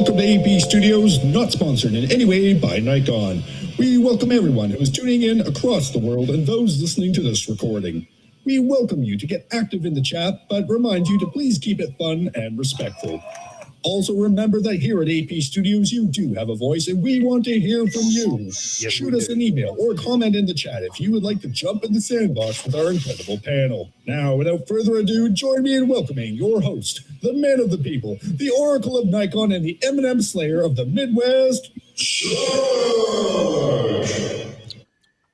welcome to AP Studios, not sponsored in any way by Nikon. We welcome everyone who is tuning in across the world and those listening to this recording. We welcome you to get active in the chat, but remind you to please keep it fun and respectful. Also remember that here at AP Studios, you do have a voice and we want to hear from you. Yes, shoot us an email or comment in the chat if you would like to jump in the sandbox with our incredible panel. Now, without further ado, join me in welcoming your host, the man of the people, the oracle of Nikon and the M&M slayer of the Midwest, George.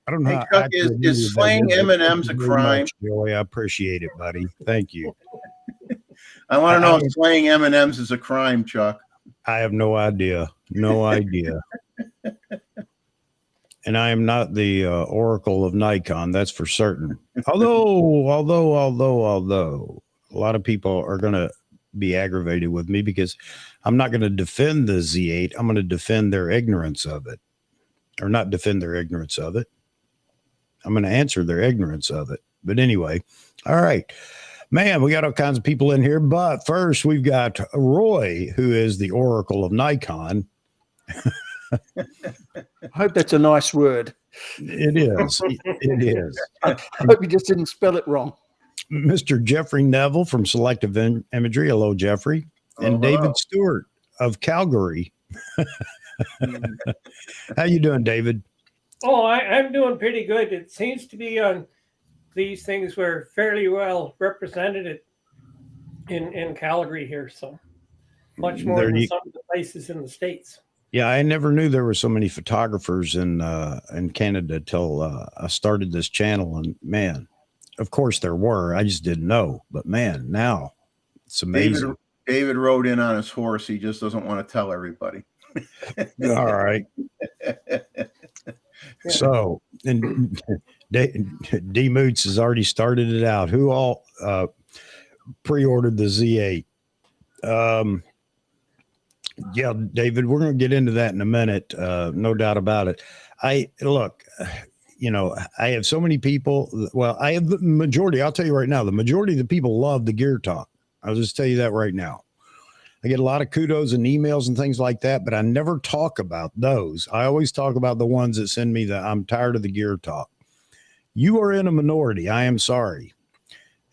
I don't know. Hey, Chuck, is slaying M&Ms a crime? Joey, I appreciate it, buddy. Thank you. I want to know if slaying M&Ms is a crime, Chuck. I have no idea. No idea. And I am not the oracle of Nikon, that's for certain. Although, a lot of people are going to be aggravated with me because I'm not going to defend the Z8. I'm going to defend their ignorance of it. Or not defend their ignorance of it. I'm going to answer their ignorance of it. But anyway, all right. Man, we got all kinds of people in here, but first we've got Roy, who is the oracle of Nikon. I hope that's a nice word. It is. It is. I hope you just didn't spell it wrong. Mr. Jeffrey Neville from Selective Imagery. Hello, Jeffrey. And David Stewart of Calgary. How you doing, David? Oh, I'm doing pretty good. It seems to be on these things were fairly well represented in Calgary here, so much more than some of the places in the States. Yeah, I never knew there were so many photographers in Canada till I started this channel, and man, of course there were. I just didn't know, but man, now it's amazing. David rode in on his horse. He just doesn't want to tell everybody. All right. So, and D Moots has already started it out. Who all pre-ordered the Z8? Yeah, David, we're going to get into that in a minute. No doubt about it. I have so many people. Well, I have the majority. I'll tell you right now, the majority of the people love the gear talk. I'll just tell you that right now. I get a lot of kudos and emails and things like that, but I never talk about those. I always talk about the ones that send me the I'm tired of the gear talk. You are in a minority. I am sorry.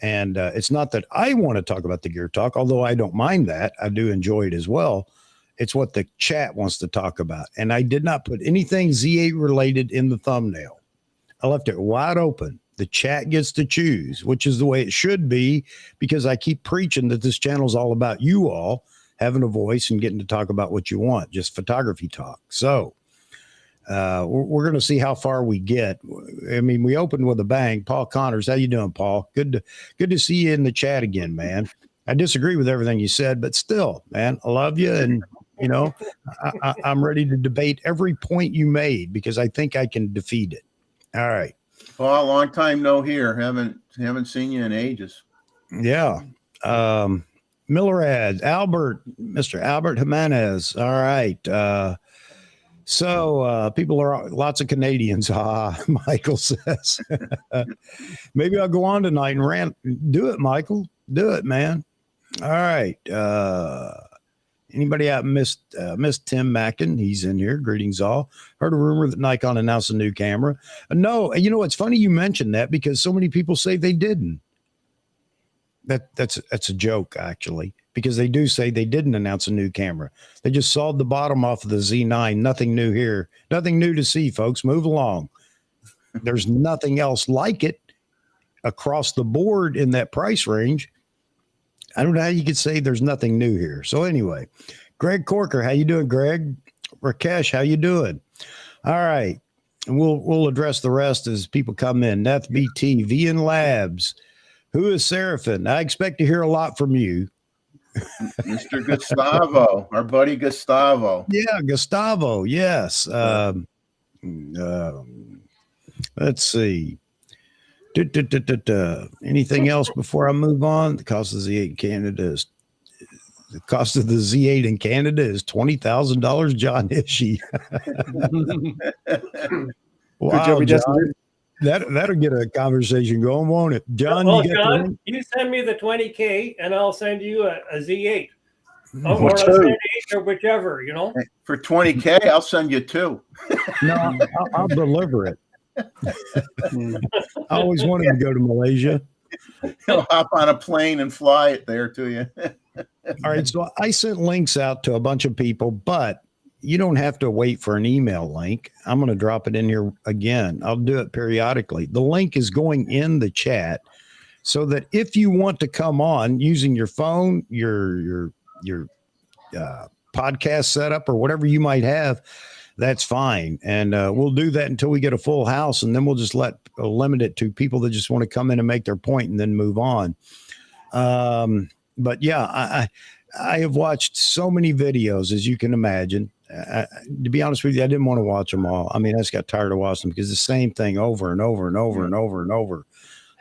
And it's not that I want to talk about the gear talk, although I don't mind that. I do enjoy it as well. It's what the chat wants to talk about. And I did not put anything Z8 related in the thumbnail. I left it wide open. The chat gets to choose, which is the way it should be, because I keep preaching that this channel is all about you all having a voice and getting to talk about what you want, just photography talk. So we're going to see how far we get. I mean, we opened with a bang. Paul Connors, how you doing, Paul? Good to see you in the chat again, man. I disagree with everything you said, but still, man, I love you. And, you know, I'm ready to debate every point you made because I think I can defeat it. All right. Well, long time no here. Haven't seen you in ages. Yeah. Miller ads, Mr. Albert Jimenez. All right. So people are lots of Canadians. Michael says, maybe I'll go on tonight and rant. Do it, Michael. Do it, man. All right. Anybody out missed Tim Mackin? He's in here. Greetings all. Heard a rumor that Nikon announced a new camera. No, you know, it's funny you mentioned that because so many people say they didn't. That's a joke, actually, because they do say they didn't announce a new camera. They just sawed the bottom off of the Z9. Nothing new here. Nothing new to see, folks. Move along. There's nothing else like it across the board in that price range. I don't know how you could say there's nothing new here. So anyway, Greg Corker, how you doing, Greg? Rakesh, how you doing? All right. And we'll address the rest as people come in. Neth BT, VN Labs. Who is Seraphin? I expect to hear a lot from you. Mr. Gustavo, our buddy Gustavo. Yeah, Gustavo. Yes. Let's see. Anything else before I move on? The cost of the Z8 in Canada is $20,000. John Ishii. Wow, John. That'll get a conversation going, won't it? John, well, John, you send me the 20K and I'll send you a Z8. or a two. 10-8 or whichever, you know. For 20K, I'll send you two. No, I'll deliver it. I always wanted to go to Malaysia. He'll hop on a plane and fly it there to you. All right. So I sent links out to a bunch of people, but you don't have to wait for an email link. I'm going to drop it in here again. I'll do it periodically. The link is going in the chat so that if you want to come on using your phone, your podcast setup or whatever you might have, that's fine. And we'll do that until we get a full house. And then we'll just limit it to people that just want to come in and make their point and then move on. But yeah, I have watched so many videos, as you can imagine. To be honest with you, I didn't want to watch them all. I mean, I just got tired of watching them because the same thing over and over and over and over and over.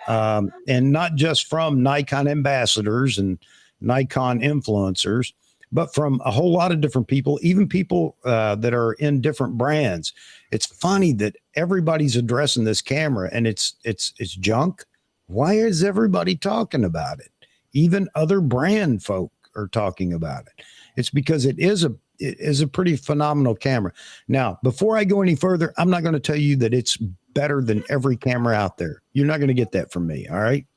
And not just from Nikon ambassadors and Nikon influencers, but from a whole lot of different people, even people that are in different brands. It's funny that everybody's addressing this camera and it's junk. Why is everybody talking about it? Even other brand folk are talking about it. It's because it is a pretty phenomenal camera. Now, before I go any further, I'm not going to tell you that it's better than every camera out there. You're not going to get that from me. All right.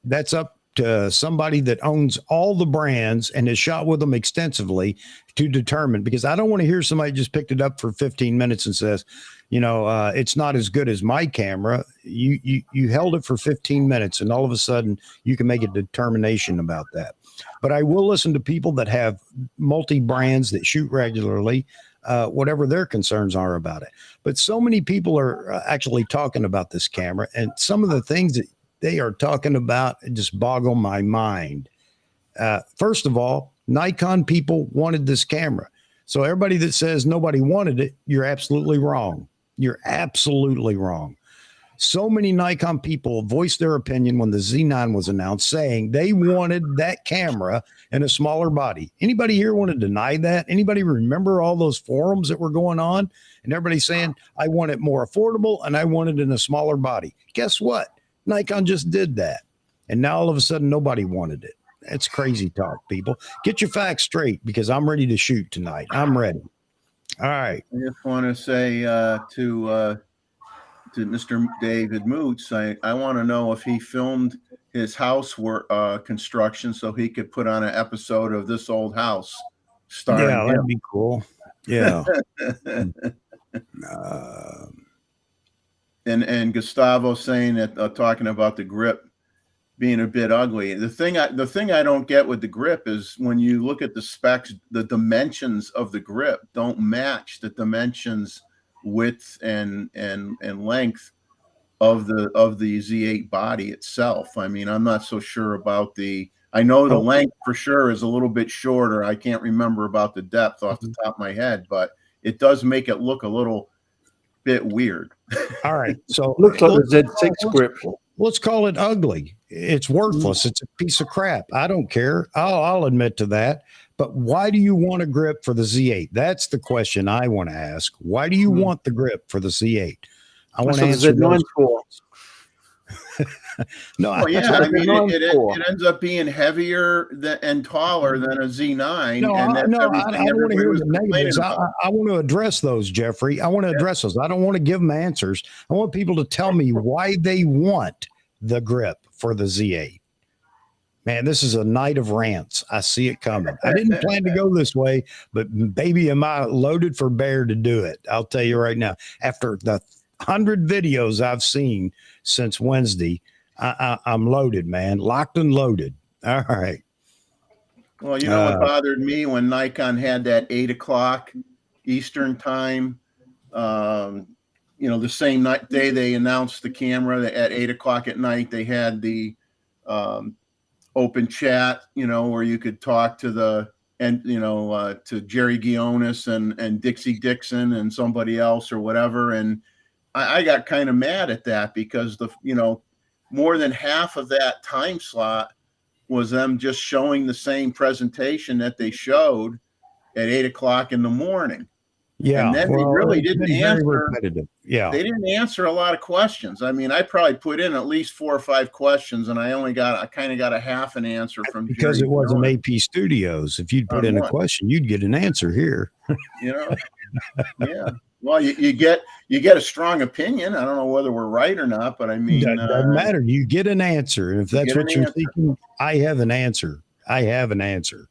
That's up to somebody that owns all the brands and has shot with them extensively to determine, because I don't want to hear somebody just picked it up for 15 minutes and says, it's not as good as my camera. You held it for 15 minutes and all of a sudden you can make a determination about that. But I will listen to people that have multi-brands that shoot regularly, whatever their concerns are about it. But so many people are actually talking about this camera, and some of the things that they are talking about just boggle my mind. First of all, Nikon people wanted this camera. So everybody that says nobody wanted it, you're absolutely wrong. You're absolutely wrong. So many Nikon people voiced their opinion when the Z9 was announced, saying they wanted that camera in a smaller body. Anybody here want to deny that? Anybody remember all those forums that were going on? And everybody saying, I want it more affordable and I want it in a smaller body. Guess what? Nikon just did that. And now all of a sudden, nobody wanted it. That's crazy talk, people. Get your facts straight, because I'm ready to shoot tonight. I'm ready. All right. I just want to say to Mr. David Moots, I want to know if he filmed his house construction so he could put on an episode of This Old House. Yeah, that'd be cool. Yeah. And Gustavo saying that talking about the grip being a bit ugly. The thing I don't get with the grip is when you look at the specs, the dimensions of the grip don't match the dimensions, width and length of the Z8 body itself. I mean, I'm not so sure about I know the length for sure is a little bit shorter. I can't remember about the depth off the top of my head, but it does make it look a little bit weird. All right. So looks like a Z6 grip. Let's call it ugly. It's worthless. It's a piece of crap. I don't care. I'll admit to that. But why do you want a grip for the Z8? That's the question I want to ask. Why do you want the grip for the Z8? I want to answer those. No, well, yeah, I mean, it ends up being heavier and taller than a Z9. No, and I don't want to hear the negatives. I want to address those, Jeffrey. I want to address those. I don't want to give them answers. I want people to tell me why they want the grip for the Z8. Man, this is a night of rants. I see it coming. I didn't plan to go this way, but baby, am I loaded for bear to do it. I'll tell you right now, after the 100 videos I've seen since Wednesday, I'm loaded, man. Locked and loaded. All right. Well, you know what bothered me when Nikon had that 8 o'clock Eastern time, the same day they announced the camera at 8 o'clock at night, they had the open chat, where you could talk to to Jerry Guionis and Dixie Dixon and somebody else or whatever. And I got kind of mad at that because more than half of that time slot was them just showing the same presentation that they showed at 8 o'clock in the morning. Yeah. And then they really it's didn't been very answer. repetitive. Yeah. They didn't answer a lot of questions. I mean, I probably put in at least 4 or 5 questions, and I kind of got a half an answer from Because Jerry it wasn't Dillon AP Studios. If you'd put on in a one, question, you'd get an answer here. you know? Yeah. Well, you get a strong opinion. I don't know whether we're right or not, but I mean, Doesn't matter. You get an answer. And if that's get what an you're answer. seeking, I have an answer. I have an answer.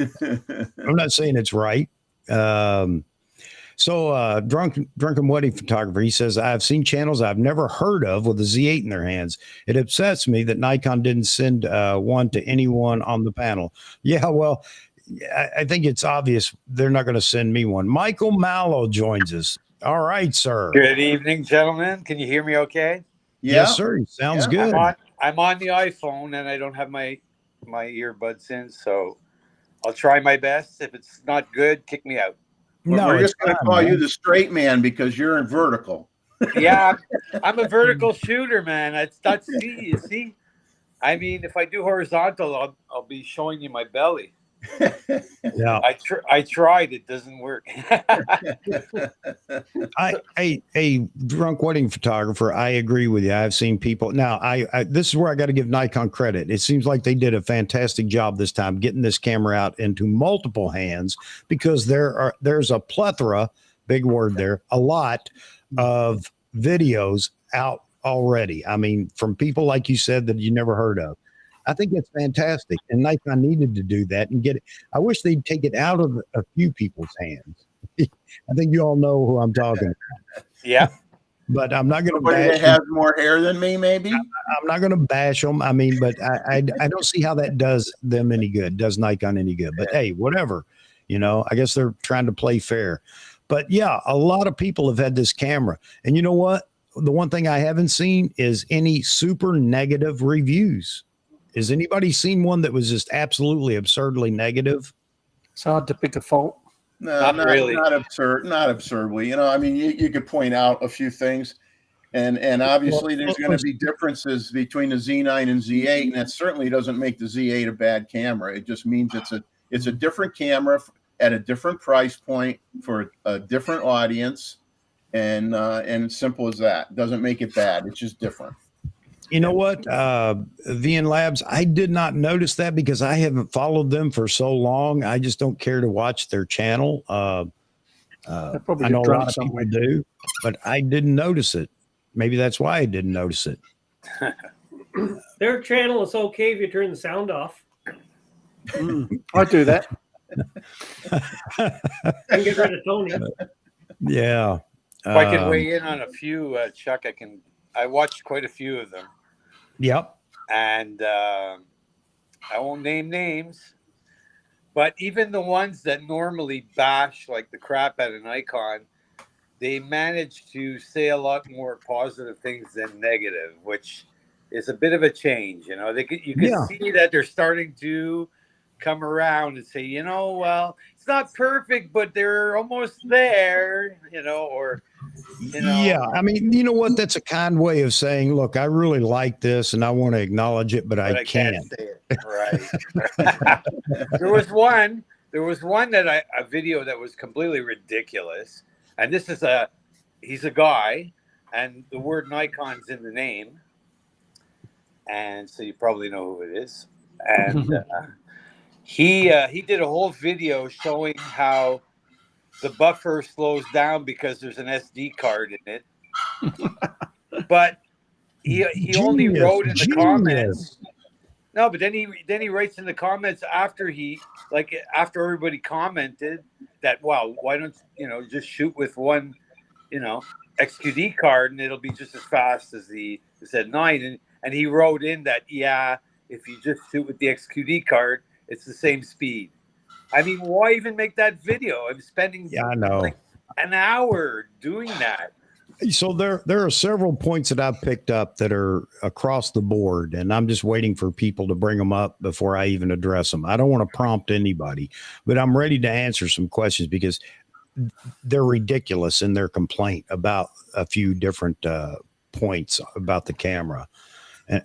I'm not saying it's right. Drunken Wedding Photographer, he says, I've seen channels I've never heard of with a Z8 in their hands. It upsets me that Nikon didn't send one to anyone on the panel. Yeah, well, I think it's obvious they're not going to send me one. Michael Mallow joins us. All right, sir. Good evening, gentlemen. Can you hear me okay? Yeah. Yes, sir. Sounds Yeah. good. I'm on the iPhone and I don't have my earbuds in, so I'll try my best. If it's not good, kick me out. We're it's just going to fine, call man. you the straight man because you're in vertical. Yeah, I'm a vertical shooter, man. That's see, you see. I mean, if I do horizontal, I'll be showing you my belly. Yeah. I tried. It doesn't work. A drunk wedding photographer, I agree with you. I've seen people. Now, I this is where I got to give Nikon credit. It seems like they did a fantastic job this time getting this camera out into multiple hands, because there's a plethora, big word there, a lot of videos out already. I mean, from people like you said that you never heard of. I think it's fantastic, and Nikon needed to do that and get it. I wish they'd take it out of a few people's hands. I think you all know who I'm talking about. Yeah, but I'm not going to Somebody bash that has more hair than me, maybe. I'm not going to bash them. I mean, but I don't see how that does them any good, does Nikon any good. But hey, whatever, I guess they're trying to play fair. But yeah, a lot of people have had this camera, and you know what? The one thing I haven't seen is any super negative reviews. Has anybody seen one that was just absolutely absurdly negative? It's hard to pick a fault. No, Not really. Not absurdly. I mean, you could point out a few things, and obviously there's going to be differences between the Z9 and Z8, and that certainly doesn't make the Z8 a bad camera. It just means it's a different camera at a different price point for a different audience, and simple as that. It doesn't make it bad. It's just different. You know what? VN Labs, I did not notice that because I haven't followed them for so long. I just don't care to watch their channel. I know a lot of people do, but I didn't notice it. Maybe that's why I didn't notice it. Their channel is okay if you turn the sound off. I do that. And get rid of Tony. Yeah. if I can weigh in on a few, Chuck, I watched quite a few of them. Yep. And I won't name names, but even the ones that normally bash like the crap out of Nikon, they manage to say a lot more positive things than negative, which is a bit of a change. You can see that they're starting to come around and say, well, it's not perfect, but they're almost there, Yeah, I mean, you know what? That's a kind way of saying, look, I really like this and I want to acknowledge it, but I can't say it. Right. There was one that a video that was completely ridiculous. And this is he's a guy, and the word Nikon's in the name. And so you probably know who it is. And he did a whole video showing how the buffer slows down because there's an SD card in it. But he only wrote in the comments. No, but then he writes in the comments after everybody commented that, wow, why don't just shoot with one XQD card and it'll be just as fast as the Z9. And he wrote in that, yeah, if you just shoot with the XQD card, it's the same speed. I mean, why even make that video? I'm spending like an hour doing that. So there are several points that I've picked up that are across the board, and I'm just waiting for people to bring them up before I even address them. I don't want to prompt anybody, but I'm ready to answer some questions because they're ridiculous in their complaint about a few different points about the camera.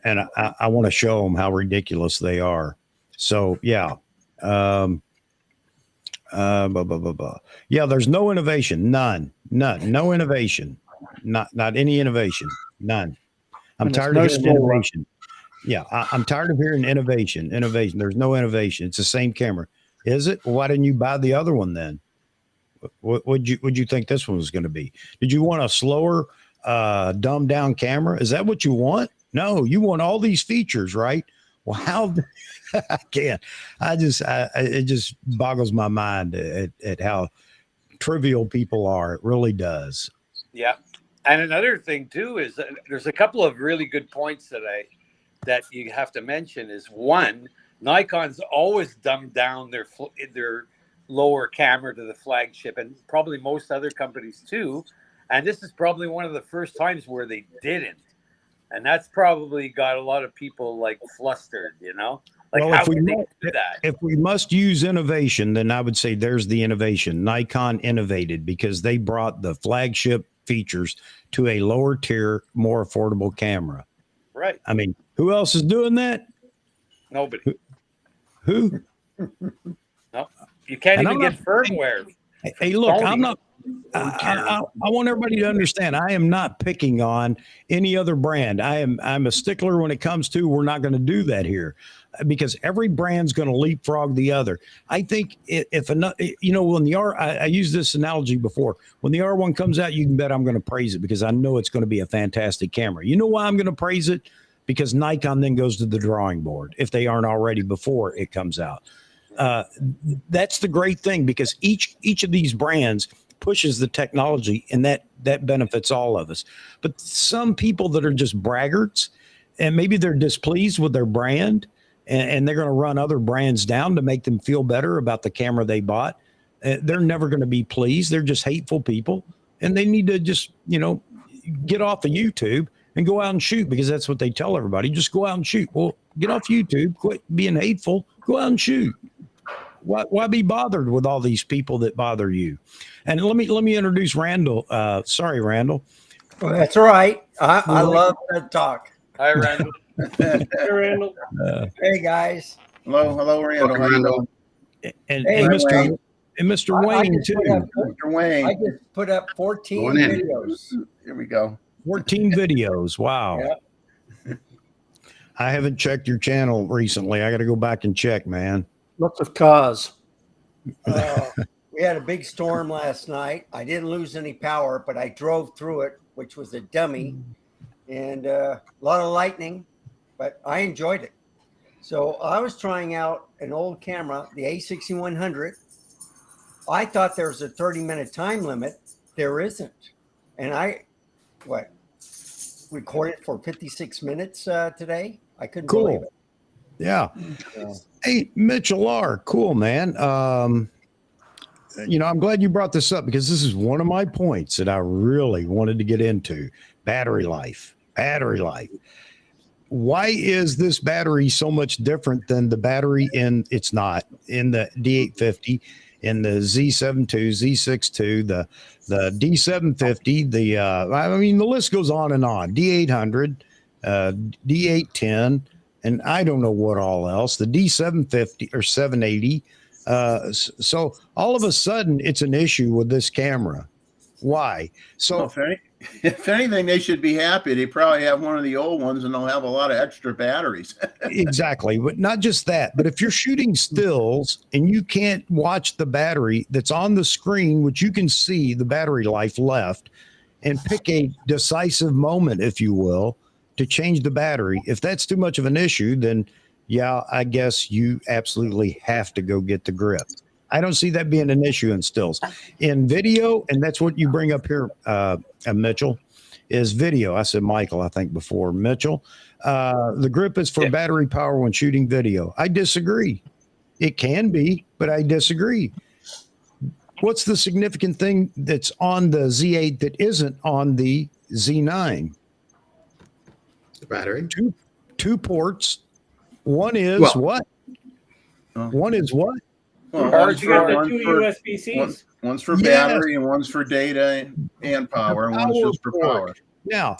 And I want to show them how ridiculous they are. So, yeah. Blah, blah, blah, blah. Yeah, there's no innovation. None. No innovation. Not any innovation. None. I'm And it's tired no of hearing slower. innovation. Yeah, I'm tired of hearing innovation. There's no innovation. It's the same camera. Is it? Well, why didn't you buy the other one then? What would you think this one was going to be? Did you want a slower, dumbed down camera? Is that what you want? No, you want all these features, right? Well, how? I can't. It just boggles my mind at how trivial people are. It really does. Yeah. And another thing too is that there's a couple of really good points that you have to mention. Is one, Nikon's always dumbed down their lower camera to the flagship, and probably most other companies too. And this is probably one of the first times where they didn't, and that's probably got a lot of people like flustered. Like, Well, how could they do that? if we must use innovation, then I would say there's the innovation. Nikon innovated because they brought the flagship features to a lower tier, more affordable camera. Right. I mean, who else is doing that? Nobody. Who? No. You can't And even I'm get firmware. Hey, look, Sony. I'm not. I want everybody to understand. I am not picking on any other brand. I'm a stickler when it comes to. We're not going to do that here, because every brand's going to leapfrog the other. I think if enough, when the I used this analogy before. When the R1 comes out, you can bet I'm going to praise it because I know it's going to be a fantastic camera. You know why I'm going to praise it? Because Nikon then goes to the drawing board if they aren't already before it comes out. That's the great thing, because each of these brands pushes the technology, and that benefits all of us. But some people that are just braggarts, and maybe they're displeased with their brand, and they're going to run other brands down to make them feel better about the camera they bought. They're never going to be pleased. They're just hateful people, and they need to just get off of YouTube and go out and shoot, because that's what they tell everybody. Just go out and shoot. Well, get off YouTube, quit being hateful, go out and shoot. Why be bothered with all these people that bother you? And let me introduce Randall. Sorry, Randall. Well, that's all right. I love that talk. Hi, Randall. Hey, Randall. Hey, guys. Hello, Randall. How you doing? And Hey, Mr. Wayne too. Mr. Wayne. I just put up 14 Going in. videos. Here we go. 14 videos. Wow. Yep. I haven't checked your channel recently. I got to go back and check, man. Lots of cars. We had a big storm last night. I didn't lose any power, but I drove through it, which was a dummy, and a lot of lightning, but I enjoyed it. So I was trying out an old camera, the A6100. I thought there was a 30-minute time limit. There isn't. And I recorded for 56 minutes today. I couldn't believe it. Yeah. So, Hey, Mitchell R. Cool, man. I'm glad you brought this up, because this is one of my points that I really wanted to get into. Battery life. Why is this battery so much different than the battery it's not in the D850, in the Z72, Z62, the D750, the list goes on and on. D800, D810, and I don't know what all else, the D750 or 780. So all of a sudden it's an issue with this camera. Why? So Well, if anything, they should be happy. They probably have one of the old ones, and they'll have a lot of extra batteries. exactly, but not just that, but if you're shooting stills and you can't watch the battery that's on the screen, which you can see the battery life left, and pick a decisive moment, if you will, to change the battery. If that's too much of an issue, then yeah, I guess you absolutely have to go get the grip. I don't see that being an issue in stills. In video, and that's what you bring up here, Mitchell, is video. I said Michael, I think before. Mitchell, the grip is for battery power when shooting video. I disagree. It can be, but I disagree. What's the significant thing that's on the Z8 that isn't on the Z9? The battery. Two ports. One is what? One is what? Well, You got the two USB-Cs. One's for battery, and one's for data and power, and one's just for power. Now,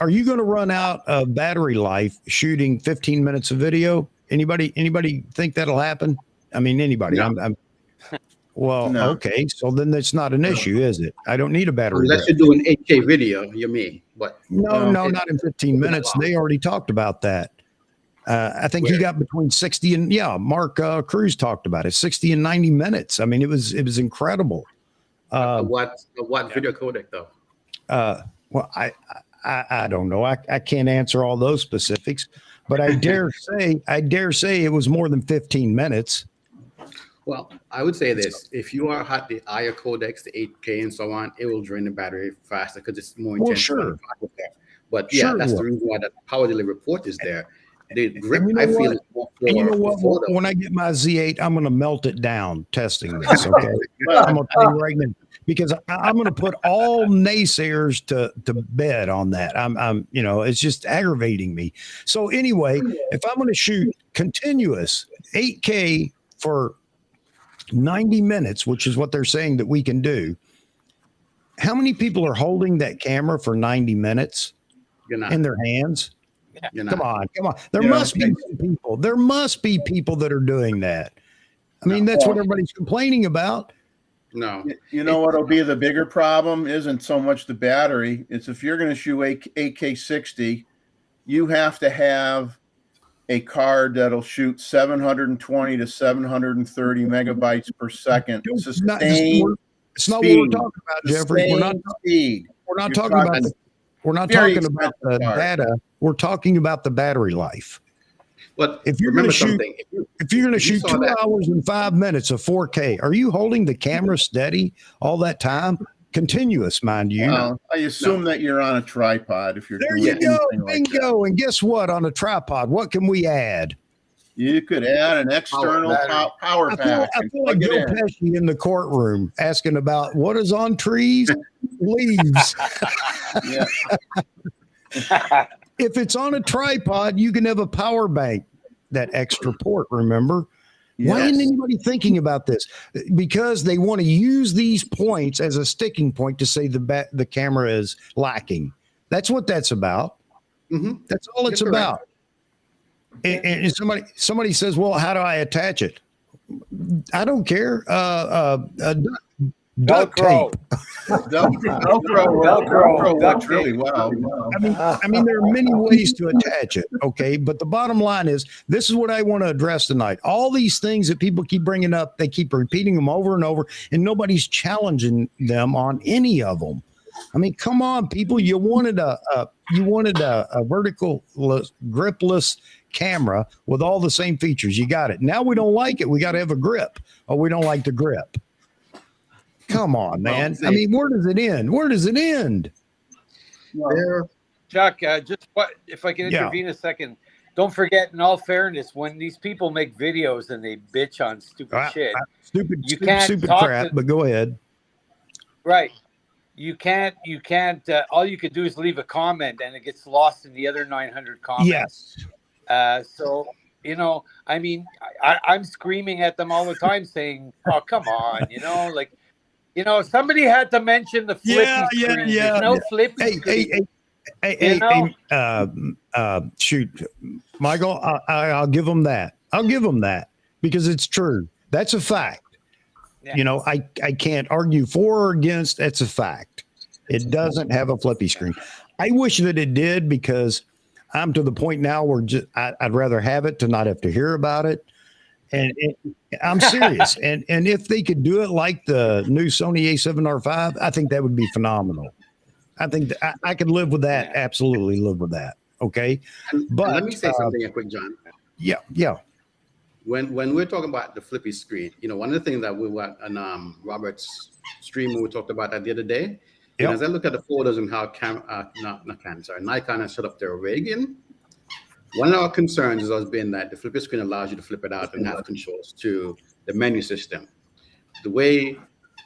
are you going to run out of battery life shooting 15 minutes of video? Anybody think that'll happen? I mean, anybody. No. Well, No. okay. So then that's not an issue, is it? I don't need a battery. Unless grip. you do an 8K video, you mean? But No, Well, not in 15 minutes. They already talked about that. I think he Where? got between 60 and Mark Cruz talked about it, 60 and 90 minutes. I mean, it was incredible. what video codec though? Well, I don't know. I can't answer all those specifics, but I dare say it was more than 15 minutes. Well, I would say this: if you are at the higher codecs, the 8K and so on, it will drain the battery faster because it's more intense. Sure. But Sure that's it the reason why that power delivery port is there. The grip, you know I feel, what? is more And you know for what? photo. When I get my Z8, I'm going to melt it down testing this. Okay, I'm going to tell you right now because I'm going to put all naysayers to bed on that. I'm it's just aggravating me. So anyway, if I'm going to shoot continuous 8K for 90 minutes, which is what they're saying that we can do, how many people are holding that camera for 90 minutes You're not. in their hands? You're Come not. on. There must be some people. There must be people that are doing that. I mean, that's what everybody's complaining about. No. You know what'll be the bigger problem isn't so much the battery. It's if you're going to shoot 8K60, you have to have a card that'll shoot 720 to 730 megabytes per second. Sustained. It's not what we're talking about, Jeffrey. We're not speed. talking about the data. We're talking about the battery life. But if you're going to shoot, something, if you're going to shoot 2 hours and 5 minutes of 4K, are you holding the camera steady all that time? Continuous, mind you. Well, I assume that you're on a tripod. If you're there, doing you go, like bingo. that. And guess what? On a tripod, what can we add? You could add an external power pack. I feel like Joe Pesci in the courtroom asking about what is on trees? Leaves. Yeah. If it's on a tripod, you can have a power bank, that extra port, remember? Yes. Why isn't anybody thinking about this? Because they want to use these points as a sticking point to say the camera is lacking. That's what that's about. Mm-hmm. That's all it's about. And somebody says, well, how do I attach it? I don't care. Duct tape. Velcro works really well. I mean, there are many ways to attach it. Okay, but the bottom line is, this is what I want to address tonight. All these things that people keep bringing up, they keep repeating them over and over, and nobody's challenging them on any of them. I mean, come on, people! You wanted a vertical gripless camera with all the same features. You got it. Now we don't like it. We got to have a grip. Oh, we don't like the grip. Come on, man. I mean, where does it end? Where does it end? Chuck, just if I can intervene a second. Don't forget, in all fairness, when these people make videos and they bitch on stupid shit, stupid crap, but go ahead. Right. You can't, all you could do is leave a comment and it gets lost in the other 900 comments. Yes. So, I mean, I'm screaming at them all the time saying, oh, come on, somebody had to mention the flippy screen. There's no flippy screen. Shoot, Michael, I'll give them that. I'll give them that because it's true. That's a fact. Yeah. I can't argue for or against. That's a fact. It doesn't have a flippy screen. I wish that it did because I'm to the point now where I'd rather have it to not have to hear about it. And I'm serious. and if they could do it like the new Sony A7R5, I think that would be phenomenal. I think that I could live with that. Absolutely live with that. Okay. But let me say something quick, John. Yeah. When we're talking about the flippy screen, one of the things that we were on Robert's stream we talked about that the other day, and as I look at the photos and how Nikon has set up their rigging, one of our concerns has been that the flippy screen allows you to flip it out and have controls to the menu system. The way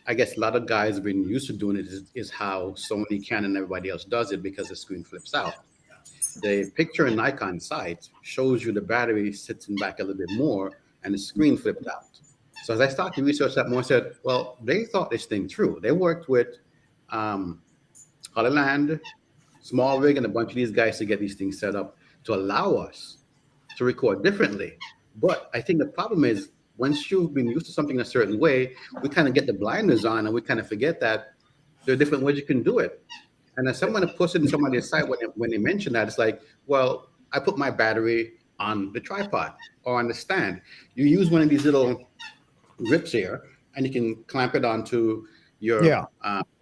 I guess a lot of guys have been used to doing it is how Sony, Canon, and everybody else does it because the screen flips out. The picture in Nikon site shows you the battery sitting back a little bit more and the screen flipped out. So as I started to research that more, I said, well, they thought this thing through. They worked with Holland, Small Rig, and a bunch of these guys to get these things set up to allow us to record differently. But I think the problem is once you've been used to something a certain way, we kind of get the blinders on and we kind of forget that there are different ways you can do it. And as someone posted in somebody's site when they mentioned that, it's like, well, I put my battery on the tripod or on the stand. You use one of these little grips here, and you can clamp it onto your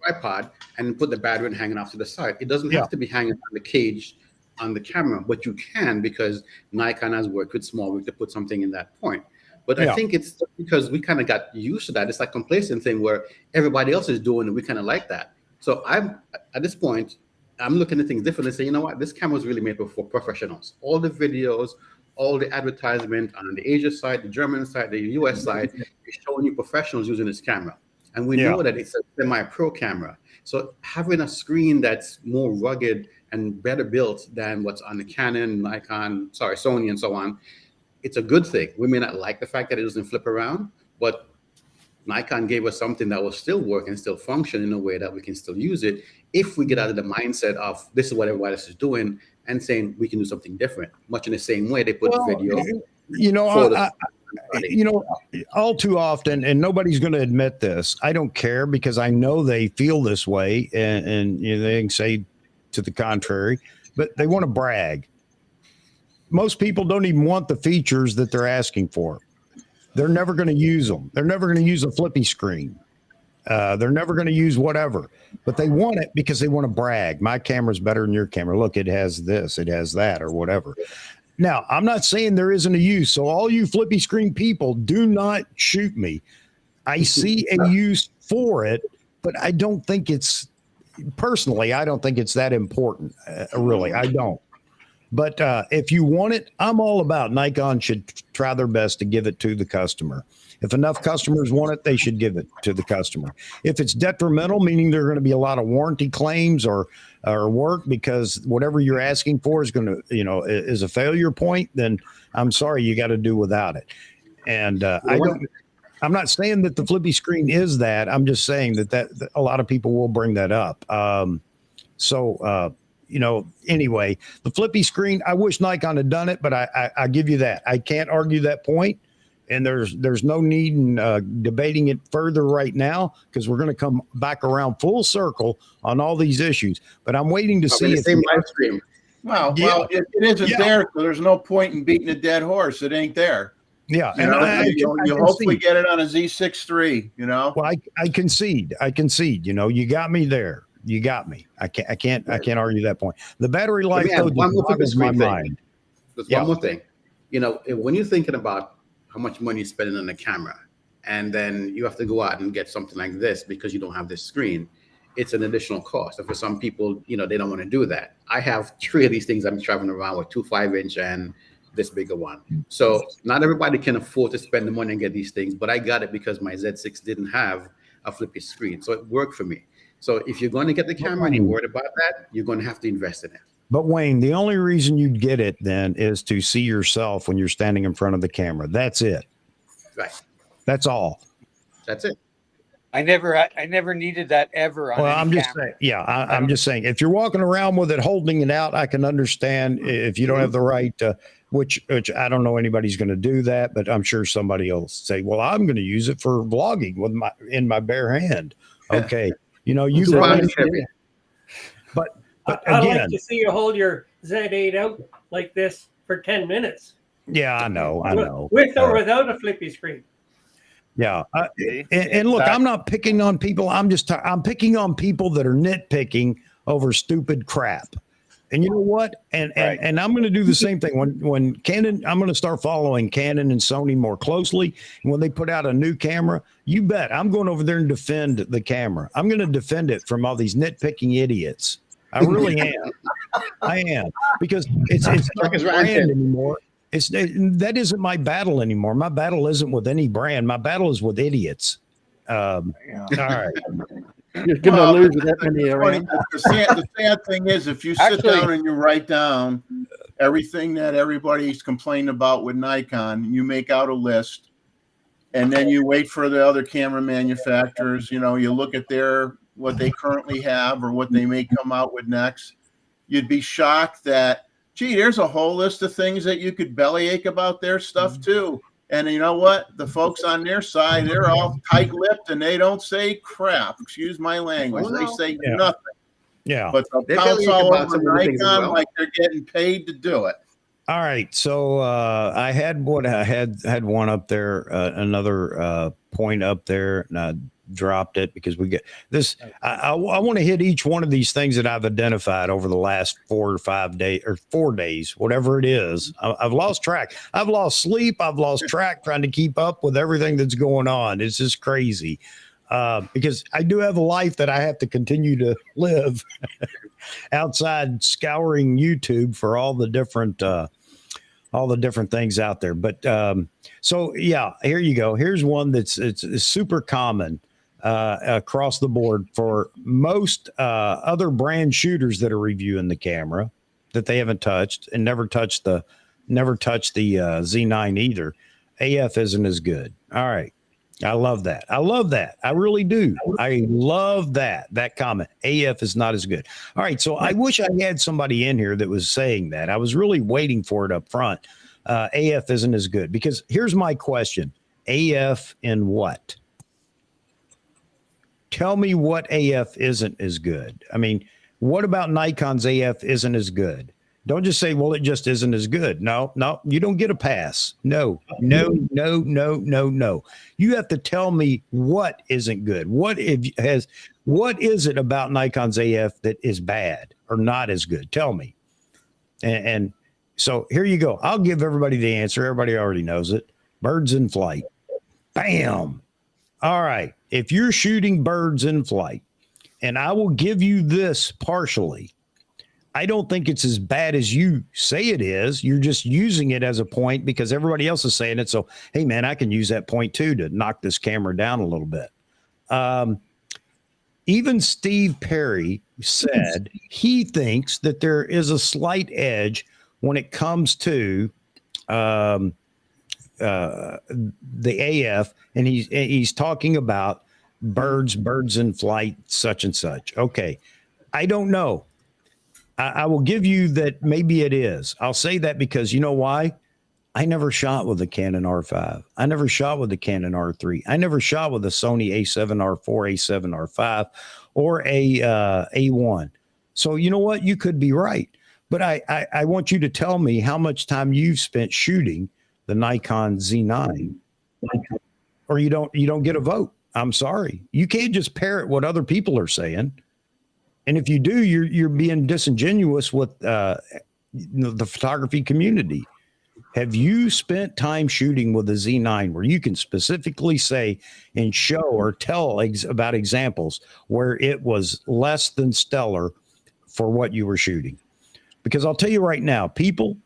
tripod and put the battery and hanging off to the side. It doesn't have to be hanging on the cage on the camera, but you can, because Nikon has worked with SmallWorks to put something in that point. But I think it's because we kind of got used to that. It's like complacent thing where everybody else is doing it. We kind of like that. So I'm at this point, I'm looking at things differently and say, you know what, this camera was really made for professionals. All the videos, all the advertisement on the Asia side, the German side, the US side is showing you professionals using this camera. And we know that it's a semi-pro camera. So having a screen that's more rugged and better built than what's on the Canon, Nikon, Sony, and so on, it's a good thing. We may not like the fact that it doesn't flip around, but Nikon gave us something that will still work and still function in a way that we can still use it if we get out of the mindset of this is what everybody else is doing and saying we can do something different, much in the same way they put video. All too often, and nobody's going to admit this, I don't care, because I know they feel this way, and they can say to the contrary, but they want to brag. Most people don't even want the features that they're asking for. They're never going to use them. They're never going to use a flippy screen. They're never going to use whatever, but they want it because they want to brag. My camera's better than your camera. Look, it has this, it has that, or whatever. Now, I'm not saying there isn't a use. So all you flippy screen people, do not shoot me. I see a use for it, but I don't think it's, personally, I don't think it's that important. Really, I don't. But if you want it, I'm all about Nikon should try their best to give it to the customer. If enough customers want it, they should give it to the customer. If it's detrimental, meaning there are going to be a lot of warranty claims or work because whatever you're asking for is going to, is a failure point, then I'm sorry, you got to do without it. And I'm not saying that the flippy screen is that. I'm just saying that a lot of people will bring that up. Anyway, the flippy screen, I wish Nikon had done it, but I give you that. I can't argue that point, and there's no need in debating it further right now, because we're going to come back around full circle on all these issues. But I'm waiting to see if the live stream. Well, it isn't there, so there's no point in beating a dead horse. It ain't there. Yeah, you hopefully get it on a Z6 III. Well, I concede. You got me there. You got me. I can't argue that point. The battery life though boggles my mind. There's one more thing. When you're thinking about how much money you're spending on the camera, and then you have to go out and get something like this because you don't have this screen, it's an additional cost. And for some people, they don't want to do that. I have 3 of these things I'm traveling around with, 2 5-inch and this bigger one. So not everybody can afford to spend the money and get these things, but I got it because my Z6 didn't have a flippy screen. So it worked for me. So if you're going to get the camera and you're worried about that, you're going to have to invest in it. But Wayne, the only reason you'd get it then is to see yourself when you're standing in front of the camera. That's it. Right. That's all. That's it. I never needed that ever. On I'm just saying. Yeah, I'm just saying. If you're walking around with it, holding it out, I can understand. If you don't have the right, which I don't know anybody's going to do that, but I'm sure somebody will say, "Well, I'm going to use it for vlogging with in my bare hand." Okay. But I'd like to see you hold your Z8 out like this for 10 minutes. Yeah, I know. With or without a flippy screen. Yeah. And look, I'm not picking on people. I'm picking on people that are nitpicking over stupid crap. And you know what? And I'm going to do the same thing when Canon. I'm going to start following Canon and Sony more closely. And when they put out a new camera, you bet I'm going over there and defend the camera. I'm going to defend it from all these nitpicking idiots. I really am. I am, because it's not a brand anymore. That isn't my battle anymore. My battle isn't with any brand. My battle is with idiots. All right. You're going to lose that many around. The sad thing is, if you sit down and you write down everything that everybody's complaining about with Nikon, you make out a list, and then you wait for the other camera manufacturers. You look at what they currently have or what they may come out with next. You'd be shocked that, gee, there's a whole list of things that you could bellyache about their stuff too. And you know what? The folks on their side, they're all tight-lipped and they don't say crap. Excuse my language. Oh, They no. say Yeah. nothing. Yeah. But they'll They pounce tell you all about over some of the things as Nikon well. like they're getting paid to do it. All right. So I had one up there, another point up there, and I dropped it because we get this. I want to hit each one of these things that I've identified over the last 4 or 5 days or 4 days, whatever it is. I've lost track. I've lost sleep. I've lost track trying to keep up with everything that's going on. It's just crazy. Because I do have a life that I have to continue to live outside scouring YouTube for all the different things out there. But so yeah, here you go. Here's one it's super common across the board for most other brand shooters that are reviewing the camera that they haven't touched and never touched the Z9 either. AF isn't as good. All right. I love that. I love that. I really do. I love that comment. AF is not as good. All right. So I wish I had somebody in here that was saying that. I was really waiting for it up front. AF isn't as good because here's my question. AF in what? Tell me what AF isn't as good. I mean, what about Nikon's AF isn't as good? Don't just say, well, it just isn't as good. No, you don't get a pass. No. You have to tell me what isn't good. What is it about Nikon's AF that is bad or not as good? Tell me. And so here you go. I'll give everybody the answer. Everybody already knows it. Birds in flight. Bam. All right. If you're shooting birds in flight, and I will give you this partially, I don't think it's as bad as you say it is. You're just using it as a point because everybody else is saying it. So, hey, man, I can use that point too to knock this camera down a little bit. Even Steve Perry said he thinks that there is a slight edge when it comes to the AF, and he's talking about birds in flight, such and such. Okay, I don't know. I will give you that maybe it is. I'll say that because you know why? I never shot with a Canon R5. I never shot with a Canon R3. I never shot with a Sony A7R4, A7R5, or a A1. So you know what? You could be right. But I want you to tell me how much time you've spent shooting the Nikon Z9, or you don't get a vote. I'm sorry. You can't just parrot what other people are saying. And if you do, you're being disingenuous with the photography community. Have you spent time shooting with a Z9 where you can specifically say and show or tell about examples where it was less than stellar for what you were shooting? Because I'll tell you right now, people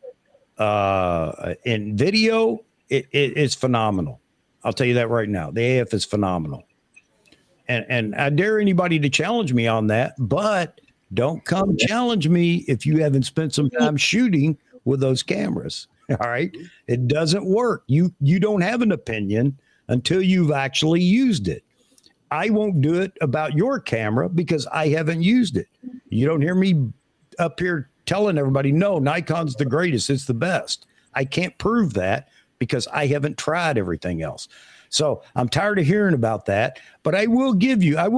in video, it's phenomenal. I'll tell you that right now. The AF is phenomenal. And I dare anybody to challenge me on that, but don't come challenge me if you haven't spent some time shooting with those cameras. All right. It doesn't work. You don't have an opinion until you've actually used it. I won't do it about your camera because I haven't used it. You don't hear me up here telling everybody, no, Nikon's the greatest. It's the best. I can't prove that because I haven't tried everything else. So I'm tired of hearing about that, but I will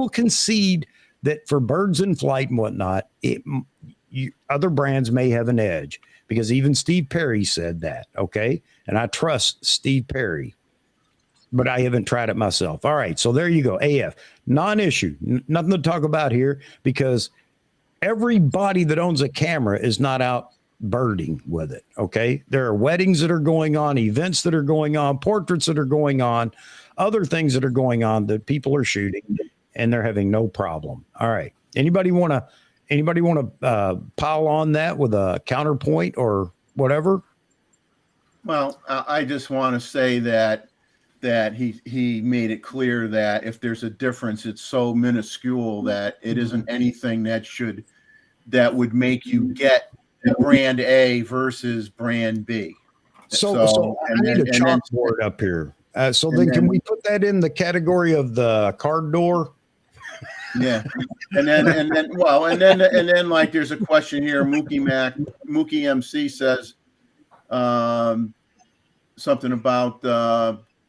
concede that for birds in flight and whatnot, other brands may have an edge because even Steve Perry said that. Okay. And I trust Steve Perry, but I haven't tried it myself. All right. So there you go. AF, non-issue, nothing to talk about here because everybody that owns a camera is not out birding with it. Okay. There are weddings that are going on, events that are going on, portraits that are going on, other things that are going on that people are shooting and they're having no problem. All right. Anybody want to pile on that with a counterpoint or whatever? Well, I just want to say that he made it clear that if there's a difference, it's so minuscule that it isn't anything that would make you get brand A versus brand B. So I need a chalkboard up here. Can we put that in the category of the card door? Yeah. And then like there's a question here. Mookie MC says, something about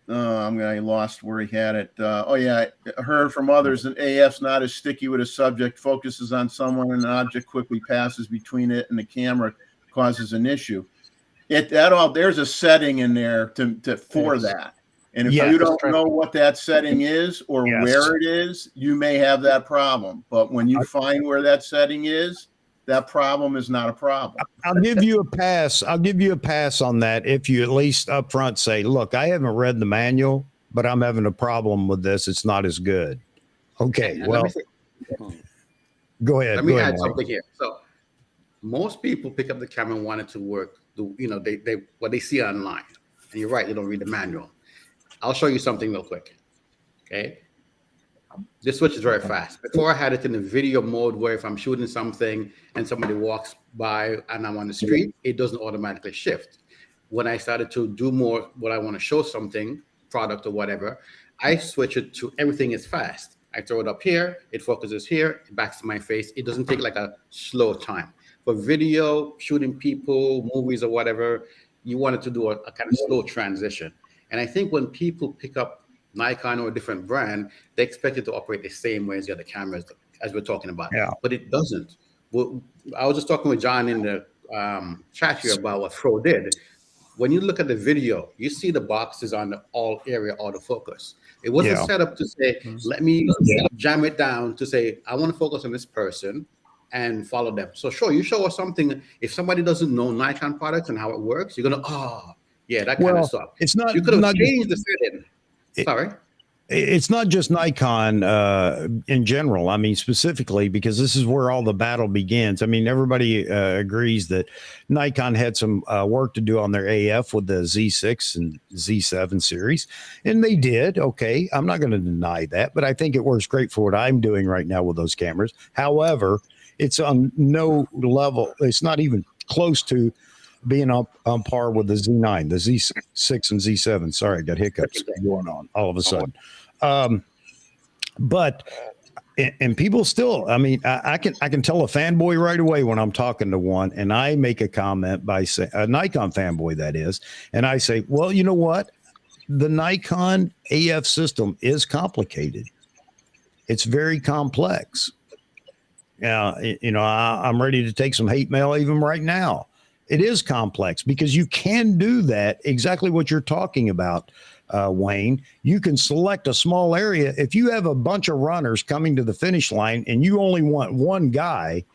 I lost where he had it. Oh yeah, I heard from others that AF's not as sticky with a subject, focuses on someone and an object quickly passes between it and the camera, causes an issue. There's a setting in there for that. And if you don't know what that setting is or where it is, you may have that problem. But when you find where that setting is, that problem is not a problem. I'll give you a pass. I'll give you a pass on that if you at least up front say, look, I haven't read the manual, but I'm having a problem with this. It's not as good. Okay, And well, go ahead. Let me add something here. So most people pick up the camera and want it to work. They what they see online. And you're right, they don't read the manual. I'll show you something real quick. Okay. This switch is very fast. Before I had it in the video mode where if I'm shooting something and somebody walks by and I'm on the street, it doesn't automatically shift. When I started to do more, what I want to show something, product or whatever, I switch it to everything is fast. I throw it up here, it focuses here, it backs to my face. It doesn't take like a slow time. For video, shooting people, movies or whatever, you wanted to do a kind of slow transition. And I think when people pick up Nikon or a different brand, they expect it to operate the same way as the other cameras, as we're talking about. Yeah. But it doesn't. Well, I was just talking with John in the chat here about what Fro did. When you look at the video, you see the boxes on the all area autofocus. It wasn't set up to say, let me jam it down to say, I want to focus on this person and follow them. So sure, you show us something. If somebody doesn't know Nikon products and how it works, you're going to, that kind of stuff. It's not, you could have changed the setting. Sorry. It's not just Nikon in general. I mean, specifically, because this is where all the battle begins. I mean, everybody agrees that Nikon had some work to do on their AF with the Z6 and Z7 series, and they did. Okay, I'm not going to deny that, but I think it works great for what I'm doing right now with those cameras. However, it's on no level. It's not even close to being on par with the Z9, the Z6 and Z7. Sorry, I got hiccups going on all of a sudden. But people still, I mean, I can tell a fanboy right away when I'm talking to one, and I make a comment by saying, a Nikon fanboy that is, and I say, well, you know what? The Nikon AF system is complicated. It's very complex. I'm ready to take some hate mail even right now. It is complex because you can do that, exactly what you're talking about, Wayne. You can select a small area. If you have a bunch of runners coming to the finish line and you only want one guy,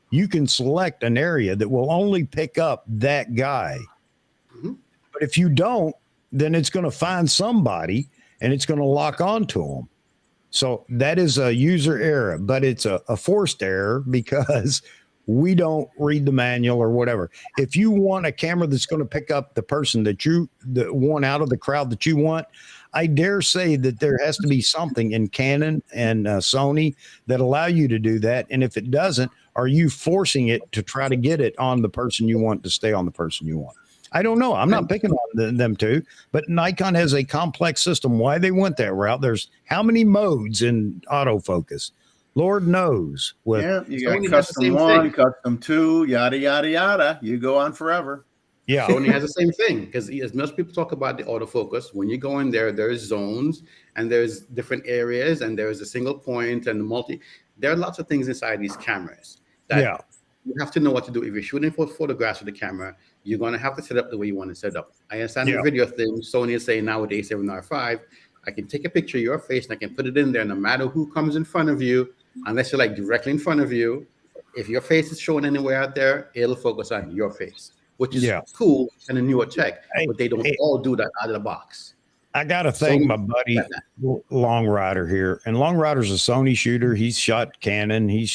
you can select an area that will only pick up that guy. Mm-hmm. But if you don't, then it's going to find somebody and it's going to lock onto them. So that is a user error, but it's a forced error because we don't read the manual or whatever. If you want a camera that's going to pick up the person that want out of the crowd that you want, I dare say that there has to be something in Canon and Sony that allow you to do that. And if it doesn't, are you forcing it to try to get it on the person you want to stay on the person you want? I don't know. I'm not picking on them two, but Nikon has a complex system. Why they went that route? There's how many modes in autofocus? Lord knows. You got custom 1, custom 2, yada, yada, yada. You go on forever. Yeah. Sony has the same thing because as most people talk about the autofocus, when you go in there, there's zones and there's different areas and there's a single point and the multi. There are lots of things inside these cameras that you have to know what to do. If you're shooting for photographs with the camera, you're going to have to set up the way you want to set up. I understand the video thing. Sony is saying now with the A7R5, I can take a picture of your face and I can put it in there no matter who comes in front of you. Unless you're like directly in front of you, if your face is shown anywhere out there, it'll focus on your face, which is cool and a newer tech, but they don't all do that out of the box. I got to thank my buddy Long Rider here, and Long Rider's a Sony shooter. He's shot Canon. He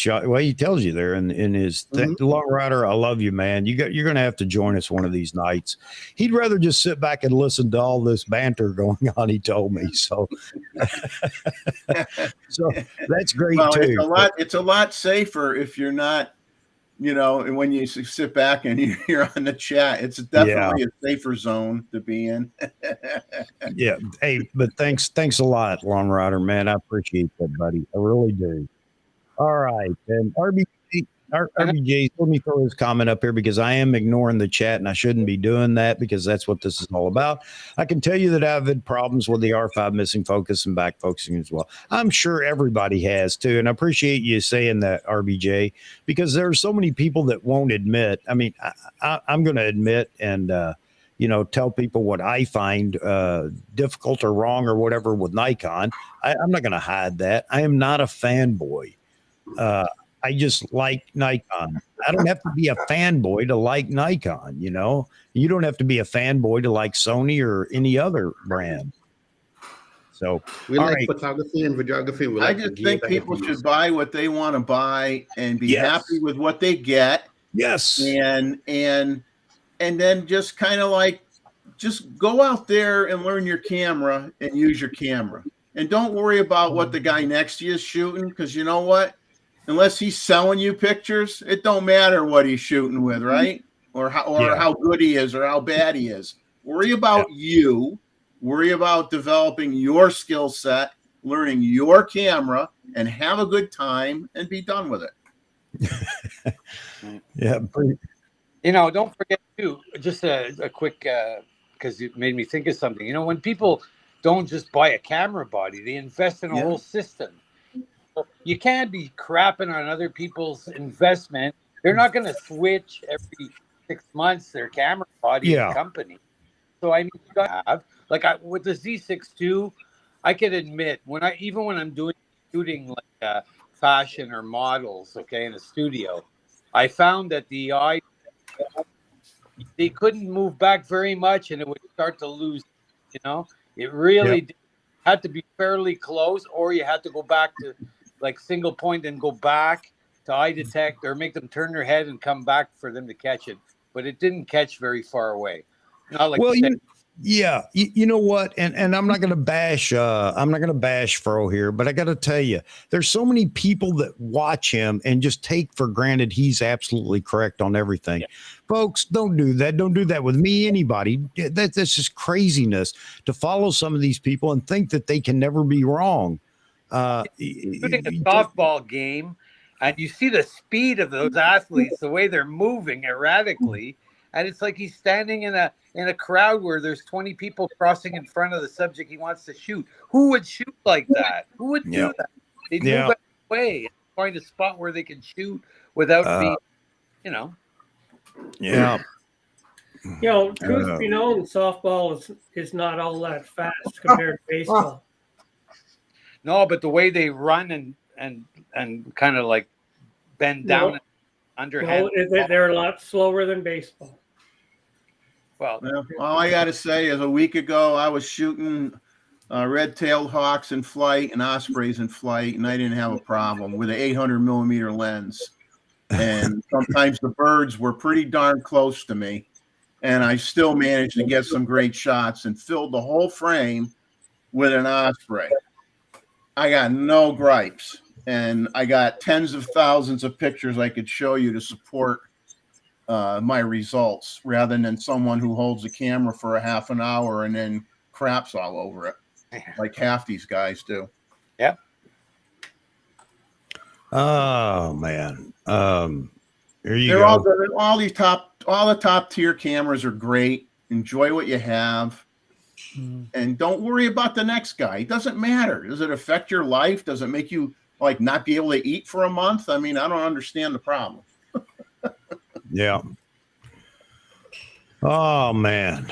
tells you there in his Long Rider. I love you, man. You're going to have to join us one of these nights. He'd rather just sit back and listen to all this banter going on. He told me so. So that's great too. It's a lot safer if you're not. And when you sit back and you're on the chat, it's definitely a safer zone to be in. Yeah. Hey, but thanks a lot, Long Rider, man. I appreciate that, buddy. I really do. All right. And RBC, RBJ, let me throw his comment up here because I am ignoring the chat and I shouldn't be doing that because that's what this is all about. I can tell you that I've had problems with the R5 missing focus and back focusing as well. I'm sure everybody has too. And I appreciate you saying that, RBJ, because there are so many people that won't admit. I mean, I'm going to admit and, tell people what I find difficult or wrong or whatever with Nikon. I'm not going to hide that. I am not a fanboy. I just like Nikon. I don't have to be a fanboy to like Nikon, You don't have to be a fanboy to like Sony or any other brand. So we like photography and videography. I just think people should buy what they want to buy and be happy with what they get. Yes. And then just kind of like, just go out there and learn your camera and use your camera. And don't worry about what the guy next to you is shooting, because you know what? Unless he's selling you pictures, it don't matter what he's shooting with, right? Or how good he is or how bad he is. Worry about you. Worry about developing your skill set, learning your camera, and have a good time and be done with it. Don't forget too, just a quick, because it made me think of something. When people don't just buy a camera body, they invest in a whole system. You can't be crapping on other people's investment. They're not going to switch every 6 months their camera body and company. So I mean, you got to have with the Z6 II, I can admit when I'm shooting like fashion or models, in a studio, I found that they couldn't move back very much, and it would start to lose. It really had to be fairly close, or you had to go back to like single point and go back to eye detect or make them turn their head and come back for them to catch it. But it didn't catch very far away. Not like you know what? And I'm not going to bash Fro here, but I got to tell you, there's so many people that watch him and just take for granted he's absolutely correct on everything. Folks, don't do that. Don't do that with me, anybody. That's just craziness to follow some of these people and think that they can never be wrong. Shooting a softball game, and you see the speed of those athletes, the way they're moving erratically, and it's like he's standing in a crowd where there's 20 people crossing in front of the subject he wants to shoot. Who would shoot like that? Who would do that? They'd move out of the way and find a spot where they can shoot without being, Yeah. Truth be known, softball is not all that fast compared to baseball. No, but the way they run and kind of like bend down and underhand. No, they're a lot slower than baseball. Well, all I got to say is a week ago, I was shooting red-tailed hawks in flight and ospreys in flight, and I didn't have a problem with an 800-millimeter lens. And sometimes the birds were pretty darn close to me, and I still managed to get some great shots and filled the whole frame with an osprey. I got no gripes, and I got tens of thousands of pictures I could show you to support my results, rather than someone who holds a camera for a half an hour and then craps all over it, like half these guys do. Yeah. Oh man. Here you They're go. all the top tier cameras are great. Enjoy what you have. And don't worry about the next guy. It doesn't matter. Does it affect your life? Does it make you like not be able to eat for a month? I mean, I don't understand the problem. Yeah. Oh man.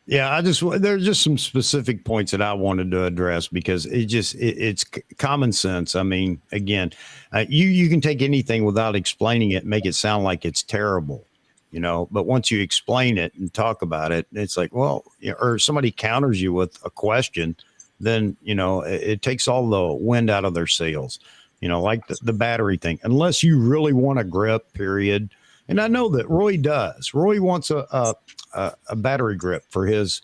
Yeah, there's just some specific points that I wanted to address because it's common sense. I mean, again, you can take anything without explaining it, make it sound like it's terrible, but once you explain it and talk about it, it's like, well, or somebody counters you with a question, then, it takes all the wind out of their sails, like the battery thing, unless you really want a grip, period. And I know that Roy does. Roy wants a battery grip for his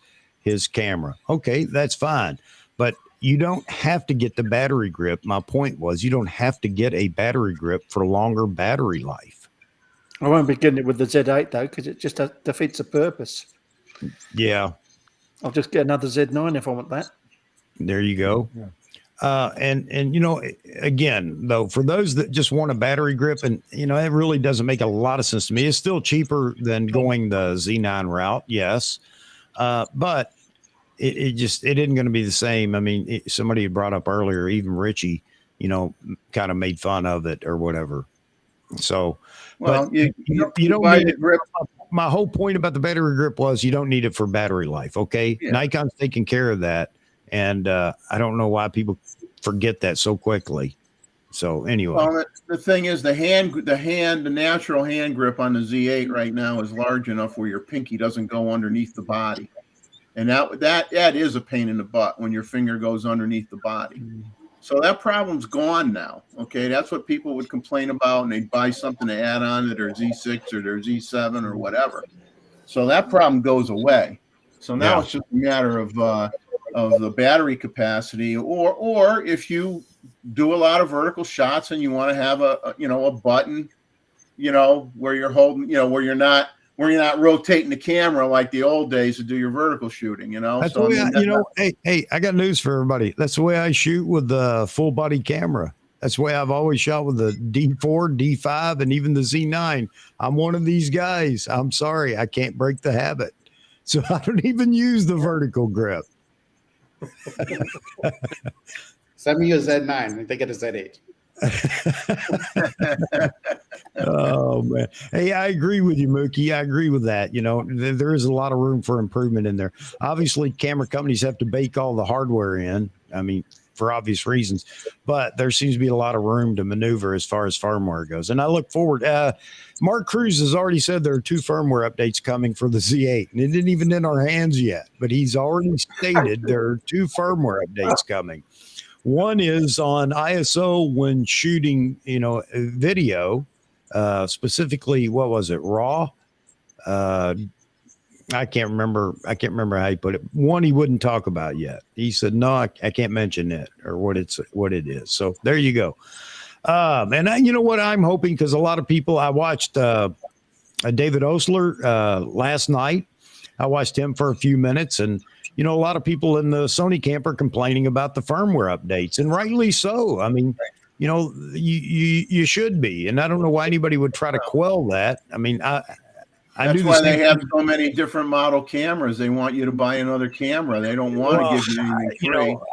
camera. Okay, that's fine. But you don't have to get the battery grip. My point was you don't have to get a battery grip for longer battery life. I won't be getting it with the Z8 though, because it just defeats the purpose. Yeah. I'll just get another Z9 if I want that. There you go. And you know, again, though, for those that just want a battery grip, and you know, it really doesn't make a lot of sense to me. It's still cheaper than going the Z9 route, yes, but it isn't going to be the same. I mean, somebody had brought up earlier, even Richie, you know, kind of made fun of it or whatever. So, well, but you don't buy need the it. grip. My whole point about the battery grip was you don't need it for battery life. Okay. Yeah. Nikon's taking care of that. And I don't know why people forget that so quickly. So anyway. Well, the thing is the natural hand grip on the Z8 right now is large enough where your pinky doesn't go underneath the body. And that is a pain in the butt when your finger goes underneath the body. So that problem's gone now. Okay. That's what people would complain about, and they'd buy something to add on to their Z6 or their Z7 or whatever. So that problem goes away. So now it's just a matter of the battery capacity, or if you do a lot of vertical shots and you want to have a button, you know, where you're holding, you know, where you're not rotating the camera like the old days to do your vertical shooting, you know. That's So the way hey, I got news for everybody. That's the way I shoot with the full body camera. That's the way I've always shot with the D4, D5, and even the Z9. I'm one of these guys. I'm sorry, I can't break the habit. So I don't even use the vertical grip. Send me your Z9 and they get a Z8. Oh man. Hey, I agree with you, Mookie. I agree with that. You know, there is a lot of room for improvement in there. Obviously, camera companies have to bake all the hardware in. I mean, for obvious reasons, but there seems to be a lot of room to maneuver as far as firmware goes. And I look forward. Mark Cruz has already said there are 2 firmware updates coming for the Z8, and it isn't even in our hands yet, but he's already stated there are 2 firmware updates coming. One is on ISO when shooting, you know, video, specifically, what was it? RAW. I can't remember how he put it. One he wouldn't talk about yet. He said, no, I can't mention it or what it is. So there you go. And you know what I'm hoping, because a lot of people, I watched David Osler last night. I watched him for a few minutes, and you know, a lot of people in the Sony camp are complaining about the firmware updates, and rightly so. I mean, you know, you should be, and I don't know why anybody would try to quell that. I mean, that's why they have so many different model cameras. They want you to buy another camera. They don't want to give you anything free. You know,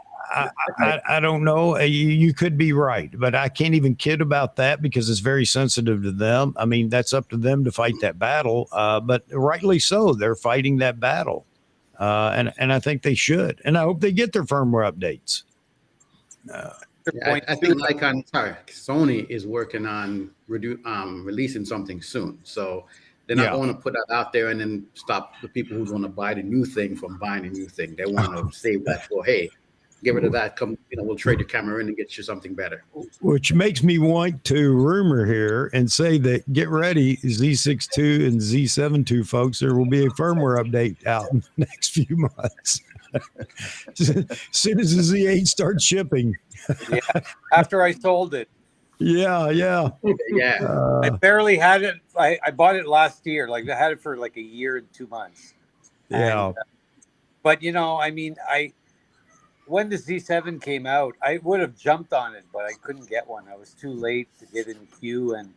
I don't know. You could be right, but I can't even kid about that because it's very sensitive to them. I mean, that's up to them to fight that battle. But rightly so, they're fighting that battle. And I think they should. And I hope they get their firmware updates. I think Sony is working on releasing something soon. So they're not going to put that out there and then stop the people who want to buy the new thing from buying a new thing. They want to save that for, hey, get rid of that. Come, you know, we'll trade your camera in and get you something better. Which makes me want to rumor here and say that get ready, Z6 II and Z7 II folks, there will be a firmware update out in the next few months. As soon as the Z8 starts shipping. Yeah, after I sold it. Yeah. I barely had it. I bought it last year. Like I had it for like a year and 2 months. Yeah. And, but you know, I mean, when the Z7 came out, I would have jumped on it, but I couldn't get one. I was too late to get in the queue, and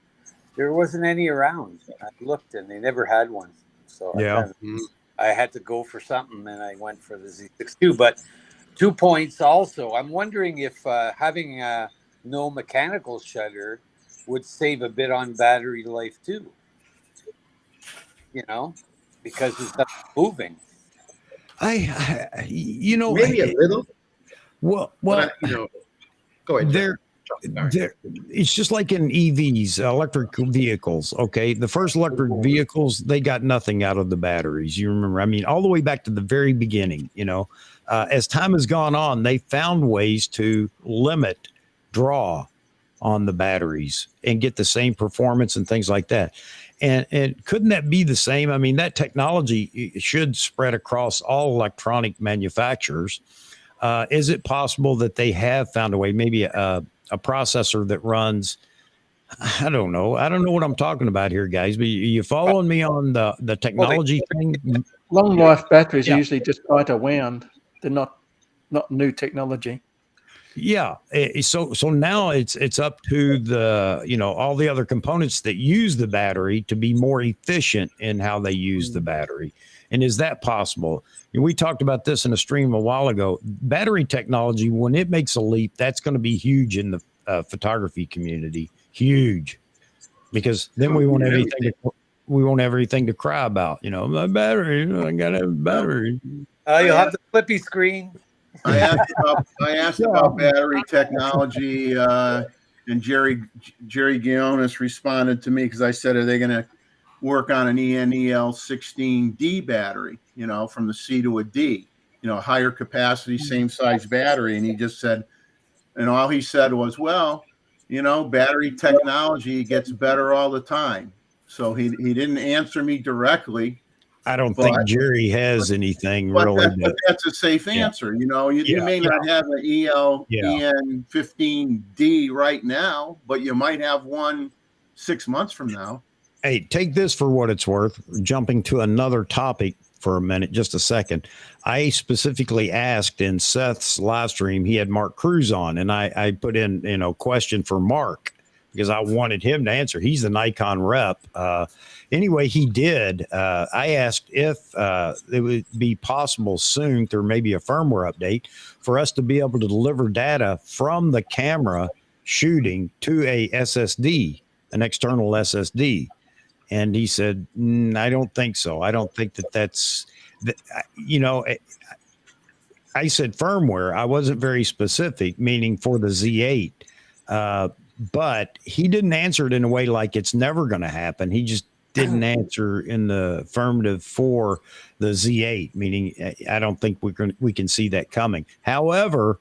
there wasn't any around. I looked, and they never had one. So I had to go for something, and I went for the Z6 II. But 2 points also. I'm wondering if having no mechanical shutter would save a bit on battery life too. You know, because it's not moving. You know, maybe a little. Well, you know, go ahead. It's just like in EVs, electric vehicles. Okay, the first electric vehicles, they got nothing out of the batteries. You remember? I mean, all the way back to the very beginning. You know, as time has gone on, they found ways to limit draw on the batteries and get the same performance and things like that. And couldn't that be the same? I mean, that technology should spread across all electronic manufacturers. Is it possible that they have found a way, maybe a processor that runs, I don't know what I'm talking about here, guys, but you following me on the technology thing? Long life batteries are usually just lighter wound. They're not new technology. Yeah. So now it's up to the, all the other components that use the battery to be more efficient in how they use the battery. And is that possible? We talked about this in a stream a while ago. Battery technology, when it makes a leap, that's going to be huge in the photography community. Huge. Because then we won't have anything to cry about. My battery, I got to have a battery. You'll have the flippy screen. I asked about battery technology, and Jerry Guionis responded to me because I said, are they going to work on an ENEL 16D battery, from the C to a D, higher capacity, same size battery. And he just said, and all he said was, well, battery technology gets better all the time. So he didn't answer me directly. I don't think Jerry has anything really. But that's a safe answer. You may not have an EN 15D right now, but you might have one 6 months from now. Hey, take this for what it's worth. Jumping to another topic for a minute, just a second. I specifically asked in Seth's live stream, he had Mark Cruz on, and I put in, question for Mark because I wanted him to answer. He's the Nikon rep. Anyway, he did. I asked if it would be possible soon through maybe a firmware update for us to be able to deliver data from the camera shooting to a SSD, an external SSD. And he said, I don't think so. I don't think that's, I said firmware. I wasn't very specific, meaning for the Z8. But he didn't answer it in a way like it's never going to happen. He just didn't answer in the affirmative for the Z8, meaning I don't think we can see that coming. However,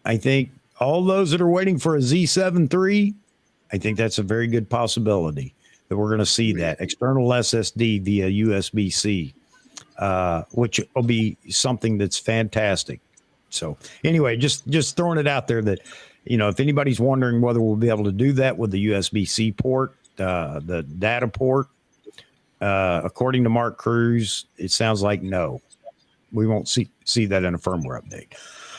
I think all those that are waiting for a Z7 III, I think that's a very good possibility that we're going to see that external SSD via USB-C, which will be something that's fantastic. So anyway, just throwing it out there that, if anybody's wondering whether we'll be able to do that with the USB-C port, the data port, according to Mark Cruz, it sounds like no, we won't see that in a firmware update.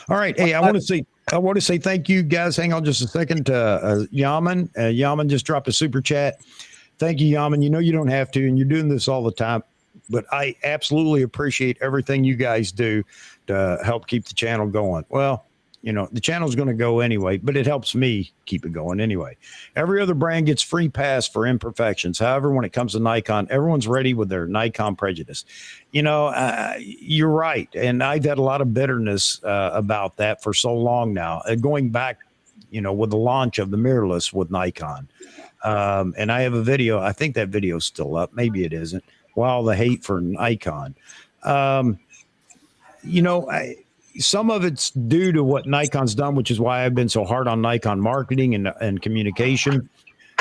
All right. Hey, I want to say thank you guys. Hang on just a second to Yaman. Yaman just dropped a super chat. Thank you, Yaman. You don't have to, and you're doing this all the time, but I absolutely appreciate everything you guys do to help keep the channel going. Well, the channel's going to go anyway, but it helps me keep it going anyway. Every other brand gets free pass for imperfections. However, when it comes to Nikon, everyone's ready with their Nikon prejudice. You're right. And I've had a lot of bitterness about that for so long now, going back, with the launch of the mirrorless with Nikon. And I have a video. I think that video is still up. Maybe it isn't. Wow, the hate for Nikon. Some of it's due to what Nikon's done, which is why I've been so hard on Nikon marketing and communication.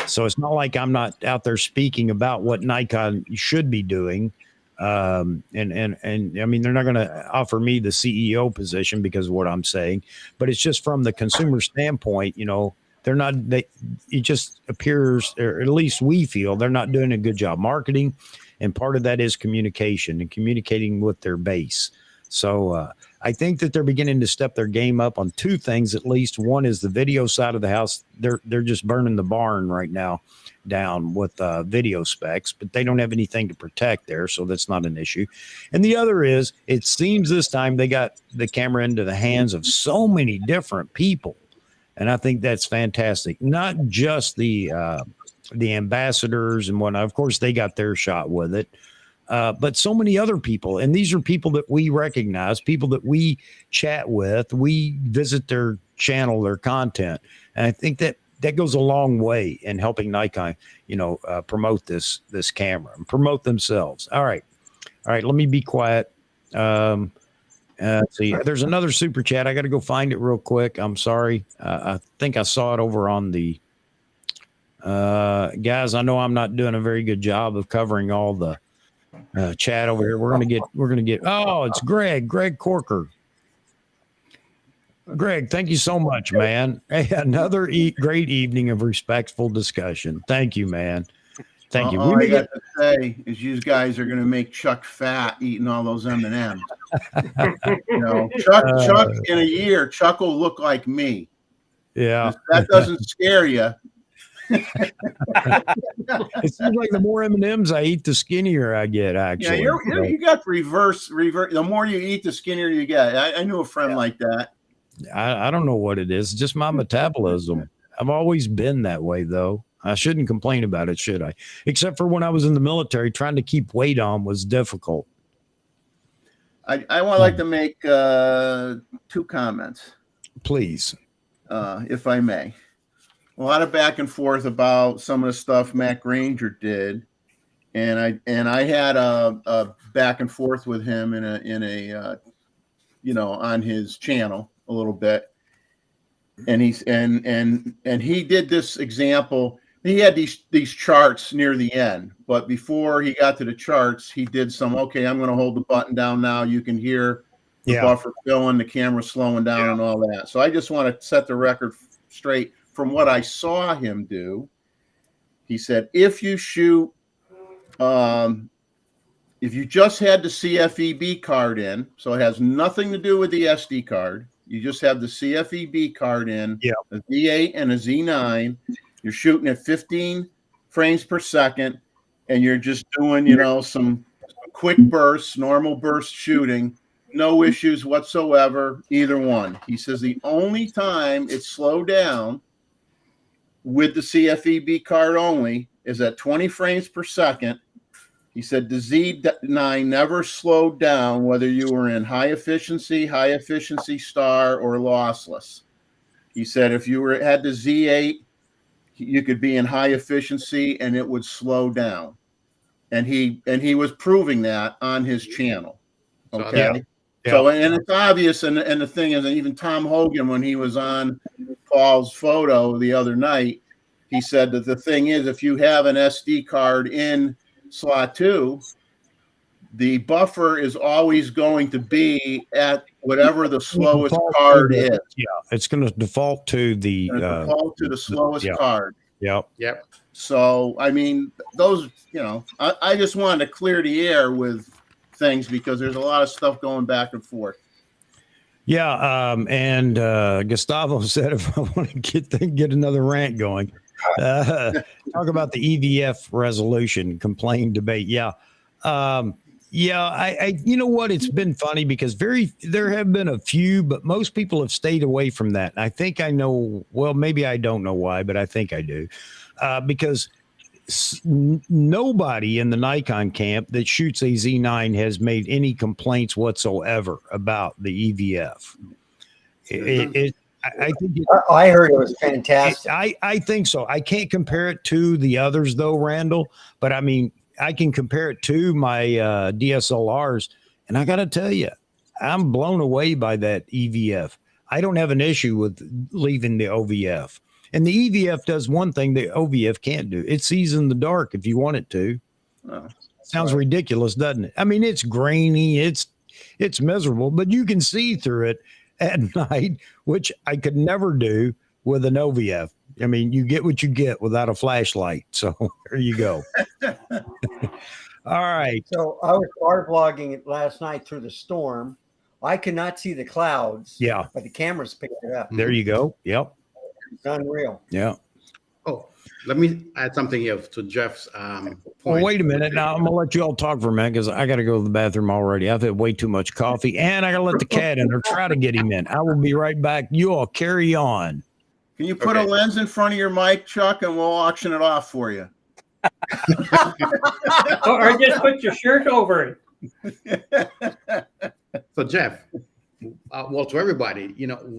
So it's not like I'm not out there speaking about what Nikon should be doing. And I mean, they're not going to offer me the CEO position because of what I'm saying, but it's just from the consumer standpoint, it just appears, or at least we feel they're not doing a good job marketing. And part of that is communication and communicating with their base. So I think that they're beginning to step their game up on two things, at least. One is the video side of the house. They're just burning the barn right now down with video specs, but they don't have anything to protect there, so that's not an issue. And the other is, it seems this time they got the camera into the hands of so many different people, and I think that's fantastic. Not just the ambassadors and whatnot. Of course, they got their shot with it. But so many other people, and these are people that we recognize, people that we chat with, we visit their channel, their content. And I think that goes a long way in helping Nikon, promote this camera and promote themselves. All right. Let me be quiet. Let's see. There's another super chat. I got to go find it real quick. I'm sorry. I think I saw it over on the, guys, I know I'm not doing a very good job of covering all the, chat over here. We're gonna get. Oh, it's Greg Corker. Greg, thank you so much, man. Hey, another great evening of respectful discussion. Thank you, man. Thank you. All I got to say is you guys are going to make Chuck fat eating all those M&Ms. Chuck in a year, Chuck will look like me. Yeah. If that doesn't scare you. It seems like the more M&Ms I eat, the skinnier I get, actually. Yeah, you got reverse. The more you eat, the skinnier you get. I knew a friend like that. I don't know what it is. It's just my metabolism. I've always been that way, though. I shouldn't complain about it, should I? Except for when I was in the military, trying to keep weight on was difficult. I would like to make 2 comments. Please. If I may. A lot of back and forth about some of the stuff Matt Granger did, and I had a back and forth with him in a on his channel a little bit, and he did this example. He had these charts near the end, but before he got to the charts, he did some. Okay, I'm going to hold the button down now. You can hear the buffer filling, the camera slowing down, and all that. So I just want to set the record straight. From what I saw him do, he said, if you shoot, if you just had the CFEB card in, so it has nothing to do with the SD card, you just have the CFEB card in, a Z8 and a Z9, you're shooting at 15 frames per second, and you're just doing, some quick bursts, normal burst shooting, no issues whatsoever, either one. He says the only time it slowed down with the CFEB card only is at 20 frames per second. He said the Z9 never slowed down whether you were in high efficiency star, or lossless. He said if you had the Z8, you could be in high efficiency and it would slow down. And he was proving that on his channel. Okay. So, and it's obvious, and the thing is, and even Tom Hogan, when he was on Paul's photo the other night, he said that the thing is, if you have an SD card in slot 2, the buffer is always going to be at whatever the slowest card is. Yeah, it's going to default to the slowest card. Yep. So, I mean, those, I just wanted to clear the air with things because there's a lot of stuff going back and forth. Yeah, and Gustavo said if I want to get another rant going, talk about the EVF resolution complaint debate. I you know what? It's been funny because there have been a few, but most people have stayed away from that. And I think I know, well, maybe I don't know why, but I think I do, because nobody in the Nikon camp that shoots a Z9 has made any complaints whatsoever about the EVF. I think I heard it was fantastic. I think so. I can't compare it to the others though, Randall, but I mean, I can compare it to my DSLRs, and I got to tell you, I'm blown away by that EVF. I don't have an issue with leaving the OVF. And the EVF does one thing the OVF can't do. It sees in the dark if you want it to. Sounds ridiculous, doesn't it? I mean, it's grainy, it's miserable, but you can see through it at night, which I could never do with an OVF. I mean, you get what you get without a flashlight. So there you go. All right. So I was car vlogging it last night through the storm. I could not see the clouds. Yeah. But the cameras picked it up. There you go. Yep. It's unreal. Yeah. Oh, let me add something here to Jeff's point. Well, wait a minute. Now I'm gonna let you all talk for a minute because I got to go to the bathroom already. I've had way too much coffee, and I got to let the cat in or try to get him in. I will be right back. You all carry on. Can you put a lens in front of your mic, Chuck, and we'll auction it off for you? Or just put your shirt over it. So Jeff, well, to everybody,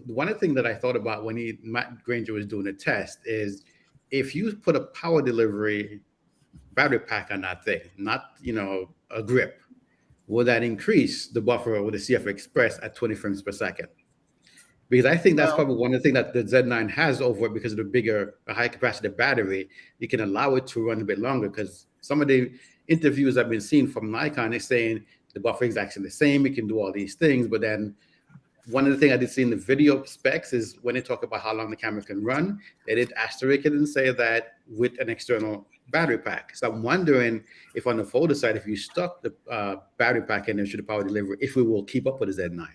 one of the things that I thought about when Matt Granger was doing a test is if you put a power delivery battery pack on that thing, not a grip, will that increase the buffer with the CF Express at 20 frames per second? Because I think that's probably one of the things that the Z9 has over it because of the bigger, high capacity battery. You can allow it to run a bit longer because some of the interviews I've been seeing from Nikon is saying the buffer is actually the same. It can do all these things, but then one of the things I did see in the video specs is when they talk about how long the camera can run, they did asterisk it and say that with an external battery pack. So I'm wondering if on the photo side, if you stuck the battery pack in there, should the power delivery, if we will keep up with the Z9.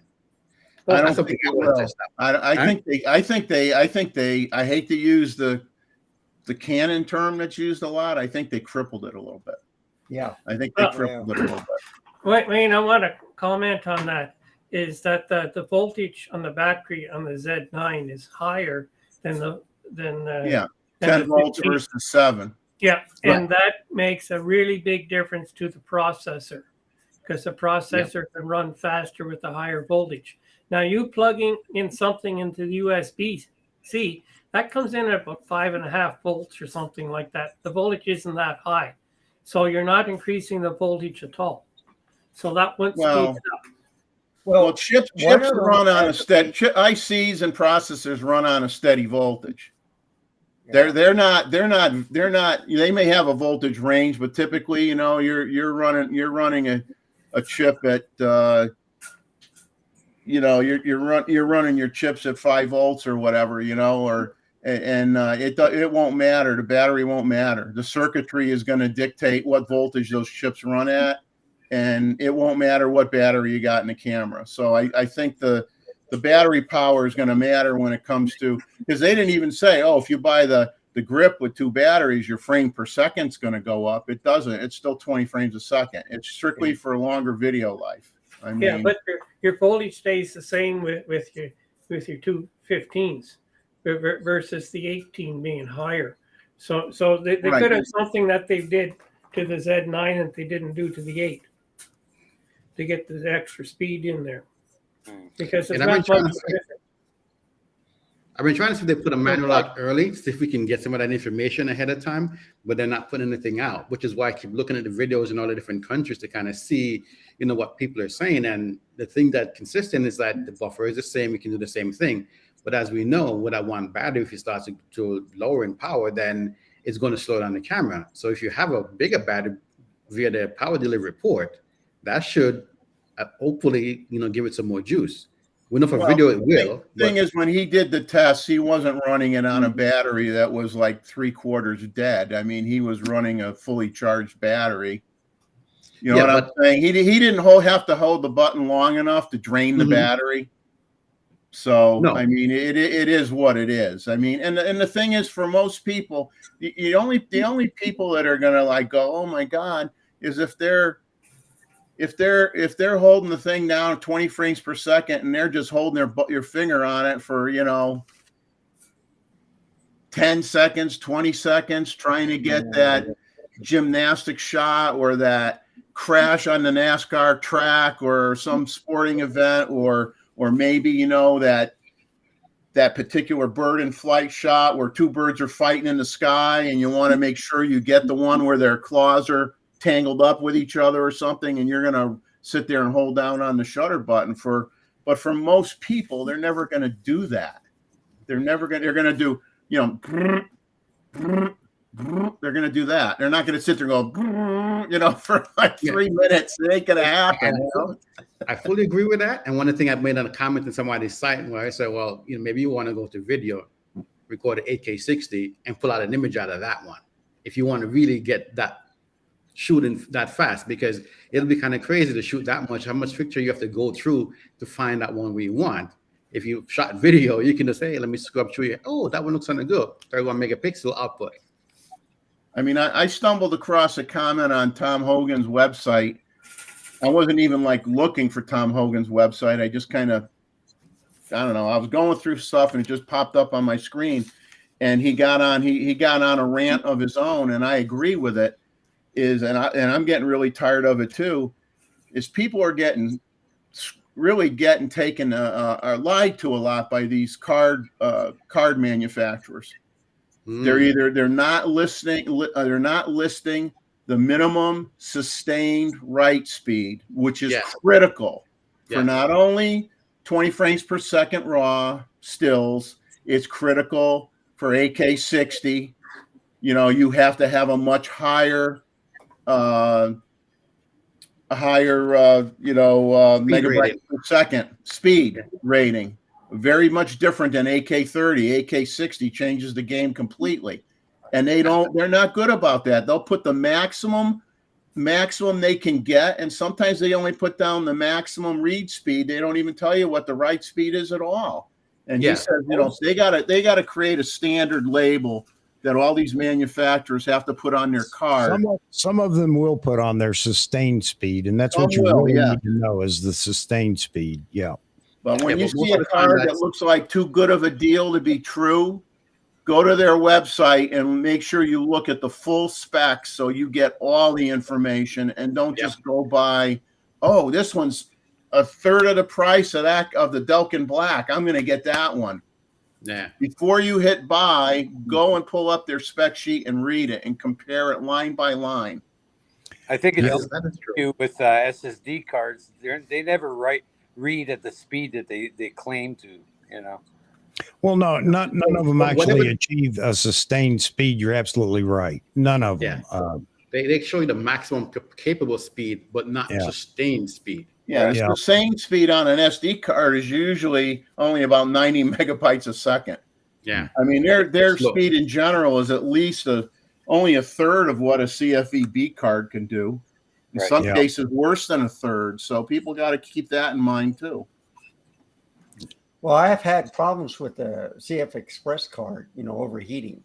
I don't think it will. I hate to use the Canon term that's used a lot. I think they crippled it a little bit. Yeah. I think they crippled it a little bit. Wayne, I want to comment on that. Is that the voltage on the battery on the Z9 is higher than 10 volts versus 7. Yeah, and that makes a really big difference to the processor, because the processor can run faster with the higher voltage. Now, you plugging in something into the USB-C, that comes in at about 5.5 volts or something like that. The voltage isn't that high, so you're not increasing the voltage at all. So that won't speed it up. Well, chips run on a steady. ICs and processors run on a steady voltage. Yeah. They're not. They may have a voltage range, but typically, you're running a chip at you're running your chips at 5 volts or whatever, it won't matter. The battery won't matter. The circuitry is going to dictate what voltage those chips run at, and it won't matter what battery you got in the camera. So I think the battery power is going to matter when it comes to, because they didn't even say, if you buy the grip with 2 batteries, your frame per second is going to go up. It doesn't. It's still 20 frames a second. It's strictly for longer video life. I mean, but your voltage stays the same with your 215s versus the 18 being higher. So they could have something that they did to the Z9 that they didn't do to the 8 to get the extra speed in there, because it's not much different. I've been trying to see if they put a manual out early, see if we can get some of that information ahead of time, but they're not putting anything out, which is why I keep looking at the videos in all the different countries to kind of see, what people are saying. And the thing that's consistent is that the buffer is the same. We can do the same thing. But as we know, with that one battery, if it starts to lower in power, then it's going to slow down the camera. So if you have a bigger battery via the power delivery port, that should hopefully, give it some more juice. We know for video it will. The thing is, when he did the tests, he wasn't running it on a battery that was like 3/4 dead. I mean, he was running a fully charged battery. You know what I'm saying? He didn't have to hold the button long enough to drain the battery. So, I mean, it is what it is. I mean, and the thing is, for most people, the only people that are gonna go, oh my God, is if they're holding the thing down 20 frames per second and they're just holding your finger on it for 10 seconds, 20 seconds, trying to get that gymnastic shot or that crash on the NASCAR track or some sporting event, or maybe that particular bird in flight shot where 2 birds are fighting in the sky and you want to make sure you get the one where their claws are tangled up with each other or something, and you're going to sit there and hold down on the shutter button but for most people, they're never going to do that. They're going to do, they're going to do that. They're not going to sit there and go, for like 3 minutes. It ain't going to happen. I fully agree with that. And one thing I've made on a comment in somebody's site where I said, well, maybe you want to go to video, record an 8K 60 and pull out an image out of that one. If you want to really get that shooting that fast, because it'll be kind of crazy to shoot that much, how much picture you have to go through to find that one we want. If you shot video, you can just say, hey, let me scrub through it. Oh, that one looks kind of good. 31 megapixel output. I mean, I stumbled across a comment on Tom Hogan's website. I wasn't even looking for Tom Hogan's website. I just kind of, I don't know. I was going through stuff and it just popped up on my screen, and he got on a rant of his own, and I agree with it. And I'm getting really tired of it too, is people are getting taken are lied to a lot by these card manufacturers. They're not listing the minimum sustained write speed, which is critical for not only 20 frames per second raw stills, it's critical for AK60. You have to have a much higher megabyte rating. per second speed rating. Very much different than AK30. AK60 changes the game completely. And they're not good about that. They'll put the maximum they can get, and sometimes they only put down the maximum read speed. They don't even tell you what the write speed is at all. And he says, they gotta create a standard label that all these manufacturers have to put on their card. Some of them will put on their sustained speed, and that's what you really need to know is the sustained speed. Yeah. But when you see a card that looks like too good of a deal to be true, go to their website and make sure you look at the full specs so you get all the information, and don't just go by, oh, this one's a third of the price of the Delkin Black. I'm going to get that one. Yeah. Before you hit buy, go and pull up their spec sheet and read it and compare it line by line. I think it's true with SSD cards. They never read at the speed that they claim to, Well, no, none of them actually achieve a sustained speed. You're absolutely right. None of them. They show you the maximum capable speed, but not sustained speed. Yeah, the sustained speed on an SD card is usually only about 90 megabytes a second. Yeah. I mean, their speed in general is at least only a third of what a CFEB card can do. In some cases, worse than a third. So people got to keep that in mind too. Well, I have had problems with the CF Express card, overheating.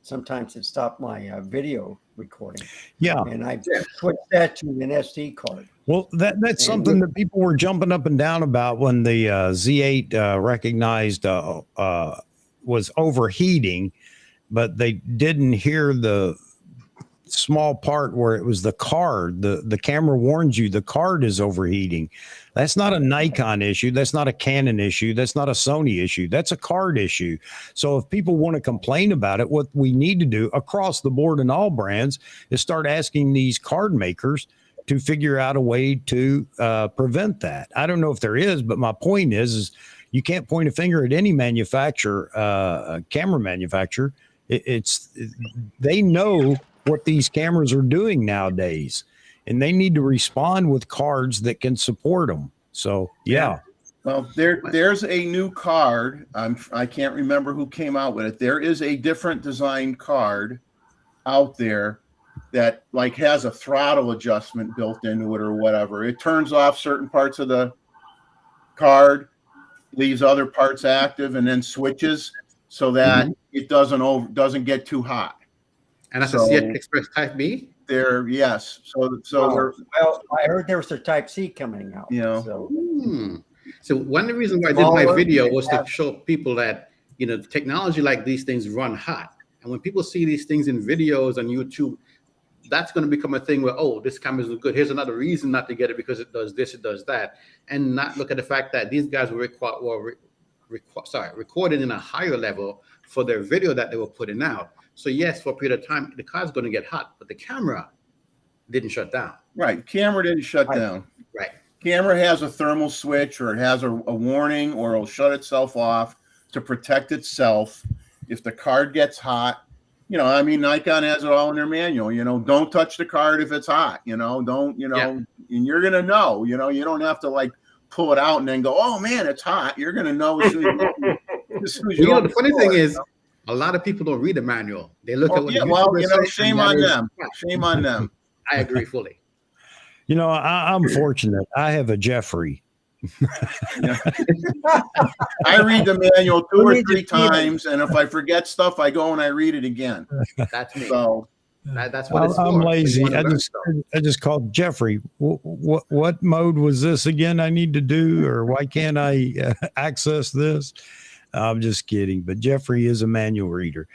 Sometimes it stopped my video recording. Yeah. And I switched that to an SD card. Well, that's something that people were jumping up and down about when the Z8 recognized was overheating, but they didn't hear the small part where it was the card. The camera warns you the card is overheating. That's not a Nikon issue. That's not a Canon issue. That's not a Sony issue. That's a card issue. So if people want to complain about it, what we need to do across the board in all brands is start asking these card makers to figure out a way to prevent that. I don't know if there is, but my point is you can't point a finger at any manufacturer, camera manufacturer. They know what these cameras are doing nowadays, and they need to respond with cards that can support them. So, yeah. Well, there's a new card. I can't remember who came out with it. There is a different design card out there that has a throttle adjustment built into it or whatever. It turns off certain parts of the card, leaves other parts active, and then switches so that it doesn't get too hot. And that's a CF Express Type B? Yes. Well, I heard there was a Type C coming out. So one of the reasons why I did my video was to show people that, technology like these things run hot. And when people see these things in videos on YouTube, that's going to become a thing where, oh, this camera is good. Here's another reason not to get it because it does this, it does that. And not look at the fact that these guys were recorded in a higher level for their video that they were putting out. So yes, for a period of time, the car's going to get hot, but the camera didn't shut down. Right. Camera didn't shut down. Right. Camera has a thermal switch, or it has a warning, or it'll shut itself off to protect itself if the card gets hot. Nikon has it all in their manual. Don't touch the card if it's hot. And you're gonna know. You don't have to pull it out and then go, oh man, it's hot. You're gonna know as soon as the funny thing is, a lot of people don't read the manual. They look at what shame on them. Shame on them. I agree fully. I'm fortunate. I have a Jeffrey. I read the manual 2 or 3 times, and if I forget stuff, I go and I read it again. That's me. So that's what it's I'm for. lazy. I just called Jeffrey. What mode was this again? I need to do, or why can't I access this? I'm just kidding, but Jeffrey is a manual reader.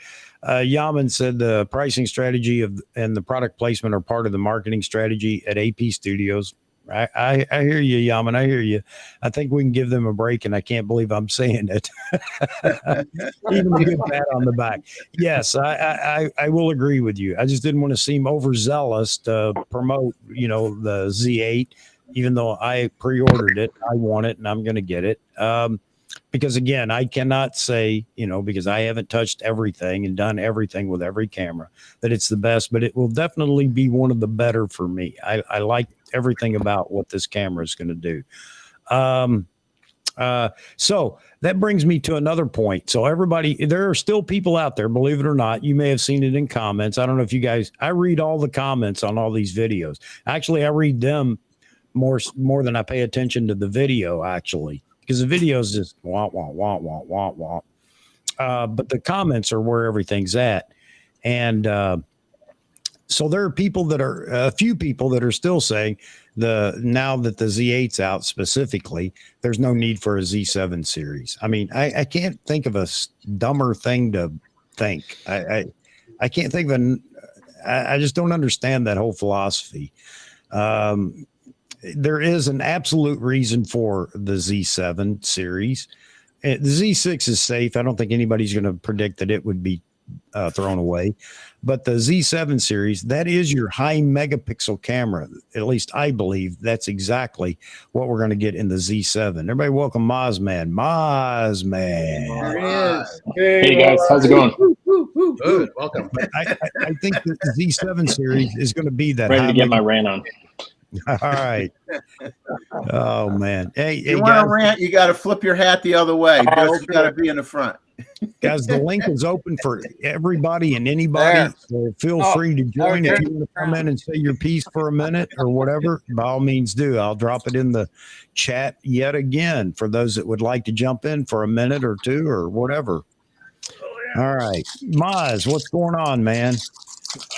Yaman said the pricing strategy and the product placement are part of the marketing strategy at AP Studios. I hear you, Yaman. I hear you. I think we can give them a break, and I can't believe I'm saying it. Even a good pat on the back. Yes, I will agree with you. I just didn't want to seem overzealous to promote, the Z8, even though I pre-ordered it. I want it, and I'm going to get it. Because again, I cannot say, because I haven't touched everything and done everything with every camera, that it's the best, but it will definitely be one of the better for me. I like everything about what this camera is going to do. So that brings me to another point. So everybody, there are still people out there, believe it or not. You may have seen it in comments. I don't know if you guys, I read all the comments on all these videos. Actually, I read them more than I pay attention to the video, actually, because the video is just wah, wah, wah, wah, wah, wah. But the comments are where everything's at. And so there are people that are, a few people that are still saying now that the Z8's out specifically, there's no need for a Z7 series. I mean, I can't think of a dumber thing to think. I can't think of I just don't understand that whole philosophy. There is an absolute reason for the Z7 series. The Z6 is safe. I don't think anybody's going to predict that it would be thrown away. But the Z7 series, that is your high megapixel camera. At least I believe that's exactly what we're going to get in the Z7. Everybody welcome Mozman. Mozman. There he is. Hey guys, how's it going? Good, welcome. But I think that the Z7 series is going to be that. Ready to get my rant on. All right. Oh man. Hey, You hey want guys, to rant? You got to flip your hat the other way. You got to be in the front. guys, the link is open for everybody and anybody. There. So feel free to join. If you want to come in and say your piece for a minute or whatever, by all means do. I'll drop it in the chat yet again for those that would like to jump in for a minute or two or whatever. All right. Maz, what's going on, man?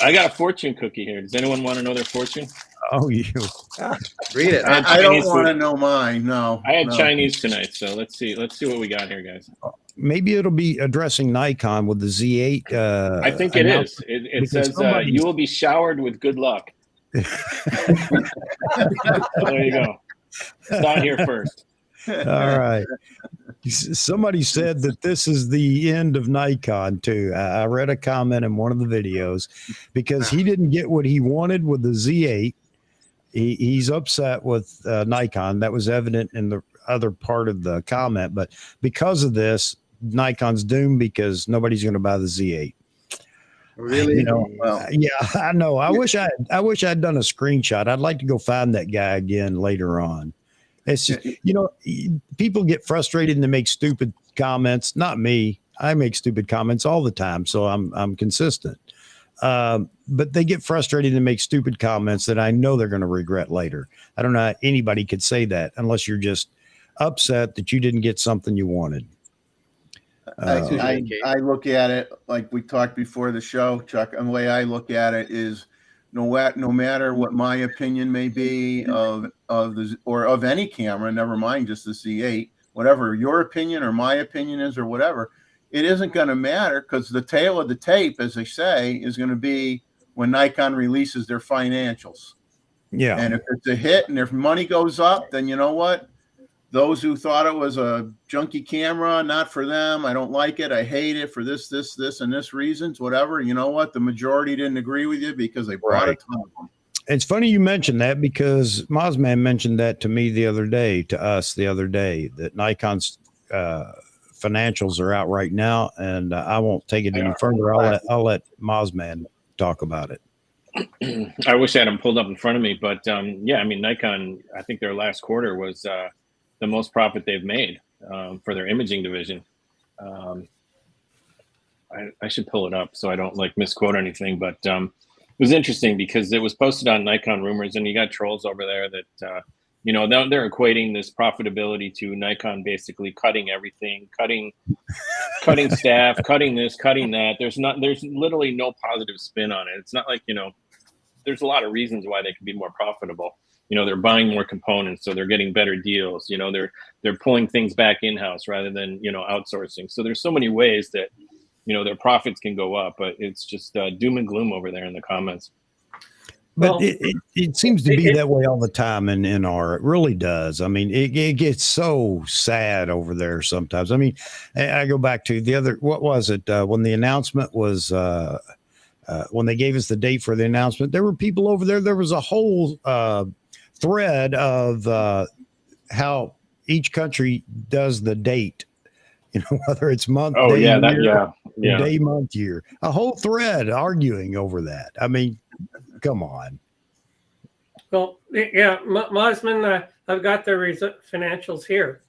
I got a fortune cookie here. Does anyone want to know their fortune? Oh, you. Read it. I don't want to know mine. No. I had no. Chinese tonight, so let's see what we got here, guys. Maybe it'll be addressing Nikon with the Z8. I think it is. It says you will be showered with good luck. So there you go. Start here first. All right. Somebody said that this is the end of Nikon too. I read a comment in one of the videos because he didn't get what he wanted with the Z8. He's upset with Nikon. That was evident in the other part of the comment. But because of this, Nikon's doomed because nobody's going to buy the Z8. Really? You know, Well, yeah, I know. I wish I'd done a screenshot. I'd like to go find that guy again later on. It's just, you know, people get frustrated and they make stupid comments. Not me. I make stupid comments all the time, so I'm consistent. But they get frustrated and make stupid comments that I know they're going to regret later. I don't know how anybody could say that unless you're just upset that you didn't get something you wanted. I look at it like we talked before the show, Chuck. And the way I look at it is, no matter what my opinion may be of any camera, never mind just the Z8, whatever your opinion or my opinion is or whatever, it isn't going to matter because the tail of the tape, as they say, is going to be when Nikon releases their financials. Yeah. And if it's a hit and if money goes up, then you know what? Those who thought it was a junky camera, not for them. I don't like it. I hate it for this, and this reasons, whatever. You know what? The majority didn't agree with you because they bought a ton of them. It's funny you mentioned that because Mozman mentioned that to me the other day, that Nikon's financials are out right now, and I won't take it any further. I'll let Mozman talk about it. I wish I had them pulled up in front of me, but yeah, I mean, Nikon, I think their last quarter was the most profit they've made for their imaging division. I should pull it up so I don't like misquote anything, but it was interesting because it was posted on Nikon Rumors, and you got trolls over there that you know, they're equating this profitability to Nikon basically cutting everything, cutting staff, cutting this, cutting that. There's literally no positive spin on it. It's not like, you know, there's a lot of reasons why they could be more profitable. You know, they're buying more components, so they're getting better deals. You know, they're pulling things back in-house rather than, you know, outsourcing. So there's so many ways that, you know, their profits can go up, but it's just doom and gloom over there in the comments. But it seems to be that way all the time in NR. It really does. I mean, it gets so sad over there sometimes. I mean, I go back to the other, what was it? When the announcement was, when they gave us the date for the announcement, there were people over there. There was a whole thread of how each country does the date. You know, whether it's month, day, year, day, month, year. A whole thread arguing over that. I mean, come on. Well, yeah, Mosman, I've got the financials here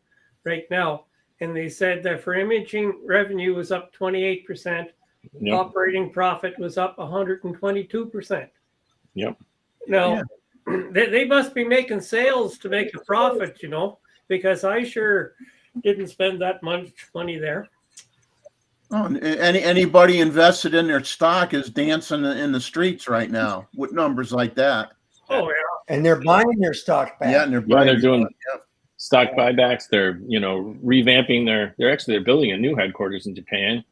right now. And they said that for imaging, revenue was up 28%. Yep. Operating profit was up 122%. Yep. Now, they must be making sales to make a profit, you know, because I sure didn't spend that much money there. Oh, anybody invested in their stock is dancing in the streets right now with numbers like that. Oh, yeah. And they're buying their stock back. Yeah, and they're doing stock buybacks. They're, you know, revamping they're building a new headquarters in Japan.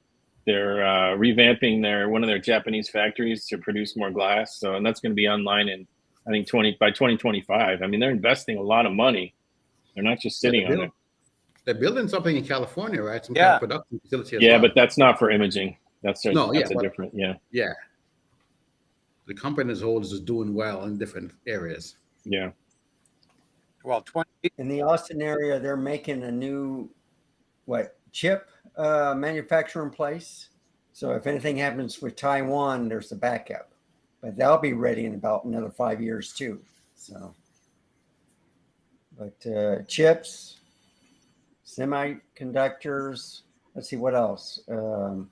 They're revamping one of their Japanese factories to produce more glass. So, and that's going to be online in, I think, by 2025. I mean, they're investing a lot of money. They're not just sitting on it. They're building something in California, right? Some kind of production facility as well. But that's not for imaging. That's a different, Yeah. The company as a whole is just doing well in different areas. Yeah. Well, in the Austin area, they're making a new chip manufacturing place. So if anything happens with Taiwan, there's a backup. But they'll be ready in about another 5 years too. So, but chips, semiconductors. Let's see what else. On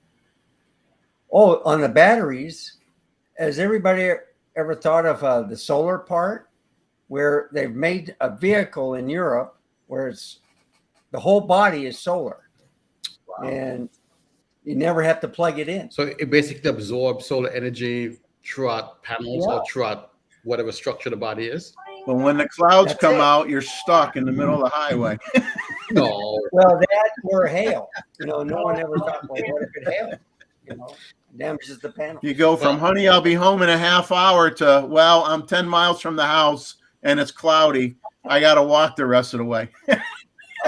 the batteries. Has everybody ever thought of the solar part, where they've made a vehicle in Europe where it's the whole body is solar, and you never have to plug it in. So it basically absorbs solar energy throughout panels or throughout whatever structure the body is. But when the clouds come out, you're stuck in the middle of the highway. No. Well, that or hail. You know, no one ever thought, well, what if it hail? You know, damages the panel. You go from, honey, I'll be home in a half hour to, well, I'm 10 miles from the house and it's cloudy. I got to walk the rest of the way.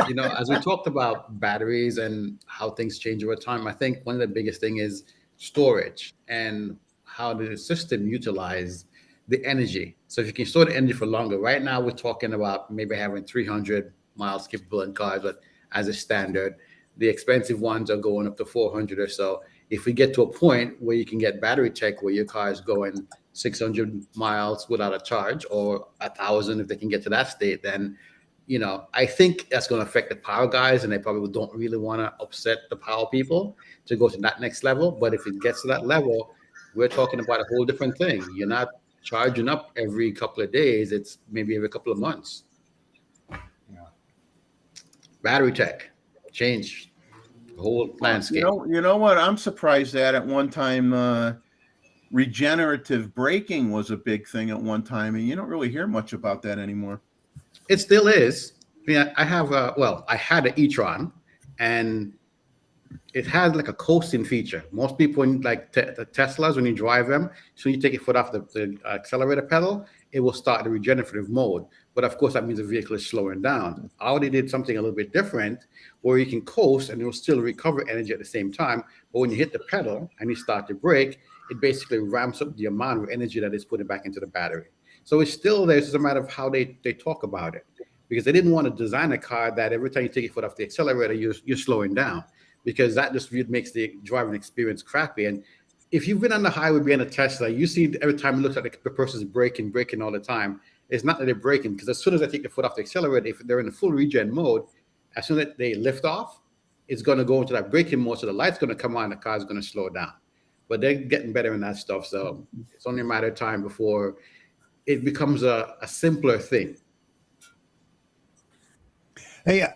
You know, as we talked about batteries and how things change over time, I think one of the biggest thing is storage and how the system utilize the energy. So if you can store the energy for longer, right now we're talking about maybe having 300 miles capable in cars, but as a standard, the expensive ones are going up to 400 or so. If we get to a point where you can get battery tech where your car is going 600 miles without a charge, or 1,000 if they can get to that state, then, you know, I think that's going to affect the power guys, and they probably don't really want to upset the power people to go to that next level. But if it gets to that level, we're talking about a whole different thing. You're not charging up every couple of days. It's maybe every couple of months. Yeah. Battery tech change the whole landscape. You know what? I'm surprised that at one time, regenerative braking was a big thing at one time, and you don't really hear much about that anymore. It still is. Yeah, I have I had an e-tron, and it had like a coasting feature. Most people, like the Teslas, when you drive them, so you take your foot off the accelerator pedal, it will start the regenerative mode. But of course, that means the vehicle is slowing down. Audi did something a little bit different, where you can coast and it will still recover energy at the same time. But when you hit the pedal and you start to brake, it basically ramps up the amount of energy that is putting back into the battery. So it's still there. It's just a matter of how they talk about it, because they didn't want to design a car that every time you take your foot off the accelerator, you're slowing down, because that just makes the driving experience crappy. And if you've been on the highway being a Tesla, you see every time you look at the person's braking all the time. It's not that they're braking, because as soon as they take the foot off the accelerator, if they're in the full regen mode, as soon as they lift off, it's going to go into that braking mode. So the light's going to come on, the car's going to slow down. But they're getting better in that stuff. So it's only a matter of time before it becomes a simpler thing. Hey,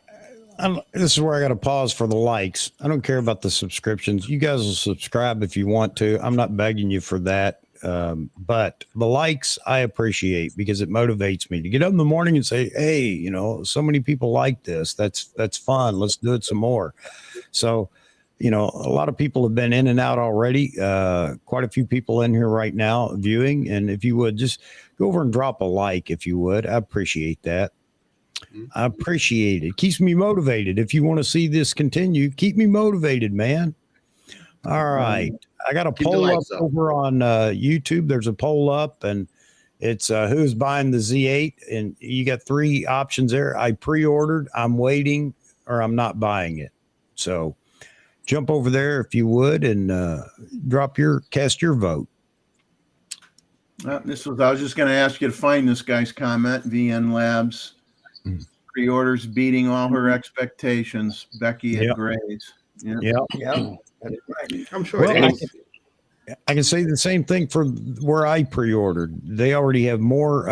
this is where I got to pause for the likes. I don't care about the subscriptions. You guys will subscribe if you want to. I'm not begging you for that. But the likes I appreciate, because it motivates me to get up in the morning and say, hey, you know, so many people like this. That's fun. Let's do it some more. So, you know, a lot of people have been in and out already. Quite a few people in here right now viewing. And if you would just go over and drop a like, if you would, I appreciate that. I appreciate it. Keeps me motivated. If you want to see this continue, keep me motivated, man. All right. I got a poll up over on YouTube. There's a poll up, and it's who's buying the Z8. And you got three options there. I pre-ordered, I'm waiting, or I'm not buying it. So jump over there if you would, and cast your vote. I was just going to ask you to find this guy's comment. VN Labs pre-orders beating all her expectations. Becky at Gray's. Yeah. Yeah, that's right. I'm sure Well, it is. I can say the same thing for where I pre-ordered. They already have more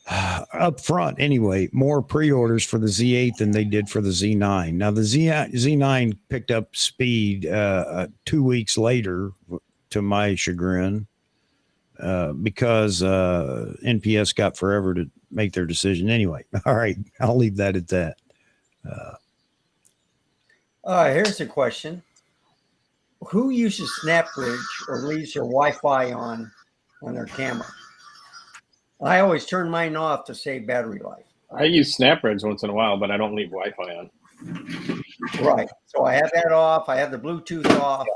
up front anyway, more pre-orders for the Z8 than they did for the Z9. Now the Z9 picked up speed 2 weeks later, to my chagrin, because NPS got forever to make their decision anyway. All right, I'll leave that at that. Here's a question. Who uses SnapBridge or leaves their Wi-Fi on their camera? I always turn mine off to save battery life. I use SnapBridge once in a while, but I don't leave Wi-Fi on. Right. So I have that off. I have the Bluetooth off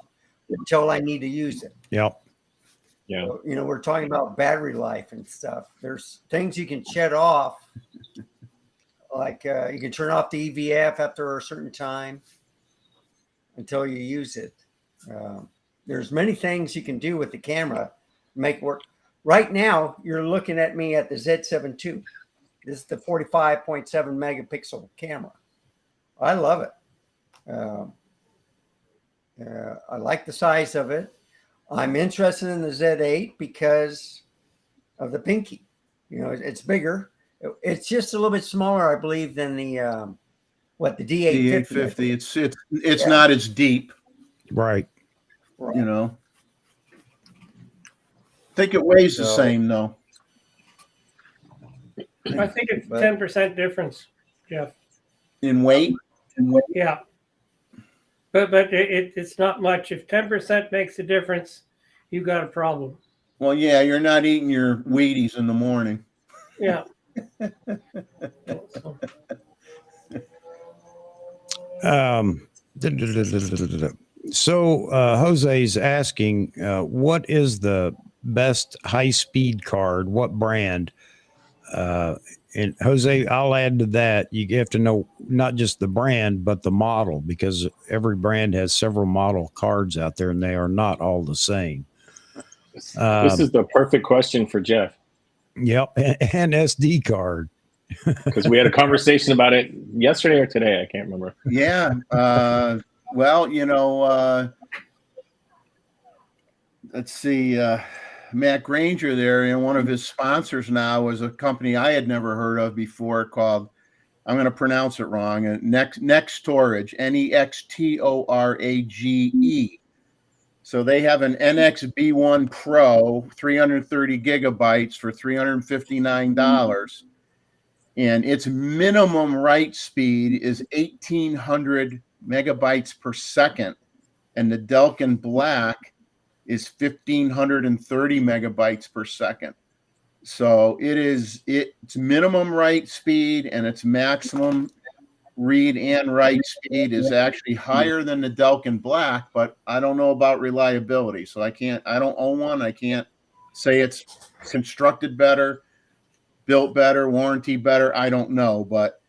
until I need to use it. Yep. Yeah. So, we're talking about battery life and stuff. There's things you can shut off, like you can turn off the EVF after a certain time until you use it. There's many things you can do with the camera to make work. Right now, you're looking at me at the Z7 II. This is the 45.7 megapixel camera. I love it. I like the size of it. I'm interested in the Z8 because of the pinky. It's bigger. It's just a little bit smaller, I believe, than the D850. It's not as deep. Right. I think it weighs the same though. I think it's 10% difference, Jeff. In weight? Yeah. But it's not much. If 10% makes a difference, you've got a problem. Well, yeah, you're not eating your Wheaties in the morning. Yeah. So Jose's asking, what is the best high-speed card? What brand? And Jose, I'll add to that. You have to know not just the brand, but the model, because every brand has several model cards out there, and they are not all the same. This is the perfect question for Jeff. Yep, and SD card. Because we had a conversation about it yesterday or today. I can't remember. Yeah. Well, let's see. Matt Granger there, and one of his sponsors now is a company I had never heard of before called, I'm going to pronounce it wrong, Next Storage, Nextorage. So they have an NXB1 Pro, 330 gigabytes for $359. And its minimum write speed is 1,800 megabytes per second. And the Delkin Black is 1,530 megabytes per second. So its minimum write speed and its maximum read and write speed is actually higher than the Delkin Black, but I don't know about reliability. So I don't own one. I can't say it's constructed better, built better, warranty better. I don't know, but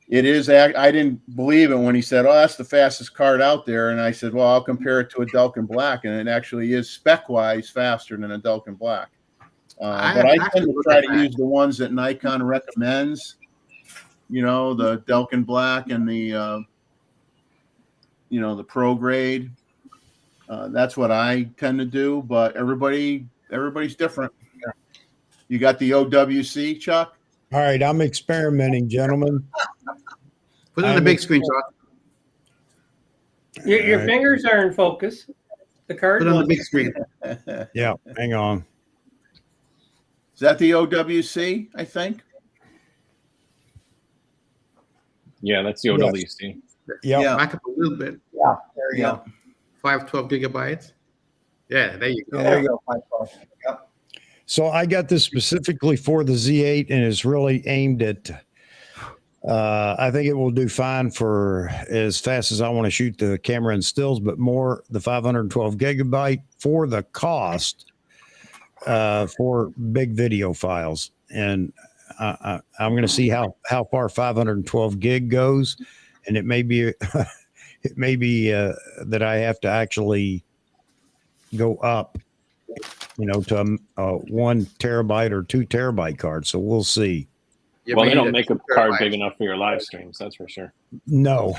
it is. I didn't believe it when he said, "Oh, that's the fastest card out there," and I said, "Well, I'll compare it to a Delkin Black," and it actually is spec-wise faster than a Delkin Black. But I tend to try to use the ones that Nikon recommends. The Delkin Black and the the Pro grade. That's what I tend to do. But everybody's different. You got the OWC, Chuck? All right, I'm experimenting, gentlemen. Put it on the big screen, Chuck. Your fingers are in focus. The card. Put it on the big screen. Yeah, hang on. Is that the OWC, I think? Yeah, that's the OWC. Yeah. Back up a little bit. Yeah, there you go. 512 gigabytes. Yeah, there you go. Yeah, there you go. 512. Yep. So I got this specifically for the Z8, and it's really aimed at, I think it will do fine for as fast as I want to shoot the camera in stills, but more the 512 gigabyte for the cost for big video files. And I'm going to see how far 512 gig goes. And it may be, that I have to actually go up to a 1 terabyte or 2 terabyte card. So we'll see. Well, they don't make a card big enough for your live streams, that's for sure. No,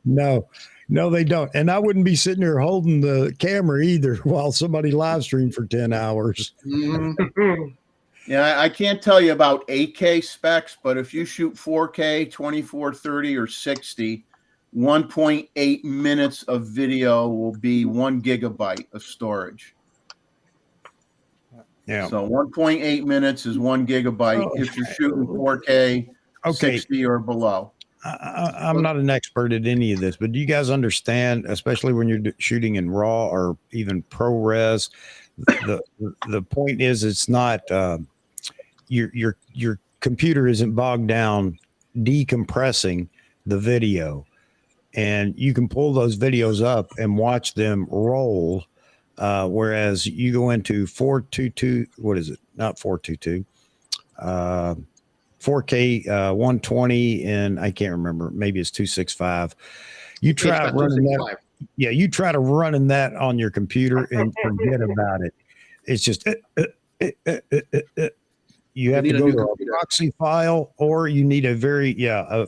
no, they don't. And I wouldn't be sitting there holding the camera either while somebody live stream for 10 hours. Mm-hmm. Yeah, I can't tell you about 8K specs, but if you shoot 4K, 24, 30, or 60, 1.8 minutes of video will be 1 gigabyte of storage. Yeah. So 1.8 minutes is 1 gigabyte if you're shooting 4K, 60 or below. I'm not an expert at any of this, but do you guys understand, especially when you're shooting in RAW or even ProRes, the point is it's not your computer isn't bogged down decompressing the video, and you can pull those videos up and watch them roll. Whereas you go into 422, what is it? Not 422, 4K 120, and I can't remember. Maybe it's 265. You try running that. Yeah, you try to running that on your computer and forget about it. It's just you have to go to a proxy file, or you need a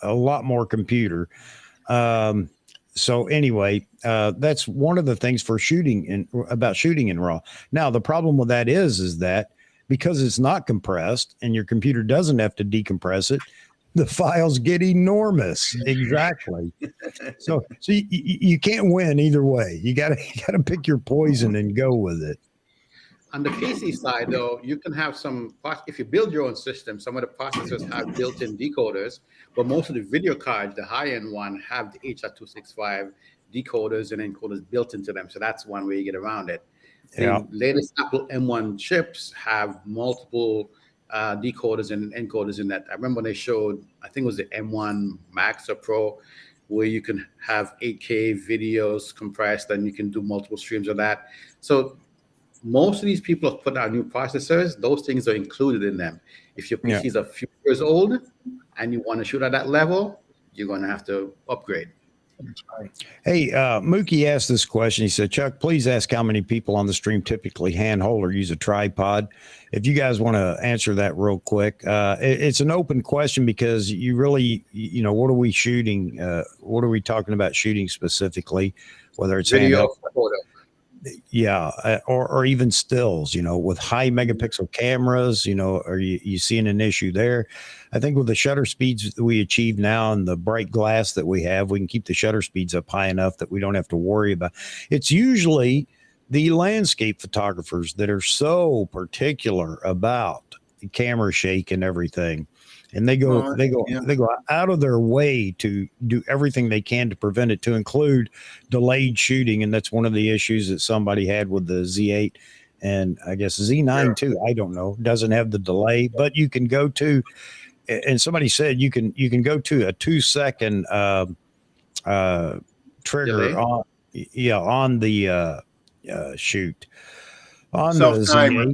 lot more computer. So anyway, that's one of the things for shooting about shooting in RAW. Now, the problem with that is that because it's not compressed and your computer doesn't have to decompress it, the files get enormous. Exactly. So you can't win either way. You gotta pick your poison and go with it. On the PC side, though, you can have if you build your own system, some of the processors have built-in decoders, but most of the video cards, the high-end one, have the H.265 decoders and encoders built into them. So that's one way you get around it. Yeah. The latest Apple M1 chips have multiple decoders and encoders in that. I remember when they showed, I think it was the M1 Max or Pro, where you can have 8K videos compressed and you can do multiple streams of that. So most of these people have put out new processors. Those things are included in them. If your PC is a few years old and you want to shoot at that level, you're going to have to upgrade. Hey, Mookie asked this question. He said, Chuck, please ask how many people on the stream typically handhold or use a tripod. If you guys want to answer that real quick, it's an open question because you really, what are we shooting? What are we talking about shooting specifically? Whether it's video, handheld, photo. Yeah, or even stills, with high megapixel cameras, are you seeing an issue there? I think with the shutter speeds that we achieve now and the bright glass that we have, we can keep the shutter speeds up high enough that we don't have to worry about. It's usually the landscape photographers that are so particular about the camera shake and everything. And they go out of their way to do everything they can to prevent it, to include delayed shooting. And that's one of the issues that somebody had with the Z8 and I guess Z9 too. I don't know, doesn't have the delay, but you can go to, and somebody said you can go to a 2-second trigger on the shoot on the Z8.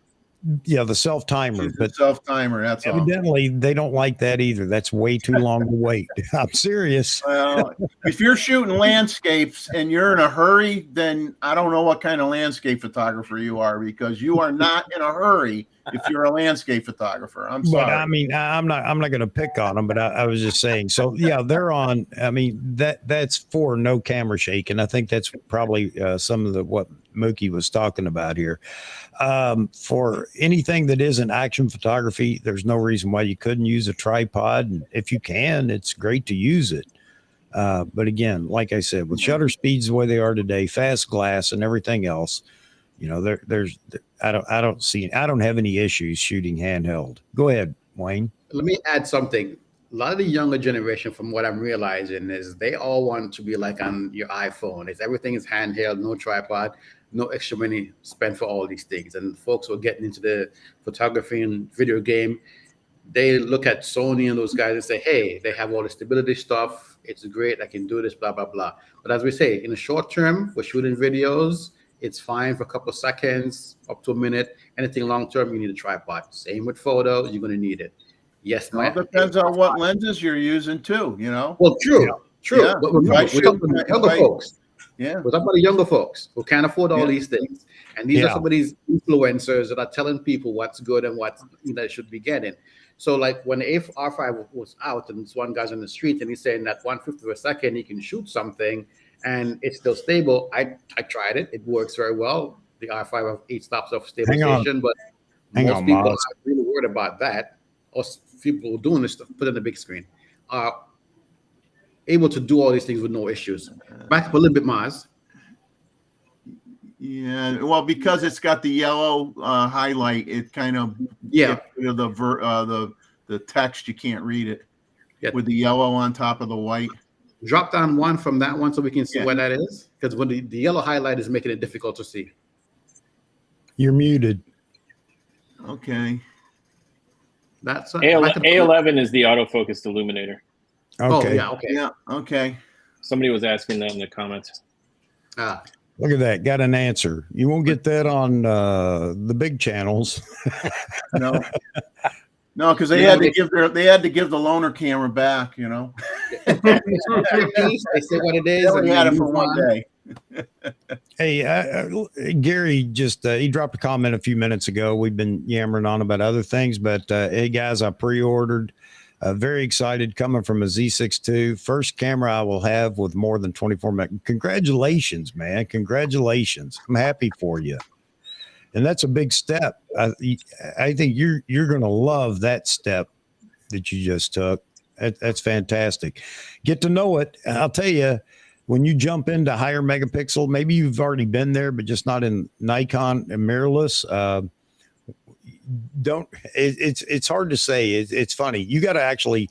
Yeah, the self timer, but self timer. That's evidently they don't like that either. That's way too long to wait. I'm serious. Well, if you're shooting landscapes and you're in a hurry, then I don't know what kind of landscape photographer you are, because you are not in a hurry if you're a landscape photographer. I'm sorry. But I mean, I'm not going to pick on them, but I was just saying. So yeah, they're on. I mean, that's for no camera shake, and I think that's probably some of what Mookie was talking about here. For anything that isn't action photography, there's no reason why you couldn't use a tripod. And if you can, it's great to use it. But again, like I said, with shutter speeds the way they are today, fast glass and everything else, I don't have any issues shooting handheld. Go ahead, Wayne. Let me add something. A lot of the younger generation, from what I'm realizing, is they all want to be like on your iPhone. Everything is handheld, no tripod, no extra money spent for all these things. And folks who are getting into the photography and video game, they look at Sony and those guys and say, hey, they have all the stability stuff. It's great. I can do this, blah, blah, blah. But as we say, in the short term, for shooting videos, it's fine for a couple of seconds, up to a minute. Anything long term, you need a tripod. Same with photos, you're going to need it. Yes, it depends on what lenses you're using too, Well, true. Yeah. But we're talking about younger folks. Yeah. We're talking about the younger folks who can't afford all Yeah. these things. And these are Yeah. some of these influencers that are telling people what's good and what they should be getting. So like when the R5 was out and this one guy's on the street and he's saying that 1/50 of a second he can shoot something and it's still stable. I tried it. It works very well. The R5 have 8 stops of stabilization, but most people Moz. are really worried about that. Or people doing this stuff, put in the big screen, are able to do all these things with no issues. Back up a little bit, Maz. Yeah, well, because it's got the yellow highlight, it kind of Yeah. the text, you can't read it. Yeah. With the yellow on top of the white. Drop down one from that one so we can see Yeah. what that is. Because when the yellow highlight is making it difficult to see. You're muted. Okay. That's A11 is the autofocus illuminator. Okay. Oh, yeah, okay. Yeah, okay. Somebody was asking that in the comments. Ah. Look at that. Got an answer. You won't get that on the big channels. No. No, because they had to give the loaner camera back, you know. They say what it is. They only had it for one day. Hey, Gary just he dropped a comment a few minutes ago. We've been yammering on about other things, but hey guys, I pre-ordered. Very excited, coming from a Z6 II, first camera I will have with more than 24 meg. Congratulations, man! Congratulations. I'm happy for you, and that's a big step. I think you're going to love that step that you just took. That's fantastic. Get to know it. I'll tell you, when you jump into higher megapixel, maybe you've already been there, but just not in Nikon and mirrorless. It's hard to say. It's funny. You got to actually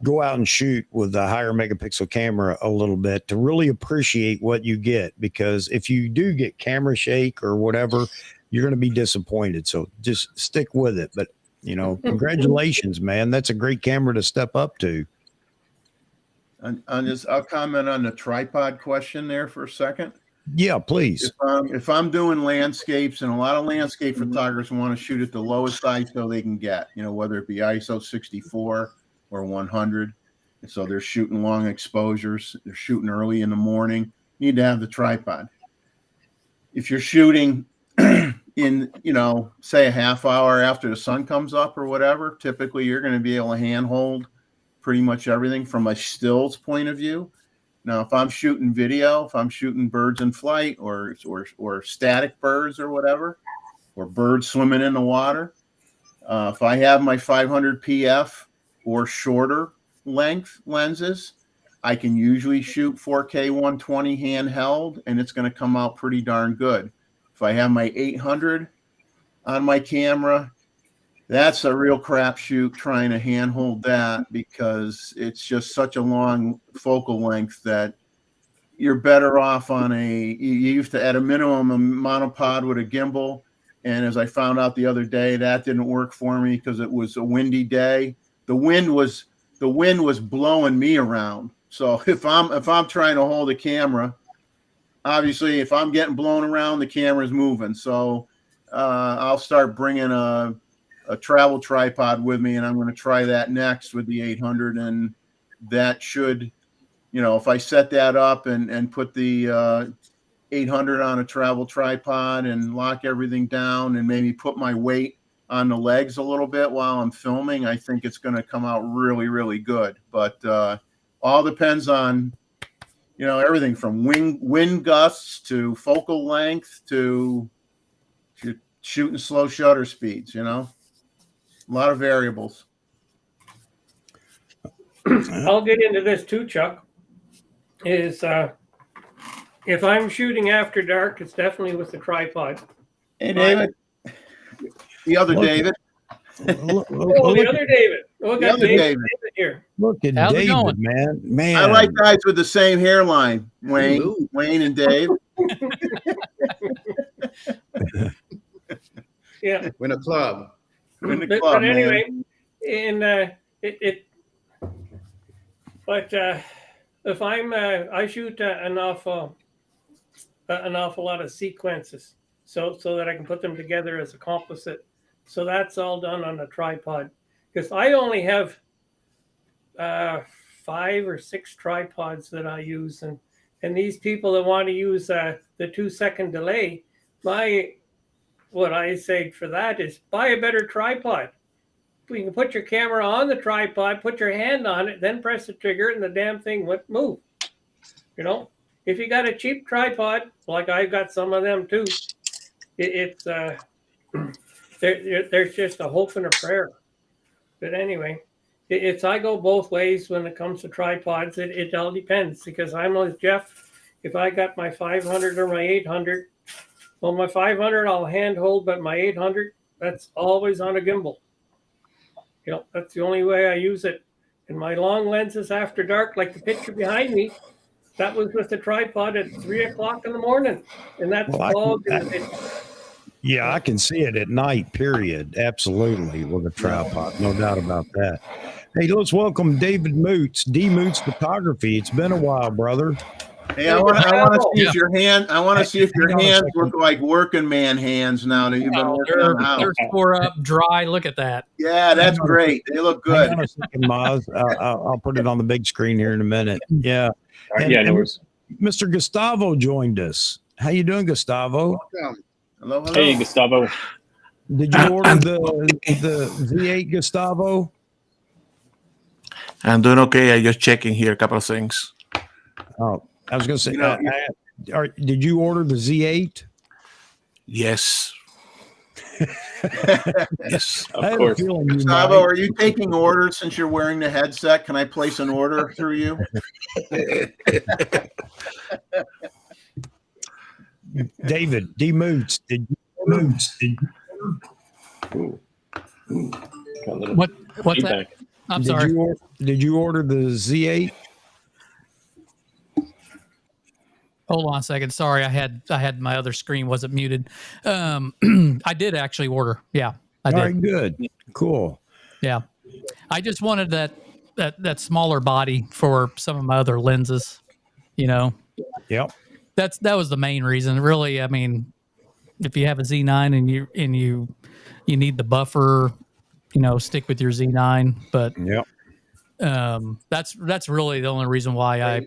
go out and shoot with a higher megapixel camera a little bit to really appreciate what you get. Because if you do get camera shake or whatever, you're going to be disappointed. So just stick with it. But you know, congratulations, man. That's a great camera to step up to. I'll comment on the tripod question there for a second. Yeah, please. If I'm doing landscapes, and a lot of landscape photographers want to shoot at the lowest ISO they can get, you know, whether it be ISO 64 or 100. And so they're shooting long exposures. They're shooting early in the morning. You need to have the tripod. If you're shooting in, you know, say a half hour after the sun comes up or whatever, typically you're going to be able to handhold pretty much everything from a stills point of view. Now, if I'm shooting video, if I'm shooting birds in flight or static birds or whatever, or birds swimming in the water, if I have my 500 PF or shorter length lenses, I can usually shoot 4K 120 handheld, and it's going to come out pretty darn good. If I have my 800 on my camera, that's a real crapshoot trying to handhold that, because it's just such a long focal length that you're better off on you used to, at a minimum, a monopod with a gimbal. And as I found out the other day, that didn't work for me because it was a windy day. The wind was blowing me around. So if I'm trying to hold a camera, obviously if I'm getting blown around, the camera's moving. So I'll start bringing a travel tripod with me, and I'm going to try that next with the 800. And that should, you know, if I set that up and put the 800 on a travel tripod and lock everything down and maybe put my weight on the legs a little bit while I'm filming, I think it's going to come out really, really good. But all depends on, you know, everything from wind gusts to focal length to shooting slow shutter speeds, you know. A lot of variables. I'll get into this too, Chuck. Is if I'm shooting after dark, it's definitely with the tripod. Hey, David. The other David. The other David. Oh, The other David here. Look at How's it David, going? man. I like guys with the same hairline, Wayne and Dave. Yeah. We're in a club. But anyway, if I shoot an awful lot of sequences, so that I can put them together as a composite. So that's all done on a tripod, because I only have 5 or 6 tripods that I use, and And these people that want to use the 2-second delay, what I say for that is buy a better tripod. You can put your camera on the tripod, put your hand on it, then press the trigger, and the damn thing would move. You know, if you got a cheap tripod, like I've got some of them too, there's just a hope and a prayer. But anyway, I go both ways when it comes to tripods. It all depends, because I'm with Jeff. If I got my 500 or my 800, well, my 500 I'll hand hold, but my 800, that's always on a gimbal. You know, that's the only way I use it. And my long lenses after dark, like the picture behind me, that was with the tripod at 3 o'clock in the morning. And that's all. Yeah, I can see it at night, period. Absolutely, with a tripod. No doubt about that. Hey, let's welcome David Moots, D Moots Photography. It's been a while, brother. Hey, I want to see if your hand. I want to see if your hands look like working man hands now that you've been working on the house. They're tore up, dry. Look at that. Yeah, that's great. They look good. Hang on a second, Maz. I'll put it on the big screen here in a minute. Yeah. And Mr. Gustavo joined us. How you doing, Gustavo? Welcome. Hello. Hey, Gustavo. Did you order the Z8, Gustavo? I'm doing okay. I'm just checking here a couple of things. Oh, I was going to say, did you order the Z8? Yes. Yes. Of course. Gustavo, are you taking orders since you're wearing the headset? Can I place an order through you? David, D Moots, did you What's that? I'm sorry. Did you order the Z8? Hold on a second. Sorry, I had my other screen wasn't muted. I did actually order. Yeah, I did. All right, good, cool. Yeah, I just wanted that smaller body for some of my other lenses. You know. Yep. That was the main reason. Really, I mean, if you have a Z9 and you need the buffer, you know, stick with your Z9. But yep. That's really the only reason why I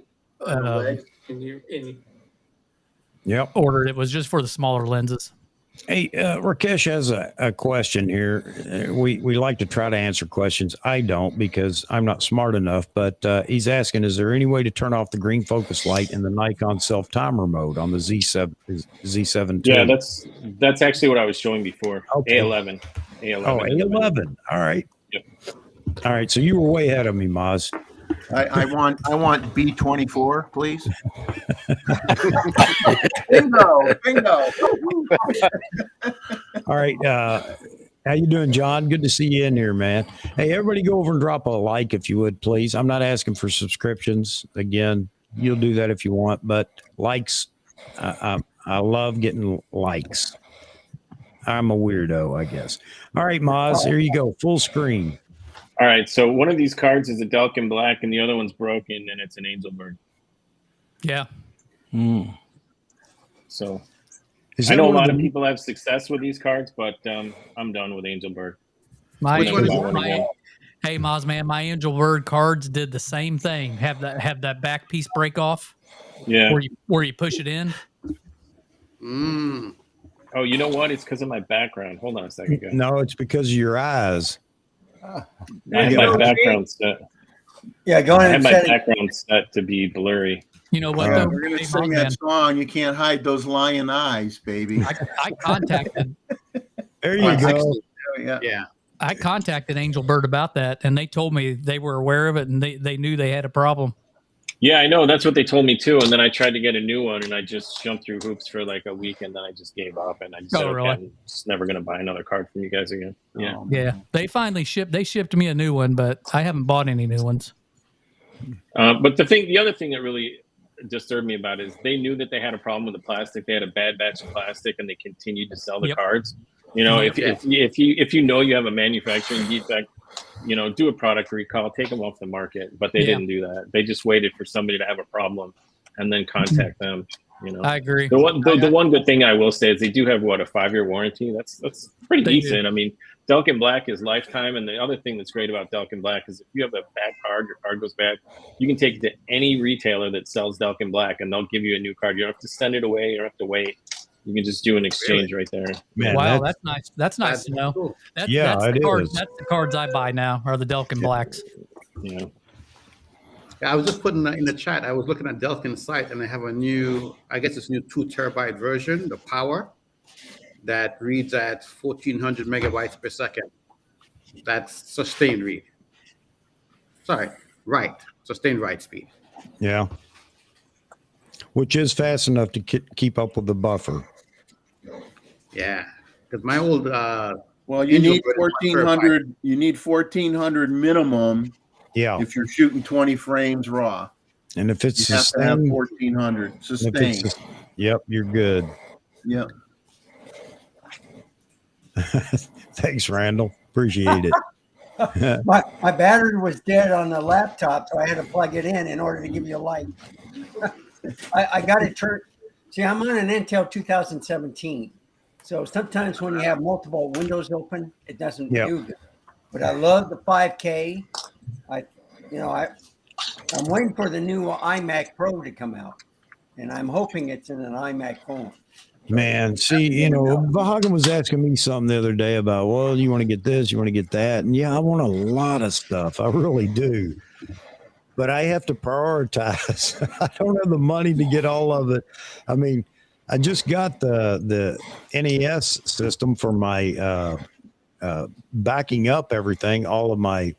ordered it, was just for the smaller lenses. Hey, Rakesh has a question here. We like to try to answer questions. I don't, because I'm not smart enough, but he's asking, is there any way to turn off the green focus light in the Nikon self-timer mode on the Z7 II? Yeah, that's actually what I was showing before. Okay. A11. Oh, A11. All right. Yep. All right. So you were way ahead of me, Maz. I want B24, please. Bingo. All right. How you doing, John? Good to see you in here, man. Hey, everybody go over and drop a like if you would, please. I'm not asking for subscriptions. Again, you'll do that if you want, but likes, I love getting likes. I'm a weirdo, I guess. All right, Maz, here you go. Full screen. All right, so one of these cards is a Delkin Black, and the other one's broken, and it's an Angel Bird. Yeah. So I know a lot of people have success with these cards, but I'm done with Angel Bird. Hey, Moz, man, my Angel Bird cards did the same thing. Have that back piece break off. Yeah. Where you push it in. Oh, you know what? It's because of my background. Hold on a second, guys. No, it's because of your eyes. I have my background set. Yeah, go ahead. I have my background set to be blurry. You know what? We're going to sing that song. You can't hide those lion eyes, baby. I contacted. There you go. Yeah. I contacted Angel Bird about that, and they told me they were aware of it, and they knew they had a problem. Yeah, I know. That's what they told me too. And then I tried to get a new one, and I just jumped through hoops for like a week, and then I just gave up. And I just said, okay, I'm just never going to buy another card from you guys again. Yeah. Yeah. They finally shipped me a new one, but I haven't bought any new ones. But the other thing that really disturbed me about it is they knew that they had a problem with the plastic. They had a bad batch of plastic, and they continued to sell the cards. You know, if you know you have a manufacturing defect, you know, do a product recall, take them off the market. But they didn't do that. They just waited for somebody to have a problem and then contact them. You know, I agree. the one good thing I will say is they do have a 5-year warranty. That's pretty They decent. do. I mean, Delkin Black is lifetime, and the other thing that's great about Delkin Black is if you have a bad card, your card goes bad, you can take it to any retailer that sells Delkin Black, and they'll give you a new card. You don't have to send it away. You don't have to wait. You can just do an exchange right there. Man, wow, that's nice. That's nice to know. Cool. That's it the card, is. that's the cards I buy now are the Delkin Blacks. Yeah. Yeah, I was just putting that in the chat. I was looking at Delkin's site, and they have a new, I guess it's new 2 terabyte version, the Power, that reads at 1400 megabytes per second. That's sustained read. Sorry, sustained write speed. Yeah. Which is fast enough to keep up with the buffer. Yeah, because my old Well, you need 1400. You need 1400 minimum. Yeah. If you're shooting 20 frames raw, And if it's you have to have sustained, 1400 sustained. yep, you're good. Yep. Thanks, Randall. Appreciate it. My battery was dead on the laptop, so I had to plug it in order to give you a light. I got it turned. See, I'm on an Intel 2017. So sometimes when you have multiple windows open, it doesn't do good. But I love the 5K. I'm waiting for the new iMac Pro to come out, and I'm hoping it's in an iMac phone. Man, see, Vahagan was asking me something the other day about, well, you want to get this, you want to get that. And yeah, I want a lot of stuff. I really do. But I have to prioritize. I don't have the money to get all of it. I mean, I just got the NES system for my backing up everything, all of my,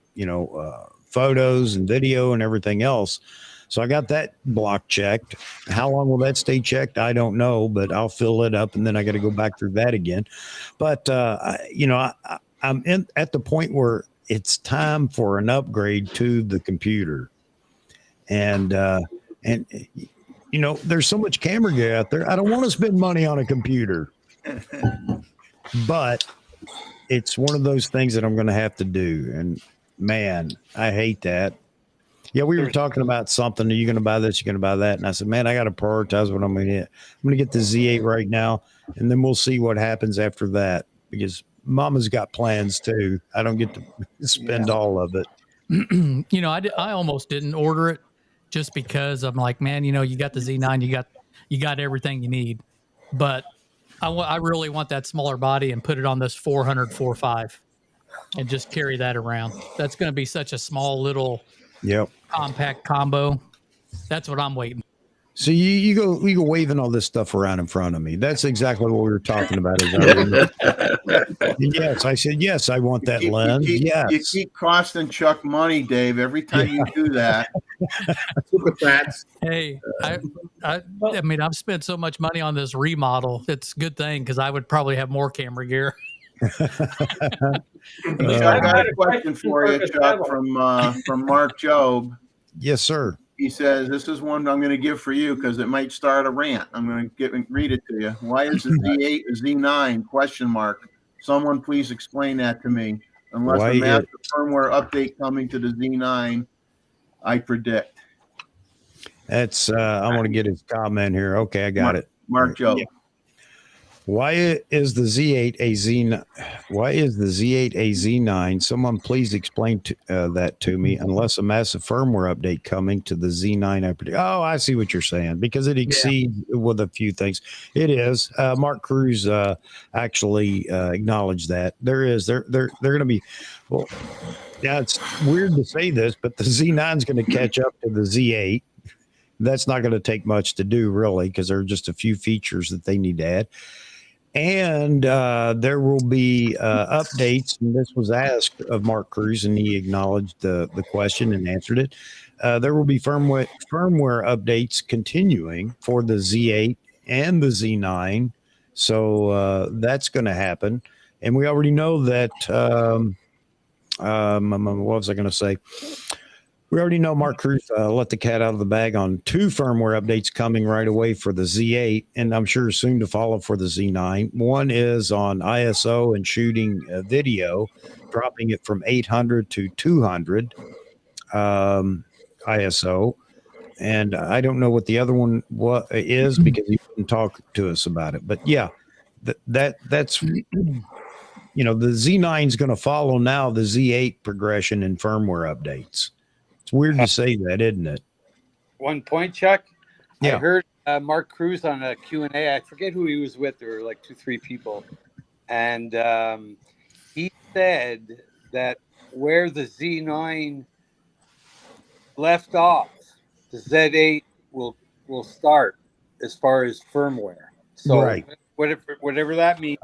photos and video and everything else. So I got that block checked. How long will that stay checked? I don't know, but I'll fill it up and then I got to go back through that again. But, I'm at the point where it's time for an upgrade to the computer. And there's so much camera gear out there. I don't want to spend money on a computer, but it's one of those things that I'm going to have to do. And man, I hate that. Yeah, we were talking about something. Are you going to buy this? You're going to buy that? And I said, man, I got to prioritize what I'm going to get. I'm going to get the Z8 right now, and then we'll see what happens after that, because Mama's got plans too. I don't get to spend all of it. I almost didn't order it just because I'm like, man, you got the Z9, you got everything you need. But I really want that smaller body and put it on this 400 4.5 and just carry that around. That's going to be such a small little compact combo. That's what I'm waiting. So you go waving all this stuff around in front of me. That's exactly what we were talking about. Yes, I said, yes, I want that lens. You keep costing Chuck money, Dave, every time you do that. Super fats. Hey, I mean, I've spent so much money on this remodel. It's a good thing because I would probably have more camera gear. I got a question for you, Chuck, from Mark Job. Yes, sir. He says, this is one I'm going to give for you because it might start a rant. I'm going to read it to you. Why is the Z8 a Z9? Question mark. Someone please explain that to me. Unless a massive firmware update coming to the Z9, I predict. That's I want to get his comment here. Okay, I got it. Mark Joe. Yeah. Why is the Z8 a Z9? Why is the Z8 a Z9? Someone please explain that to me. Unless a massive firmware update coming to the Z9, I predict. Oh, I see what you're saying, because it exceeds with a few things. It is. Mark Cruz actually acknowledged that there is. They're going to be. Well, yeah, it's weird to say this, but the Z9 is going to catch up to the Z8. That's not going to take much to do, really, because there are just a few features that they need to add. And there will be updates, and this was asked of Mark Cruz, and he acknowledged the question and answered it. There will be firmware updates continuing for the Z8 and the Z9, so that's going to happen. And we already know that. What was I going to say? We already know Mark Cruz let the cat out of the bag on 2 firmware updates coming right away for the Z8, and I'm sure soon to follow for the Z9. One is on ISO and shooting video, dropping it from 800 to 200 ISO. and I don't know what the other one is because he wouldn't talk to us about it. But yeah, that's you know, the Z9 is going to follow now the Z8 progression and firmware updates. It's weird to say that, isn't it? One point, Chuck. Yeah. I heard Mark Cruz on a Q&A. I forget who he was with. There were like 2-3 people. And he said that where the Z9 left off, the Z8 will start as far as firmware. So Right. whatever that means.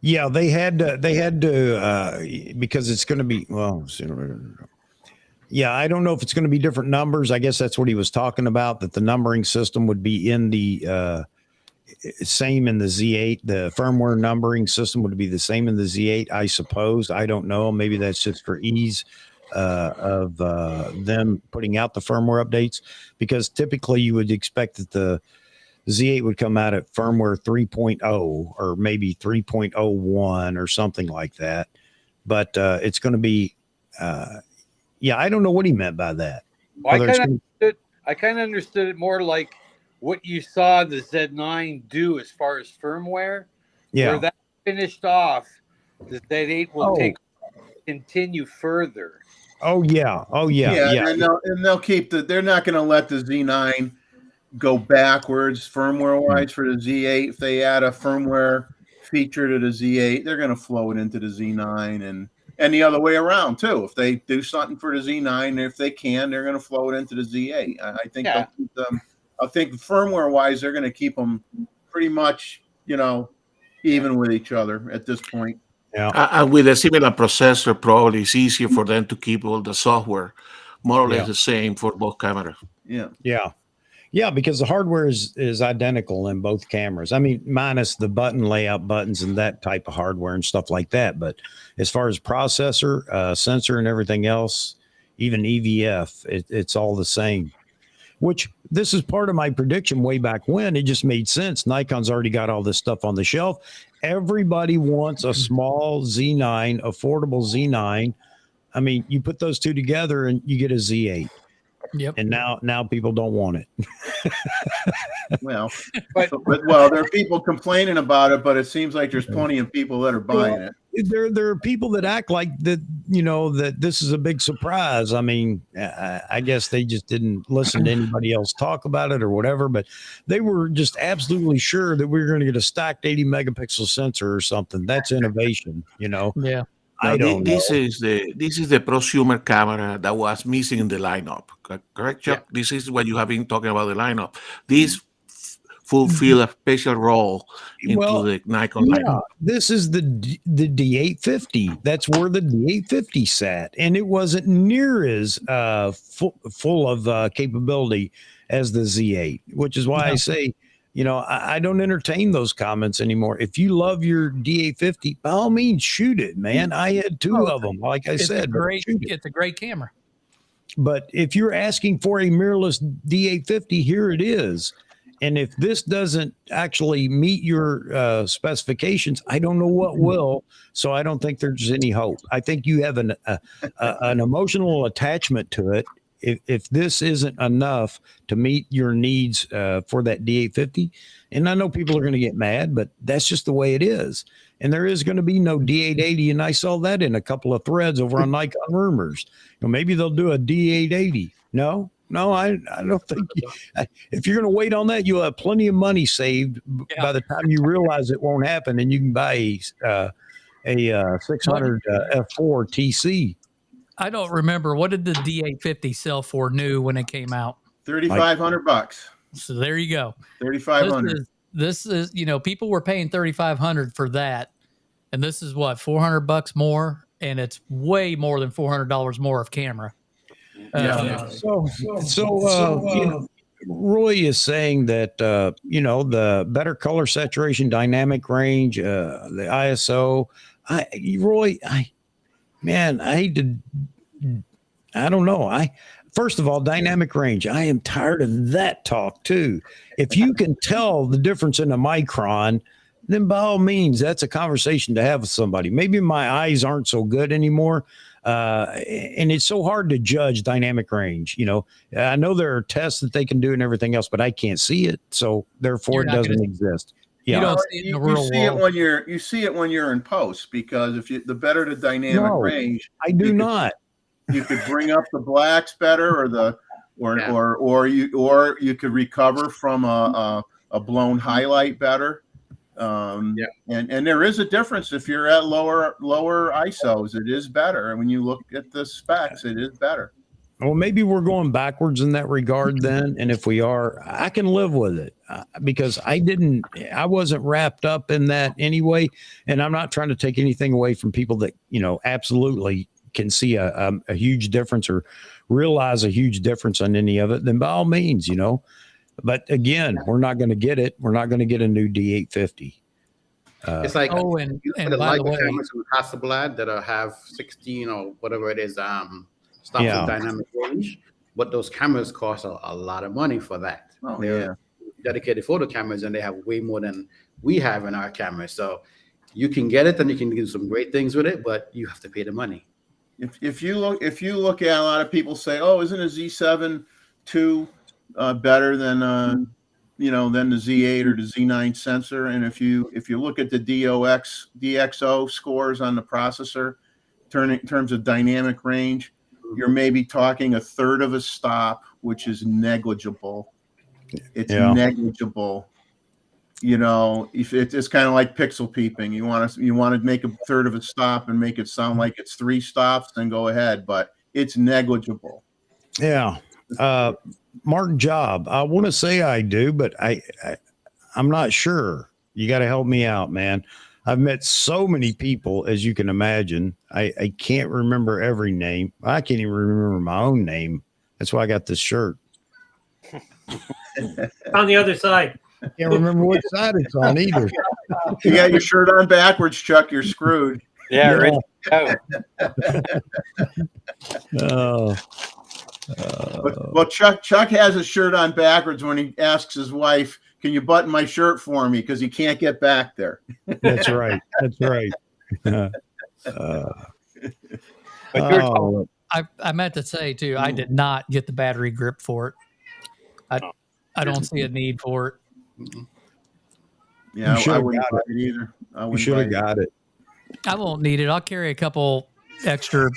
Yeah, they had to because it's going to be, well, yeah, I don't know if it's going to be different numbers. I guess that's what he was talking about, that the numbering system would be in the same in the Z8. The firmware numbering system would be the same in the Z8, I suppose. I don't know. Maybe that's just for ease of them putting out the firmware updates, because typically you would expect that the Z8 would come out at firmware 3.0 or maybe 3.01 or something like that. But it's going to be, yeah, I don't know what he meant by that. Well, I kind of understood it more like what you saw the Z9 do as far as firmware. Yeah. Where that finished off, the Z8 will continue further. Oh yeah. Yeah. And they'll keep they're not going to let the Z9 go backwards firmware wise for the Z8. If they add a firmware feature to the Z8, they're going to flow it into the Z9 and the other way around too. If they do something for the Z9, if they can, they're going to flow it into the Z8. I think they'll keep them. I think firmware wise, they're going to keep them pretty much, even with each other at this point. Yeah. And with a similar processor, probably it's easier for them to keep all the software more or less the same for both cameras. Yeah, because the hardware is identical in both cameras. I mean, minus the button layout buttons and that type of hardware and stuff like that. But as far as processor, sensor, and everything else, even EVF, it's all the same. Which this is part of my prediction way back when. It just made sense. Nikon's already got all this stuff on the shelf. Everybody wants a small Z9, affordable Z9. I mean, you put those two together and you get a Z8. Yep. And now people don't want it. Well, there are people complaining about it, but it seems like there's plenty of people that are buying it. There are people that act like that, that this is a big surprise. I mean, I guess they just didn't listen to anybody else talk about it or whatever, but they were just absolutely sure that we were going to get a stacked 80 megapixel sensor or something. That's innovation, Yeah. Now, this is the prosumer camera that was missing in the lineup. Correct, Chuck? Yeah. This is what you have been talking about, the lineup. This fulfill a special role into the Nikon lineup. This is the D850. That's where the D850 sat, and it wasn't near as full of capability as the Z8, which is why I say, I don't entertain those comments anymore. If you love your D850, by all means, shoot it, man. I had two of them, like I said. It's a great camera. But if you're asking for a mirrorless D850, here it is. And if this doesn't actually meet your specifications, I don't know what will. So I don't think there's any hope. I think you have an emotional attachment to it. If this isn't enough to meet your needs for that D850, and I know people are going to get mad, but that's just the way it is. And there is going to be no D880, and I saw that in a couple of threads over on Nikon Rumors. Maybe they'll do a D880. No, I don't think. If you're going to wait on that, you'll have plenty of money saved by the time you realize it won't happen, and you can buy a 600 F4 TC. I don't remember. What did the D850 sell for new when it came out? $3,500. So there you go. $3,500. This is people were paying $3,500 for that, and this is what, $400 more, and it's way more than $400 more of camera. Roy is saying that the better color saturation, dynamic range, the ISO. I don't know. First of all, dynamic range. I am tired of that talk too. If you can tell the difference in a micron, then by all means, that's a conversation to have with somebody. Maybe my eyes aren't so good anymore. And it's so hard to judge dynamic range. You know, I know there are tests that they can do and everything else, but I can't see it. So therefore, You're it not doesn't gonna- exist. You Yeah. don't Well, see it in the you real see it world. when you're in post, because the better the dynamic No, range, I do you could- not. you could bring up the blacks better, or you could recover from a blown highlight better. And there is a difference if you're at lower ISOs. It is better. And when you look at the specs, it is better. Well, maybe we're going backwards in that regard then. And if we are, I can live with it because I wasn't wrapped up in that anyway. And I'm not trying to take anything away from people that, you know, absolutely can see a huge difference or realize a huge difference on any of it, then by all means, you know. But again, we're not going to get it. We're not going to get a new D850. It's like Oh, and the by the Leica way, cameras from Hasselblad that have 16 or whatever it is, stop Yeah. dynamic range, but those cameras cost a lot of money for that. Oh, They're dedicated photo cameras, and they have way more than we have in our cameras. So you can get it, and you can do some great things with it, but you have to pay the money. If you look at, a lot of people say, "Oh, isn't a Z7 II better than than the Z8 or the Z9 sensor?" And if you look at the DxO scores on the processor, in terms of dynamic range, you're maybe talking a third of a stop, which is negligible. It's negligible. You know, if it's kind of like pixel peeping, you want to make a third of a stop and make it sound like it's 3 stops, then go ahead, but it's negligible. Yeah. Mark Job, I want to say I do, but I'm not sure. You got to help me out, man. I've met so many people, as you can imagine. I can't remember every name. I can't even remember my own name. That's why I got this shirt. On the other side. Can't remember what side it's on either. You got your shirt on backwards, Chuck. You're screwed. Yeah, ready to go. Well, Chuck has his shirt on backwards when he asks his wife, "Can you button my shirt for me?" Because he can't get back there. That's right. That's right. I meant to say too, I did not get the battery grip for it. I don't see a need for it. Yeah, I wouldn't buy it either. You should have got it. I won't need it. I'll carry a couple extra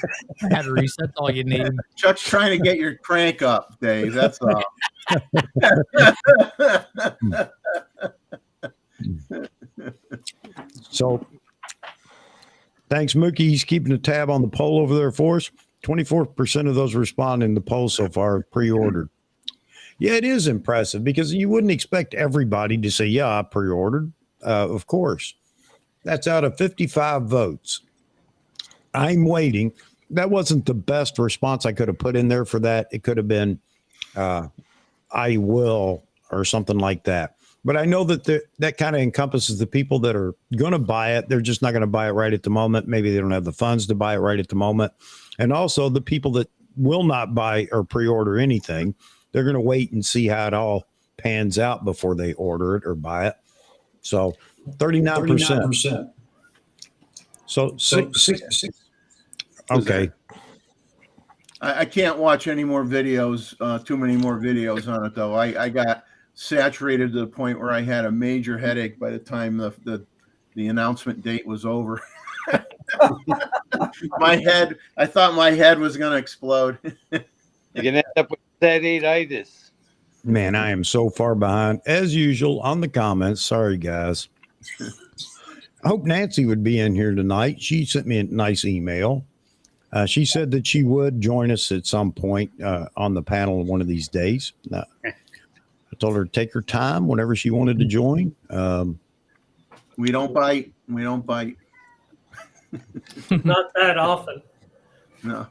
batteries. That's all you need. Chuck's trying to get your crank up, Dave. That's all. So thanks, Mookie. He's keeping a tab on the poll over there for us. 24% of those responding to the poll so far have pre-ordered. Yeah, it is impressive because you wouldn't expect everybody to say, yeah, I pre-ordered. Of course. That's out of 55 votes. I'm waiting. That wasn't the best response I could have put in there for that. It could have been, I will, or something like that. But I know that that kind of encompasses the people that are going to buy it. They're just not going to buy it right at the moment. Maybe they don't have the funds to buy it right at the moment. And also the people that will not buy or pre-order anything, they're going to wait and see how it all pans out before they order it or buy it. So 39%. So six. Okay. I can't watch any more videos, too many more videos on it, though. I got saturated to the point where I had a major headache by the time the announcement date was over. I thought my head was going to explode. You're going to end up with statitis. Man, I am so far behind, as usual, on the comments. Sorry, guys. I hope Nancy would be in here tonight. She sent me a nice email. She said that she would join us at some point on the panel one of these days. I told her to take her time whenever she wanted to join. We don't bite. We don't bite. Not that often. No.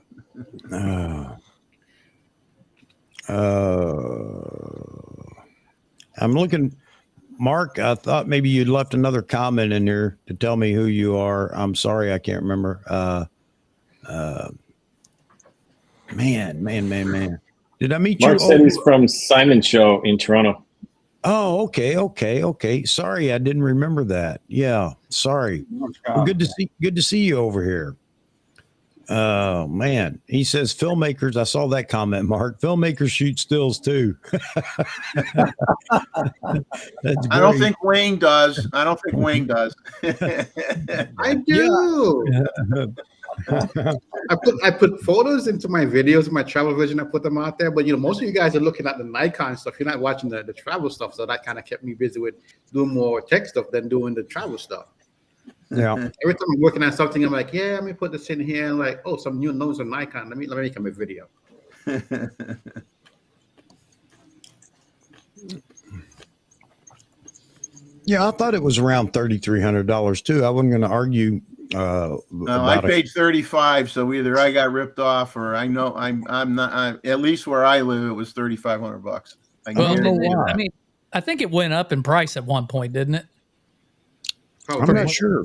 I'm looking, Mark, I thought maybe you'd left another comment in there to tell me who you are. I'm sorry, I can't remember. Man. Did I meet Mark you? said he's from Simon's show in Toronto. Oh, okay. Sorry, I didn't remember that. Yeah, sorry. Well, good to see you over here. Oh man, he says filmmakers. I saw that comment, Mark. Filmmakers shoot stills too. That's I don't great. think Wayne does. I do. Yeah. I put photos into my videos, my travel version. I put them out there, but most of you guys are looking at the Nikon stuff. You're not watching the travel stuff, so that kind of kept me busy with doing more tech stuff than doing the travel stuff. Yeah. Every time I'm working on something, I'm like, yeah, let me put this in here. And like, oh, some new notes on Nikon. Let me make them a video. Yeah, I thought it was around $3,300 too. I wasn't going to argue. No, I paid 35, so either I got ripped off or I know I'm not. At least where I live, it was $3,500. I mean, I think it went up in price at one point, didn't it? I'm not sure.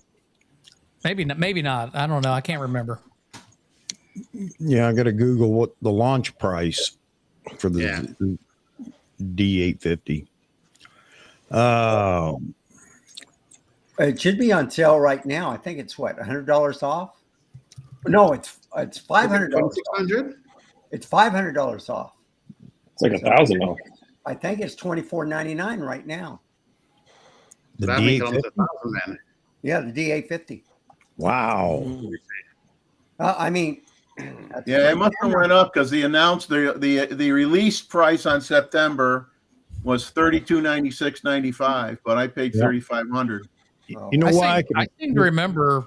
Maybe not. I don't know. I can't remember. Yeah, I got to Google what the launch price for the D850. It should be on sale right now. I think it's what, $100 off? No, it's $500. $600. It's $500 off. It's like $1,000. I think it's $24.99 right now. The D850. Yeah, the D850. Wow. I mean, yeah, it must have went up because they announced the release price on September was $32.96.95, but I paid $3,500. You know why? I seem to remember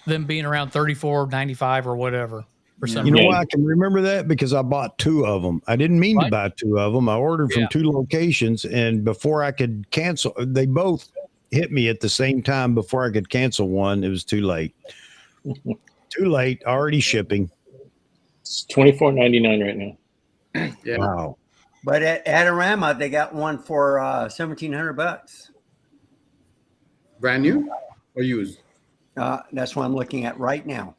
them being around $34.95 or whatever. Or something. You know why I can remember that? Because I bought two of them. I didn't mean to buy two of them. I ordered from two locations, and before I could cancel, they both hit me at the same time. Before I could cancel one, it was too late. Too late. Already shipping. It's $24.99 right now. Yeah. Wow. But at Adorama, they got one for $1,700. Brand new or used? That's what I'm looking at right now.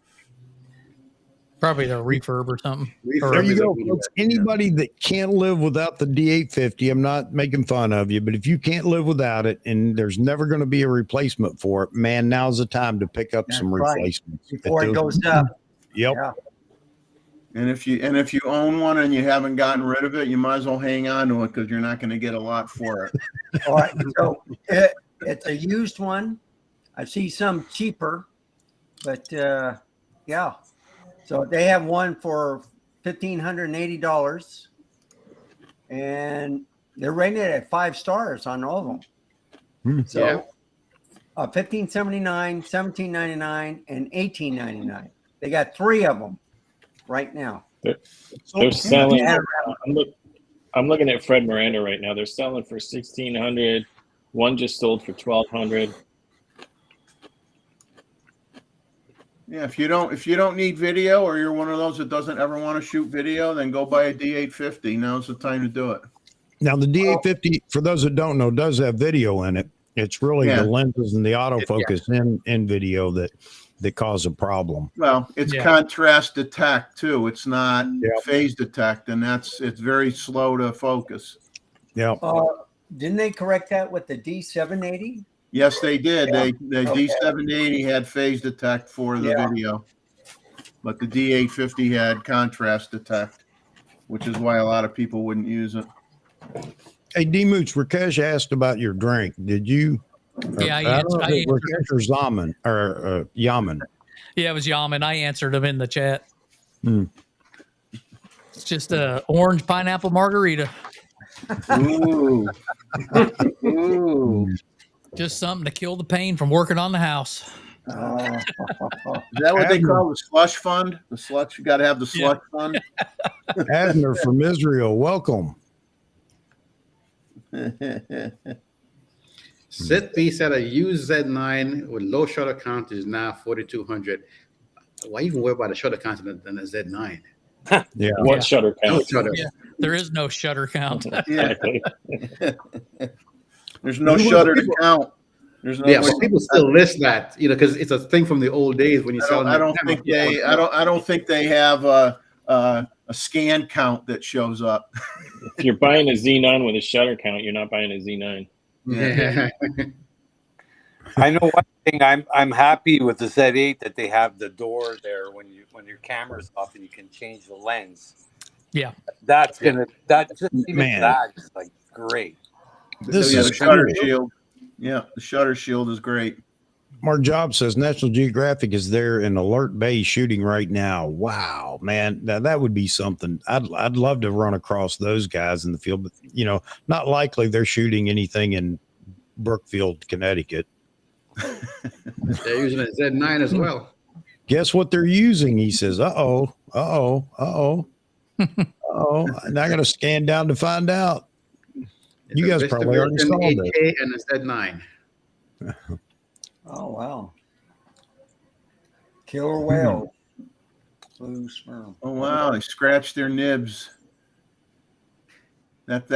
Probably the refurb or something. There you go, folks. Anybody that can't live without the D850, I'm not making fun of you, but if you can't live without it and there's never going to be a replacement for it, man, now's the time to pick up some replacements before it goes up. Yep. Yeah. And if you own one and you haven't gotten rid of it, you might as well hang on to it because you're not going to get a lot for it. All right. So it's a used one. I see some cheaper, but yeah. So they have one for $1,580, and they're rated at 5 stars on all of them. So $1,579, $1,799, and $1,899. They got 3 of them right now. They're selling. I'm looking at Fred Miranda right now. They're selling for $1,600. One just sold for $1,200. Yeah, if you don't need video, or you're one of those that doesn't ever want to shoot video, then go buy a D850. Now's the time to do it. Now the D850, for those that don't know, does have video in it. It's really the lenses and the autofocus in video that cause a problem. Well, it's contrast detect too. It's not phase detect, and it's very slow to focus. Yeah. Didn't they correct that with the D780? Yes, they did. The D780 had phase detect for the video, but the D850 had contrast detect, which is why a lot of people wouldn't use it. Hey, D-Mooch, Rakesh asked about your drink. Did you? Yeah, I answered. Rakesh or Zaman or Yaman? Yeah, it was Yaman. I answered him in the chat. It's just a orange pineapple margarita. Ooh. Ooh. Just something to kill the pain from working on the house. Is that what they call the slush fund? The slush, you got to have the slush fund. Abner from Israel, welcome. Sid B said a used Z9 with low shutter count is now 4,200. Why even worry about a shutter count than a Z9? What shutter count? Yeah, there is no shutter count. Exactly. There's no shutter to count. There's no. But people still list that, because it's a thing from the old days when you sell. I don't think they have a scan count that shows up. If you're buying a Z9 with a shutter count, you're not buying a Z9. Yeah. I know one thing. I'm happy with the Z8 that they have the door there when your camera's off and you can change the lens. Yeah. That just even Man. that is like great. This yeah, is the shutter cool. shield. Yeah, the shutter shield is great. Mark Job says National Geographic is there in Alert Bay shooting right now. Wow, man, now that would be something. I'd love to run across those guys in the field, but not likely they're shooting anything in Brookfield, Connecticut. They're using a Z9 as well. Guess what they're using? He says, "Uh-oh, uh-oh, uh-oh, uh-oh." And I got to scan down to find out. You guys probably already saw this. 8K and a Z9. Oh, wow. Killer whale. Blue sperm. Oh wow, they scratched their nibs. That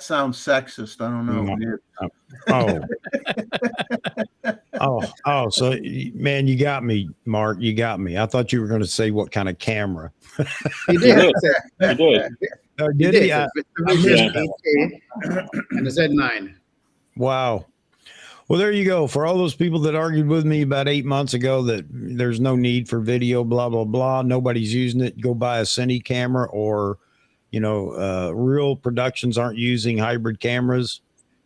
sounds sexist. I don't know. Oh, so man, you got me, Mark. You got me. I thought you were going to say what kind of camera. He did. He did. Oh, did he? And a Z9. Wow. Well, there you go. For all those people that argued with me about 8 months ago that there's no need for video, blah, blah, blah, nobody's using it, go buy a Cine camera, or, real productions aren't using hybrid cameras.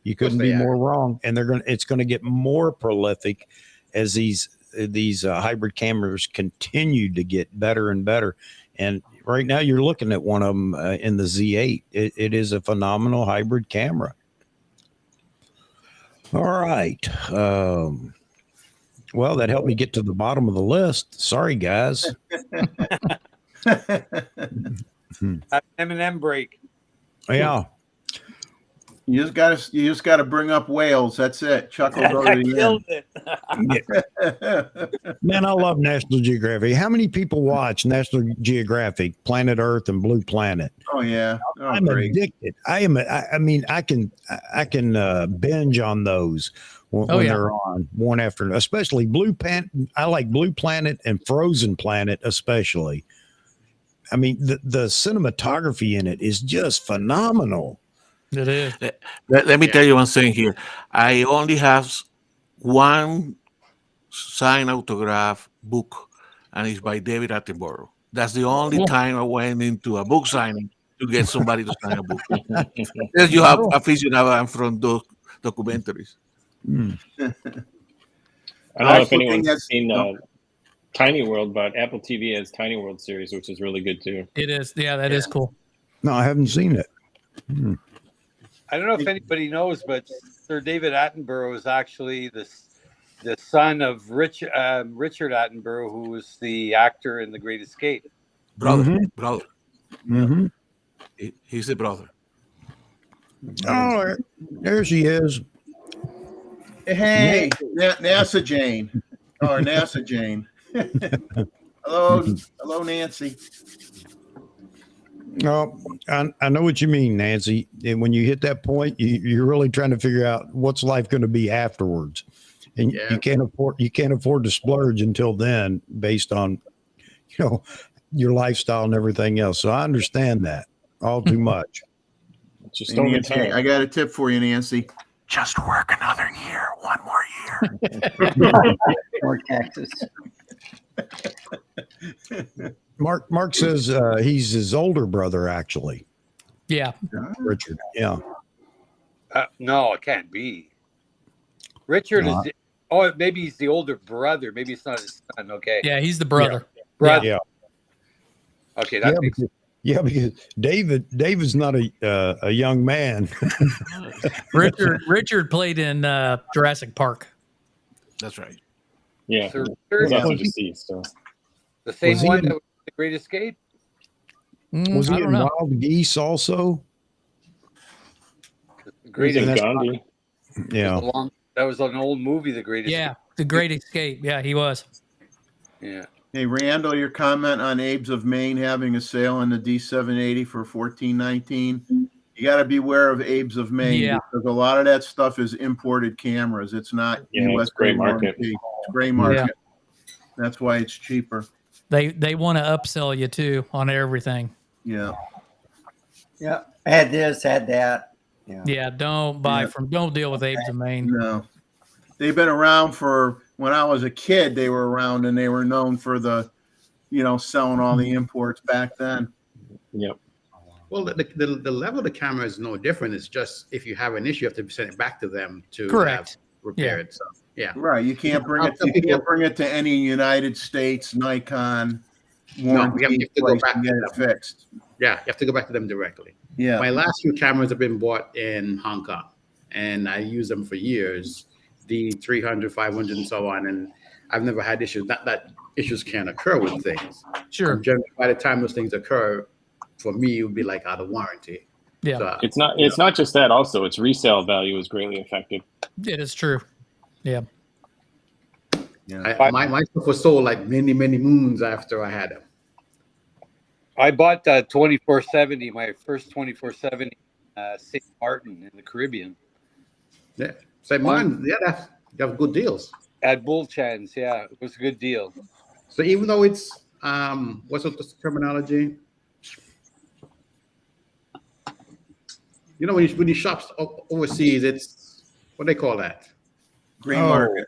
You couldn't be more wrong. And it's going to get more prolific as these hybrid cameras continue to get better and better. And right now you're looking at one of them in the Z8. It is a phenomenal hybrid camera. All right. Well, that helped me get to the bottom of the list. Sorry, guys. M&M break. Yeah. You just gotta bring up whales. That's it. Chuck will go to the end. Man, I love National Geographic. How many people watch National Geographic, Planet Earth, and Blue Planet? Oh yeah, I'm addicted. I can binge on those when they're on one after, especially Blue Planet. I like Blue Planet and Frozen Planet especially. I mean, the cinematography in it is just phenomenal. It is. Let me tell you one thing here. I only have one signed autograph book, and it's by David Attenborough. That's the only time I went into a book signing to get somebody to sign a book. Yes, you have aficionado from those documentaries. I don't know if anyone's seen Tiny World, but Apple TV has Tiny World series, which is really good too. It is. Yeah, that is cool. No, I haven't seen it. I don't know if anybody knows, but Sir David Attenborough is actually the son of Richard Attenborough, who was the actor in The Great Escape. Brother. Mm-hmm. He's the brother. Oh, there she is. Hey, NASA Jane. Or NASA Jane. Hello, Nancy. No, I know what you mean, Nancy. And when you hit that point, you're really trying to figure out what's life going to be afterwards, and you can't afford to splurge until then, based on your lifestyle and everything else. So I understand that all too much. Just don't retire. I got a tip for you, Nancy. Just work another year, one more year. More taxes. Mark says he's his older brother, actually. Yeah. Richard. Yeah. No, it can't be. Richard is. Maybe he's the older brother. Maybe it's not his son. Okay. Yeah, he's the brother. Brother. Yeah. Okay, that makes sense. Yeah, because David's not a young man. Richard played in Jurassic Park. That's right. Yeah. So He's also deceased. So. The same one that was The Great Escape? Was he in Wild Geese also? Great Escape. Gandhi. Yeah. That was an old movie, The Great Escape. Yeah, The Great Escape. Yeah, he was. Yeah. Hey, Randall, your comment on Abe's of Maine having a sale on the D780 for $14.19. You got to beware of Abe's of Maine because a lot of that stuff is imported cameras. It's not U.S. gray market. It's gray market. That's why it's cheaper. They want to upsell you too on everything. Yeah. Yeah. Had this, had that. Yeah. Don't buy don't deal with Abe's of Maine. No. they've been around for when I was a kid. They were around and they were known for the, selling all the imports back then. Yep. Well, the level of the camera is no different. It's just if you have an issue, you have to send it back to them to Correct. have repaired. So yeah, Right. You can't bring it. You can't bring it to any United States Nikon warranty you have to go place back and to get it them. fixed. Yeah, you have to go back to them directly. Yeah. My last few cameras have been bought in Hong Kong, and I use them for years. The 300, 500, and so on, and I've never had issues. Not that issues can occur with things. Sure. Generally, by the time those things occur, for me, it would be like out of warranty. Yeah. So, It's not just that. Also, its resale value is greatly affected. It is true. Yeah. my stuff was sold like many moons after I had them. I bought 2470, my first 2470 St. Martin in the Caribbean. Yeah, St. Martin. Yeah, you have good deals At Bull Chan's. Yeah, it was a good deal. So even though it's what's the terminology? When you shop overseas, it's what they call that? Green market.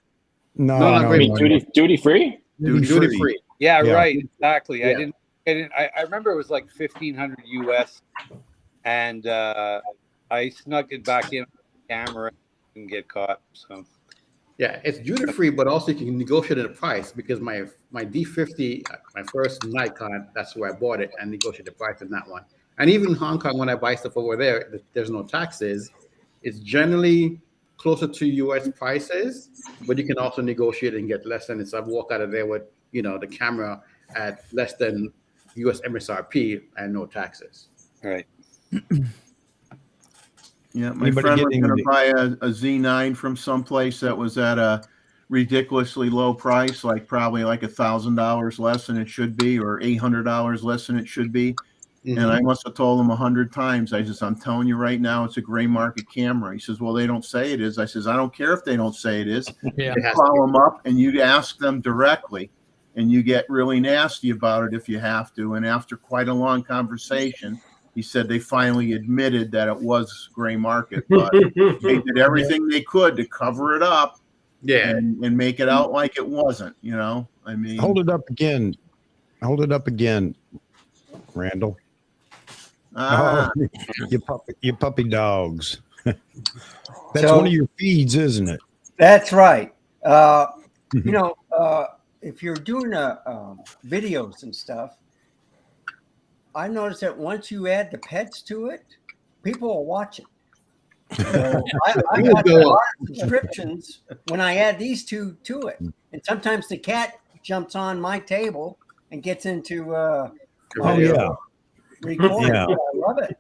No, not green market. Duty free. Duty free. Yeah, Yeah. right. Exactly. Yeah. I remember it was like 1,500 US, and I snuck it back in the camera and get caught. So Yeah, it's duty free, but also you can negotiate the price because my D50, my first Nikon, that's where I bought it and negotiated the price on that one. And even in Hong Kong, when I buy stuff over there, there's no taxes. It's generally closer to US prices, but you can also negotiate and get less than it. So I walk out of there with the camera at less than US MSRP and no taxes. right. Yeah, my Anybody friend was getting going to the- buy a Z9 from someplace that was at a ridiculously low price, like probably like $1,000 less than it should be, or $800 less than it should be. Mm-hmm. And I must have told him 100 times. I says, I'm telling you right now, it's a gray market camera. He says, well, they don't say it is. I says, I don't care if they don't say it is. Yeah. It has to Call be. them up and you ask them directly, and you get really nasty about it if you have to. And after quite a long conversation, he said they finally admitted that it was gray market, but they did everything they could to cover it up Yeah. and make it out like it wasn't, I mean, Hold it up again. Hold it up again, Randall. ah, Oh, you puppy dogs. That's So- one of your feeds, isn't it? That's right. If you're doing videos and stuff, I noticed that once you add the pets to it, people will watch it. So I got a lot of subscriptions when I add these two to it, and sometimes the cat jumps on my table and gets into Oh yeah. recording. Yeah. I love it.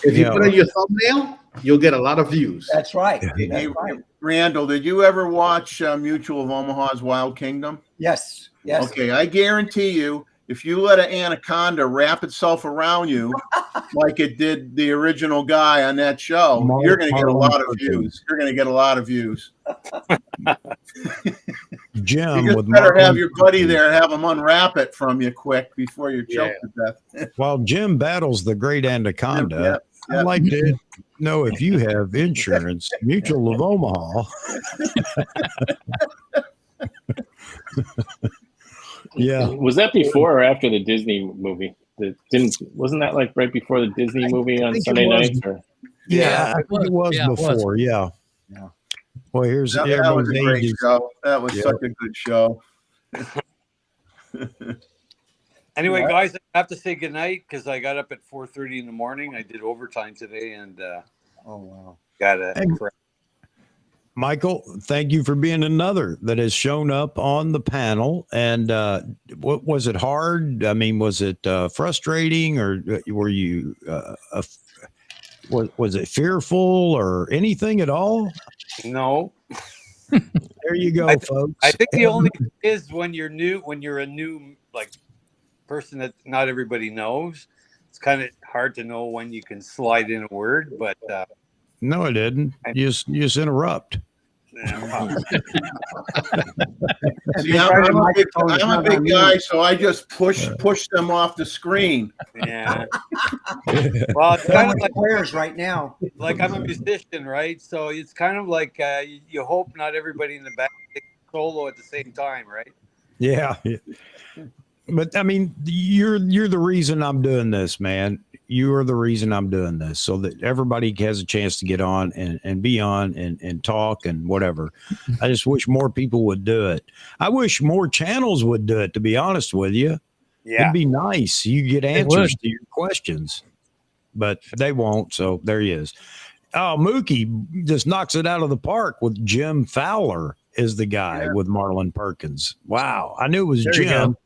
If you Yeah. put in your thumbnail, you'll get a lot of views. That's right. hey, That's right. Randall, did you ever watch Mutual of Omaha's Wild Kingdom? Yes. Yes. Okay, I guarantee you, if you let an anaconda wrap itself around you like it did the original guy on that show, you're going to get a lot of views. You're going to get a lot of views. Jim You with just better have Marlon your buddy Perkins. there have him unwrap it from you quick before you're choked to death. While Jim battles the great anaconda, Yeah. I'd like to know if you have insurance, Mutual of Omaha. Yeah. Was that before or after the Disney movie? Wasn't that like right before the Disney movie on think it Sunday was. nights? Or? Yeah, I think it was Yeah, it was. before. Yeah. Yeah. Well, here's That was everyone's a great ages. show. That was Yeah. such a good show. Anyway, Yeah. guys, I have to say goodnight because I got up at 4:30 in the morning. I did overtime today and Oh wow. got a. Hey. Michael, thank you for being another that has shown up on the panel. And what was it hard? I mean, was it frustrating, or were you was it fearful or anything at all? No, There you go, folks. I think the only thing is when you're a new like person that not everybody knows. It's kind of hard to know when you can slide in a word, but No, I didn't. You just interrupt. See, I'm a big guy, so I just push them off the screen. Yeah. Well, it's kind of like players right now. Like I'm a musician, right? So it's kind of like you hope not everybody in the band takes solo at the same time, right? Yeah. But I mean, you're the reason I'm doing this, man. You are the reason I'm doing this, so that everybody has a chance to get on and be on and talk and whatever. I just wish more people would do it. I wish more channels would do it, to be honest with you. Yeah. It'd be nice. You get answers to your questions, but they won't. So there he is. Oh, Mookie just knocks it out of the park with Jim Fowler is the guy with Marlon Perkins. Wow. I knew it was Jim.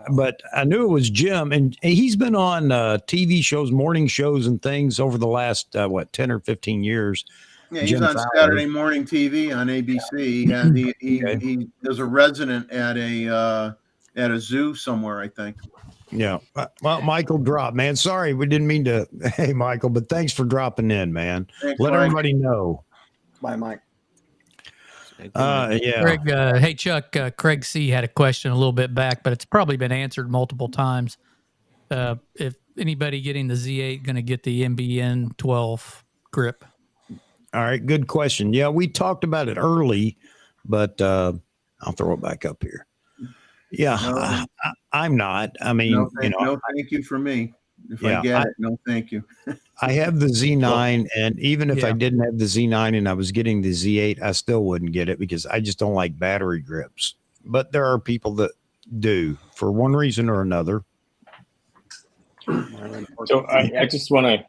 But I knew it was Jim, and he's been on TV shows, morning shows, and things over the last 10 or 15 years. Yeah, he's on Saturday morning TV on ABC, and he is a resident at a zoo somewhere, I think. Yeah. Well, Michael dropped, man. Sorry, we didn't mean to. Hey, Michael, but thanks for dropping in, man. Thanks, Let Mike. everybody know. Bye, Mike. Yeah. Craig, hey Chuck, Craig C had a question a little bit back, but it's probably been answered multiple times. If anybody getting the Z8 going to get the MBN 12 grip? All right, good question. Yeah, we talked about it early, but I'll throw it back up here. Yeah, I'm not. I mean, no, thank you for me. If I get it, no, thank you. I have the Z9, and even if I didn't have the Z9 and I was getting the Z8, I still wouldn't get it because I just don't like battery grips. But there are people that do for one reason or another. So I just want to,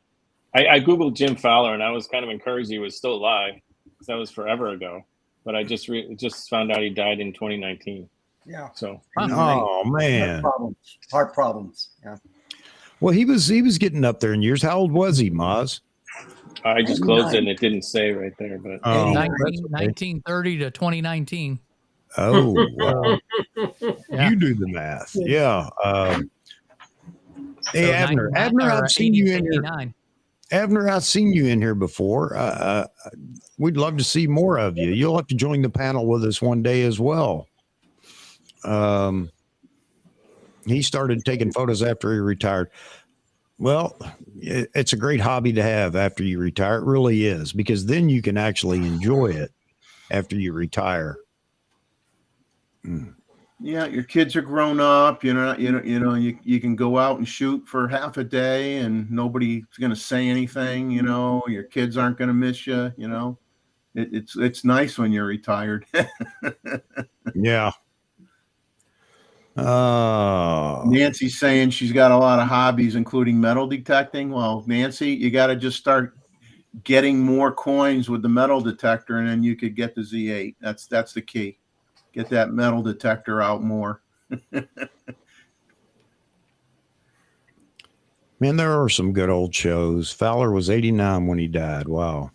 I Googled Jim Fowler, and I was kind of encouraged he was still alive because that was forever ago. But I just found out he died in 2019. Yeah. So. Oh, man. Heart problems. Yeah. Well, he was getting up there in years. How old was he, Maz? I just closed it and it didn't say right there, but 1930 to 2019. Oh, wow. You do the math. Yeah. Hey, Abner, I've seen you in here. Abner, I've seen you in here before. We'd love to see more of you. You'll have to join the panel with us one day as well. He started taking photos after he retired. Well, it's a great hobby to have after you retire. It really is, because then you can actually enjoy it after you retire. Yeah, your kids are grown up. You can go out and shoot for half a day, and nobody's going to say anything. Your kids aren't going to miss you. It's nice when you're retired. Yeah. Nancy's saying she's got a lot of hobbies, including metal detecting. Well, Nancy, you got to just start getting more coins with the metal detector, and then you could get the Z8. That's the key. Get that metal detector out more. Man, there are some good old shows. Fowler was 89 when he died. Wow.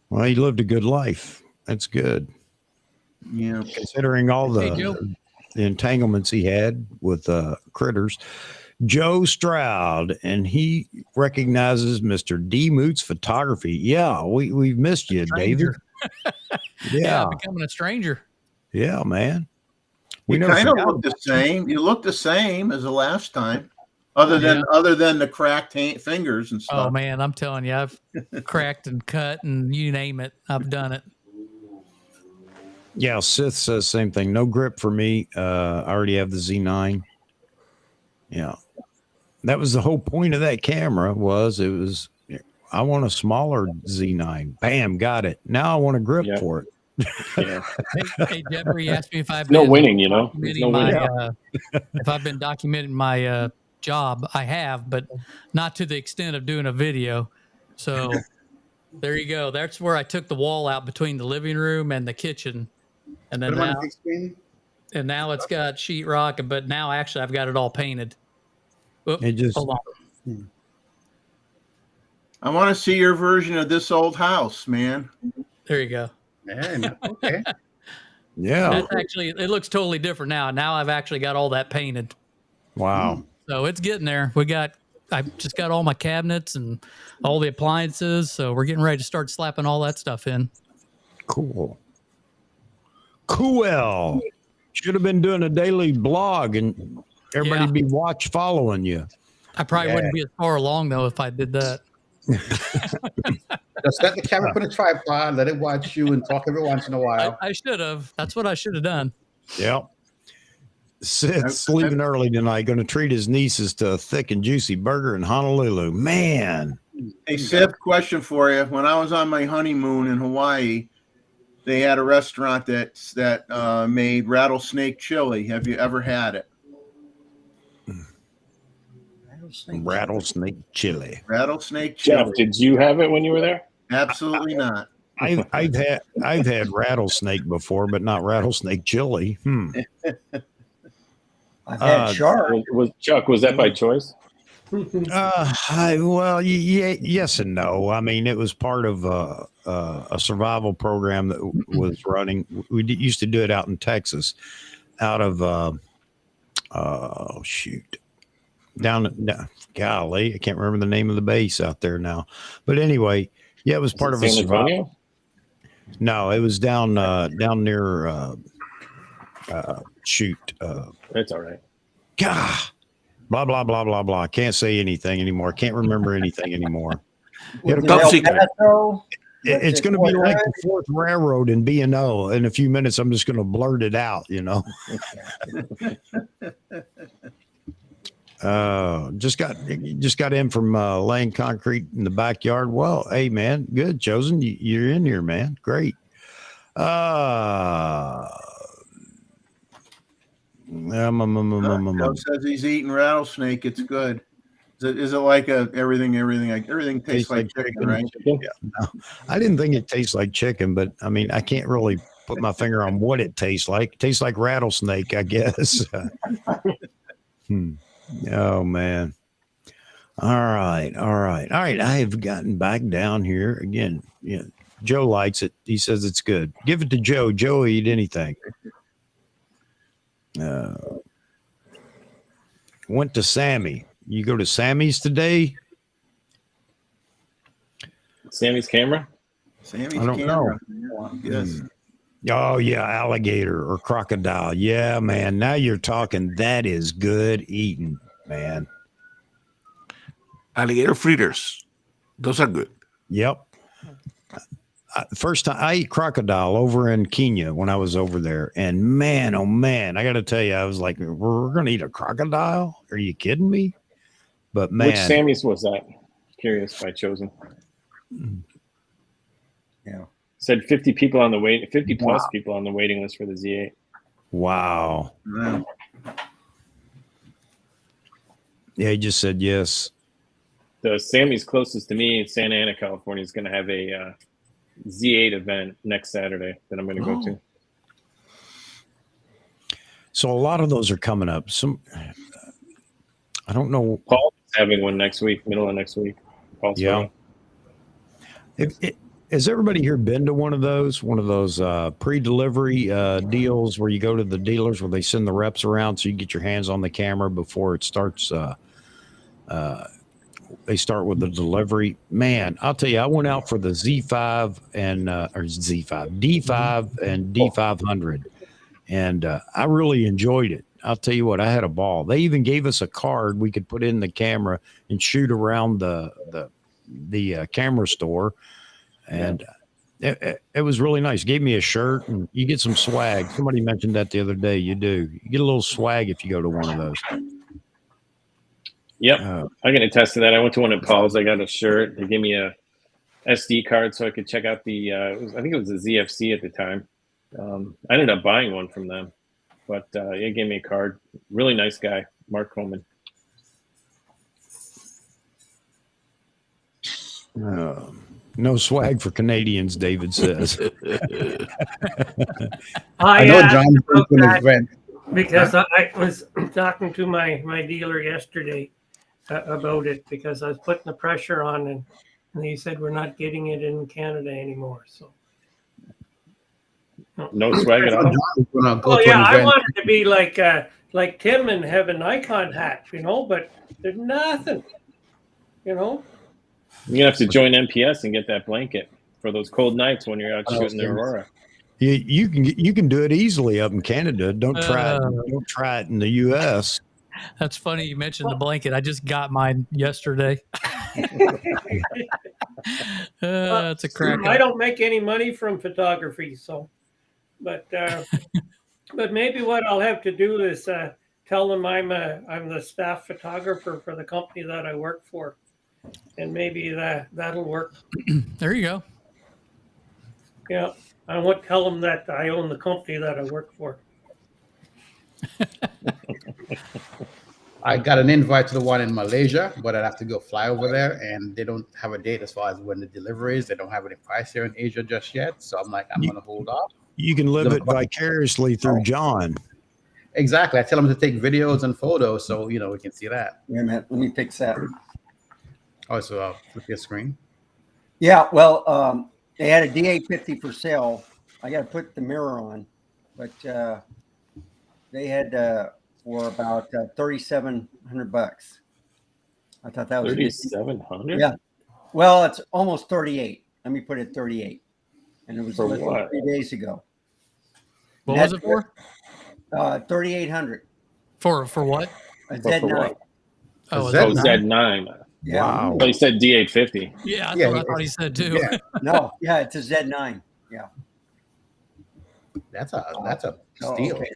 Well, he lived a good life. That's good. Yeah. Considering all the entanglements he had with critters. Joe Stroud, and he recognizes Mr. D. Moots Photography. Yeah, we've missed you, David. Yeah, becoming a stranger. Yeah, man. You kind of look the same. You look the same as the last time, other than the cracked fingers and stuff. Oh man, I'm telling you, I've cracked and cut and you name it, I've done it. Yeah, Sith says same thing. No grip for me. I already have the Z9. Yeah, that was the whole point of that camera. I want a smaller Z9. Bam, got it. Now I want a grip for it. Yeah. Hey, Jeffrey asked me if I've been been winning, no if I've been documenting my job. I have, but not to the extent of doing a video. So there you go. That's where I took the wall out between the living room and the kitchen. And then now it's got sheetrock, but now actually I've got it all painted. Hold on. I want to see your version of This Old House, man. There you go. Man, okay. Yeah. That's actually, it looks totally different now. Now I've actually got all that painted. Wow. So it's getting there. We got just got all my cabinets and all the appliances, so we're getting ready to start slapping all that stuff in. Cool. Should have been doing a daily blog and everybody'd be following you. I probably wouldn't be as far along though if I did that. Just let the camera put a tripod, let it watch you and talk every once in a while. I should have. That's what I should have done. Yep. Sid's leaving early tonight, going to treat his nieces to a thick and juicy burger in Honolulu. Man. Hey, Sid, question for you. When I was on my honeymoon in Hawaii, they had a restaurant that made rattlesnake chili. Have you ever had it? Rattlesnake chili. Rattlesnake chili. Jeff, did you have it when you were there? Absolutely not. I've had rattlesnake before, but not rattlesnake chili. I've had shark. Chuck, was that by choice? Yes and no. I mean, it was part of a survival program that was running. We used to do it out in Texas, out of golly, I can't remember the name of the base out there now. But anyway, yeah, it was part of a survival. No, it was down near That's all right. God, blah blah blah blah blah. Can't say anything anymore. Can't remember anything anymore. It's going to be like the Fourth Railroad in B&O. In a few minutes, I'm just going to blurt it out. Just got in from laying concrete in the backyard. Well, hey man, good. Chosen, you're in here, man. Great. Joe says he's eating rattlesnake. It's good. Is it like everything tastes like chicken, right? Yeah. No, I didn't think it tastes like chicken, but I mean, I can't really put my finger on what it tastes like. It tastes like rattlesnake, I guess. Oh man. All right. I have gotten back down here again. Yeah. Joe likes it. He says it's good. Give it to Joe. Joe will eat anything. Went to Sammy. You go to Sammy's today? Sammy's camera? Sammy's I don't camera. know. Yes. Oh yeah, alligator or crocodile. Yeah, man. Now you're talking. That is good eating, man. Alligator fritters. Those are good. Yep. First time I ate crocodile over in Kenya when I was over there, and man, oh man, I got to tell you, I was like, we're gonna eat a crocodile? Are you kidding me? But man, which Sammy's was that? Curious by Chosen. Yeah. Said 50 people on the wait, 50 plus people on the waiting list for the Z8. Wow. Yeah, he just said yes. The Sammy's closest to me in Santa Ana, California, is going to have a Z8 event next Saturday that I'm going to go to. So a lot of those are coming up. I don't know. Paul's having one next week, middle of next week. Paul's has everybody here been to one of those pre-delivery deals where you go to the dealers where they send the reps around so you get your hands on the camera before it starts? They start with the delivery. Man, I'll tell you, I went out for the D5 and D500, and I really enjoyed it. I'll tell you what, I had a ball. They even gave us a card we could put in the camera and shoot around the camera store. And it was really nice. Gave me a shirt and you get some swag. Somebody mentioned that the other day. You do. You get a little swag if you go to one of those. Yep. I can attest to that. I went to one at Paul's. I got a shirt. They gave me a SD card so I could check out the, I think it was the ZFC at the time. I ended up buying one from them, but he gave me a card. Really nice guy, Mark Coleman. No swag for Canadians, David says. I know John's going to event. Because I was talking to my dealer yesterday about it because I was putting the pressure on and he said we're not getting it in Canada anymore. So no swag at all. Oh yeah, I wanted to be like Tim and have a Nikon hat, but there's nothing. You know. You're gonna have to join MPS and get that blanket for those cold nights when you're out shooting the Aurora. You can do it easily up in Canada. Don't try it. Don't try it in the U.S. That's funny you mentioned the blanket. I just got mine yesterday. It's a crack. I don't make any money from photography, so, but maybe what I'll have to do is tell them I'm the staff photographer for the company that I work for, and maybe that'll work. There you go. Yeah, I won't tell them that I own the company that I work for. I got an invite to the one in Malaysia, but I'd have to go fly over there, and they don't have a date as far as when the delivery is. They don't have any price here in Asia just yet. So I'm like, I'm going to hold off. You can live it vicariously through John. Exactly. I tell them to take videos and photos so, we can see that. Wait a minute. Let me fix that. Oh, so I'll flip your screen. Yeah, well, they had a DA50 for sale. I got to put the mirror on, but they had for about $3,700. I thought that was $3,700. Yeah. Well, it's almost 38. Let me put it 38, and it was For what? 3 days ago. What was it for? 3,800 For what? a For Z9. what? Oh, Z9. Yeah. Wow. Well, he said D850. Yeah, that's what I thought he said too. Yeah. No, yeah, it's a Z9. Yeah. That's a Oh, steal. okay.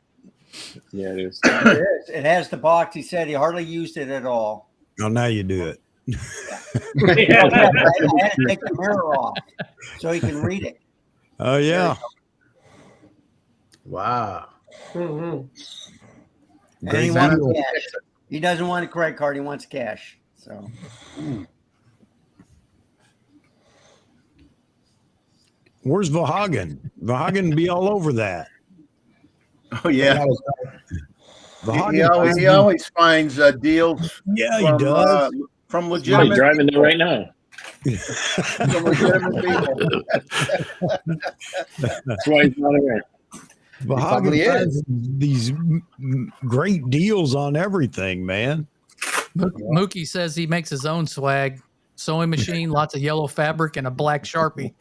Yeah, it is. It is. It has the box. He said he hardly used it at all. Oh, now you do it. Yeah. I had to take the mirror off so he can read it. Oh, yeah. Wow. Mhm. And he Great wants deal. cash. He doesn't want a credit card. He wants cash. So Where's Vahagan? Vahagan be all over that. Oh yeah, Vahagan he always finds deals. Yeah, he from, does. From He's legitimate driving there right now. from legitimate people. That's why he's not here. Vahagan probably finds these great deals on everything, man. Mookie says he makes his own swag. Sewing machine, lots of yellow fabric, and a black Sharpie.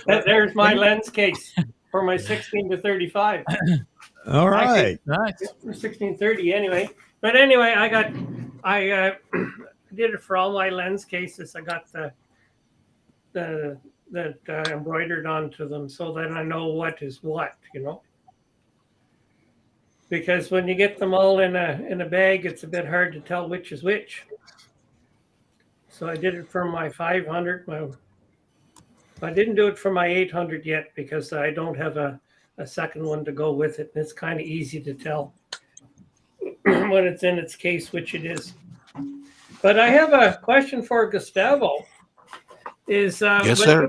There's my lens case for my 16 to 35. All right. Nice. 1630 anyway. But anyway, I did it for all my lens cases. I got the embroidered onto them so that I know what is what, because when you get them all in a bag, it's a bit hard to tell which is which. So I did it for my 500. I didn't do it for my 800 yet because I don't have a second one to go with it. It's kind of easy to tell when it's in its case which it is. But I have a question for Gustavo. Is Yes, sir.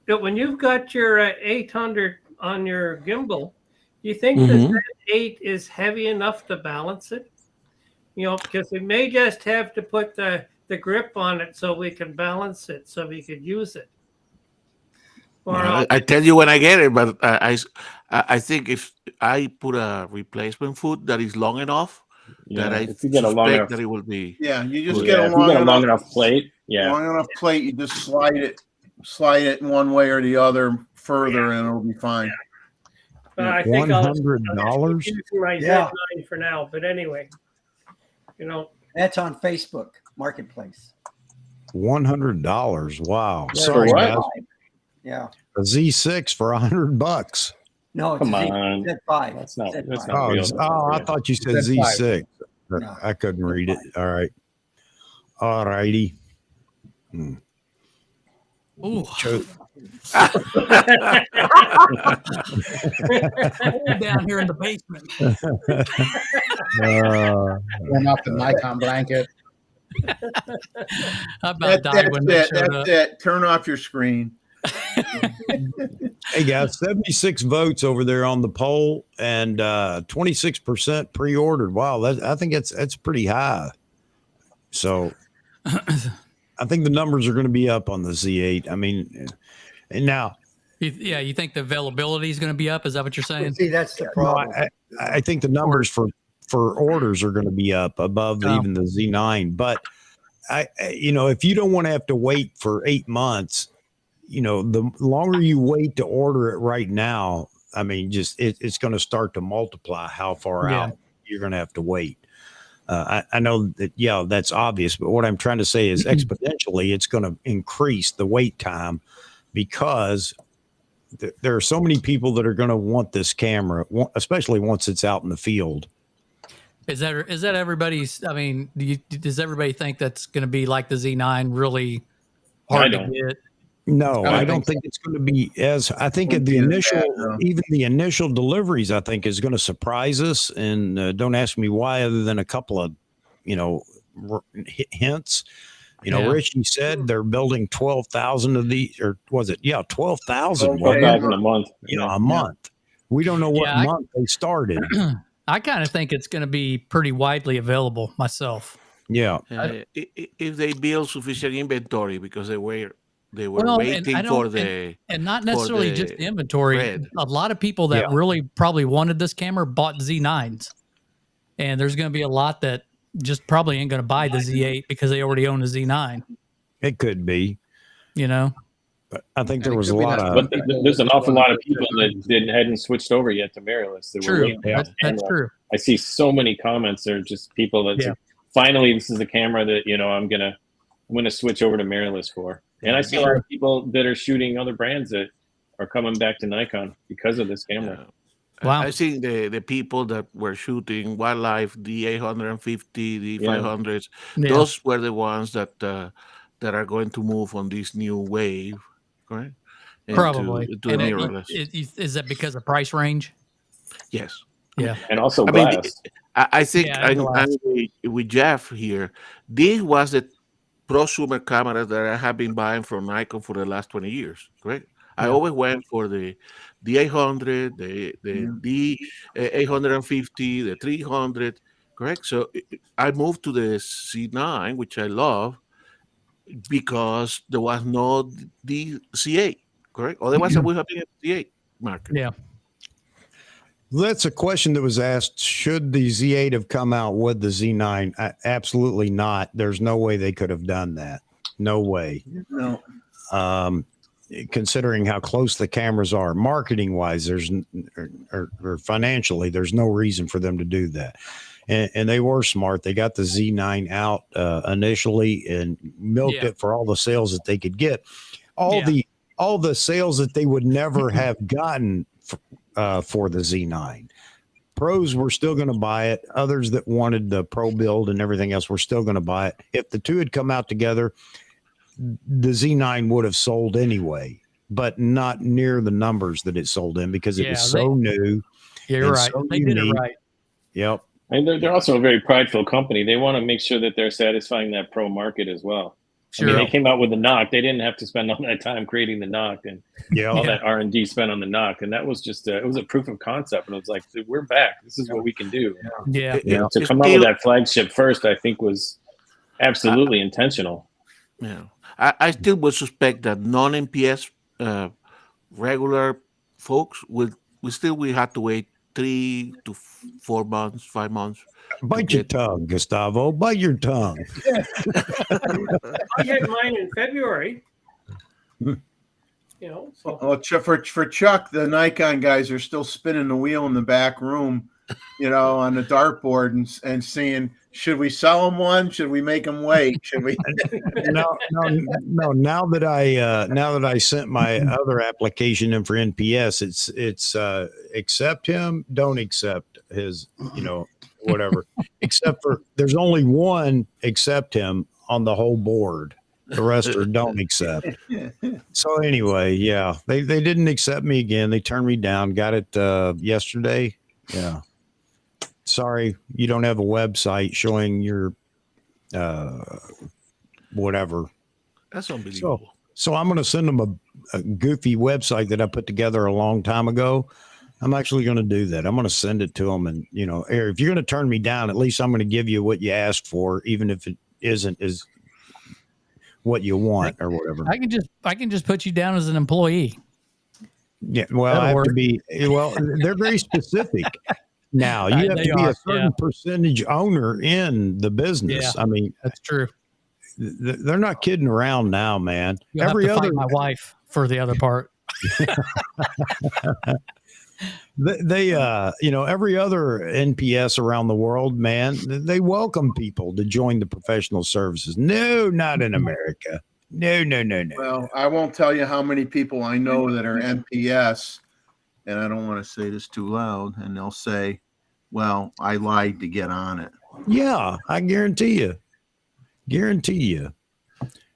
When you've got your 800 on your gimbal, do you think Mhm. the Z8 is heavy enough to balance it? Because we may just have to put the grip on it so we can balance it, so we could use it. Or I tell you when I get it, but I think if I put a replacement foot that is long enough, that I if you get a long suspect enough, that it will be. Yeah, you just Well, get if a you get a long enough plate, long enough plate. You just slide it one way or the other further, and it'll be fine. But I think I'll just $100? keep using my Yeah. Z9 for now. But anyway, that's on Facebook Marketplace. $100. Wow. Yeah, Sorry, for what? guys. Yeah. A Z6 for $100. No, it's Come a Z- on. Z5. That's not- Z5. that's not- Oh, real. I thought you said Z5. Z6. No. I couldn't read it. All right. All righty. Ooh. Down here in the basement. Turn off the Nikon blanket. I about died when they showed up. That's it. Turn off your screen. Hey guys, 76 votes over there on the poll and 26% pre-ordered. Wow, I think that's pretty high. So I think the numbers are going to be up on the Z8. I mean, and now, You think the availability is going to be up? Is that what you're saying? See, that's the no, problem. I think the numbers for for orders are going to be up above even the Z9. But if you don't want to have to wait for 8 months, the longer you wait to order it right now, I mean, it's going to start to multiply how far out you're going to have to wait. I know that, that's obvious, but what I'm trying to say is exponentially, it's going to increase the wait time because there are so many people that are going to want this camera, especially once it's out in the field. Is that everybody's? I mean, does everybody think that's going to be like the Z9, really hard to get? No, I don't think it's going to be as. I think the initial deliveries, I think, is going to surprise us. And don't ask me why, other than a couple of, hints. Richie said they're building 12,000 of these, or was it? Yeah, 12,000. 12,000 a month. A month. We don't know what month they started. I kind of think it's going to be pretty widely available myself. Yeah. If they build sufficient inventory, because they were waiting for and not necessarily just the inventory. bread. A lot of people that really probably wanted this camera bought Z9s, and there's going to be a lot that just probably ain't going to buy the Z8 because they already own a Z9. It could be, but I think there was a lot of. But there's an awful lot of people that hadn't swithed over yet to mirrorless. True, that's true. I see so many comments. There are just people that say, finally, this is a camera that I'm gonna switch over to mirrorless for. And I see a lot of people that are shooting other brands that are coming back to Nikon because of this camera. Wow. I think the people that were shooting wildlife, the 850, the 500s, those were the ones that are going to move on this new wave, correct? Probably. To the mirrorless. Is that because of price range? Yes. Yeah. And also glass. I think I'm with Jeff here. This was the prosumer camera that I have been buying from Nikon for the last 20 years, correct? I always went for the 800, the 850, the 300, correct? So I moved to the C9, which I love, because there was no the C8, correct? Otherwise, I would have been a C8 market. Yeah. That's a question that was asked. Should the Z8 have come out with the Z9? Absolutely not. There's no way they could have done that. No way. No. Considering how close the cameras are, marketing wise, or financially, there's no reason for them to do that. And they were smart. They got the Z9 out initially and milked it for all the sales that they could get. All the sales that they would never have gotten for the Z9. Pros were still going to buy it. Others that wanted the pro build and everything else were still going to buy it. If the two had come out together, the Z9 would have sold anyway, but not near the numbers that it sold in because it was so new. Yeah, you're right. They did it right. Yep. And they're also a very prideful company. They want to make sure that they're satisfying that pro market as well. Sure. I mean, they came out with the knock. They didn't have to spend all that time creating the knock and all that R&D spent on the knock. And that was just it was a proof of concept. And it was like, we're back. This is what we can do. Yeah. To come out with that flagship first, I think was absolutely intentional. Yeah. I still would suspect that non-MPS regular folks we have to wait 3 to 4 months, 5 months. Bite your tongue, Gustavo. Bite your tongue. I had mine in February. So. Well, for Chuck, the Nikon guys are still spinning the wheel in the back room, on the dartboard and seeing, should we sell them one? Should we make them wait? Should we? No. Now that I sent my other application in for NPS, it's accept him, don't accept his, whatever. Except for there's only one accept him on the whole board. The rest are don't accept. So anyway, they didn't accept me again. They turned me down. Got it yesterday. Yeah. Sorry, you don't have a website showing your whatever. That's unbelievable. So I'm going to send them a goofy website that I put together a long time ago. I'm actually going to do that. I'm going to send it to them. And, if you're going to turn me down, at least I'm going to give you what you asked for, even if it isn't as what you want or whatever. I can just put you down as an employee. Yeah. Well, I have to be, they're very specific. Now you have They to be are, a certain percentage owner in the business. Yeah. I mean, That's true. they're not kidding around now, man. You'll have to fight my wife for the other part. They every other NPS around the world, man, they welcome people to join the professional services. No, not in America. No. Well, I won't tell you how many people I know that are NPS, and I don't want to say this too loud, and they'll say, well, I lied to get on it. Yeah, I guarantee you.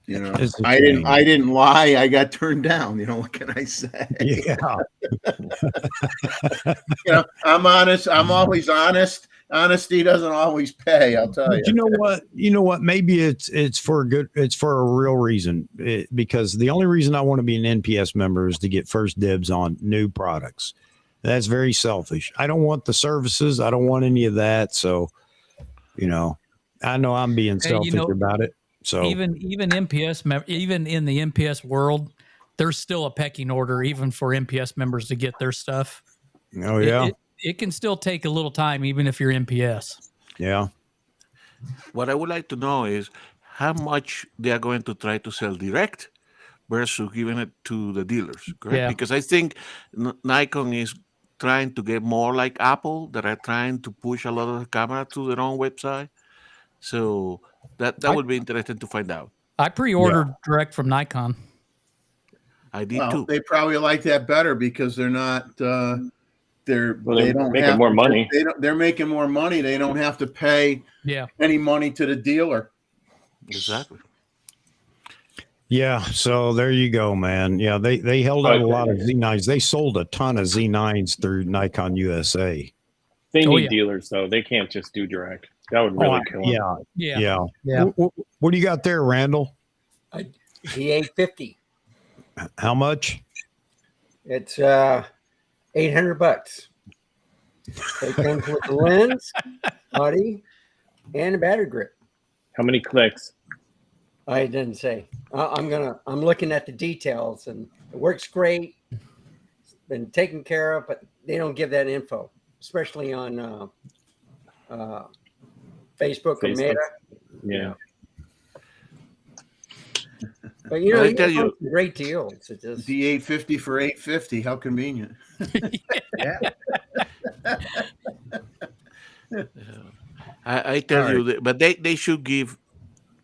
You know, It's a I shame. didn't lie. I got turned down. You know, what can I say? Yeah. You know, I'm honest. I'm always honest. Honesty doesn't always pay. I'll tell you. But you know what? Maybe it's for a real reason. Because the only reason I want to be an NPS member is to get first dibs on new products. That's very selfish. I don't want the services. I don't want any of that. So, I know I'm being selfish about it. So even NPS even in the NPS world, there's still a pecking order even for NPS members to get their stuff. Oh yeah. It can still take a little time even if you're NPS. Yeah. What I would like to know is how much they are going to try to sell direct versus giving it to the dealers, correct? Yeah. Because I think Nikon is trying to get more like Apple, that are trying to push a lot of the camera to their own website. So that would be interesting to find out. I pre-ordered direct from Nikon. I did too. They probably like that better because they're not. They're making more money. They're making more money. They don't have to pay any money to the dealer. Exactly. Yeah, so there you go, man. Yeah, they held out a lot of Z9s. They sold a ton of Z9s through Nikon USA. They need dealers, though. They can't just do direct. That would really kill them. Yeah. What do you got there, Randall? The 850. How much? It's $800. It comes with the lens, body, and a battery grip. How many clicks? I didn't say. I'm looking at the details, and it works great. It's been taken care of, but they don't give that info, especially on Facebook or Meta. Yeah. But you know, you get some great deals. It just the 850 for 850. How convenient. I tell you, but they should give,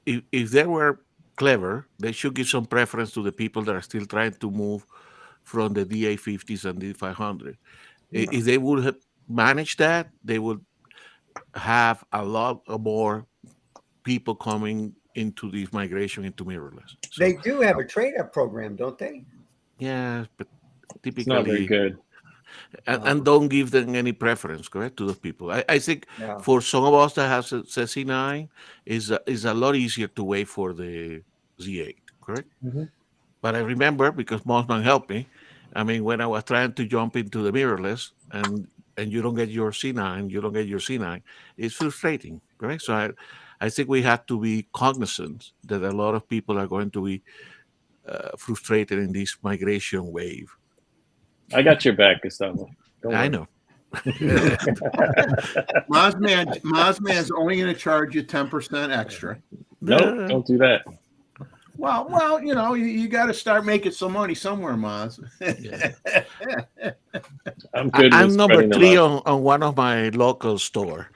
if they were clever, they should give some preference to the people that are still trying to move from the D850s and D500. If they would have managed that, they would have a lot more people coming into this migration into mirrorless. So, they do have a trade-up program, don't they? Yeah, but typically it's not very good. And don't give them any preference, correct, to those people. I think for some of us that have C9, is a lot easier to wait for the Z8, correct? Mm-hmm. But I remember, because Mossman helped me, I mean, when I was trying to jump into the mirrorless and you don't get your C9, it's frustrating, correct? So I think we have to be cognizant that a lot of people are going to be frustrated in this migration wave. I got your back, Gustavo. I know. Mossman's only going to charge you 10% extra. No, don't do that. Well, you know, you got to start making some money somewhere, Moz. I'm good. I'm number 3 on one of my local store,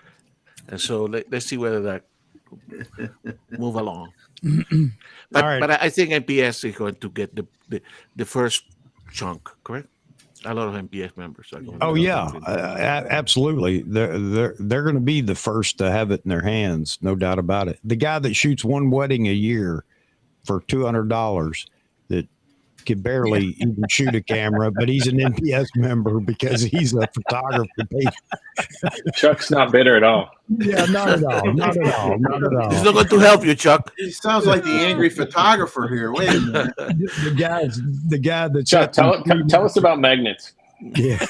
and so let's see whether that move along. But I think NPS is going to get the first chunk, correct? A lot of NPS members are going. Oh yeah, absolutely. They're going to be the first to have it in their hands, no doubt about it. The guy that shoots one wedding a year for $200 that could barely even shoot a camera, but he's an NPS member because he's a photographer. Chuck's not bitter at all. Yeah, not at all. Not at all. Not at all. He's not going to help you, Chuck. He sounds like the angry photographer here. Wait a minute. The guy that Chuck, tell us about magnets. Yeah.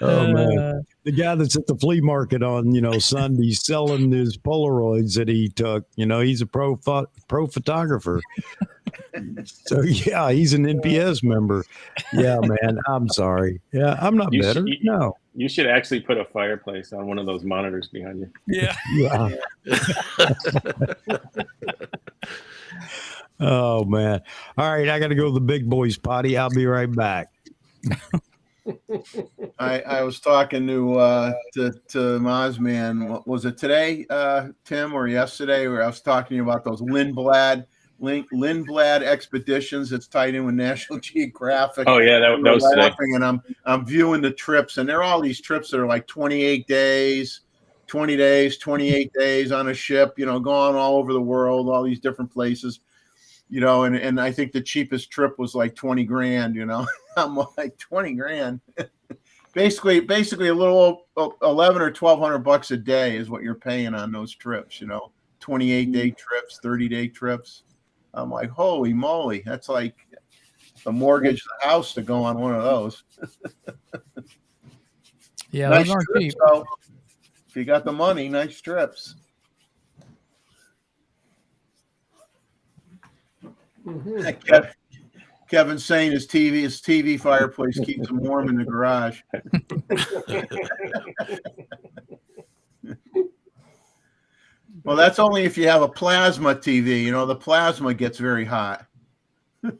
Oh man, the guy that's at the flea market on Sunday selling his Polaroids that he took. He's a pro photographer. So yeah, he's an NPS member. Yeah, man. I'm sorry. Yeah, I'm not better. No. You should actually put a fireplace on one of those monitors behind you. Yeah. Oh man. All right, I got to go to the big boys potty. I'll be right back. I was talking to Mozman. What was it today, Tim, or yesterday? Where I was talking about those Lindblad expeditions that's tied in with National Geographic. Oh yeah, that was today. And I'm viewing the trips, and there are all these trips that are like 28 days, 20 days, 28 days on a ship. You know, going all over the world, all these different places. You know, and I think the cheapest trip was like 20 grand. You know, I'm like 20 grand. basically a little 11 or 1,200 bucks a day is what you're paying on those trips. You know, 28-day trips, 30-day trips. I'm like, holy moly, that's like a mortgage the house to go on one of those. Yeah, nice those aren't trips, cheap. though. If you got the money, nice trips. Mm-hmm. Kevin's saying his TV fireplace keeps him warm in the garage. Well, that's only if you have a plasma TV. You know, the plasma gets very hot. And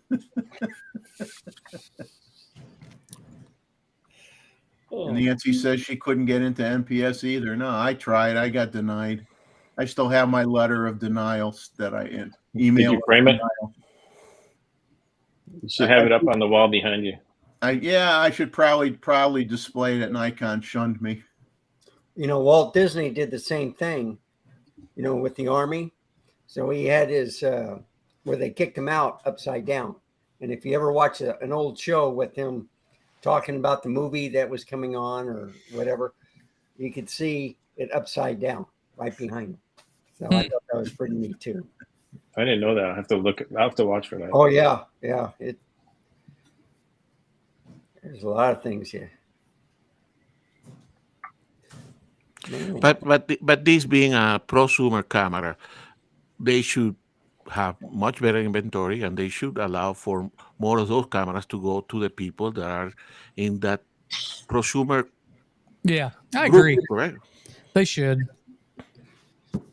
Nancy says she couldn't get into NPS either. No, I tried. I got denied. I still have my letter of denials that I emailed. Did you frame it? You should have it up on the wall behind you. I should probably display that Nikon shunned me. You know, Walt Disney did the same thing, you know, with the Army. So he had his, where they kicked him out upside down. And if you ever watch an old show with him talking about the movie that was coming on or whatever, you could see it upside down right behind him. So I thought that was pretty neat too. I didn't know that. I'll have to watch for that. Oh yeah. Yeah. There's a lot of things here. But this being a prosumer camera, they should have much better inventory, and they should allow for more of those cameras to go to the people that are in that prosumer. Yeah, I group, agree. Correct? They should.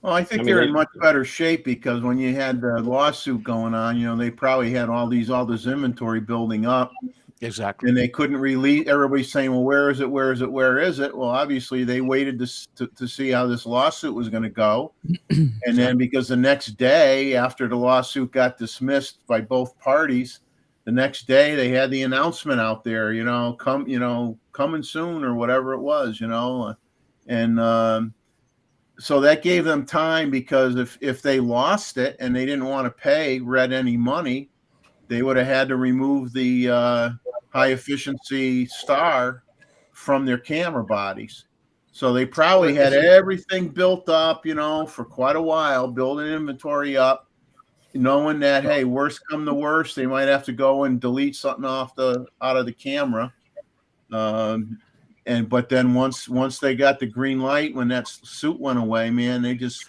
Well, I think they're in much better shape because when you had the lawsuit going on, you know, they probably had all this inventory building up. Exactly. And they couldn't release. Everybody's saying, well, where is it? Where is it? Where is it? Well, obviously they waited to see how this lawsuit was going to go. And then because the next day after the lawsuit got dismissed by both parties, the next day they had the announcement out there, you know, coming soon or whatever it was, you know. And so that gave them time because if they lost it and they didn't want to pay Red any money, they would have had to remove the high efficiency star from their camera bodies. So they probably had everything built up, you know, for quite a while, building inventory up, knowing that, hey, worst come to worst, they might have to go and delete something out of the camera. But then once they got the green light, when that suit went away, man, they just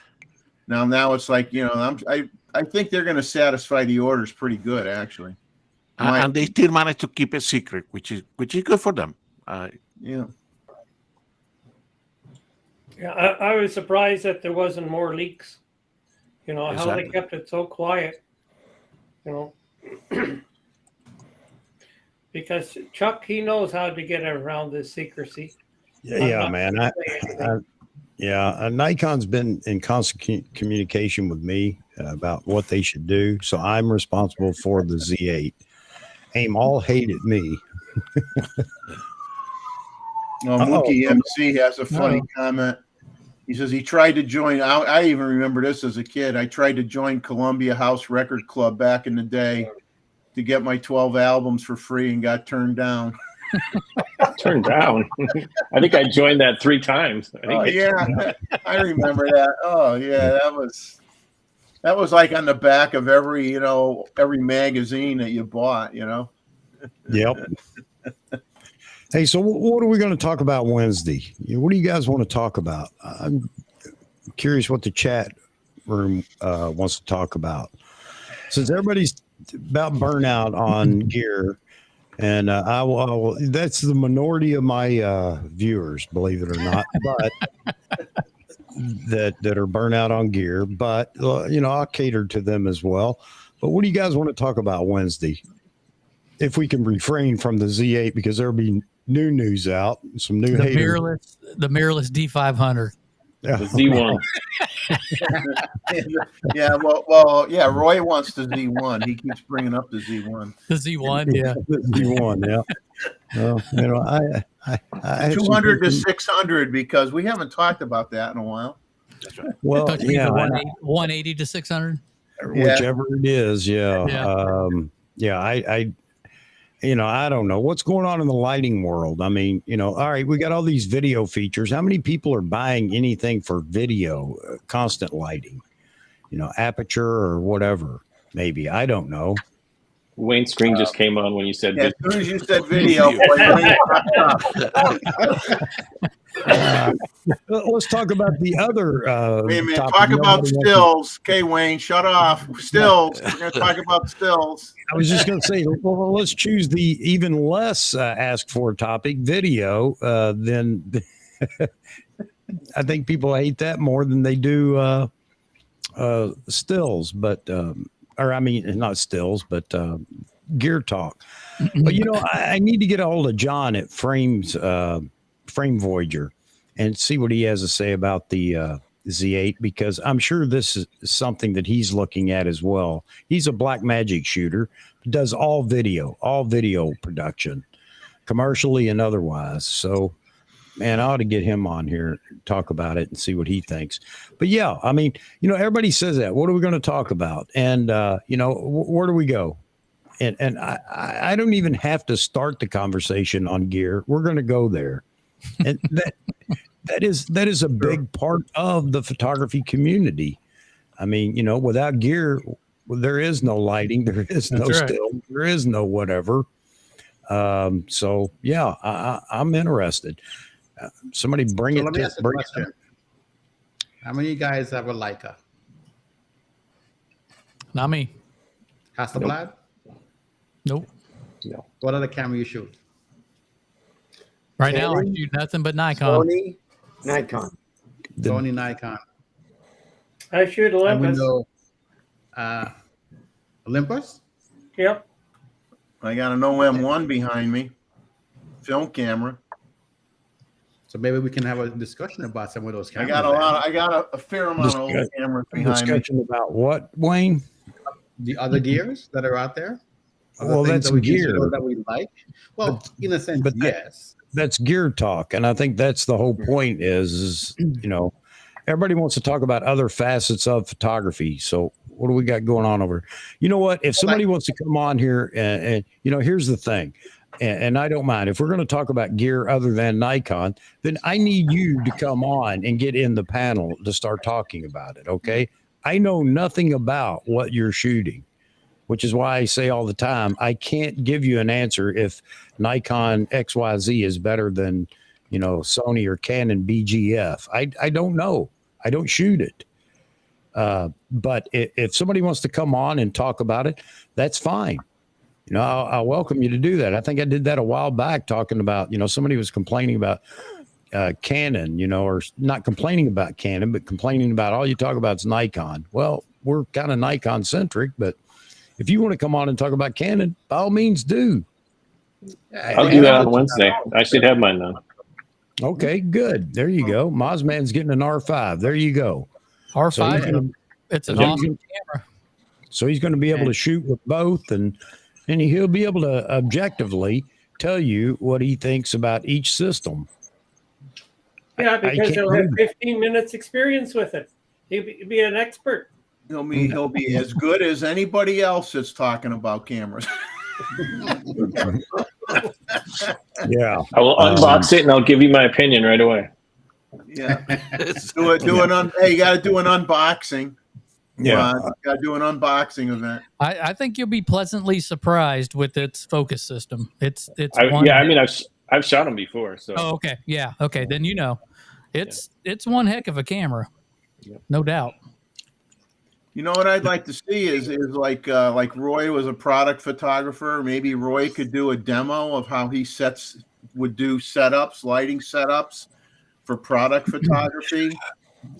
now it's like, you know, I think they're going to satisfy the orders pretty good, actually. And they still manage to keep it secret, which is good for them. Yeah. Yeah, I was surprised that there wasn't more leaks. You know, how they kept it so quiet. You know, because Chuck, he knows how to get around this secrecy. Yeah, man. Nikon's been in constant communication with me about what they should do. So I'm responsible for the Z8. AIM all hated me. Mookie MC has a funny comment. He says he tried to join. I even remember this as a kid. I tried to join Columbia House Record Club back in the day to get my 12 albums for free and got turned down. Turned down? I think I joined that 3 times. I remember that. Oh yeah, that was like on the back of every magazine that you bought, you know. Yep. Hey, so what are we going to talk about Wednesday? What do you guys want to talk about? I'm curious what the chat room wants to talk about. Since everybody's about burnout on gear, and that's the minority of my viewers, believe it or not, but that are burnout on gear. But I'll cater to them as well. But what do you guys want to talk about Wednesday? If we can refrain from the Z8, because there'll be new news out, some new haters. The mirrorless D500. The Z1. Yeah. Roy wants the Z1. He keeps bringing up the Z1. The Z1, yeah. The Z1, yeah. Well, I 200 to 600, because we haven't talked about that in a while. That's right. Well, yeah, 180 to 600, whichever it is. Yeah. I don't know what's going on in the lighting world. I mean, all right, we got all these video features. How many people are buying anything for video, constant lighting, aperture or whatever? Maybe, I don't know. Wayne's screen just came on when you said as soon as you said video, let's talk about the other wait a minute, talk about stills. Okay, Wayne, shut off. Stills. We're going to talk about stills. I was just going to say, well, let's choose the even less asked for topic, video. Then I think people hate that more than they do stills, but not stills, but gear talk. But I need to get a hold of John at Frame Voyager and see what he has to say about the Z8, because I'm sure this is something that he's looking at as well. He's a Blackmagic shooter, does all video production, commercially and otherwise. So, man, I ought to get him on here, talk about it and see what he thinks. But yeah, I mean, everybody says that. What are we going to talk about? And, where do we go? And I don't even have to start the conversation on gear. We're going to go there. And that is a big part of the photography community. I mean, without gear, there is no lighting, there is no still, there is no whatever. So yeah, I'm interested. Somebody bring it. Let me ask a question. How many of you guys have a Leica? Not me. Hasselblad? Nope. No. What other camera you shoot? Right now, I shoot nothing but Nikon. Sony, Nikon. Sony, Nikon. I shoot Olympus. Olympus? Yep. I got an OM1 behind me, film camera. So maybe we can have a discussion about some of those cameras. I got a fair amount of old cameras behind discussion me. About what, Wayne? The other gears that are out there. Well, that's gear that we like. Well, in a sense, yes. That's gear talk, and I think that's the whole point. Is everybody wants to talk about other facets of photography. So what do we got going on over? You know what? If somebody wants to come on here, and here's the thing. And I don't mind if we're going to talk about gear other than Nikon, then I need you to come on and get in the panel to start talking about it. Okay. I know nothing about what you're shooting, which is why I say all the time, I can't give you an answer if Nikon XYZ is better than, Sony or Canon BGF. I don't know. I don't shoot it. But if somebody wants to come on and talk about it, that's fine. I'll welcome you to do that. I think I did that a while back, talking about, somebody was complaining about Canon, or not complaining about Canon, but complaining about all you talk about is Nikon. Well, we're kind of Nikon centric, but if you want to come on and talk about Canon, by all means do. I'll do that on Wednesday. I should have mine now. Okay, good. There you go. Mozman's getting an R5. There you go. R5, it's an awesome camera. So he's going to be able to shoot with both, and he'll be able to objectively tell you what he thinks about each system. Yeah, because he'll have 15 minutes experience with it. He'll be an expert. He'll be as good as anybody else that's talking about cameras. Yeah. I will unbox it and I'll give you my opinion right away. Yeah. Hey, you got to do an unboxing. Yeah. Got to do an unboxing event. I think you'll be pleasantly surprised with its focus system. It's I've shot them before. So. Oh, okay. Yeah. Okay. Then it's one heck of a camera. Yep. No doubt. You know what I'd like to see is like Roy was a product photographer. Maybe Roy could do a demo of how he would do setups, lighting setups for product photography.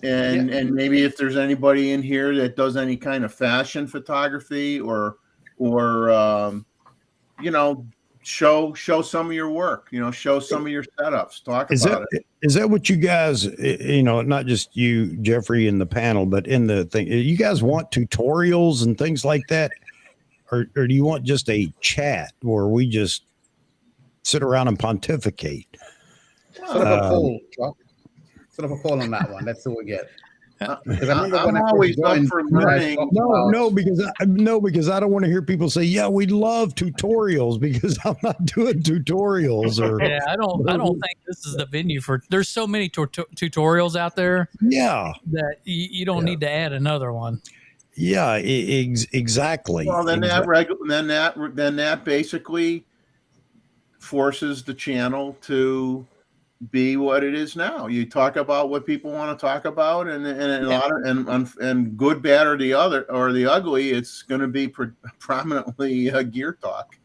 And maybe if there's anybody in here that does any kind of fashion photography or you know, show some of your work, you know, show some of your setups, talk about it. Is that what you guys, you know, not just you, Jeffrey, in the panel, but in the thing, you guys want tutorials and things like that? Or do you want just a chat where we just sit around and pontificate? Sort of a poll, Chuck. Sort of a poll on that one. Let's see what we get. I'm always up for learning. No, because I don't want to hear people say, "Yeah, we love tutorials," because I'm not doing tutorials. Or yeah, I don't think this is the venue for. There's so many tutorials out there. Yeah, that you don't need to add another one. Yeah, exactly. Well, then that basically forces the channel to be what it is now. You talk about what people want to talk about, and a lot of and good, bad, or the ugly. It's going to be prominently gear talk.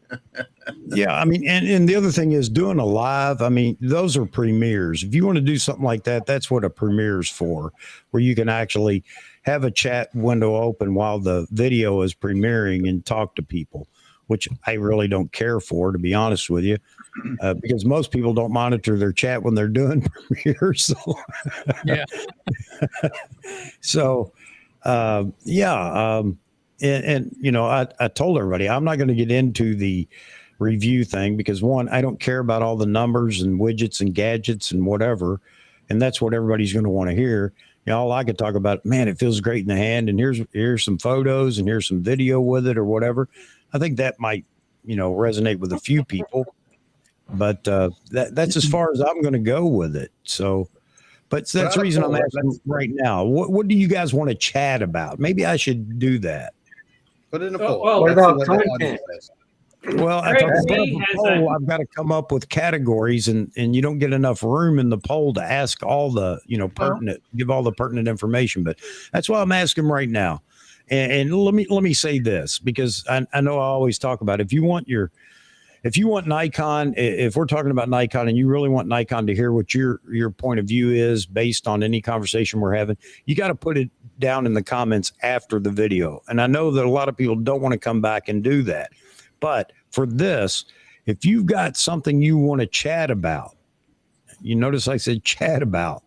Yeah, I mean, and the other thing is doing a live. I mean, those are premieres. If you want to do something like that, that's what a premiere's for, where you can actually have a chat window open while the video is premiering and talk to people, which I really don't care for, to be honest with you. Because most people don't monitor their chat when they're doing premieres. So, yeah. So, and you know, I told everybody I'm not going to get into the review thing because one, I don't care about all the numbers and widgets and gadgets and whatever, and that's what everybody's going to want to hear. You know, all I could talk about, man, it feels great in the hand, and here's some photos and here's some video with it or whatever. I think that might, you know, resonate with a few people. But that's as far as I'm going to go with it. So, but that's the reason I'm asking right now. What do you guys want to chat about? Maybe I should do that. Put it in a poll. Well, what about content? Well, if I put up a poll, I've got to come up with categories, and you don't get enough room in the poll to ask all the, you know, give all the pertinent information. But that's why I'm asking right now. And let me say this, because I know I always talk about if you want Nikon, if we're talking about Nikon and you really want Nikon to hear what your point of view is based on any conversation we're having, you got to put it down in the comments after the video. And I know that a lot of people don't want to come back and do that. But for this, if you've got something you want to chat about, you notice I said chat about,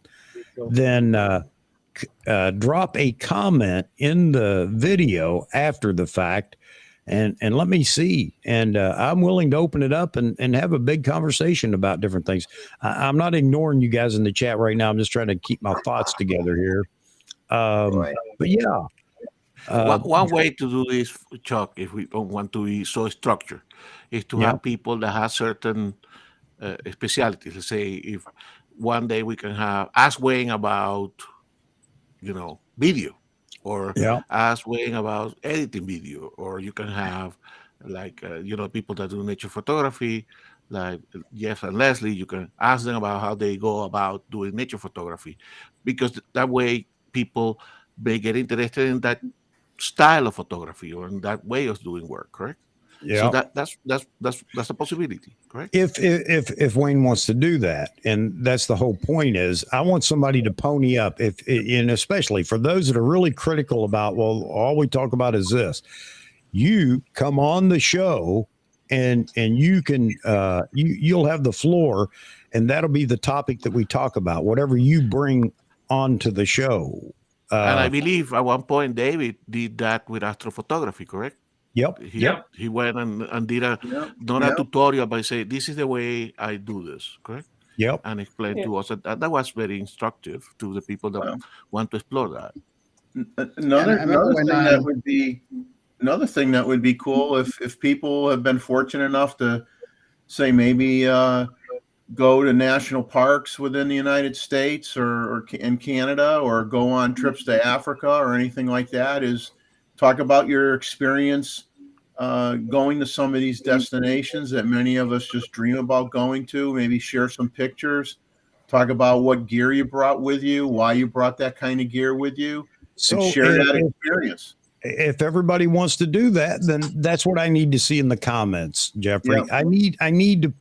then drop a comment in the video after the fact. And let me see. And I'm willing to open it up and have a big conversation about different things. I'm not ignoring you guys in the chat right now. I'm just trying to keep my thoughts together here. But yeah. One way to do this, Chuck, if we don't want to be so structured, is to have people that have certain specialties. Let's say if one day we can have us weighing about, you know, video. Or us weighing about editing video, or you can have like you know, people that do nature photography, like Jeff and Leslie. You can ask them about how they go about doing nature photography, because that way people may get interested in that style of photography or in that way of doing work. Correct? Yeah. So that's a possibility, correct? If Wayne wants to do that, and that's the whole point, is I want somebody to pony up. And especially for those that are really critical about, well, all we talk about is this. You come on the show, and you can you'll have the floor, and that'll be the topic that we talk about. Whatever you bring onto the show. And I believe at one point David did that with astrophotography, correct? Yep. He went and did a tutorial by saying, this is the way I do this, correct? Yep. And explained to us that was very instructive to the people that want to explore that. Another thing that would be cool if people have been fortunate enough to say maybe go to national parks within the United States or in Canada, or go on trips to Africa or anything like that, is talk about your experience going to some of these destinations that many of us just dream about going to. Maybe share some pictures, talk about what gear you brought with you, why you brought that kind of gear with you, So and share that experience. If everybody wants to do that, then that's what I need to see in the comments, Jeffrey. Yeah. I need to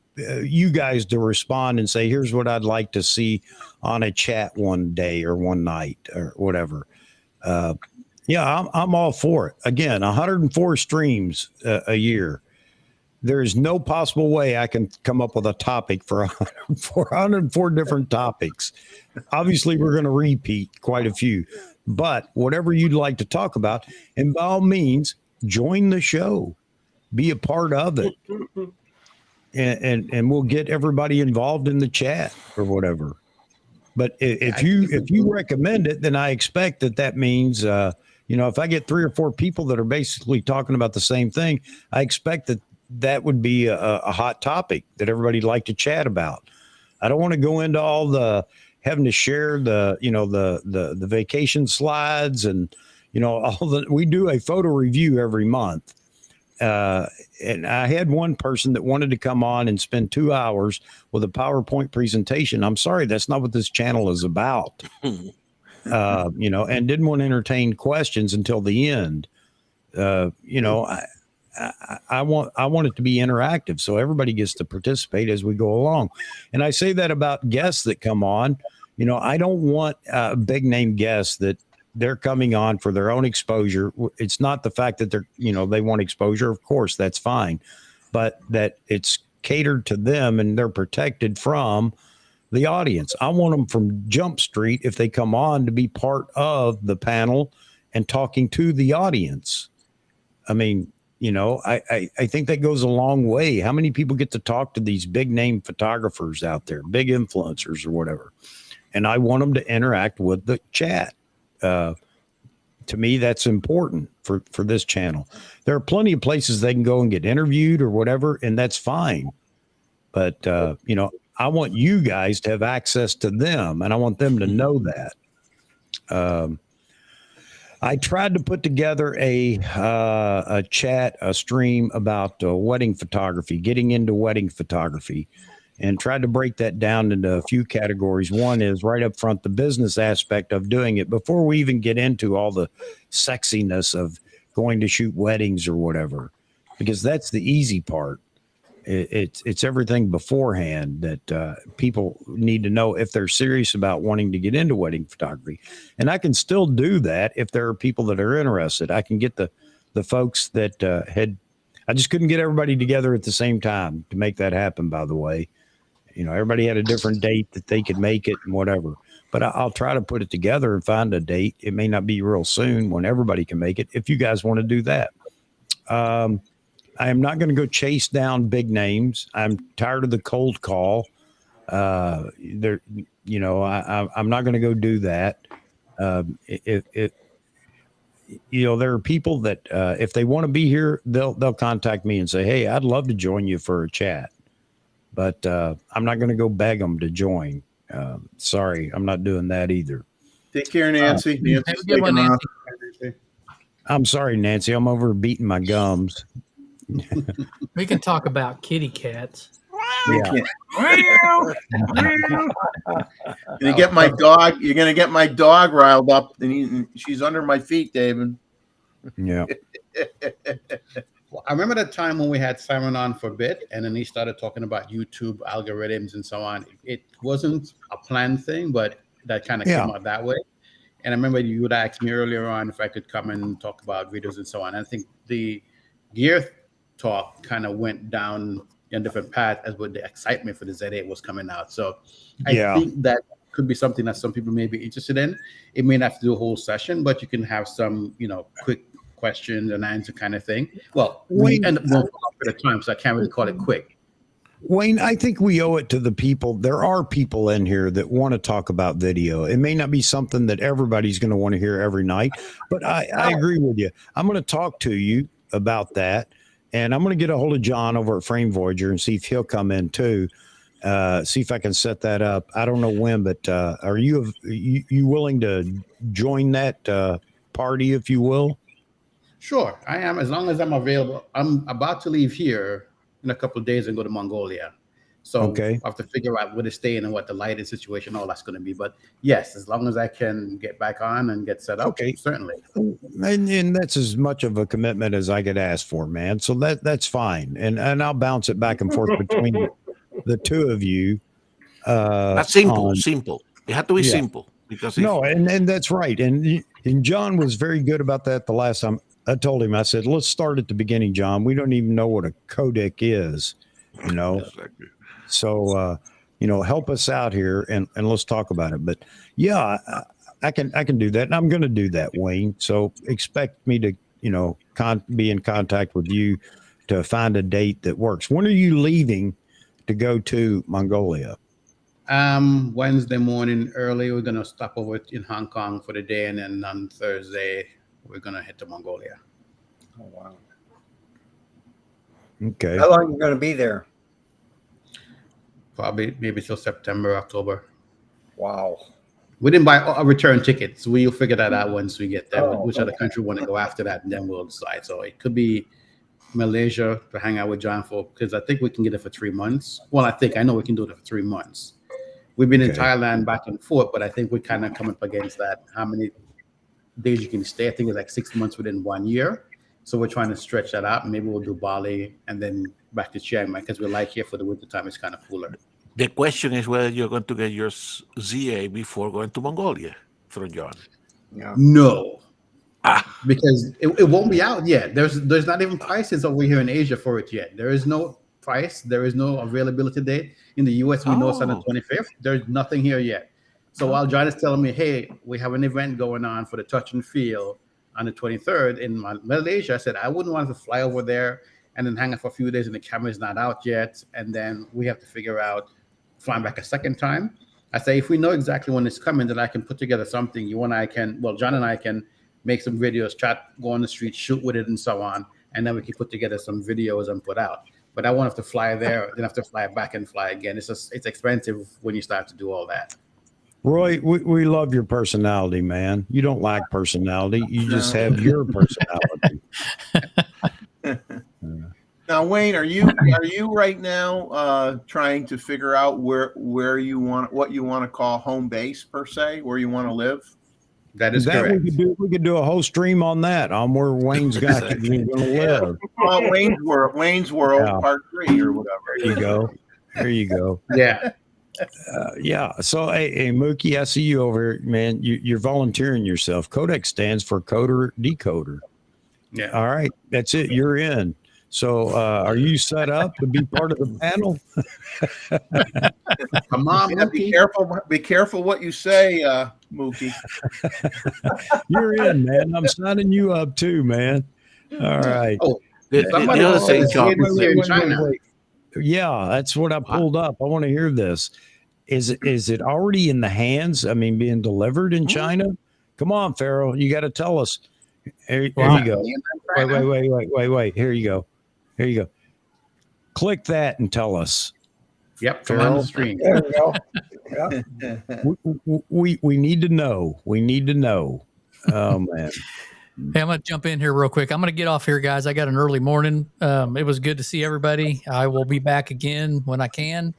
you guys to respond and say, here's what I'd like to see on a chat one day or one night or whatever. Yeah, I'm all for it. Again, 104 streams a year. There is no possible way I can come up with a topic for 104 different topics. Obviously, we're going to repeat quite a few, but whatever you'd like to talk about, and by all means, join the show, be a part of it, and we'll get everybody involved in the chat or whatever. But if you recommend it, then I expect that means, if I get 3 or 4 people that are basically talking about the same thing, I expect that would be a hot topic that everybody'd like to chat about. I don't want to go into all the having to share the vacation slides and, we do a photo review every month. And I had one person that wanted to come on and spend 2 hours with a PowerPoint presentation. I'm sorry, that's not what this channel is about. And didn't want to entertain questions until the end. I want it to be interactive, so everybody gets to participate as we go along. And I say that about guests that come on. I don't want big name guests that they're coming on for their own exposure. It's not the fact that they want exposure. Of course, that's fine, but that it's catered to them and they're protected from the audience. I want them from Jump Street, if they come on, to be part of the panel and talking to the audience. I mean, I think that goes a long way. How many people get to talk to these big name photographers out there, big influencers or whatever? And I want them to interact with the chat. To me, that's important for this channel. There are plenty of places they can go and get interviewed or whatever, and that's fine. But, I want you guys to have access to them, and I want them to know that. I tried to put together a stream about wedding photography, getting into wedding photography, and tried to break that down into a few categories. One is right up front, the business aspect of doing it before we even get into all the sexiness of going to shoot weddings or whatever, because that's the easy part. It's everything beforehand that people need to know if they're serious about wanting to get into wedding photography. And I can still do that if there are people that are interested. I can get the folks that I just couldn't get everybody together at the same time to make that happen, by the way. Everybody had a different date that they could make it and whatever. But I'll try to put it together and find a date. It may not be real soon when everybody can make it, if you guys want to do that. I am not going to go chase down big names. I'm tired of the cold call. I'm not going to go do that. There are people that if they want to be here, they'll contact me and say, "Hey, I'd love to join you for a chat," but I'm not going to go beg them to join. Sorry, I'm not doing that either. Take care, Nancy. Nancy's taking off. I'm sorry, Nancy. I'm over beating my gums. We can talk about kitty cats. Yeah. You're gonna get my dog riled up, and she's under my feet, David. Yeah. Well, I remember the time when we had Simon on for a bit, and then he started talking about YouTube algorithms and so on. It wasn't a planned thing, but that kind of came out that way. And I remember you would ask me earlier on if I could come and talk about videos and so on. I think the gear talk kind of went down a different path as with the excitement for the Z8 was coming out. So I think that could be something that some people may be interested in. It may not have to do a whole session, but you can have some, quick questions and answer kind of thing. Well, we end up going for the time, so I can't really call it quick. Wayne, I think we owe it to the people. There are people in here that want to talk about video. It may not be something that everybody's going to want to hear every night, but I agree with you. I'm going to talk to you about that. And I'm going to get a hold of John over at Frame Voyager and see if he'll come in too. See if I can set that up. I don't know when, but are you willing to join that party, if you will? Sure, I am, as long as I'm available. I'm about to leave here in a couple of days and go to Mongolia. So Okay. I have to figure out where to stay in and what the lighting situation, all that's going to be. But yes, as long as I can get back on and get set up, Okay. certainly. And that's as much of a commitment as I could ask for, man. So that's fine. And I'll bounce it back and forth between the two of you. That's simple. on- Simple. It had to be Yeah. simple because if, No, and that's right. And John was very good about that the last time. I told him, I said, let's start at the beginning, John. We don't even know what a codec is, you know. Exactly. So help us out here and let's talk about it. But yeah, I can do that. And I'm gonna do that, Wayne. So expect me to, be in contact with you to find a date that works. When are you leaving to go to Mongolia? Wednesday morning early, we're gonna stop over in Hong Kong for the day, and then on Thursday we're gonna head to Mongolia. Oh, wow. Okay. How long are you going to be there? Probably maybe till September, October. Wow. We didn't buy a return tickets. We'll figure that out once we get there. Oh, Which other country we want to go after that, and then we'll decide. So it could be Malaysia to hang out with John for, because I think we can get it for 3 months. Well, I know we can do it for 3 months. We've been in Okay. Thailand back and forth, but I think we're kind of coming up against that. How many days you can stay? I think it's like 6 months within 1 year. So we're trying to stretch that out. Maybe we'll do Bali and then back to Chiang Mai, because we like here for the winter time. It's kind of cooler. the question is whether you're going to get your ZA before going to Mongolia from John. Yeah. No, Ah, because it won't be out yet. There's not even prices over here in Asia for it yet. There is no price. There is no availability date. In the US, we know it's on the Oh. 25th. There's nothing here yet. So while John is telling me, hey, we have an event going on for the touch and feel on the 23rd in Malaysia, I said, I wouldn't want to fly over there and then hang out for a few days and the camera's not out yet. And then we have to figure out flying back a second time. I say, if we know exactly when it's coming, then I can put together something. John and I can make some videos, chat, go on the street, shoot with it and so on. And then we can put together some videos and put out. But I won't have to fly there, then have to fly back and fly again. It's expensive when you start to do all that. Roy, we love your personality, man. You don't lack personality. You just have your personality. Now, Wayne, are you right now trying to figure out what you want to call home base per se, where you want to live? That is correct. We could do a whole stream on that, on where Wayne's got to live. Well, Wayne's World, Yeah. Part 3 or whatever. There you go. Yeah. Yeah. So, hey, Mookie, I see you over here, man. You're volunteering yourself. Codec stands for coder decoder. Yeah. All right. That's it. You're in. So, are you set up to be part of the panel? Come on, Yeah, Mookie. be careful what you say, Mookie. You're in, man. I'm signing you up too, man. All right. Oh, the somebody other else thing, is John, here in China. Yeah, that's what I pulled up. I want to hear this. Is it already in the hands? I mean, being delivered in China? Come on, Farrell. You got to tell us. Here you go. Wait. Here you go. Here you go. Click that and tell us. Yep, come on the screen. There we go. Yeah. We need to know. We need to know. Oh man. Hey, I'm going to jump in here real quick. I'm going to get off here, guys. I got an early morning. It was good to see everybody. I will be back again when I can.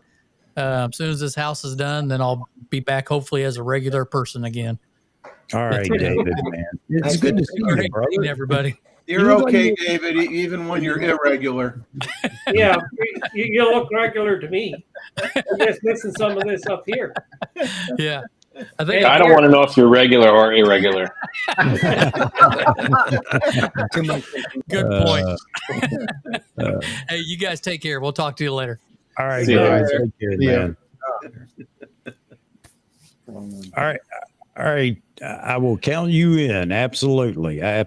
As soon as this house is done, then I'll be back hopefully as a regular person again. All right, David, man. It's good to see you, brother. Everybody. You're okay, David, even when you're irregular. Yeah, you look regular to me. I'm just missing some of this up here. Yeah. I think I don't want to know if you're regular or irregular. Good point. Hey, you guys take care. We'll talk to you later. All right, See you guys. later. Take care, man. All right. I will count you in. Absolutely. I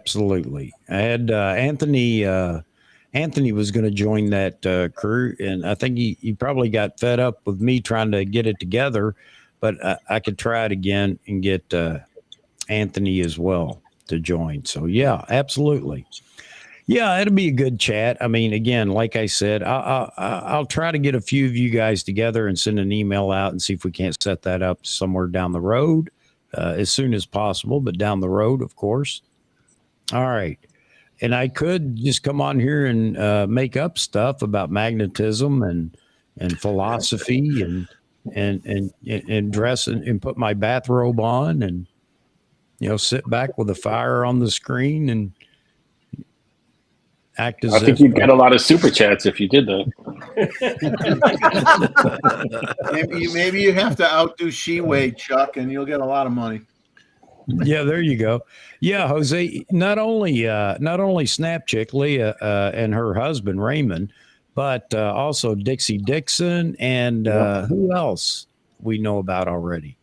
had Anthony. Anthony was going to join that crew, and I think he probably got fed up with me trying to get it together. But I could try it again and get Anthony as well to join. So yeah, absolutely. Yeah, it'll be a good chat. I mean, again, like I said, I'll try to get a few of you guys together and send an email out and see if we can't set that up somewhere down the road as soon as possible, but down the road, of course. All right. And I could just come on here and make up stuff about magnetism and, and philosophy and dress and put my bathrobe on and, you know, sit back with a fire on the screen and act as I think you'd get a lot of super chats if you did that. Maybe you have to outdo She-Wade, Chuck, and you'll get a lot of money. Yeah, there you go. Yeah, Jose, not only Snap Chick Leah and her husband Raymond, but also Dixie Dixon and who else we know about already.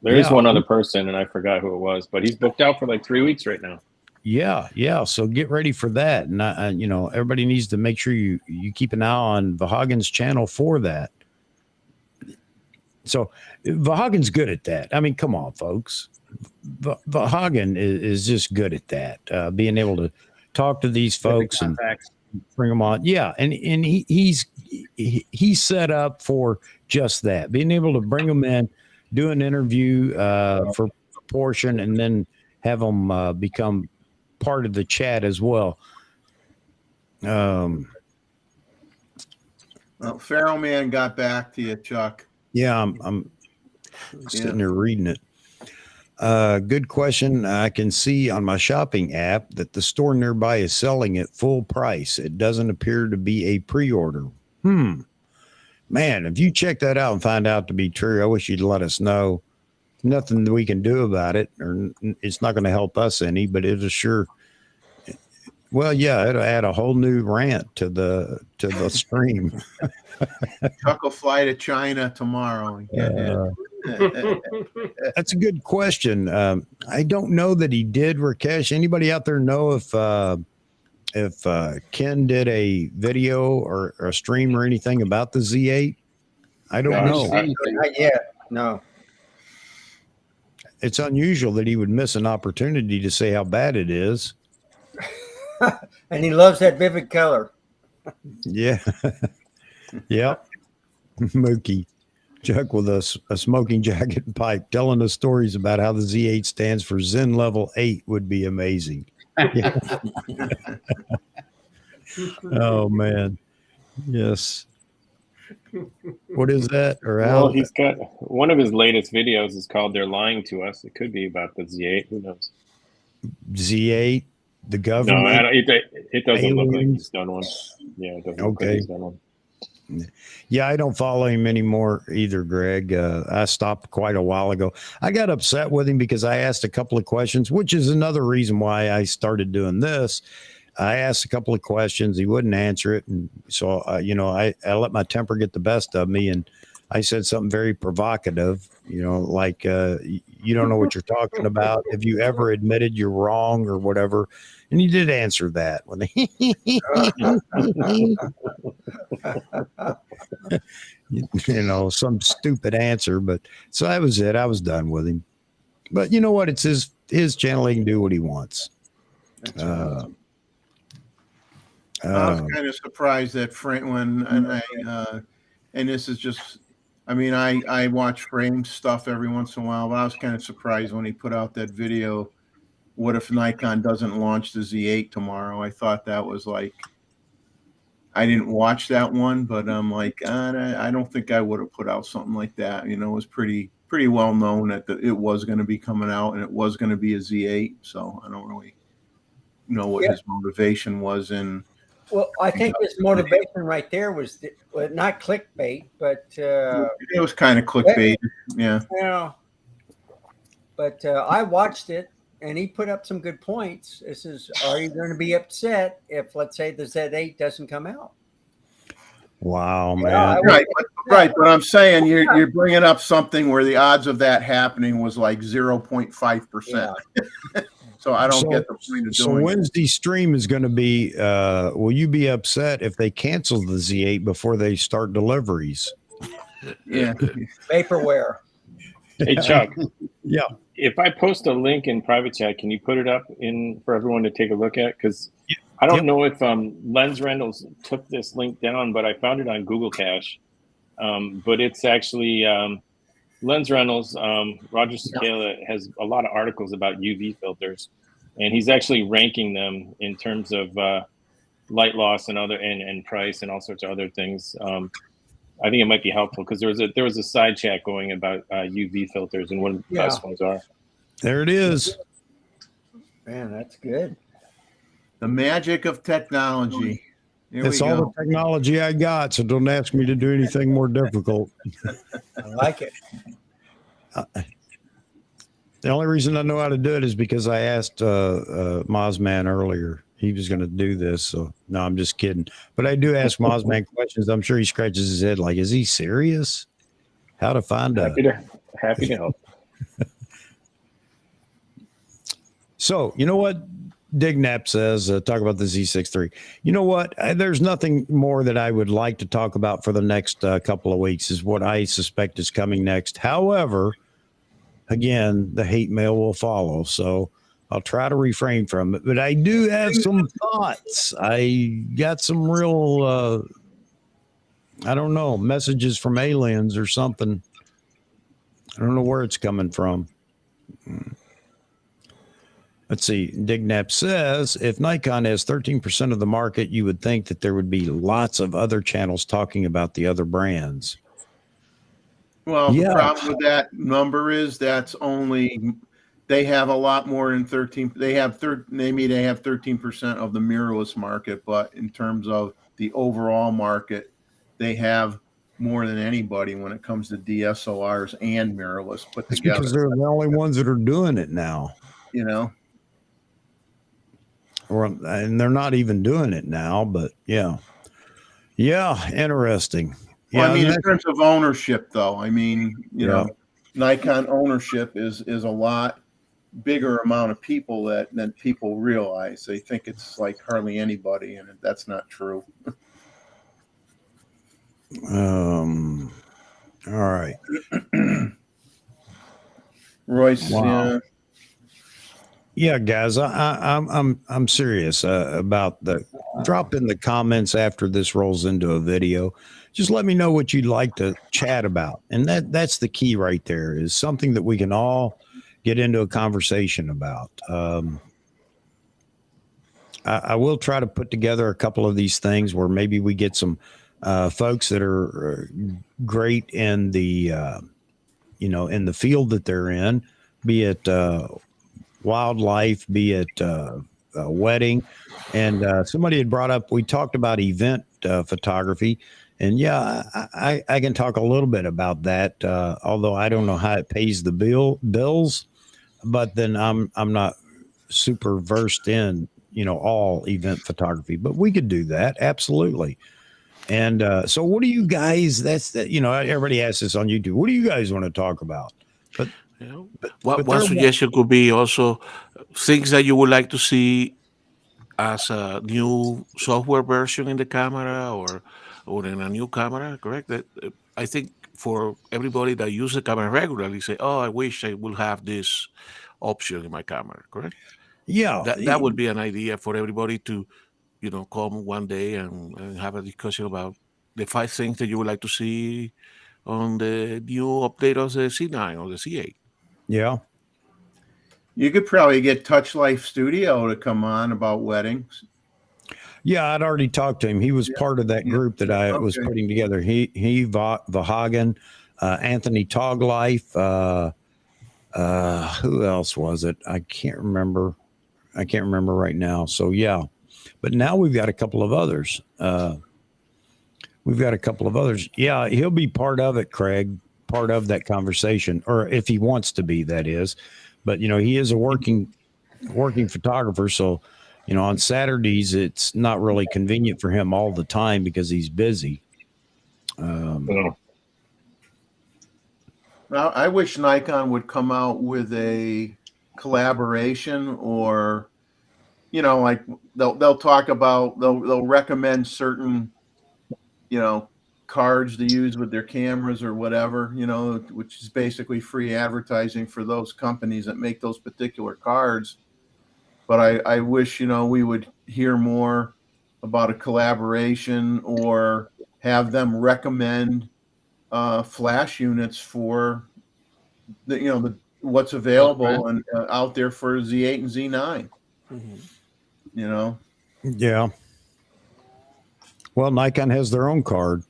There is one other person, and I forgot who it was, but he's booked out for like 3 weeks right now. Yeah. So get ready for that, and you know, everybody needs to make sure you keep an eye on Vahagen's channel for that. So Vahagen's good at that. I mean, come on, folks. Vahagen is just good at that, being able to talk to these folks and bring them on. Yeah, and he's set up for just that, being able to bring them in, do an interview for a portion, and then have them become part of the chat as well. Well, Pharaoh Man got back to you, Chuck. Yeah, I'm sitting there reading it. Good question. I can see on my shopping app that the store nearby is selling at full price. It doesn't appear to be a pre-order. Man, if you check that out and find out to be true, I wish you'd let us know. Nothing that we can do about it, or it's not going to help us any, but it'll sure. Well, yeah, it'll add a whole new rant to the stream. Chuck will fly to China tomorrow and get it. That's a good question. I don't know that he did, Rakesh. Anybody out there know if Ken did a video or a stream or anything about the Z8? I don't know. Not yet. No. It's unusual that he would miss an opportunity to say how bad it is. And he loves that vivid color. Yeah. Yep. Mookie. Chuck with a smoking jacket and pipe telling us stories about how the Z8 stands for Zen level 8 would be amazing. Yeah. Oh, man. Yes. What is that? Or well, he's got one of his latest videos is called "They're Lying to Us." It could be about the Z8. Who knows? Z8, the government. No, it doesn't aliens. look like he's done one. Yeah, it doesn't look like he's done one. Yeah, I don't follow him anymore either, Greg. I stopped quite a while ago. I got upset with him because I asked a couple of questions, which is another reason why I started doing this. I asked a couple of questions. He wouldn't answer it. And so, I let my temper get the best of me. And I said something very provocative, like, you don't know what you're talking about. Have you ever admitted you're wrong or whatever? And he did answer that when some stupid answer. But so that was it. I was done with him. But you know what? It's his channel. He can do what he wants. I was kind of surprised that and this is just, I watch Frame stuff every once in a while, but I was kind of surprised when he put out that video. What if Nikon doesn't launch the Z8 tomorrow? I thought that was like, I didn't watch that one, but I'm like, I don't think I would have put out something like that. It was pretty well known that it was going to be coming out and it was going to be a Z8. So I don't really know what his motivation was in. Well, I think his motivation right there was not clickbait, but it was kind of clickbait. Yeah. But I watched it, and he put up some good points. This is, are you going to be upset if, let's say, the Z8 doesn't come out? Wow, man. Right. But I'm saying you're bringing up something where the odds of that happening was like 0.5%. So I don't get the point of doing it. So Wednesday stream is going to be, will you be upset if they cancel the Z8 before they start deliveries? Yeah. Vaporware. Hey, Chuck. Yeah. If I post a link in private chat, can you put it up for everyone to take a look at? Because I don't know if Lens Rentals took this link down, but I found it on Google Cache. But it's actually Lens Rentals. Roger Cicala has a lot of articles about UV filters, and he's actually ranking them in terms of light loss and price and all sorts of other things. I think it might be helpful because there was a side chat going about UV filters and what the best ones are. There it is. Man, that's good. The magic of technology. Here It's we all go. the technology I got, so don't ask me to do anything more difficult. I like it. The only reason I know how to do it is because I asked Mozman earlier. He was going to do this, so no, I'm just kidding. But I do ask Mozman questions. I'm sure he scratches his head like, is he serious? How to find a... Happy to help. So, you know what Dignap says, talk about the Z6 III. You know what? There's nothing more that I would like to talk about for the next couple of weeks is what I suspect is coming next. However, again, the hate mail will follow. So I'll try to refrain from it, but I do have some thoughts. I got some real, I don't know, messages from aliens or something. I don't know where it's coming from. Let's see. Dignap says, if Nikon has 13% of the market, you would think that there would be lots of other channels talking about the other brands. Well, the problem with that number is that's only, they have a lot more than 13. They have 13% of the mirrorless market, but in terms of the overall market, they have more than anybody when it comes to DSLRs and mirrorless put It's together. because they're the only ones that are doing it now. You know? And they're not even doing it now, but yeah. Yeah, interesting. Well, Yeah, I mean, in terms of ownership, though, I mean, you Yeah. know, Nikon ownership is a lot bigger amount of people than people realize. They think it's like hardly anybody, and that's not true. All right. Royce, Wow. Yeah, guys, I'm serious about the drop in the comments after this rolls into a video. Just let me know what you'd like to chat about, and that's the key right there. Is something that we can all get into a conversation about. I will try to put together a couple of these things where maybe we get some folks that are great in the in the field that they're in, be it wildlife, be it a wedding. And somebody had brought up, we talked about event photography, and yeah, I can talk a little bit about that, although I don't know how it pays the bills, but then I'm not super versed in all event photography, but we could do that, absolutely. And so what do you guys, everybody asks this on YouTube, what do you guys want to talk about? But one suggestion could be also things that you would like to see as a new software version in the camera or in a new camera, correct? That I think for everybody that uses the camera regularly, say, oh, I wish I would have this option in my camera, correct? Yeah. That would be an idea for everybody to, come one day and have a discussion about the 5 things that you would like to see on the new update of the C9 or the C8. Yeah. You could probably get Touch Life Studio to come on about weddings. Yeah, I'd already talked to him. He was part of that group that I was putting together. He Vahagen, Anthony Toglife, who else was it? I can't remember right now. So yeah, but now we've got a couple of others. Yeah, he'll be part of it, Craig, part of that conversation, or if he wants to be, that is. But he is a working photographer, so on Saturdays it's not really convenient for him all the time because he's busy. Well, I wish Nikon would come out with a collaboration, or like they'll talk about, they'll recommend certain cards to use with their cameras or whatever, which is basically free advertising for those companies that make those particular cards. But I wish we would hear more about a collaboration, or have them recommend flash units for the what's available and out there for Z8 and Z9. Yeah. Well, Nikon has their own card.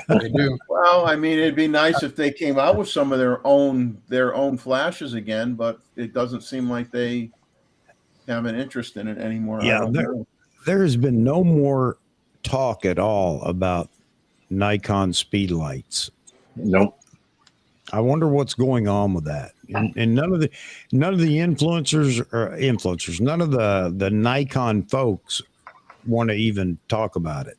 They do. Well, I mean, it'd be nice if they came out with some of their own flashes again, but it doesn't seem like they have an interest in it anymore. I Yeah, don't know. there has been no more talk at all about Nikon speed lights. Nope. I wonder what's going on with that. And none of the influencers, none of the Nikon folks want to even talk about it.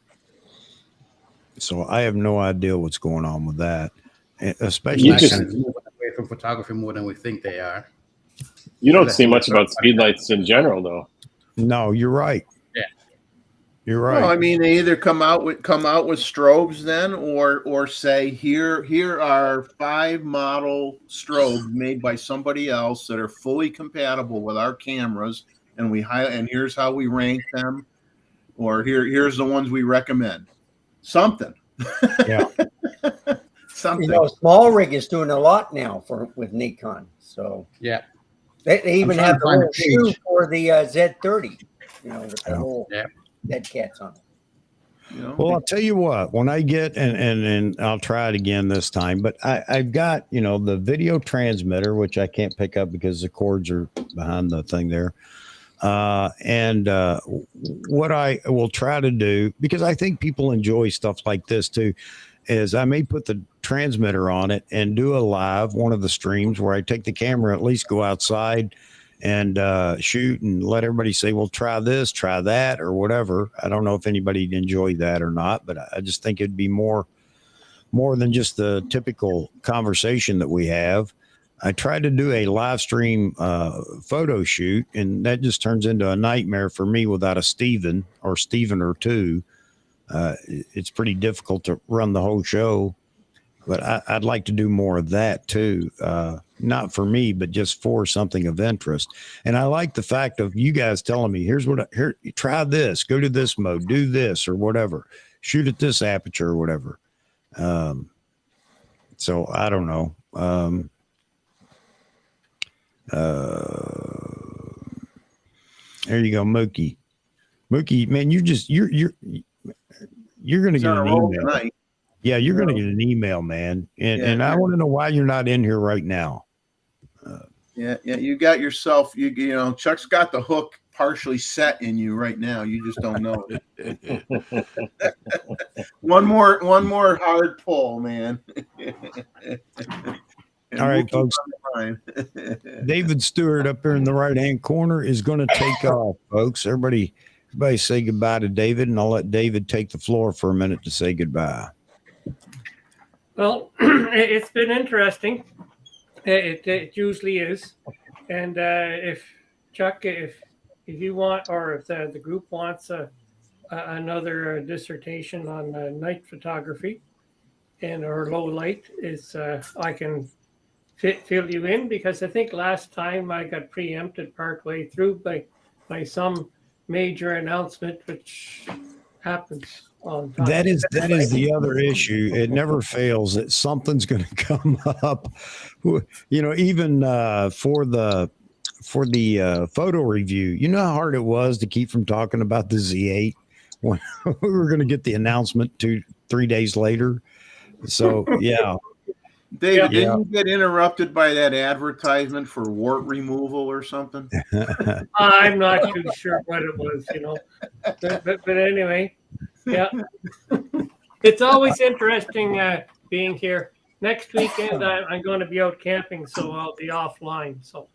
So I have no idea what's going on with that, especially You just- moving away from photography more than we think they are. You don't see much about speedlights in general, though. No, you're right. Yeah. You're right. Well, I mean, they either come out with strobes then, or say here are 5 model strobes made by somebody else that are fully compatible with our cameras, and and here's how we rank them, or here's the ones we recommend. Something. Yeah. Something. You know, small rig is doing a lot now with Nikon. So Yeah. they even trying have to the find little a page. shoe for the Z30. You know, with the Yeah. little Yeah. dead cats on it. You know? Well, I'll tell you what, when I get, and I'll try it again this time, but I've got, the video transmitter, which I can't pick up because the cords are behind the thing there. And what I will try to do, because I think people enjoy stuff like this too, is I may put the transmitter on it and do a live, one of the streams where I take the camera, at least go outside and shoot and let everybody say, well, try this, try that, or whatever. I don't know if anybody'd enjoy that or not, but I just think it'd be more than just the typical conversation that we have. I tried to do a live stream photo shoot, and that just turns into a nightmare for me without a Steven or two. It's pretty difficult to run the whole show, but I'd like to do more of that too. Not for me, but just for something of interest. And I like the fact of you guys telling me, here, try this, go to this mode, do this or whatever, shoot at this aperture or whatever. So I don't know. There you go, Mookie. Man, you're gonna get an email tonight. Yeah, you're gonna get an email, man. And I want to know why you're not in here right now. Yeah, you got yourself. You know, Chuck's got the hook partially set in you right now. You just don't know it. one more hard pull, man. All right, folks. David Stewart up here in the right-hand corner is going to take off, folks. Everybody say goodbye to David, and I'll let David take the floor for a minute to say goodbye. Well, it's been interesting. It usually is. And if Chuck, if you want, or if the group wants another dissertation on night photography or low light, I can fill you in, because I think last time I got preempted partway through by some major announcement, which happens on time. That is the other issue. It never fails that something's going to come up. Even for the photo review, you know how hard it was to keep from talking about the Z8 when we were going to get the announcement 2-3 days later. So yeah. David, didn't you get interrupted by that advertisement for wart removal or something? I'm not too sure what it was, but anyway, yeah. It's always interesting being here. Next weekend, I'm going to be out camping, so I'll be offline. So,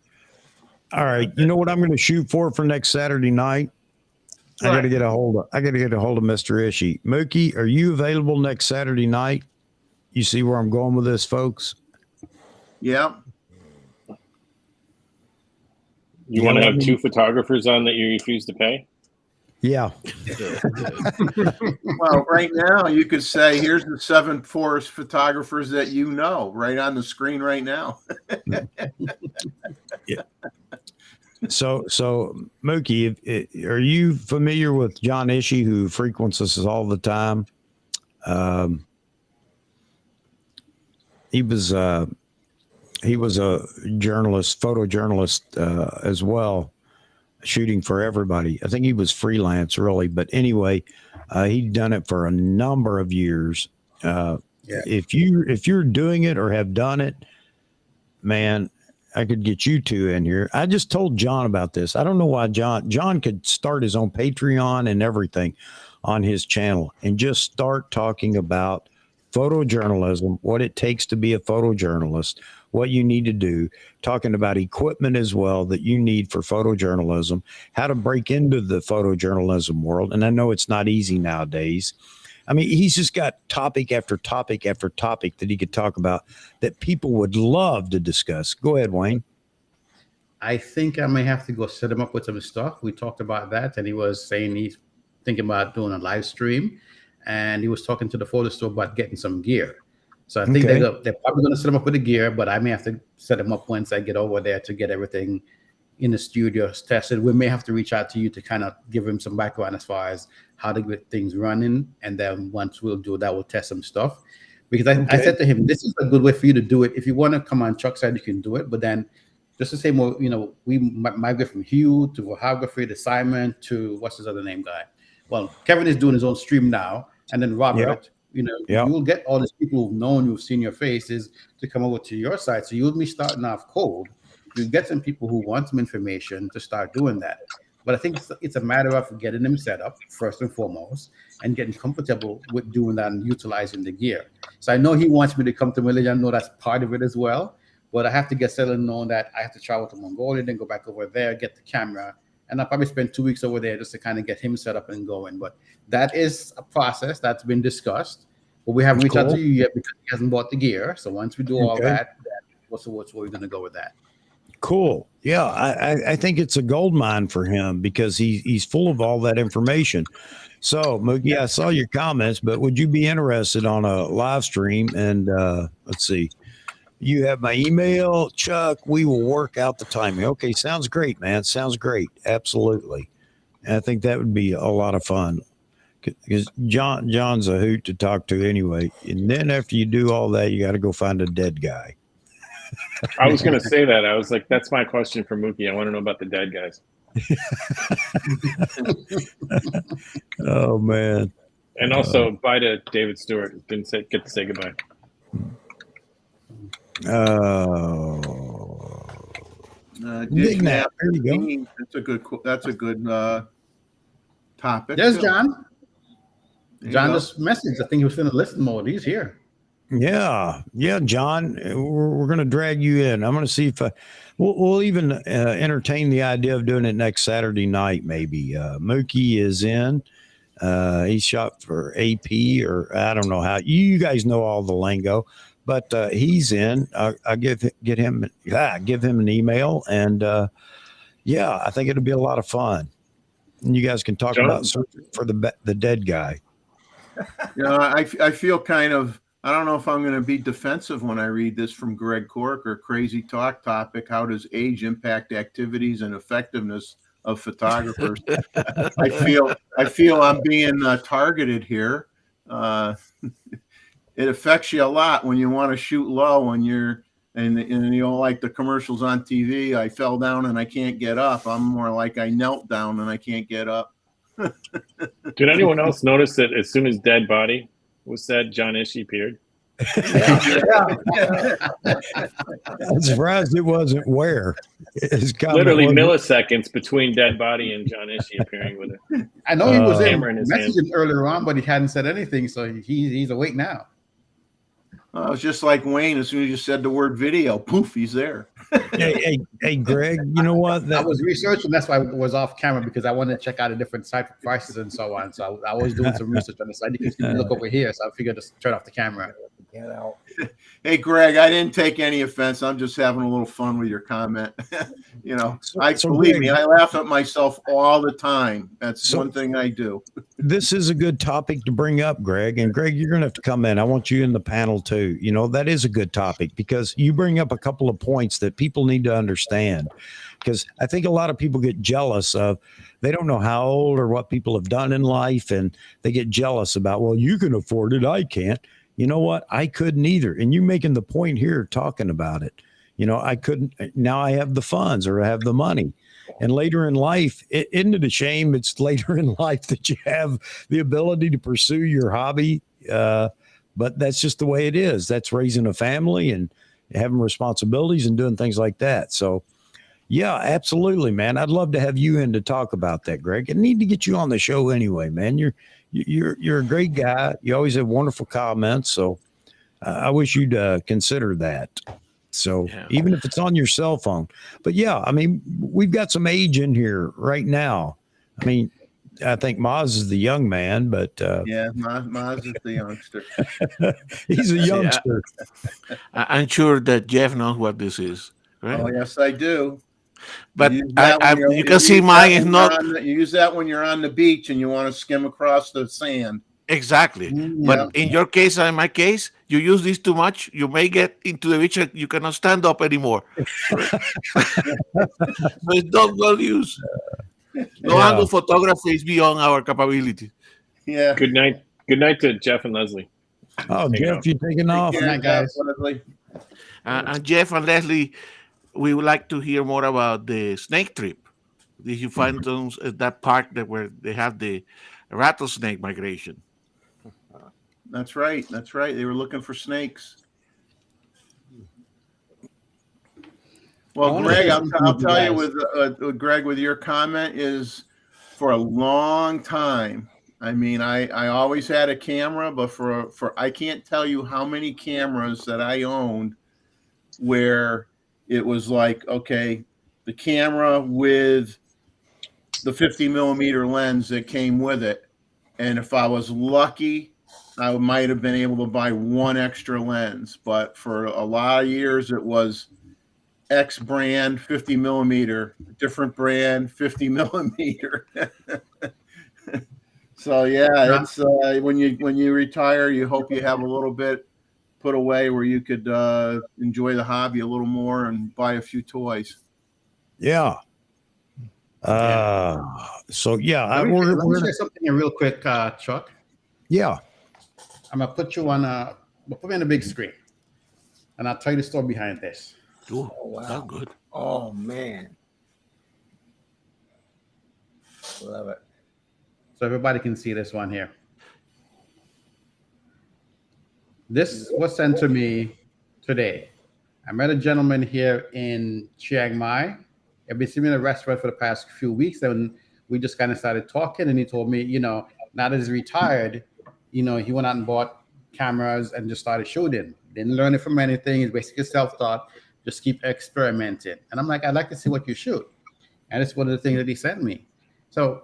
all right, you know what I'm going to shoot for next Saturday night? I got to get a hold of Mr. Ishii. Mookie, are you available next Saturday night? You see where I'm going with this, folks? Yeah. You want to have 2 photographers on that you refuse to pay? Yeah. Well, right now you could say, here's the 7 forest photographers that right on the screen right now. Yeah. So Mookie, are you familiar with John Ishii, who frequents us all the time? He was a photojournalist as well, shooting for everybody. I think he was freelance really, but anyway, he'd done it for a number of years, If you're doing it or have done it, man, I could get you two in here. I just told John about this. I don't know why John could start his own Patreon and everything on his channel and just start talking about photojournalism, what it takes to be a photojournalist, what you need to do, talking about equipment as well that you need for photojournalism, how to break into the photojournalism world. And I know it's not easy nowadays. I mean, he's just got topic after topic after topic that he could talk about that people would love to discuss. Go ahead, Wayne. I think I may have to go set him up with some stuff. We talked about that, and he was saying he's thinking about doing a live stream, and he was talking to the photo store about getting some gear. So I think they're probably going to set him up with the gear, but I may have to set him up once I get over there to get everything in the studio tested. We may have to reach out to you to kind of give him some background as far as how to get things running. And then once we'll do that, we'll test some stuff. Because I said to him, this is a good way for you to do it. If you want to come on Chuck's side, you can do it. But then just the same way, you know, we migrate from Hugh to photography to Simon to what's his other name guy? Well, Kevin is doing his own stream now. And then Robert, you know, you'll get all these people who've known you've seen your faces to come over to your side. So you'll be starting off cold. You get some people who want some information to start doing that. But I think it's a matter of getting them set up first and foremost and getting comfortable with doing that and utilizing the gear. So I know he wants me to come to Malaysia. I know that's part of it as well. But I have to get settled knowing that I have to travel to Mongolia, then go back over there, get the camera. And I'll probably spend 2 weeks over there just to kind of get him set up and going. But that is a process that's been discussed. But we haven't reached out to you yet because he hasn't bought the gear. So once we do all that, what's where we're going to go with that. Cool. Yeah, I think it's a gold mine for him because he's full of all that information. So, Mookie, I saw your comments, but would you be interested on a live stream? And let's see, you have my email, Chuck. We will work out the timing. Okay, sounds great, man. Sounds great. Absolutely. And I think that would be a lot of fun because John's a hoot to talk to anyway. And then after you do all that, you got to go find a dead guy. I was going to say that. I was like, that's my question for Mookie. I want to know about the dead guys. Oh, man. And also, bye to David Stewart. Didn't get to say goodbye. Big nap. There you go. That's a good topic. There's John. John just messaged. I think he was in the listen mode. He's here. Yeah, John, we're going to drag you in. I'm going to see if we'll even entertain the idea of doing it next Saturday night. Maybe Mookie is in. He shot for AP, or I don't know how. You guys know all the lingo, but he's in. I'll give him an email, and I think it'll be a lot of fun. And you guys can talk about searching for the dead guy. I feel kind of. I don't know if I'm going to be defensive when I read this from Greg Cork or Crazy Talk topic. How does age impact activities and effectiveness of photographers? I feel I'm being targeted here. It affects you a lot when you want to shoot low and you know, like the commercials on TV. I fell down and I can't get up. I'm more like I knelt down and I can't get up. Did anyone else notice that as soon as dead body was said, John Ishii appeared? I'm surprised it wasn't where. Literally milliseconds between dead body and John Ishii appearing with it. I know he was messaging earlier on, but he hadn't said anything, so he's awake now. It's just like Wayne. As soon as you said the word video, poof, he's there. Hey, Greg, you know what? I was researching. That's why I was off camera because I wanted to check out a different site for prices and so on. So I was doing some research on the site. You can look over here. So I figured just turn off the camera. Get out. Hey, Greg, I didn't take any offense. I'm just having a little fun with your comment. You know, believe me, I laugh at myself all the time. That's one thing I do. This is a good topic to bring up, Greg. And Greg, you're going to have to come in. I want you in the panel too. You know, that is a good topic because you bring up a couple of points that people need to understand. Because I think a lot of people get jealous of, they don't know how old or what people have done in life. And they get jealous about, well, you can afford it. I can't. You know what? I couldn't either. And you making the point here talking about it. You know, I couldn't. Now I have the funds or I have the money. And later in life, isn't it a shame it's later in life that you have the ability to pursue your hobby? but that's just the way it is. That's raising a family and having responsibilities and doing things like that. So yeah, absolutely, man. I'd love to have you in to talk about that, Greg. I need to get you on the show anyway, man. You're a great guy. You always have wonderful comments. So I wish you'd consider that. So even if it's on your cell phone, but yeah, I mean, we've got some age in here right now. I mean, I think Maz is the young man, but yeah, Maz is the youngster. He's a youngster. I'm sure that Jeff knows what this is, right? Oh, yes, I do. But you can see mine is not. You use that when you're on the beach and you want to skim across the sand. Exactly. But in your case and in my case, you use this too much, you may get into the beach and you cannot stand up anymore. So it's not well used. No angle photography is beyond our capability. Yeah. Good night. Good night to Jeff and Leslie. Oh, Jeff, you taking off? Good night, guys. And Jeff and Leslie, we would like to hear more about the snake trip. Did you find those at that park where they have the rattlesnake migration? That's right. That's right. They were looking for snakes. Well, Greg, I'll tell you with Greg, with your comment is for a long time. I mean, I always had a camera, but for I can't tell you how many cameras that I owned where it was like, okay, the camera with the 50 millimeter lens that came with it. And if I was lucky, I might have been able to buy one extra lens, but for a lot of years it was X brand 50 millimeter, different brand 50 millimeter. So yeah, it's when you retire, you hope you have a little bit put away where you could enjoy the hobby a little more and buy a few toys. Yeah. So yeah, let me share something real quick, Chuck. Yeah. I'm gonna put you on put me on a big screen, and I'll tell you the story behind this. Ooh, wow, that's good. Oh man, love it. So everybody can see this one here. This was sent to me today. I met a gentleman here in Chiang Mai. I've been sitting in a restaurant for the past few weeks, and we just kind of started talking. And he told me, now that he's retired, he went out and bought cameras and just started shooting. Didn't learn it from anything. It's basically self-taught. Just keep experimenting. And I'm like, I'd like to see what you shoot. And it's one of the things that he sent me. So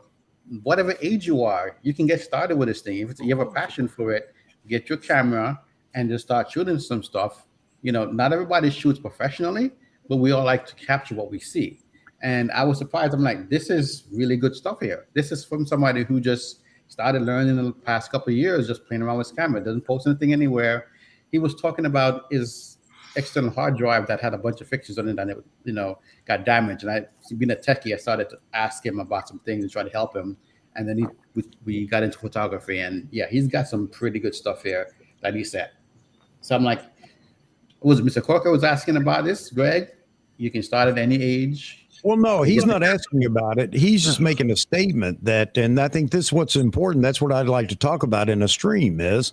whatever age you are, you can get started with this thing. If you have a passion for it, get your camera and just start shooting some stuff. Not everybody shoots professionally, but we all like to capture what we see. And I was surprised. I'm like, this is really good stuff here. This is from somebody who just started learning in the past couple of years, just playing around with his camera. Doesn't post anything anywhere. He was talking about his external hard drive that had a bunch of fixtures on it, and it, got damaged. And being a techie, I started to ask him about some things and try to help him. And then we got into photography, and yeah, he's got some pretty good stuff here that he said. So I'm like, was Mr. Corker was asking about this, Greg? You can start at any age. Well, no, he's not asking about it. He's just making a statement that, and I think this is what's important. That's what I'd like to talk about in a stream is,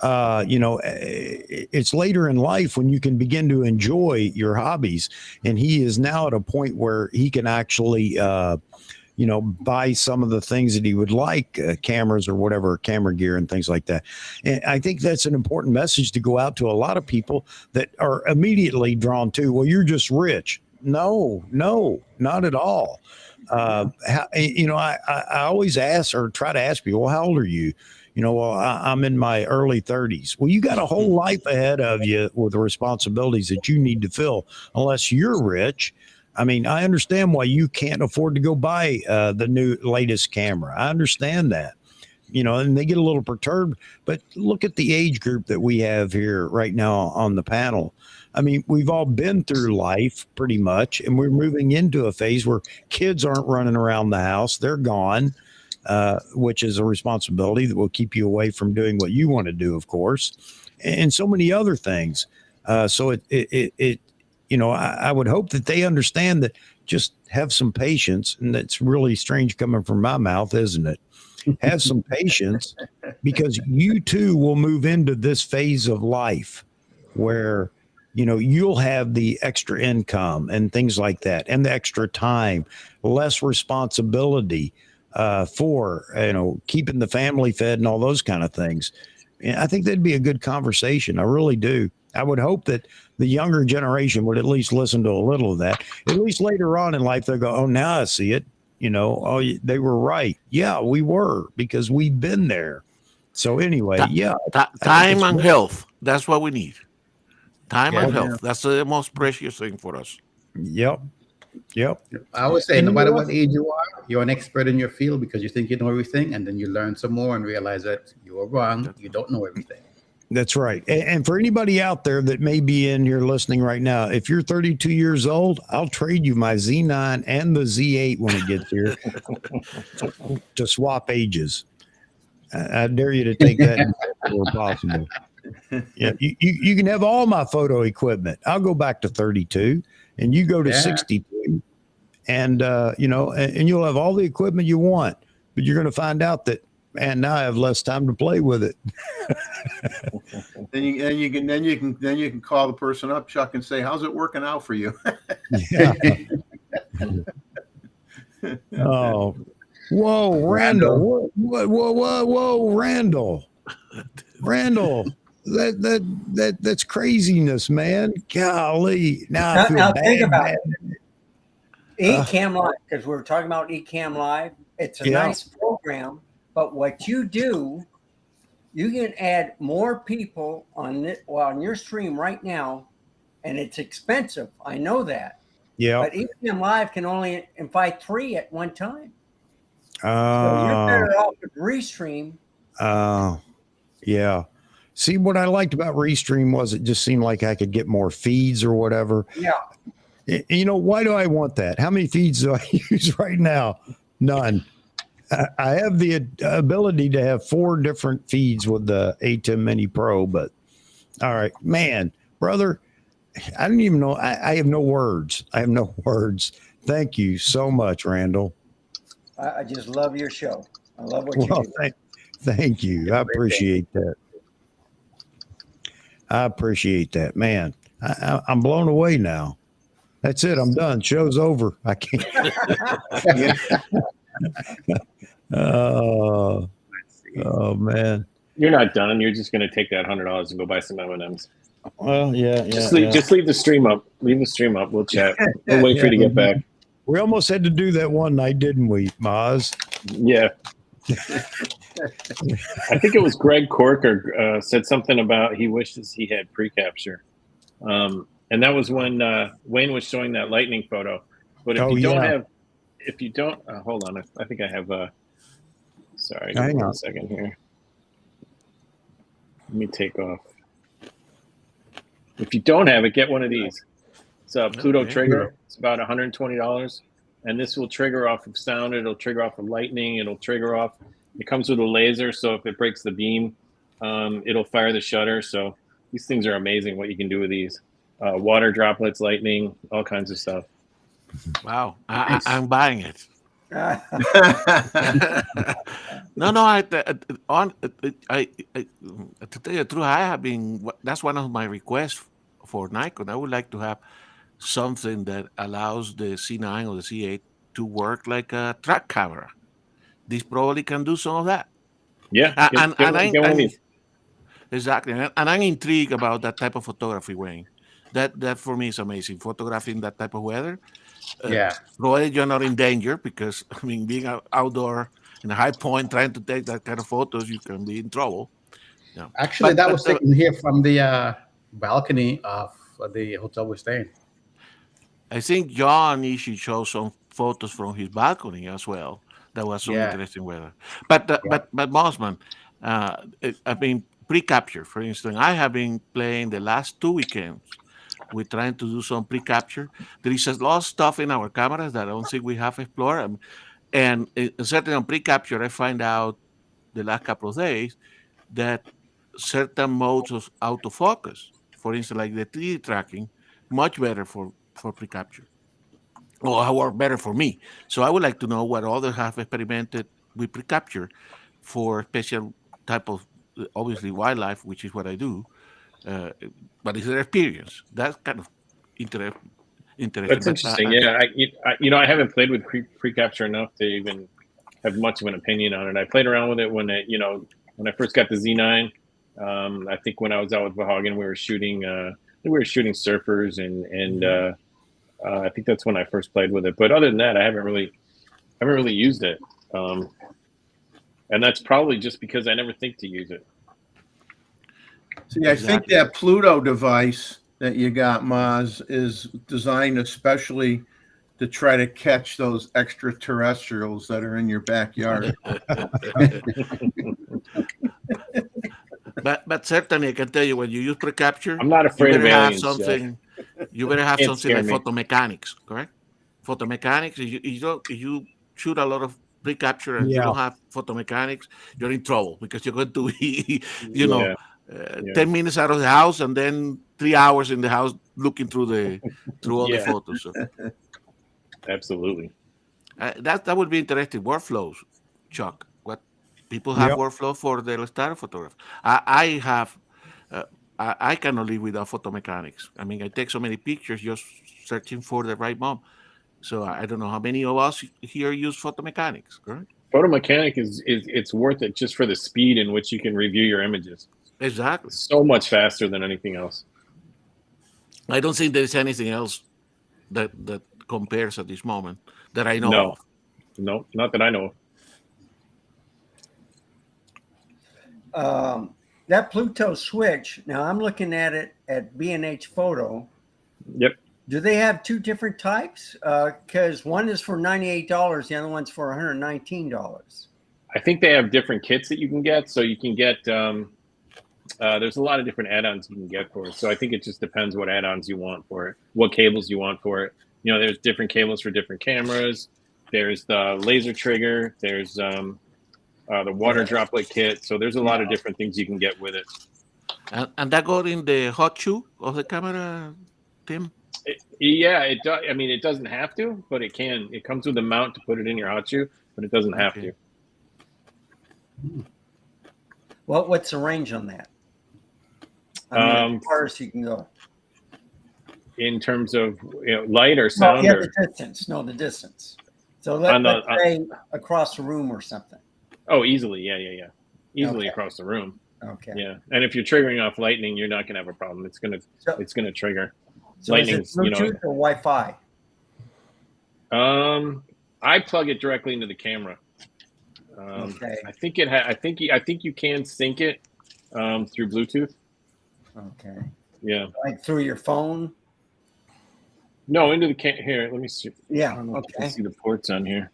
it's later in life when you can begin to enjoy your hobbies. And he is now at a point where he can actually, buy some of the things that he would like, cameras or whatever, camera gear and things like that. And I think that's an important message to go out to a lot of people that are immediately drawn to, well, you're just rich. No, not at all. I always ask or try to ask people, well, how old are you? Well, I'm in my early 30s. Well, you got a whole life ahead of you with the responsibilities that you need to fill, unless you're rich. I mean, I understand why you can't afford to go buy the latest camera. I understand that, and they get a little perturbed. But look at the age group that we have here right now on the panel. I mean, we've all been through life pretty much, and we're moving into a phase where kids aren't running around the house. They're gone, which is a responsibility that will keep you away from doing what you want to do, of course, and so many other things. So I would hope that they understand that. Just have some patience. And that's really strange coming from my mouth, isn't it? Have some patience, because you too will move into this phase of life where, you'll have the extra income and things like that, and the extra time, less responsibility for, keeping the family fed and all those kind of things. And I think that'd be a good conversation. I really do. I would hope that the younger generation would at least listen to a little of that. At least later on in life, they'll go, oh, now I see it. Oh, they were right. Yeah, we were, because we've been there. So anyway, time and health. That's what we need. Time and Yeah. health. That's the most precious thing for us. Yep. I would say, And no you matter know what age you are, you're an expert in your field because you think you know everything, and then you learn some more and realize that you were wrong. You don't know everything. That's right. And for anybody out there that may be in here listening right now, if you're 32 years old, I'll trade you my Z9 and the Z8 when it gets here to swap ages. I dare you to take that if possible. Yeah, you can have all my photo equipment. I'll go back to 32, and you go to 62, and and you'll have all the equipment you want. But you're going to find out that, man, now I have less time to play with it. Then you can call the person up, Chuck, and say, "How's it working out for you?" Yeah. Oh, whoa, Randall! Whoa, Randall! That's craziness, man. Golly! Now I feel Now bad. think about it. Ecamm Live, because we were talking about Ecamm Live. It's a nice program, but what you do, you can add more people on it on your stream right now, and it's expensive. I know that. Yeah. But Ecamm Live can only invite 3 at one time. So you're better off with Restream. Yeah. See, what I liked about Restream was it just seemed like I could get more feeds or whatever. Yeah. Why do I want that? How many feeds do I use right now? None. I have the ability to have 4 different feeds with the ATEM Mini Pro, but all right, man, brother, I don't even know. I have no words. Thank you so much, Randall. I just love your show. I love what you do. Thank you. I appreciate that. Man, I'm blown away now. That's it. I'm done. Show's over. I can't. Oh man. You're not done. You're just going to take that $100 and go buy some M&Ms. Well, yeah. Just leave the stream up. Leave the stream up. We'll chat. We'll wait for you to get back. We almost had to do that one night, didn't we, Maz? Yeah. I think it was Greg Corker said something about he wishes he had pre-capture. And that was when Wayne was showing that lightning photo. But if you don't, hold on. I think I have sorry, give me 1 second here. Let me take off. If you don't have it, get one of these. It's a Pluto trigger. It's about $120. And this will trigger off of sound. It'll trigger off of lightning. It'll trigger off. It comes with a laser. So if it breaks the beam, it'll fire the shutter. So these things are amazing what you can do with these. Water droplets, lightning, all kinds of stuff. Wow. I'm buying it. No, to tell you the truth, I have been. That's one of my requests for Nikon. I would like to have something that allows the C9 or the C8 to work like a track camera. This probably can do some of that. Yeah, exactly. And I'm intrigued about that type of photography, Wayne. That for me is amazing. Photographing that type of weather. Provided you're not in danger, because I mean, being outdoor in a high point trying to take that kind of photos, you can be in trouble. Yeah. Actually, that was taken here from the balcony of the hotel we're staying. I think John should show some photos from his balcony as well. That was some interesting weather. But Mossman, I mean, pre-capture, for instance, I have been playing the last 2 weekends. We're trying to do some pre-capture. There is a lot of stuff in our cameras that I don't think we have explored. And certainly on pre-capture, I find out the last couple of days that certain modes of autofocus, for instance, like the 3D tracking, much better for pre-capture, or work better for me. So I would like to know what others have experimented with pre-capture for special type of, obviously, wildlife, which is what I do. But it's their experience. That's kind of interesting. That's But interesting. Yeah, I haven't played with pre-capture enough to even have much of an opinion on it. I played around with it when I first got the Z9. I think when I was out with Vahagen, we were shooting surfers, and I think that's when I first played with it. But other than that, I haven't really used it, and that's probably just because I never think to use it. See, I think that Pluto device that you got, Maz, is designed especially to try to catch those extraterrestrials that are in your backyard. But certainly, I can tell you, when you use pre-capture, I'm not afraid of aliens. You better have Can't something like scare me. photomechanics, correct? Photomechanics. If you shoot a lot of pre-capture and you don't have photomechanics, you're in trouble, because you're going to be, 10 minutes out of the house and then 3 hours in the house looking through all the photos. So. Absolutely. That would be interesting. Workflows, Chuck. What people have workflow for their starter photograph. I have. I cannot live without photomechanics. I mean, I take so many pictures just searching for the right mom. So I don't know how many of us here use photomechanics, correct? Photomechanic it's worth it just for the speed in which you can review your images. Exactly. It's so much faster than anything else. I don't think there's anything else that compares at this moment that I know of. No, not that I know of. That Pluto switch, now I'm looking at it at B&H Photo. Yep. Do they have two different types? Because one is for $98, the other one's for $119. I think they have different kits that you can get. So you can get, there's a lot of different add-ons you can get for it. So I think it just depends what add-ons you want for it, what cables you want for it. There's different cables for different cameras. There's the laser trigger. There's the water droplet kit. So there's a lot of different things you can get with it. And that got in the hot shoe of the camera, Tim? It does. I mean, it doesn't have to, but it can. It comes with a mount to put it in your hot shoe, but it doesn't have to. Well, what's the range on that? I mean, as far as you can go. In terms of light or sound? The distance. No, the distance. So let's say across the room or something. Oh, easily. Yeah. Easily across the room. Okay. Yeah, and if you're triggering off lightning, you're not gonna have a problem. It's gonna trigger. So lightning's, is it Bluetooth or Wi-Fi? I plug it directly into the camera. Okay. I think you can sync it through Bluetooth. Okay. Yeah. Like through your phone? No, into the here. Let me see. Yeah. I don't know if you can see the ports on here.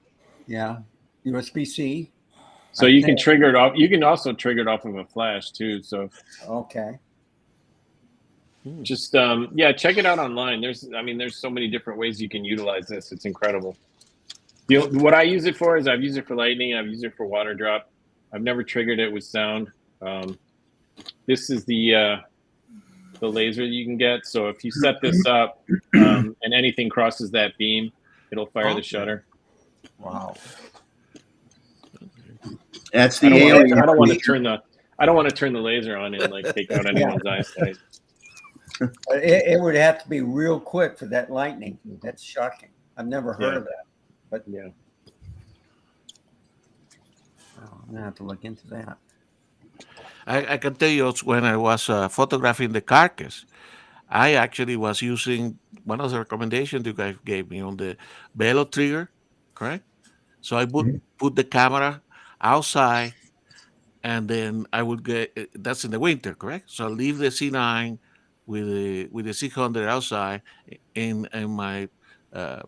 Yeah. USB-C. So you can trigger it off. You can also trigger it off of a flash too. So. Okay. Just check it out online. There's so many different ways you can utilize this. It's incredible. What I use it for is I've used it for lightning. I've used it for water drop. I've never triggered it with sound. This is the laser that you can get. So if you set this up and anything crosses that beam, it'll fire the shutter. Wow. That's the alien. I don't want to turn the laser on and like take out anyone's eyesight. It would have to be real quick for that lightning. That's shocking. I've never heard of that. But yeah, I'm gonna have to look into that. I can tell you when I was photographing the carcass, I actually was using one of the recommendations you guys gave me on the Velo trigger, correct? So I would put the camera outside, and then I would that's in the winter, correct? So I leave the C9 with the 600 outside in my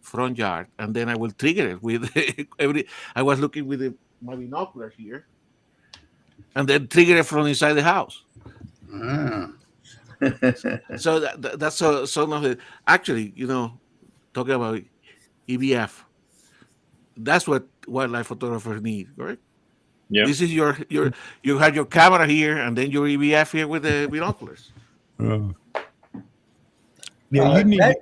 front yard, and then I will trigger it with I was looking with my binocular here, and then trigger it from inside the house. So that's some of it. Actually, talking about EVF, that's what wildlife photographers need, right? Yeah. This is you have your camera here, and then your EVF here with the binoculars. Yeah, That-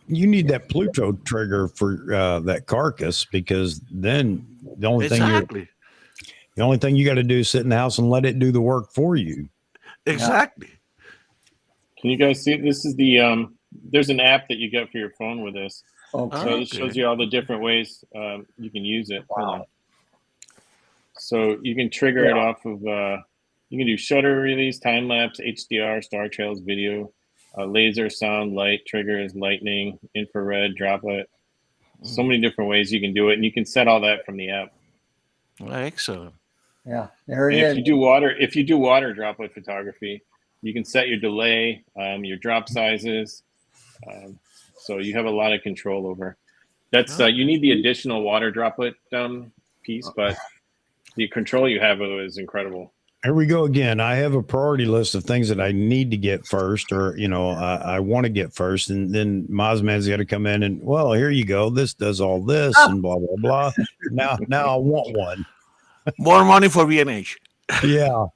you need that Pluto trigger for that carcass, because then the only Exactly. thing you got to do is sit in the house and let it do the work for you. Exactly. Can you guys see? This is the there's an app that you get for your phone with this. Okay. So it shows you all the different ways you can use it. Hold on. So you can trigger it off of, you can do shutter release, time lapse, HDR, star trails, video, laser, sound, light, triggers, lightning, infrared, droplet. So many different ways you can do it, and you can set all that from the app. Excellent. Yeah, there it And is. if you do water droplet photography, you can set your delay, your drop sizes. So you have a lot of control over. That's you need the additional water droplet piece, but the control you have of it is incredible. Here we go again. I have a priority list of things that I need to get first, or I want to get first, and then Mozman's got to come in and, well, here you go. This does all this, and blah blah blah. Now I want one. More money for B&H. Yeah.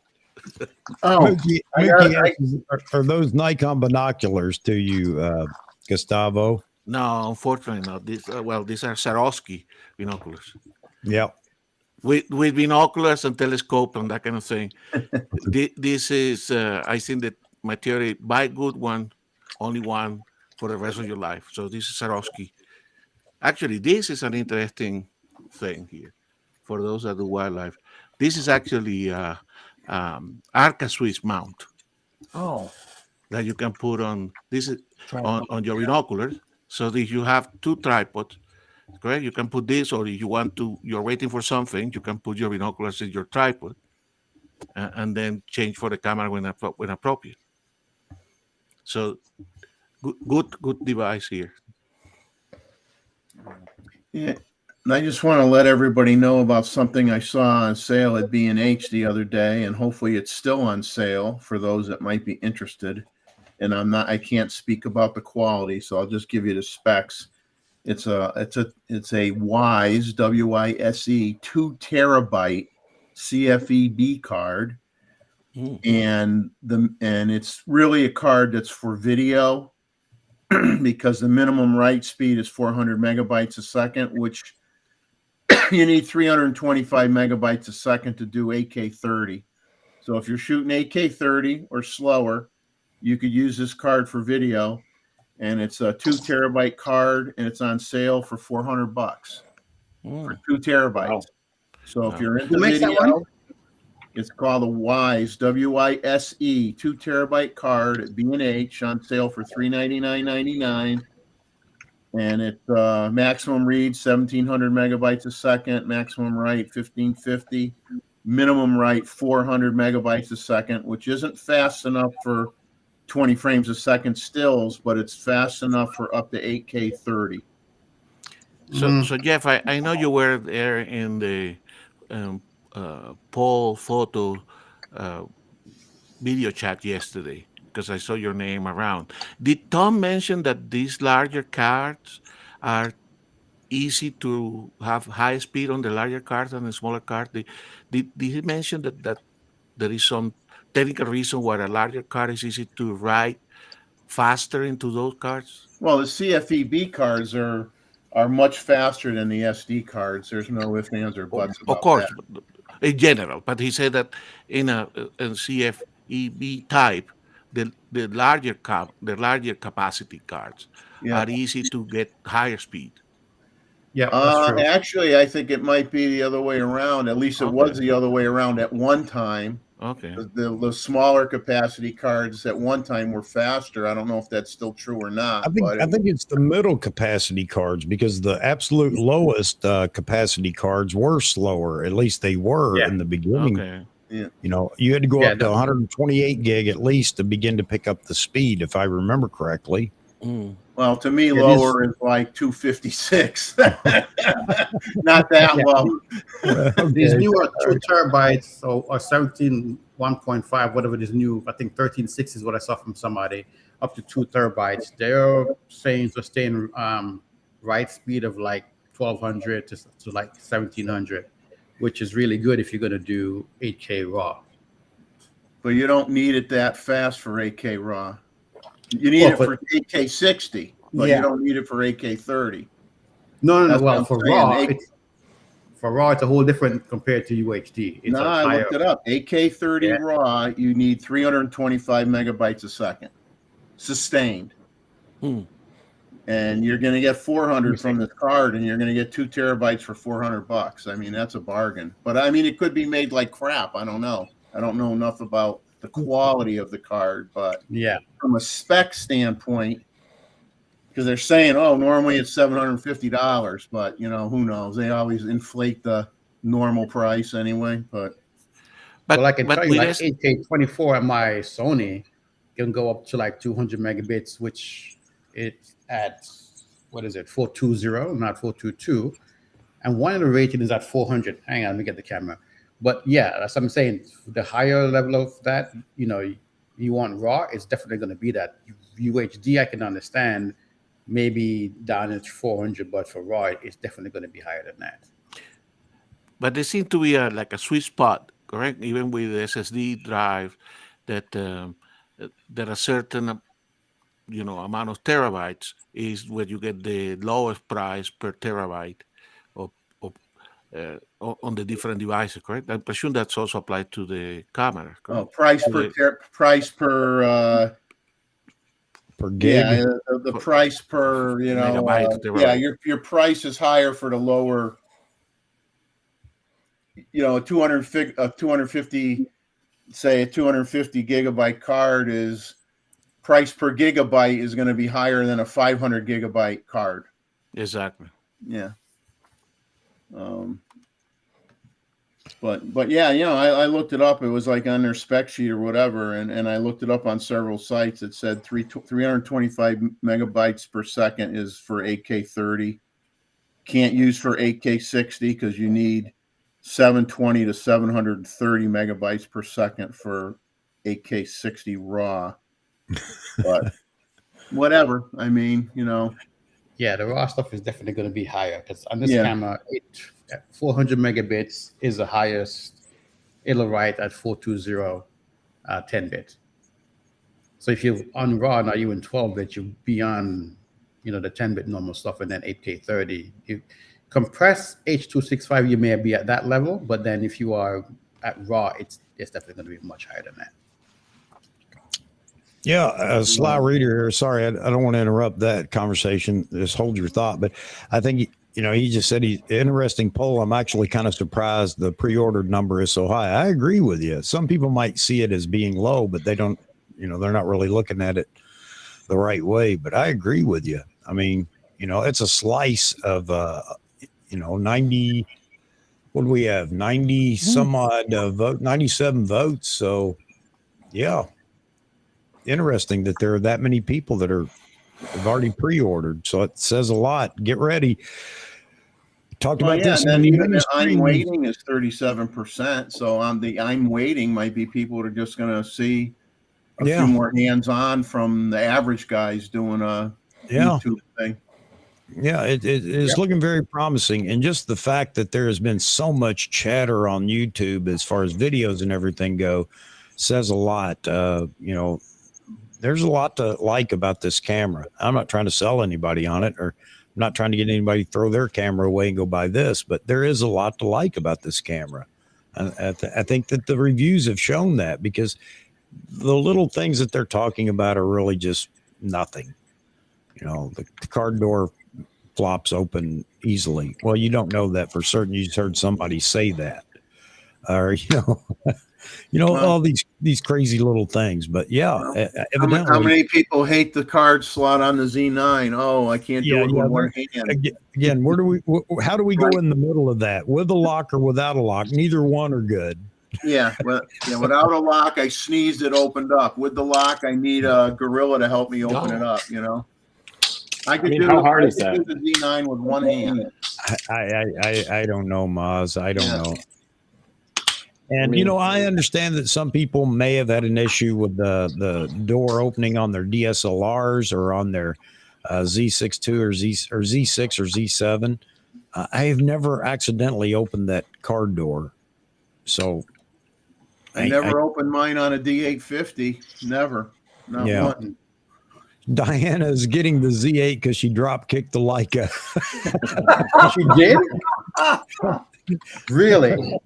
Mookie asks, are those Nikon binoculars to you, Gustavo? No, unfortunately not. These are Swarovski binoculars. Yep. With binoculars and telescope and that kind of thing. This is, I think that my theory, buy good one, only one for the rest of your life. So this is Swarovski. Actually, this is an interesting thing here for those that do wildlife. This is actually Arca Swiss mount. Oh. That you can put on, this is on your binoculars. So that you have two tripods. Correct. You can put this, or if you want to, you're waiting for something, you can put your binoculars in your tripod, and then change for the camera when appropriate. So, good device here. Yeah, and I just want to let everybody know about something I saw on sale at B&H the other day, and hopefully it's still on sale for those that might be interested. And I can't speak about the quality, so I'll just give you the specs. It's a Wise WISE 2 terabyte CFEB card, and it's really a card that's for video because the minimum write speed is 400 megabytes a second, which you need 325 megabytes a second to do 8K 30. So if you're shooting 8K 30 or slower, you could use this card for video. And it's a 2 terabyte card, and it's on sale for $400 for 2 terabytes. Wow. So if you're into video, it's called a Wise WISE 2 terabyte card at B&H on sale for $399.99, and it maximum read 1700 megabytes a second, maximum write 1550, minimum write 400 megabytes a second, which isn't fast enough for 20 frames a second stills, but it's fast enough for up to 8K 30. So Jeff, I know you were there in the Paul photo video chat yesterday, because I saw your name around. Did Tom mention that these larger cards are easy to have high speed on the larger cards than the smaller card? Did he mention that there is some technical reason why a larger card is easy to write faster into those cards? Well, the CFEB cards are much faster than the SD cards. There's no ifs, ands, or buts about of course, that. In general, but he said that in a CFEB type, the larger capacity cards are easy to get higher speed. Yeah, that's true. Actually, I think it might be the other way around. At least it was the other way around at one time. Okay. The smaller capacity cards at one time were faster. I don't know if that's still true or not. I think it's the middle capacity cards, because the absolute lowest capacity cards were slower. At least they were in the beginning. Okay. Yeah. You had to go up to 128 gig at least to begin to pick up the speed, if I remember correctly. Well, to me, lower is like 256. Not that low. These new are 2 terabytes or 17 1.5, whatever this new, I think 13.6 is what I saw from somebody, up to 2 terabytes. They're saying sustain write speed of like 1200 to like 1700, which is really good if you're going to do 8K RAW. But you don't need it that fast for 8K RAW. You need it for AK60, but you don't need it for AK30. No. Well, for raw, it's a whole different compared to UHD. It's I looked it up. AK30 raw, you need 325 megabytes a second, sustained. And you're going to get 400 from this card, and you're going to get 2 terabytes for $400. I mean, that's a bargain. But I mean, it could be made like crap. I don't know. I don't know enough about the quality of the card, but from a spec standpoint, because they're saying, oh, normally it's $750, but you know, who knows? They always inflate the normal price anyway. But well, I can tell you, like 8K24 on my Sony can go up to like 200 megabits, which it's at, what is it, 420, not 422, and one of the rating is at 400. Hang on, let me get the camera. But yeah, that's what I'm saying. The higher level of that, you know, you want raw, it's definitely going to be that. UHD, I can understand, maybe down at 400, but for raw, it's definitely going to be higher than that. But there seems to be like a sweet spot, correct? Even with the SSD drive, that there are certain, you know, amount of terabytes is where you get the lowest price per terabyte on the different devices, correct? I presume that's also applied to the camera. Correct? Oh, price per gig. Yeah, the price per, you know, your price is higher for the lower, you know, a 250, say a 250 gigabyte card is price per gigabyte is going to be higher than a 500 gigabyte card. Exactly. Yeah. But yeah, you know, I looked it up. It was like on their spec sheet or whatever, and I looked it up on several sites. It said 325 megabytes per second is for 8K30. Can't use for 8K60 because you need 720 to 730 megabytes per second for 8K60 raw. But whatever. I mean, you know. Yeah, the raw stuff is definitely going to be higher because on this camera, 400 megabits is the highest. It'll write at 420 10-bit. So if you're on raw, now you're in 12-bit, you're beyond, you know, the 10-bit normal stuff, and then 8K30. You compress H.265, you may be at that level, but then if you are at raw, it's definitely going to be much higher than that. Yeah, Sly Reader here. Sorry, I don't want to interrupt that conversation. Just hold your thought. But I think, you know, he just said interesting poll. I'm actually kind of surprised the pre-ordered number is so high. I agree with you. Some people might see it as being low, but they don't, you know, they're not really looking at it the right way. But I agree with you. I mean, you know, it's a slice of, you know, 90, what do we have? 90 some odd vote, 97 votes. So, yeah. Interesting that there are that many people that have already pre-ordered. So it says a lot. Get ready. Talked about this. And then even the I'm waiting is 37%. So on the I'm waiting might be people that are just going to see a few more hands-on from the average guys doing a YouTube thing. Yeah, it is looking very promising. And just the fact that there has been so much chatter on YouTube as far as videos and everything go says a lot. You know, there's a lot to like about this camera. I'm not trying to sell anybody on it, or I'm not trying to get anybody to throw their camera away and go buy this, but there is a lot to like about this camera. I think that the reviews have shown that, because the little things that they're talking about are really just nothing. You know, the card door flops open easily. Well, you don't know that for certain. You just heard somebody say that, or, you know, all these crazy little things. But evidently, how many people hate the card slot on the Z9? Oh, I can't do it with one hand. Again, how do we go in the middle of that? With a lock or without a lock? Neither one are good. Yeah, without a lock, I sneezed, it opened up. With the lock, I need a gorilla to help me open it up, you know. I could do how hard is that? Do the Z9 with one hand. I don't know, Maz. I don't know. And, you know, I understand that some people may have had an issue with the door opening on their DSLRs or on their Z6 II or Z6 or Z7. I have never accidentally opened that card door. So I never opened mine on a D850. Never. Not one. Diana is getting the Z8 because she drop kicked the Leica. She did? Really?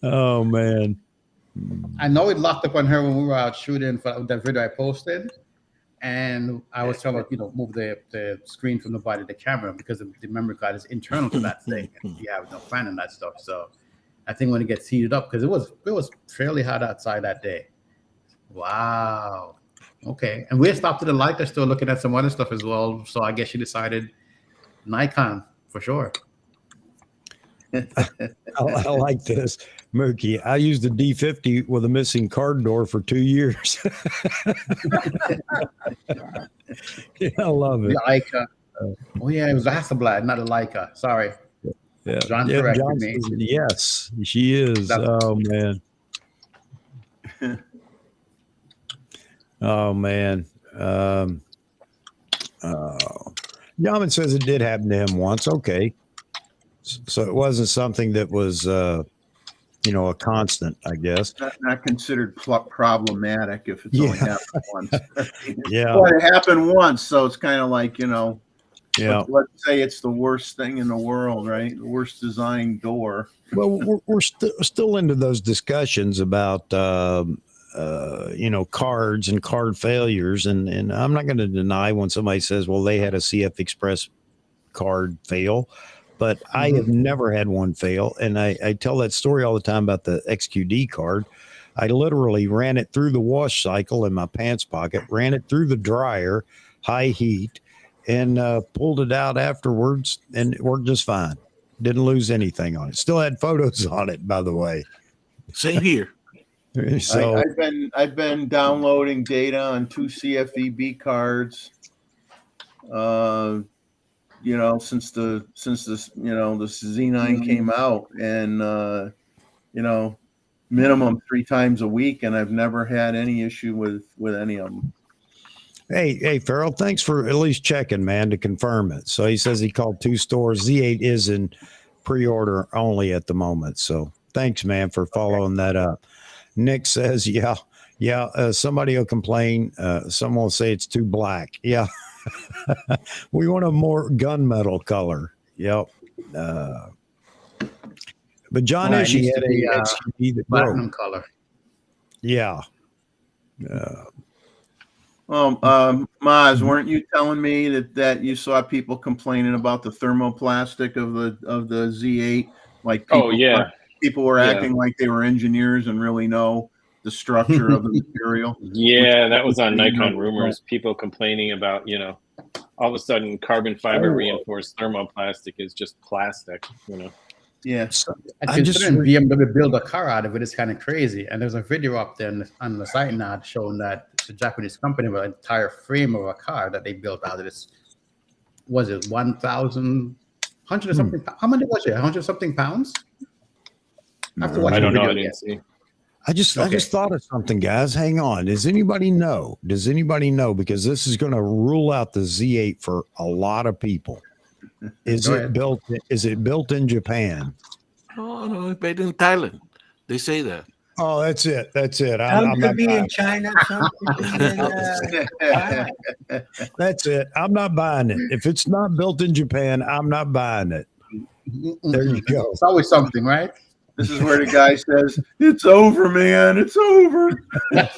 Oh man. I know it locked up on her when we were out shooting for that video I posted. And I was trying to, move the screen from the body of the camera because the memory card is internal to that thing. And you have no fan and that stuff. So I think when it gets heated up, because it was fairly hot outside that day. Wow. Okay. And we stopped at the Leica still looking at some other stuff as well. So I guess she decided Nikon for sure. I like this. Mookie, I used the D50 with a missing card door for 2 years. Yeah, I love it. The Leica. Oh, yeah, it was a Hasselblad, not a Leica. Sorry. Yeah. John Yeah, corrected John me. says, yes, she is. Oh, man. Oh, man. Yaman says it did happen to him once. Okay. So it wasn't something that was, a constant, I guess. Not considered problematic if it's only happened once. Yeah. Well, it happened once, so it's kind of like, Yeah. let's say it's the worst thing in the world, right? The worst designed door. Well, we're still into those discussions about, cards and card failures. And I'm not going to deny when somebody says, well, they had a CF Express card fail. But I have never had one fail. And I tell that story all the time about the XQD card. I literally ran it through the wash cycle in my pants pocket, ran it through the dryer, high heat, and pulled it out afterwards, and it worked just fine. Didn't lose anything on it. Still had photos on it, by the way. Same here. So I've been downloading data on 2 CFEB cards. Since this Z9 came out, and minimum 3 times a week, and I've never had any issue with any of them. Hey, Farrell, thanks for at least checking, man, to confirm it. So he says he called 2 stores. Z8 is in pre-order only at the moment. So thanks, man, for following that up. Nick says, somebody will complain. Someone will say it's too black. Yeah. We want a more gunmetal color. Yep. But John Ishii had a XQD that platinum broke. color. Yeah. Maz, weren't you telling me that you saw people complaining about the thermoplastic of the Z8? Like, people were acting like they were engineers and really know the structure of the material. Yeah, that was on Nikon Rumors. People complaining about, all of a sudden carbon fiber reinforced thermoplastic is just plastic, Yeah. And considering BMW build a car out of it is kind of crazy. And there's a video up there on the site now showing that the Japanese company with an entire frame of a car that they built out of this. Was it 1,000, 100 or something? How many was it? 100 something pounds? I don't know. I didn't see. I just thought of something, guys. Hang on. Does anybody know? Because this is going to rule out the Z8 for a lot of people. Is it built in Japan? No, it's made in Thailand. They say that. Oh, that's it. I'm could be in China. Some could be in, that's it. I'm not buying it. If it's not built in Japan, I'm not buying it. There you go. It's always something, right? This is where the guy says, "It's over, man. It's over." I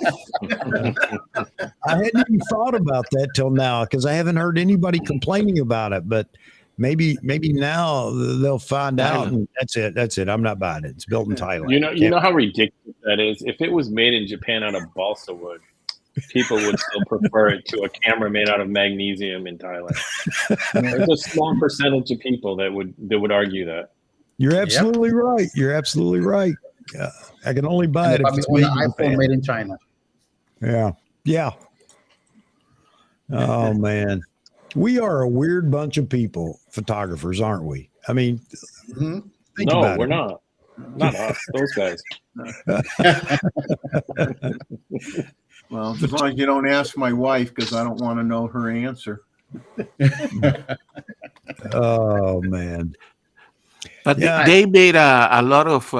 hadn't even thought about that till now because I haven't heard anybody complaining about it. But maybe now they'll find out. And that's it. I'm not buying it. It's built in Thailand. You know how ridiculous that is. If it was made in Japan out of balsa wood, people would still prefer it to a camera made out of magnesium in Thailand. There's a small percentage of people that would argue that. You're absolutely right. Yeah, I can only buy it if it's made an iPhone made in China. Yeah. Oh man, we are a weird bunch of people, photographers, aren't we? I mean, no, we're not. Not us. Those guys. Well, as long as you don't ask my wife, because I don't want to know her answer. Oh man. But they made a lot of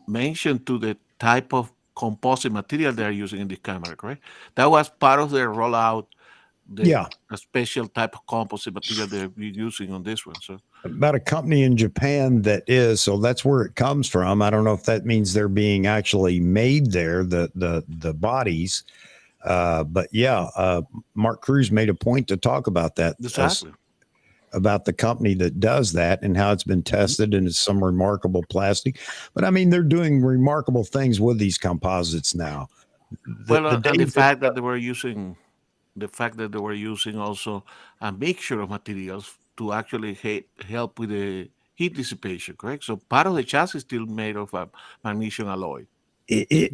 mention to the type of composite material they're using in this camera, correct? That was part of their rollout a special type of composite material they're using on this one. So about a company in Japan that is, so that's where it comes from. I don't know if that means they're being actually made there, the bodies. But yeah, Mark Cruz made a point to talk about that. exactly. About the company that does that and how it's been tested, and it's some remarkable plastic. But I mean, they're doing remarkable things with these composites now. The fact that they were using also a mixture of materials to actually help with the heat dissipation, correct? So part of the chassis is still made of a magnesium alloy. The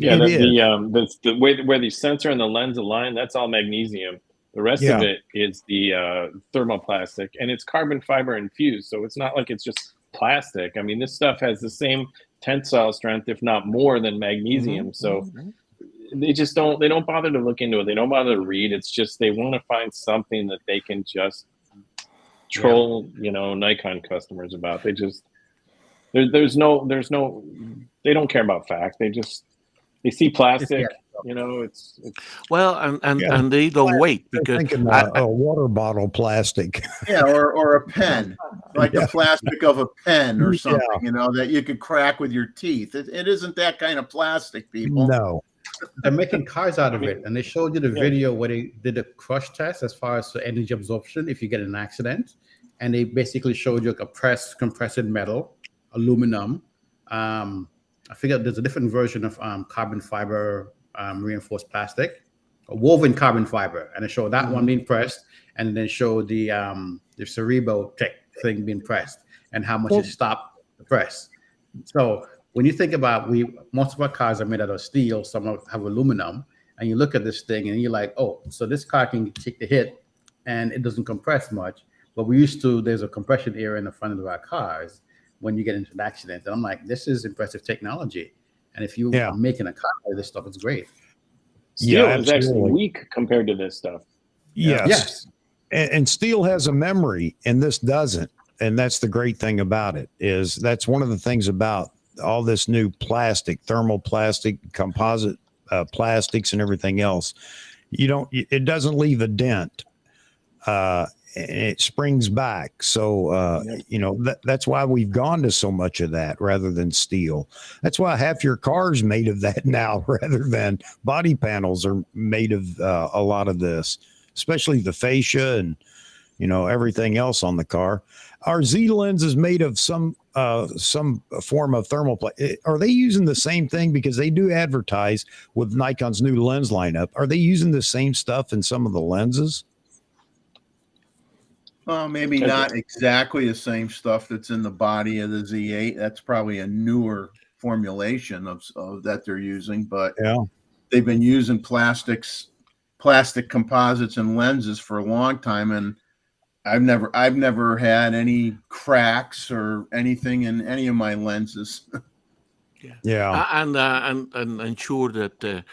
way where the sensor and the lens align, that's all magnesium. The rest of it is the thermoplastic, and it's carbon fiber infused. So it's not like it's just plastic. I mean, this stuff has the same tensile strength, if not more, than magnesium. So they don't bother to look into it. They don't bother to read. It's just they want to find something that they can just troll, Nikon customers about. They just there's no they don't care about fact. They see plastic. It's well, and they don't wait because a water bottle plastic. Yeah, or a pen, like the plastic of a pen or something, that you could crack with your teeth. It isn't that kind of plastic, people. No. They're making cars out of it, and they showed you the video where they did a crush test as far as the energy absorption if you get an accident, and they basically showed you a compressed metal, aluminum. I figured there's a different version of carbon fiber reinforced plastic, a woven carbon fiber, and it showed that one being pressed, and then showed the Cerebro tech thing being pressed, and how much it stopped the press. So when you think about most of our cars are made out of steel, some have aluminum, and you look at this thing and you're like, oh, so this car can take the hit and it doesn't compress much. But there's a compression area in the front of our cars when you get into an accident. And I'm like, this is impressive technology. And if you are making a car with this stuff, it's great. Steel is actually weak compared to this stuff. Yes. And steel has a memory and this doesn't. And that's the great thing about it, is that's one of the things about all this new plastic, thermoplastic, composite plastics and everything else. It doesn't leave a dent. It springs back. So, that's why we've gone to so much of that rather than steel. That's why half your car's made of that now, rather than body panels are made of a lot of this, especially the fascia and, everything else on the car. Our Z lens is made of some form of thermoplastic. Are they using the same thing? Because they do advertise with Nikon's new lens lineup. Are they using the same stuff in some of the lenses? Well, maybe not exactly the same stuff that's in the body of the Z8. That's probably a newer formulation of that they're using, but they've been using plastic composites and lenses for a long time, and I've never had any cracks or anything in any of my lenses. And sure that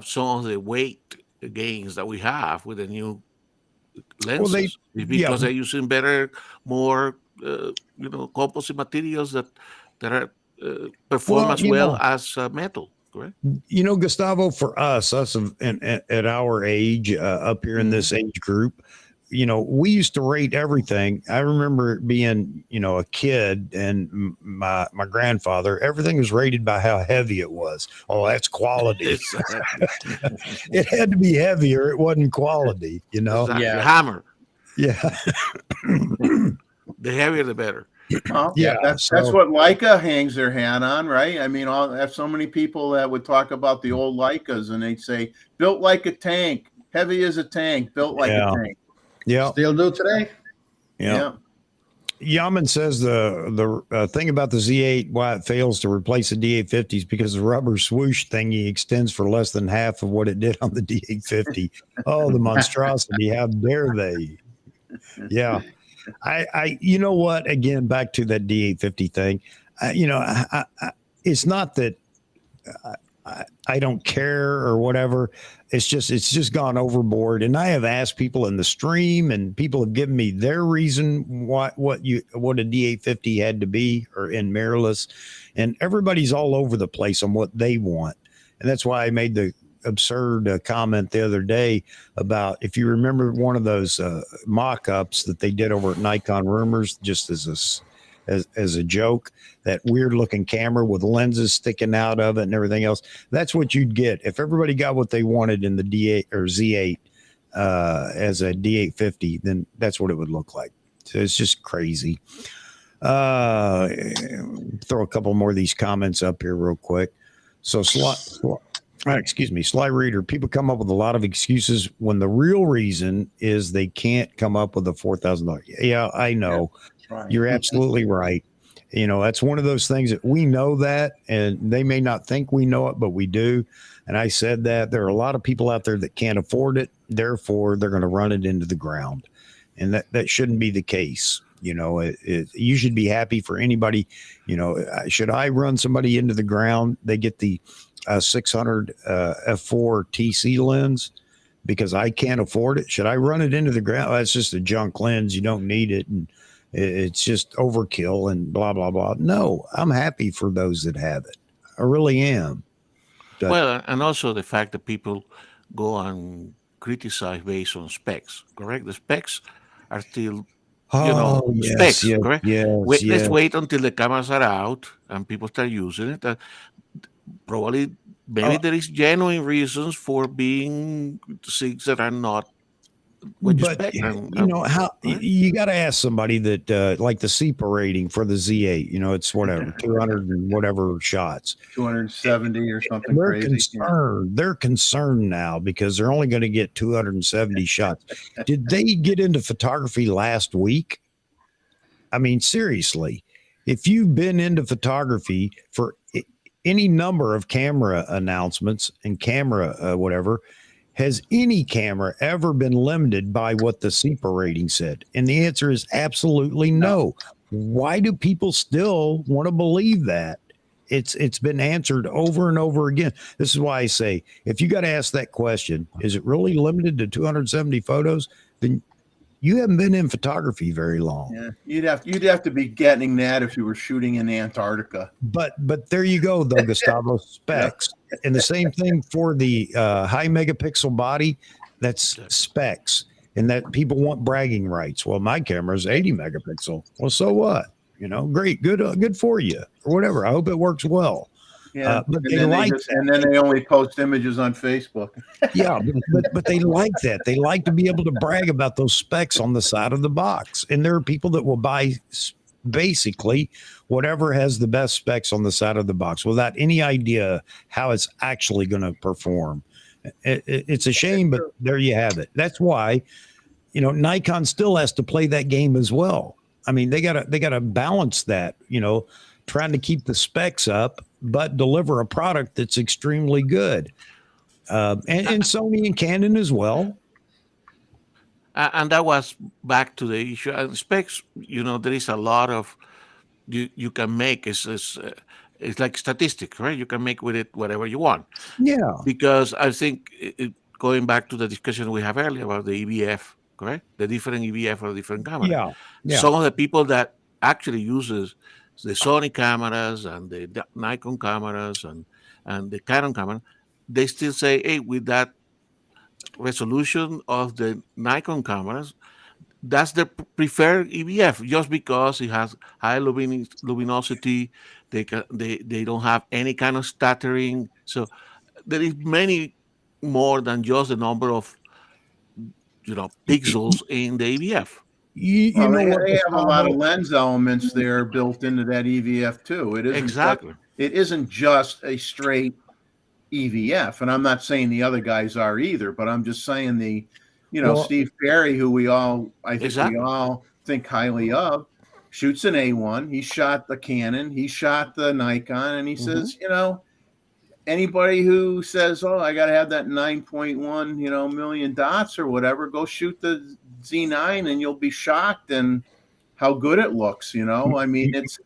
some of the weight gains that we have with the new lenses is because they're using more composite materials that are perform as well as metal. Correct. Gustavo, for us at our age, up here in this age group, we used to rate everything. I remember being, a kid, and my grandfather, everything was rated by how heavy it was. Oh, that's quality. It had to be heavier. It wasn't quality, Exactly. Hammer. Yeah. The heavier, the better. That's what Leica hangs their hat on, right? I mean, I have so many people that would talk about the old Leicas, and they'd say, built like a tank, heavy as a tank, built like a tank. Yeah. Still do today. Yeah. Yaman says the thing about the Z8, why it fails to replace the D850 is because the rubber swoosh thingy extends for less than half of what it did on the D850. Oh, the monstrosity. How dare they? Yeah. I again, back to that D850 thing, it's not that I don't care or whatever. It's just gone overboard. And I have asked people in the stream, and people have given me their reason what a D850 had to be, or in mirrorless, and everybody's all over the place on what they want. And that's why I made the absurd comment the other day about, if you remember one of those mock-ups that they did over at Nikon Rumors, just as a joke, that weird looking camera with lenses sticking out of it and everything else. That's what you'd get if everybody got what they wanted in the D8 or Z8 as a D850. Then that's what it would look like. So it's just crazy. Throw a couple more of these comments up here real quick. So Sly Reader, people come up with a lot of excuses when the real reason is they can't come up with a $4,000. Yeah, I know. Right. You're absolutely right. You know, that's one of those things that we know that, and they may not think we know it, but we do. And I said that there are a lot of people out there that can't afford it. Therefore, they're going to run it into the ground. And that shouldn't be the case. You know, you should be happy for anybody. You know, should I run somebody into the ground? They get the 600 f4 TC lens because I can't afford it. Should I run it into the ground? That's just a junk lens. You don't need it. And it's just overkill and blah, blah, blah. No, I'm happy for those that have it. I really am. But, well, and also the fact that people go and criticize based on specs, correct? The specs are still, specs, correct? Let's wait until the cameras are out and people start using it. Probably, maybe there is genuine reasons for being things that are not what you expect. You know, how you got to ask somebody that like the SEPA rating for the Z8, you know, it's whatever, 200 and whatever shots. 270 or something They're crazy. concerned. They're concerned now because they're only going to get 270 shots. Did they get into photography last week? I mean, seriously, if you've been into photography for any number of camera announcements and camera whatever, has any camera ever been limited by what the SEPA rating said? And the answer is absolutely no. Why do people still want to believe that? It's been answered over and over again. This is why I say, if you got to ask that question, is it really limited to 270 photos? Then you haven't been in photography very long. Yeah, you'd have to be getting that if you were shooting in Antarctica. But there you go, though, Gustavo. Specs. And the same thing for the high megapixel body. That's specs. And that people want bragging rights. Well, my camera is 80 megapixel. Well, so what? You know, great, good for you, or whatever. I hope it works well. Yeah, but they like that. And then they only post images on Facebook. Yeah, but they like that. They like to be able to brag about those specs on the side of the box. And there are people that will buy basically whatever has the best specs on the side of the box without any idea how it's actually going to perform. It's a shame, but there you have it. That's why, you know, Nikon still has to play that game as well. I mean, they gotta balance that, you know, trying to keep the specs up, but deliver a product that's extremely good. And Sony and Canon as well. And that was back to the issue. And specs, you know, there is a lot of you can make. It's like statistics, right? You can make with it whatever you want. Yeah. Because I think going back to the discussion we have earlier about the EVF, correct? The different EVF for different cameras. Yeah. Some of the people that actually uses the Sony cameras and the Nikon cameras and the Canon camera, they still say, hey, with that resolution of the Nikon cameras, that's the preferred EVF, just because it has high luminosity. They don't have any kind of stuttering. So there is many more than just the number of pixels in the EVF. They have a lot of lens elements there built into that EVF too. It isn't it isn't just a straight EVF, and I'm not saying the other guys are either, but I'm just saying Steve Perry, who we all think highly of, shoots an A1. He shot the Canon, he shot the Nikon, and he says, anybody who says, "Oh, I got to have that 9.1, million dots or whatever," go shoot the Z9, and you'll be shocked and how good it looks. I mean, it's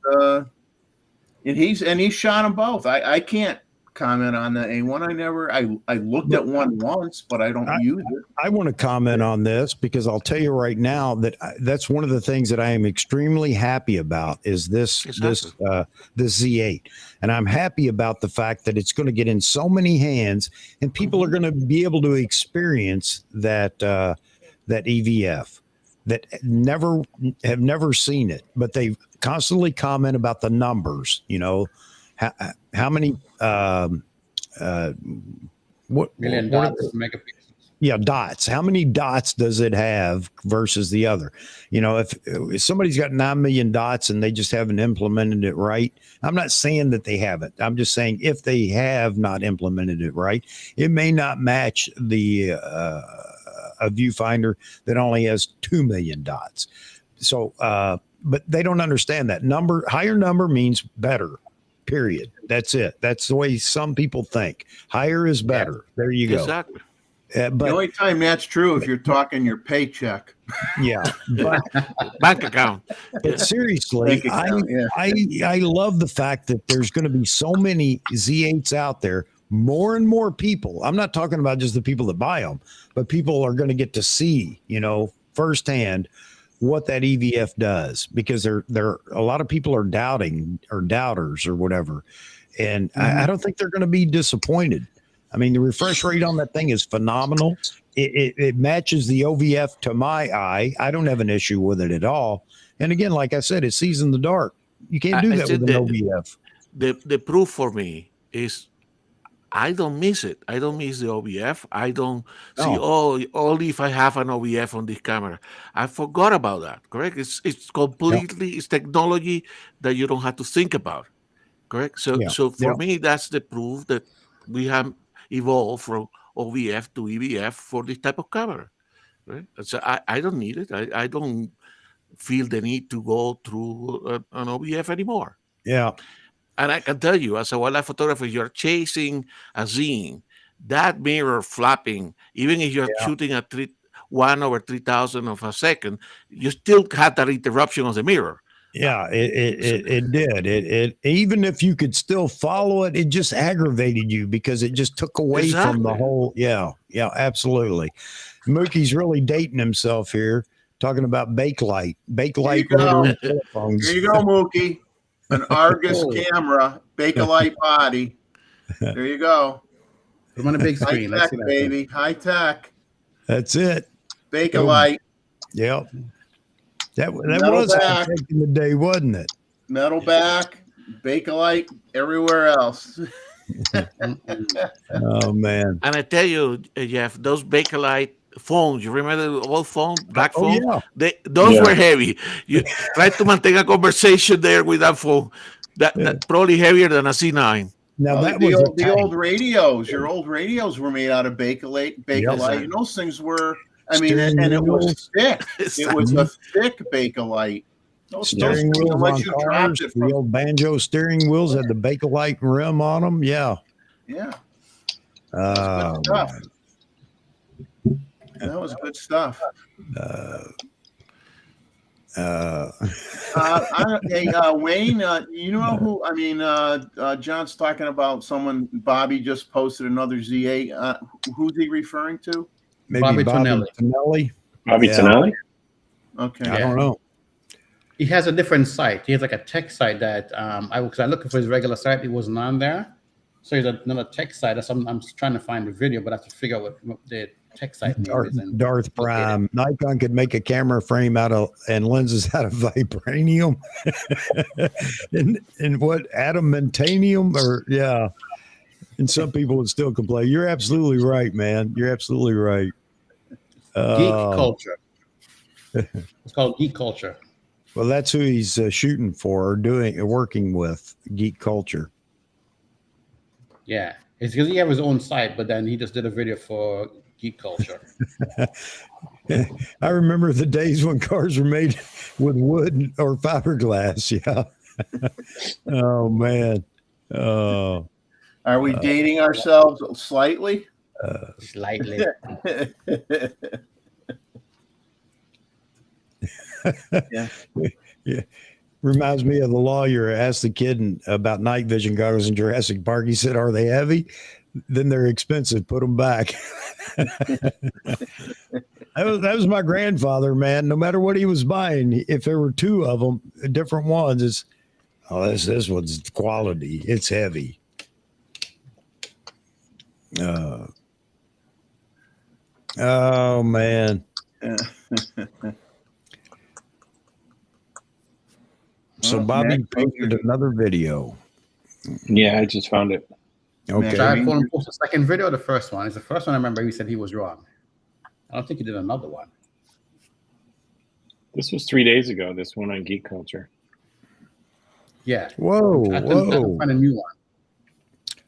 and he's shot them both. I can't comment on that A1. I looked at one once, but I don't use it. I want to comment on this because I'll tell you right now that that's one of the things that I am extremely happy about is this Z8, and I'm happy about the fact that it's going to get in so many hands, and people are going to be able to experience that that EVF that have never seen it, but they constantly comment about the numbers. You know, how many million dots, megapixels. Yeah, dots. How many dots does it have versus the other? You know, if somebody's got 9 million dots and they just haven't implemented it right, I'm not saying that they haven't. I'm just saying if they have not implemented it right, it may not match the a viewfinder that only has 2 million dots. So, but they don't understand that higher number means better. Period. That's it. That's the way some people think. Higher is better. Yeah. There you go. Exactly. But the only time that's true if you're talking your paycheck. Yeah, but bank account. But seriously, I love the fact that there's going to be so many Z8s out there. More and more people. I'm not talking about just the people that buy them, but people are going to get to see, you know, firsthand what that EVF does, because there a lot of people are doubting or doubters or whatever, and I don't think they're going to be disappointed. I mean, the refresh rate on that thing is phenomenal. It matches the OVF to my eye. I don't have an issue with it at all. And again, like I said, it sees in the dark. You can't do that with an OVF. The proof for me is I don't miss it. I don't miss the OVF. I don't see, only if I have an OVF on this camera. I forgot about that, correct? It's completely, it's technology that you don't have to think about, correct? So for me, that's the proof that we have evolved from OVF to EVF for this type of camera, right? So I don't need it. I don't feel the need to go through an OVF anymore. Yeah. And I can tell you, as a wildlife photographer, you're chasing a zine, that mirror flapping, even if you're shooting at 1/3000 of a second, you still have that interruption of the mirror. Yeah, it did. It even if you could still follow it, it just aggravated you because it just took away from the whole. Yeah, absolutely. Mookie's really dating himself here, talking about Bakelite. Bakelite telephones. Here you go, Mookie. An Argus camera, Bakelite body. There you go. I'm on a big screen. High tech, baby. High tech. That's it. Bakelite. Yep. That was high tech in the day, wasn't it? Metal back, Bakelite everywhere else. Oh man! And I tell you, Jeff, those Bakelite phones, you remember the old phone, black phone? Yeah. Those were heavy. You try to maintain a conversation there with that phone. That probably heavier than a C9. Now that the was the old radios. Your old radios were made out of Bakelite. And those things were. I mean, and it was thick. It was a thick Bakelite. Steering wheels on cars. The old banjo steering wheels had the Bakelite rim on them. Yeah. Yeah. That was good stuff. Wayne, you know who? I mean, John's talking about someone. Bobby just posted another Z8. Who's he referring to? Maybe Bobby Tonelli. Bobby Tonelli? Okay. I don't know. He has a different site. He has like a tech site that I was looking for his regular site. It wasn't on there. So he's another tech site. I'm trying to find the video, but I have to figure out what the tech site is. Darth Prime. Nikon could make a camera frame and lenses out of vibranium. and what, adamantium and some people would still complain. You're absolutely right, man. You're absolutely right. Geek culture. It's called geek culture. Well, that's who he's shooting for, working with, Geek Culture. Yeah, it's because he has his own site, but then he just did a video for Geek Culture. I remember the days when cars were made with wood or fiberglass. Yeah. Oh man. Oh. Are we dating ourselves slightly? Slightly. Yeah. Reminds me of the lawyer asked the kid about night vision goggles in Jurassic Park. He said, "Are they heavy? Then they're expensive. Put them back." That was my grandfather, man. No matter what he was buying, if there were two of them, different ones, this one's quality. It's heavy. Oh man. So Bobby posted another video. Yeah, I just found it. Okay. Jared Poland posted the second video or the first one? It's the first one. I remember he said he was wrong. I don't think he did another one. This was 3 days ago. This one on Geek Culture. Yeah. Whoa. I couldn't find a new one.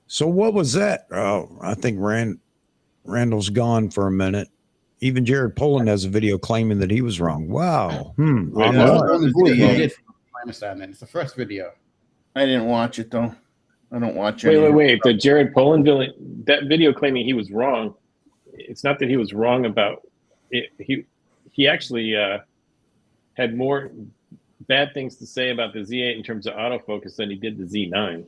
So what was that? Oh, I think Randall's gone for a minute. Even Jared Poland has a video claiming that he was wrong. Wow. Wait, That was the only video he did, from my understanding. It's the first video. I didn't watch it though. I don't watch it. Wait. The Jared Poland video, that video claiming he was wrong. It's not that he was wrong about it. He actually had more bad things to say about the Z8 in terms of autofocus than he did the Z9.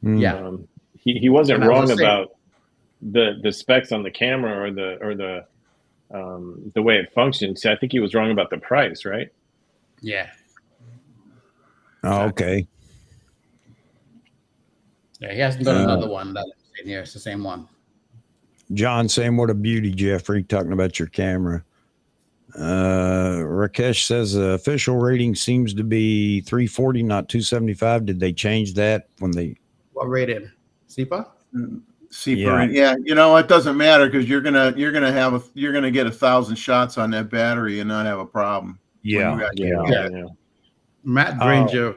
Yeah. He wasn't wrong about the specs on the camera or the way it functions. I think he was wrong about the price, right? Yeah. Oh, okay. Yeah, he hasn't done another one that I'm saying here. It's the same one. John saying, "What a beauty, Jeffrey," talking about your camera. Rakesh says the official rating seems to be 340, not 275. Did they change that when they? What rated? SEPA? SEPA. Yeah. You know, it doesn't matter because you're gonna get 1,000 shots on that battery and not have a problem. Yeah. Matt Granger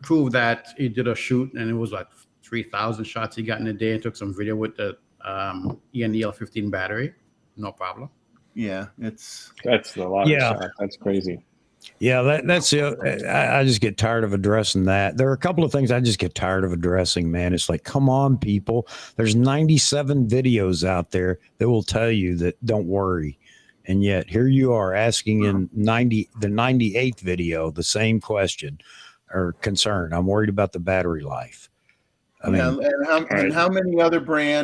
proved that he did a shoot and it was like 3,000 shots he got in a day and took some video with the ENEL15 battery. No problem. Yeah, that's a lot of shots. That's crazy. Yeah, that's it. I just get tired of addressing that. There are a couple of things I just get tired of addressing, man. It's like, come on, people. There's 97 videos out there that will tell you that don't worry. And yet here you are asking in the 98th video the same question or concern. I'm worried about the battery life. I mean, and how many other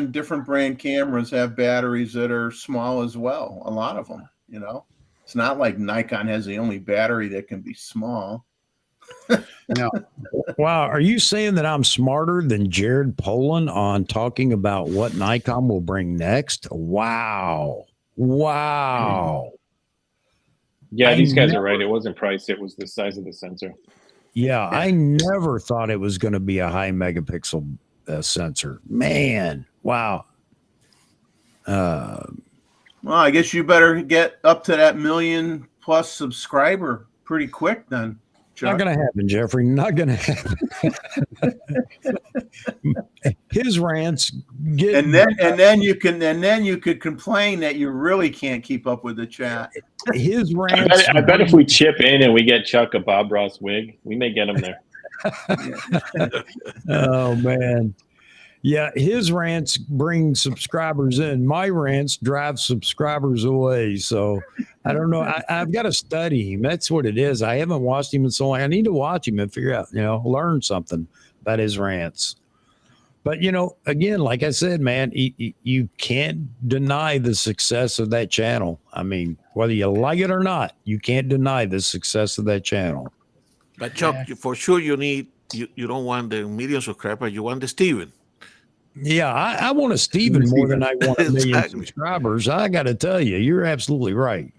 different brand cameras have batteries that are small as well? A lot of them, you know. It's not like Nikon has the only battery that can be small. No. Wow. Are you saying that I'm smarter than Jared Poland on talking about what Nikon will bring next? Wow. Yeah, these guys are right. It wasn't price. It was the size of the sensor. Yeah, I never thought it was going to be a high megapixel sensor. Man, wow. Well, I guess you better get up to that 1 million+ subscriber pretty quick then. Chuck. Not going to happen, Jeffrey. Not going to happen. His rants get, and then you could complain that you really can't keep up with the chat. His rants. I bet if we chip in and we get Chuck a Bob Ross wig, we may get him there. Oh man. Yeah, his rants bring subscribers in. My rants drive subscribers away. So I don't know. I've got to study him. That's what it is. I haven't watched him in so long. I need to watch him and figure out, learn something about his rants. But, again, like I said, man, you can't deny the success of that channel. I mean, whether you like it or not, you can't deny the success of that channel. But Chuck, for sure you don't want the million subscribers, you want the Steven. Yeah, I want a Steven more than I want a million subscribers. I got to tell you, you're absolutely right.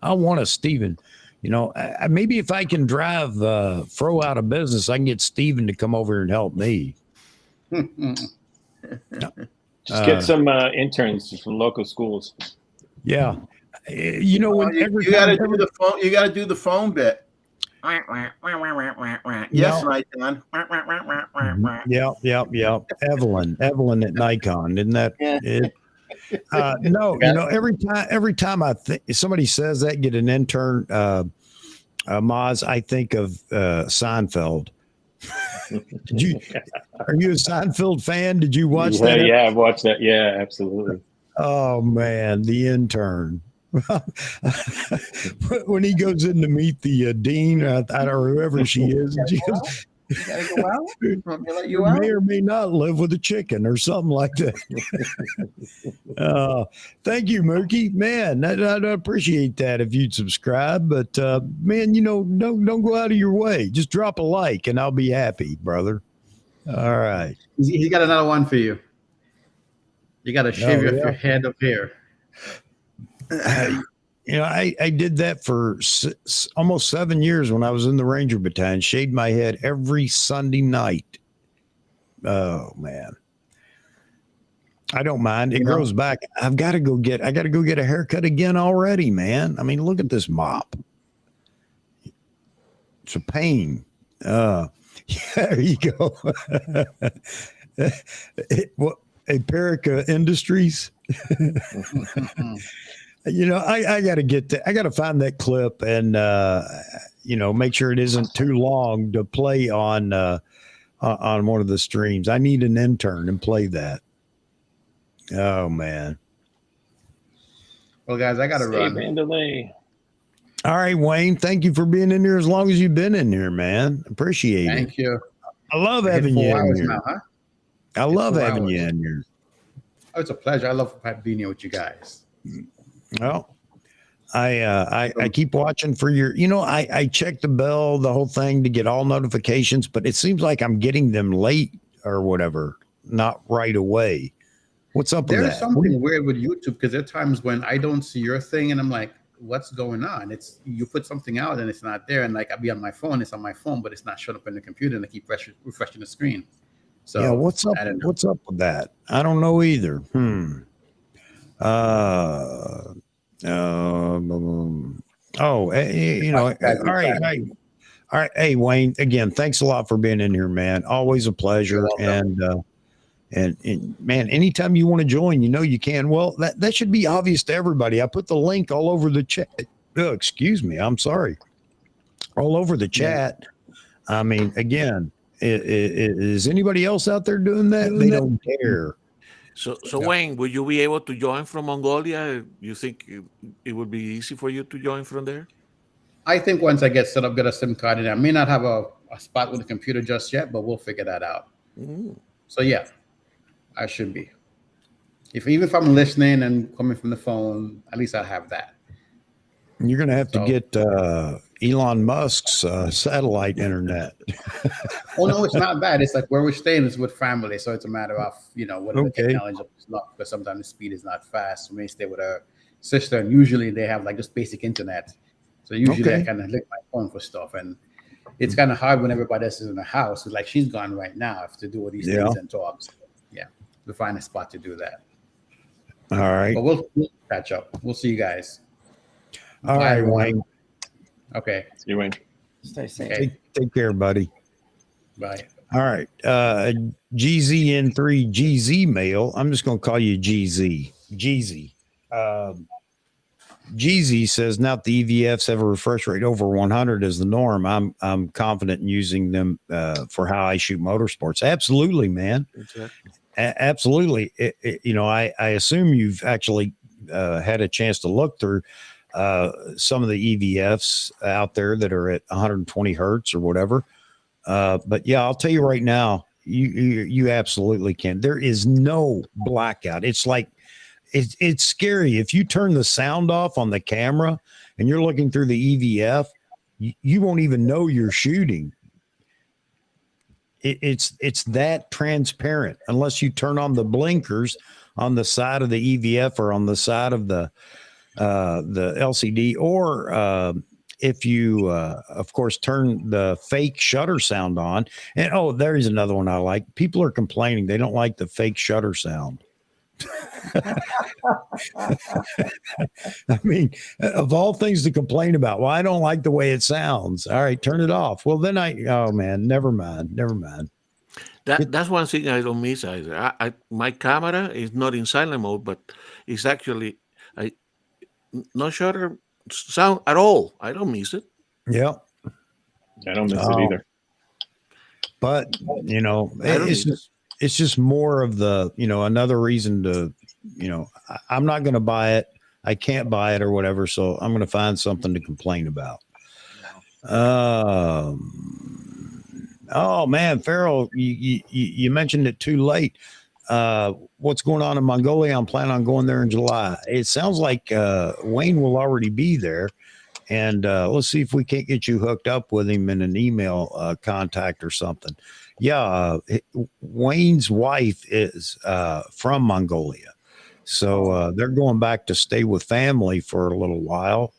I want a Steven. Maybe if I can drive Fro out of business, I can get Steven to come over and help me. Just get some interns from local schools. Yeah, you got to do the phone. You got to do the phone bit. Yes, Nikon. Yep. Evelyn at Nikon, isn't that it? No, every time I think somebody says that, get an intern, Maz, I think of Seinfeld. Are you a Seinfeld fan? Did you watch that? Yeah, I've watched that. Yeah, absolutely. Oh man, the intern. When he goes in to meet the dean, or whoever she is, and she goes, You gotta go out. Want me to let you you out? may or may not live with a chicken or something like that. Thank you, Mookie. Man, I'd appreciate that if you'd subscribe. But man, don't go out of your way. Just drop a like, and I'll be happy, brother. All right. He's got another one for you. You got to shave off your head of hair. I did that for almost 7 years when I was in the Ranger Battalion. Shaved my head every Sunday night. Oh man, I don't mind. It grows back. I got to go get a haircut again already, man. I mean, look at this mop. It's a pain. There you go. Aperica Industries. I got to get that. I got to find that clip and, make sure it isn't too long to play on one of the streams. I need an intern and play that. Oh man. Well, guys, I got to run. Delay. All right, Wayne. Thank you for being in here as long as you've been in here, man. Appreciate it. Thank you. I love having you in here. Now, huh? I love having you in here. Oh, it's a pleasure. I love being here with you guys. Well, I keep watching for your, I check the bell, the whole thing to get all notifications, but it seems like I'm getting them late or whatever, not right away. What's up with that? There's something weird with YouTube because there are times when I don't see your thing and I'm like, what's going on? It's you put something out and it's not there. And like I'll be on my phone, it's on my phone, but it's not showing up in the computer and I keep refreshing the screen. So yeah, what's up? What's up with that? I don't know either. All right. Hey, Wayne, again, thanks a lot for being in here, man. Always a pleasure. And man, anytime you want to join, you can. Well, that should be obvious to everybody. I put the link all over the chat. Oh, excuse me. I'm sorry. All over the chat. I mean, again, is anybody else out there doing that? They don't care. So Wayne, will you be able to join from Mongolia? You think it would be easy for you to join from there? I think once I get set up, get a SIM card in, I may not have a spot with a computer just yet, but we'll figure that out. So yeah, I should be. Even if I'm listening and coming from the phone, at least I have that. You're going to have to get Elon Musk's satellite internet. Oh, no, it's not bad. It's like where we're staying is with family. So it's a matter of, whatever technology is not, because sometimes the speed is not fast. We may stay with our sister, and usually they have like just basic internet. So usually I kind of lick my phone for stuff. And it's kind of hard when everybody else is in the house. Like she's gone right now. I have to do all these things and talk. So, yeah, we'll find a spot to do that. All right. But we'll catch up. We'll see you guys. All right, Wayne. Okay. See you, Wayne. Stay safe. Okay. Take care, buddy. Bye. All right. GZN3 GZ mail. I'm just going to call you GZ. GZ. GZ says, now the EVFs have a refresh rate over 100 as the norm. I'm confident in using them for how I shoot motorsports. Absolutely, man. Exactly. Absolutely. I assume you've actually had a chance to look through some of the EVFs out there that are at 120 hertz or whatever. But yeah, I'll tell you right now, you absolutely can. There is no blackout. It's like, it's scary. If you turn the sound off on the camera and you're looking through the EVF, you won't even know you're shooting. It's that transparent unless you turn on the blinkers on the side of the EVF or on the side of the LCD, or if you of course turn the fake shutter sound on. And there is another one I like. People are complaining they don't like the fake shutter sound. I mean, of all things to complain about, well, I don't like the way it sounds. All right, turn it off. Well, then oh man, never mind. That's one thing I don't miss either. My camera is not in silent mode, but it's actually no shutter sound at all. I don't miss it. Yeah, I don't miss it either. But it's just more of the, another reason to, I'm not going to buy it. I can't buy it or whatever. So I'm going to find something to complain about. Oh man, Farrell, you mentioned it too late. What's going on in Mongolia? I'm planning on going there in July. It sounds like Wayne will already be there. And let's see if we can't get you hooked up with him in an email contact or something. Yeah, Wayne's wife is from Mongolia. So they're going back to stay with family for a little while.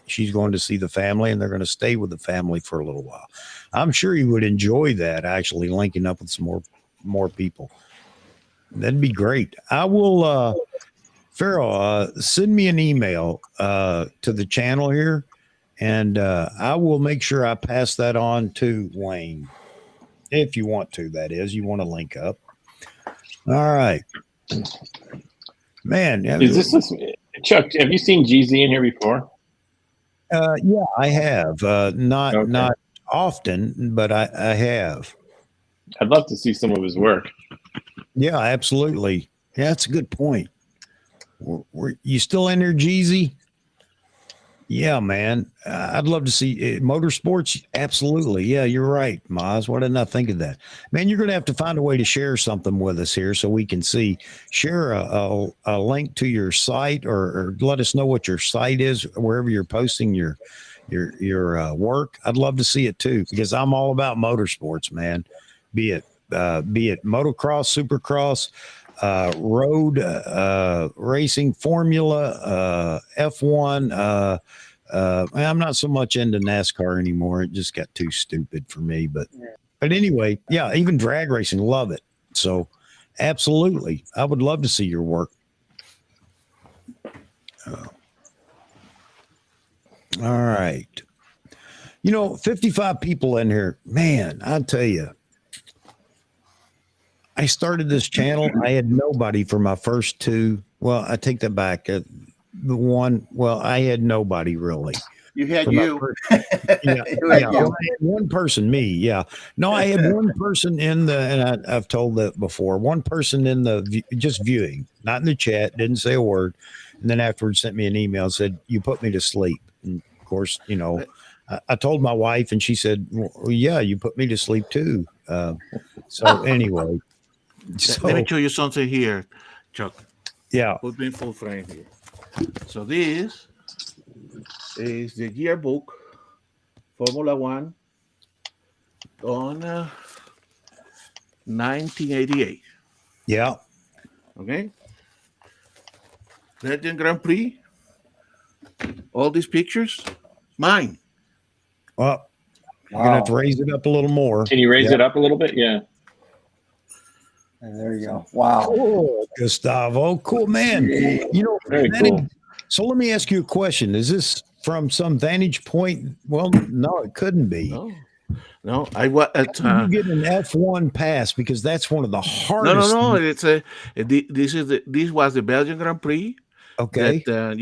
She's going to see the family, and they're going to stay with the family for a little while. I'm sure you would enjoy that, actually, linking up with some more people. That'd be great. I will, Farrell, send me an email to the channel here, and I will make sure I pass that on to Wayne. If you want to, that is, you want to link up. All right. Man. Is this Chuck, have you seen GZ in here before? Yeah, I have. Not often, but I have. I'd love to see some of his work. Yeah, absolutely. Yeah, that's a good point. You still in there, Jeezy? Yeah, man. I'd love to see motorsports. Absolutely. Yeah, you're right, Maz. Why didn't I think of that? Man, you're going to have to find a way to share something with us here so we can see. Share a link to your site or let us know what your site is, wherever you're posting your work. I'd love to see it too, because I'm all about motorsports, man. Be it motocross, supercross, road racing, Formula, F1. I'm not so much into NASCAR anymore. It just got too stupid for me. But anyway, yeah, even drag racing, love it. So absolutely, I would love to see your work. All right. 55 people in here. Man, I'll tell you. I started this channel. I had nobody for my first two. Well, I take that back. The one, well, I had nobody really. You had you. Yeah, I had one person, me. Yeah. No, I had one person in the, and I've told that before, one person in the, just viewing, not in the chat, didn't say a word. And then afterwards sent me an email and said, you put me to sleep. And of course, I told my wife and she said, well, yeah, you put me to sleep too. So anyway. Let me show you something here, Chuck. Yeah. Put me in full frame here. So this is the yearbook, Formula One, on 1988. Yeah. Okay. Belgian Grand Prix. All these pictures, mine. Well, you're going to have to raise it up a little more. Can you raise it up a little bit? Yeah. And there you go. Wow. Cool, Gustavo. Cool, man. Very cool. So let me ask you a question. Is this from some vantage point? Well, no, it couldn't be. No, I was at. You get an F1 pass because that's one of the hardest. No. It's this was the Belgian Grand Prix. Okay. That,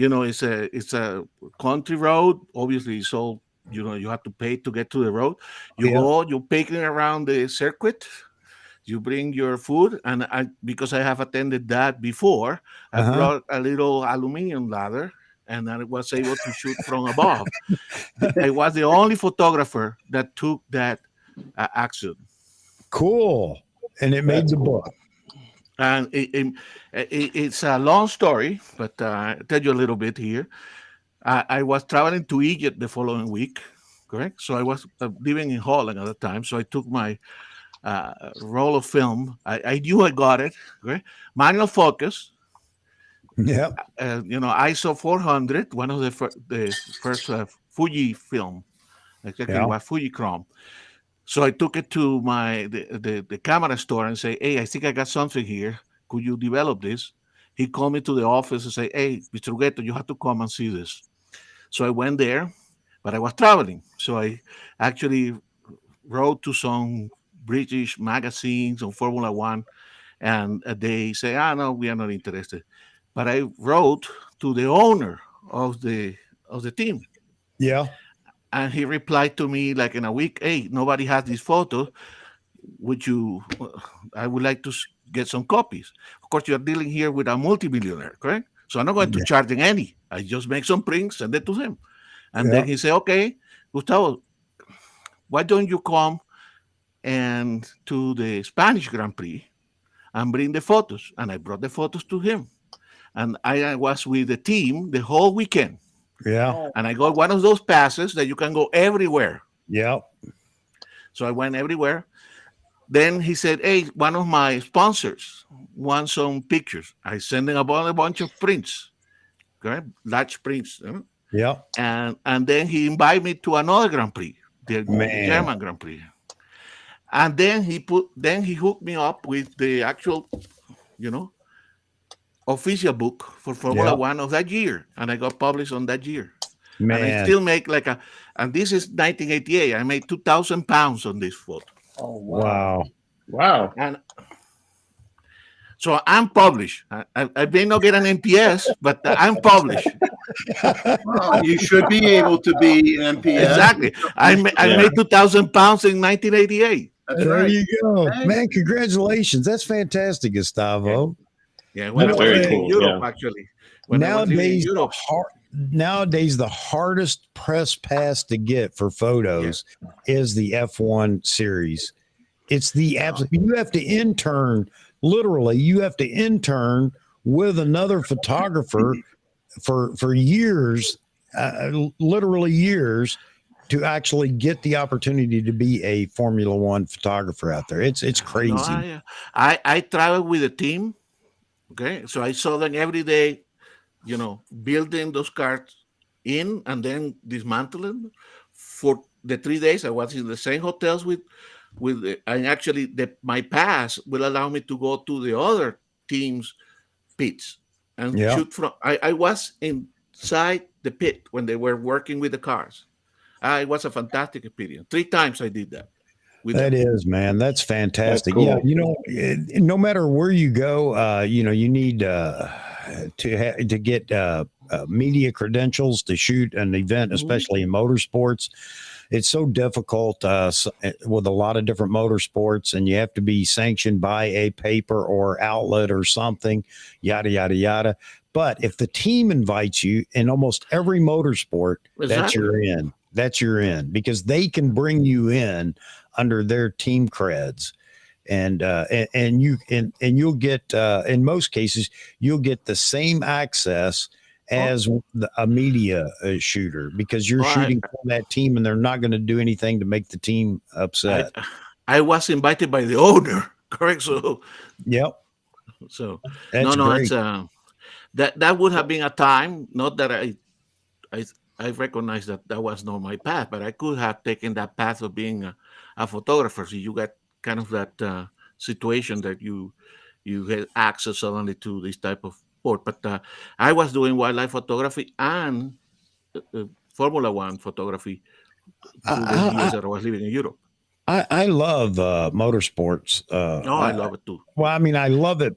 it's a country road. Obviously, so you have to pay to get to the road. You're picking around the circuit. You bring your food, and because I have attended that before, I brought a little aluminum ladder, and I was able to shoot from above. I was the only photographer that took that action. Cool, and it made the book. And it's a long story, but I'll tell you a little bit here. I was traveling to Egypt the following week, correct? So I was living in Holland at the time, so I took my roll of film. I knew I got it. Okay? Manual focus. Yeah. ISO 400, one of the first Fuji film. Exactly, was Fuji Chrome. So I took it to the camera store and say, hey, I think I got something here. Could you develop this? He called me to the office and say, hey, Mr. Rugetto, you have to come and see this. So I went there, but I was traveling. So I actually wrote to some British magazines on Formula One, and they say, no, we are not interested. But I wrote to the owner of the team. Yeah. And he replied to me like in a week, hey, nobody has this photo. I would like to get some copies. Of course, you're dealing here with a multimillionaire, correct? So I'm not going to charge him any. I just make some prints, send it to him. And then he said, okay, Gustavo, why don't you come and to the Spanish Grand Prix and bring the photos? And I brought the photos to him. And I was with the team the whole weekend. Yeah. And I got one of those passes that you can go everywhere. Yeah. So I went everywhere. Then he said, hey, one of my sponsors wants some pictures. I sent him a bunch of prints, okay? Large prints. Yeah. And then he invited me to another Grand Prix, the German Grand Prix. And then he hooked me up with the actual, official book for Formula One of that year. And I got published on that year. Man. And I still make and this is 1988. I made 2,000 pounds on this photo. Oh, Wow. And so I'm published. I may not get an NPS, but I'm published. Well, you should be able to be an NPS. Exactly. I made 2,000 pounds in 1988. There you go. Man, congratulations. That's fantastic, Gustavo. Yeah, when I was living in Europe, actually. Nowadays, the hardest press pass to get for photos is the F1 series. It's the absolute. You have to intern. Literally, you have to intern with another photographer for years, literally years, to actually get the opportunity to be a Formula One photographer out there. It's crazy. No, I traveled with a team. Okay, so I saw them every day, building those cars in and then dismantling. For the 3 days, I was in the same hotels and actually my pass will allow me to go to the other team's pits and shoot from. I was inside the pit when they were working with the cars. It was a fantastic experience. 3 times I did that. That is, man. That's fantastic. That's cool. Yeah, no matter where you go, you need to get media credentials to shoot an event, especially in motorsports. It's so difficult with a lot of different motorsports, and you have to be sanctioned by a paper or outlet or something, yada, yada, yada. But if the team invites you in almost every motorsport, that's you're in because they can bring you in under their team creds. And you'll get in most cases you'll get the same access as a media shooter because you're shooting for that team and they're not going to do anything to make the team upset. I was invited by the owner, correct? So so that's great. It's that would have been a time, not that I recognize that was not my path, but I could have taken that path of being a photographer. So you got kind of that situation that you had access suddenly to this type of sport. But I was doing wildlife photography and Formula One photography through the years that I was living in Europe. I love motorsports. I love it too. Well, I mean, I love it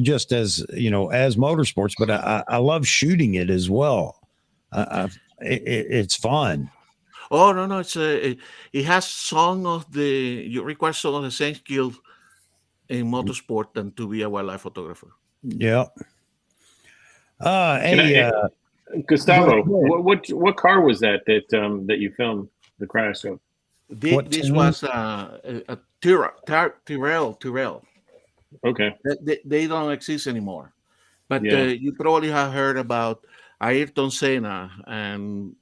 just as as motorsports, but I love shooting it as well. It's fun. Oh no! It has you require some of the same skills in motorsport than to be a wildlife photographer. Yeah. Gustavo, what car was that you filmed the crash of? This was a Tyrrell. Okay. They don't exist anymore, but you probably have heard about Ayrton Senna and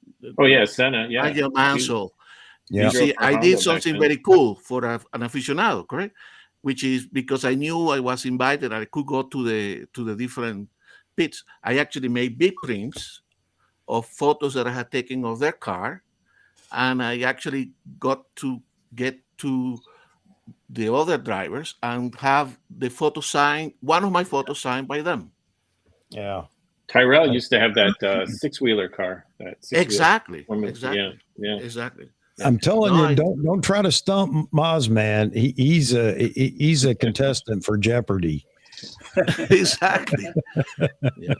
Senna, Angel Mansell. Yeah. You see, I did something very cool for an aficionado, correct? Which is because I knew I was invited, I could go to the different pits. I actually made big prints of photos that I had taken of their car, and I actually got to get to the other drivers and have the photo signed, one of my photos signed by them. Yeah. Tyrrell used to have that 6-wheeler car. Exactly. Yeah. Exactly. I'm telling you, don't try to stump Maz, man. He's a contestant for Jeopardy. Exactly. Yeah.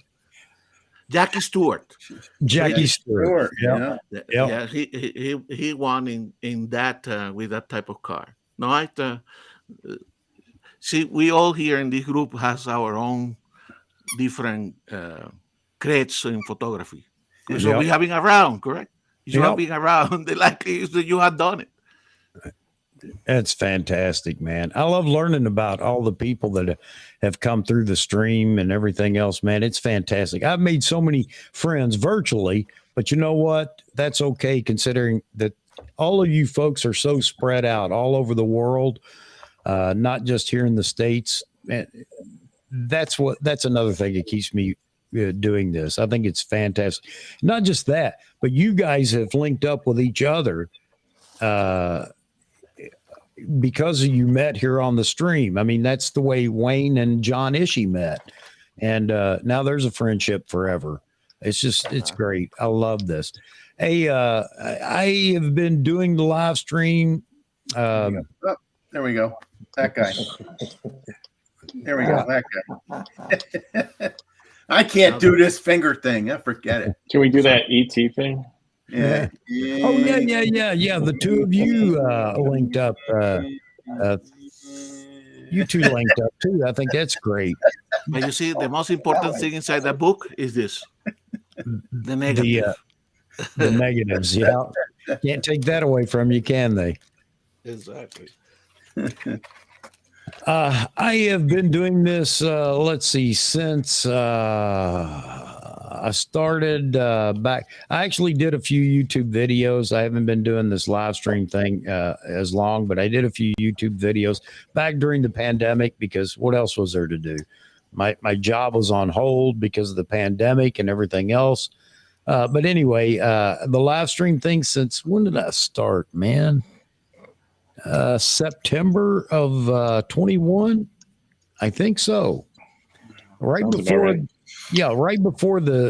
Jackie Stewart. Jackie Stewart. Yeah. Yeah. He won in that with that type of car. No, see, we all here in this group has our own different creds in photography. Yep. So we have been around, correct? You Yep. have been around. The likely is that you have done it. That's fantastic, man. I love learning about all the people that have come through the stream and everything else, man. It's fantastic. I've made so many friends virtually, but you know what? That's okay considering that all of you folks are so spread out all over the world, not just here in the States. Man, that's another thing that keeps me doing this. I think it's fantastic. Not just that, but you guys have linked up with each other because you met here on the stream. I mean, that's the way Wayne and John Ishii met. And now there's a friendship forever. It's great. I love this. Hey, I have been doing the live stream. There we go. That guy. There we go. That guy. I can't do this finger thing. I forget it. Can we do that ET thing? Yeah. Oh yeah. The two of you linked up. You two linked up too. I think that's great. But you see, the most important thing inside the book is this: the negative. The negatives. Yeah, can't take that away from you, can they? Exactly. I have been doing this. Let's see, since I started back. I actually did a few YouTube videos. I haven't been doing this live stream thing as long, but I did a few YouTube videos back during the pandemic because what else was there to do? My job was on hold because of the pandemic and everything else. But anyway, the live stream thing, since when did I start, man? September of 21, I think so. Right before the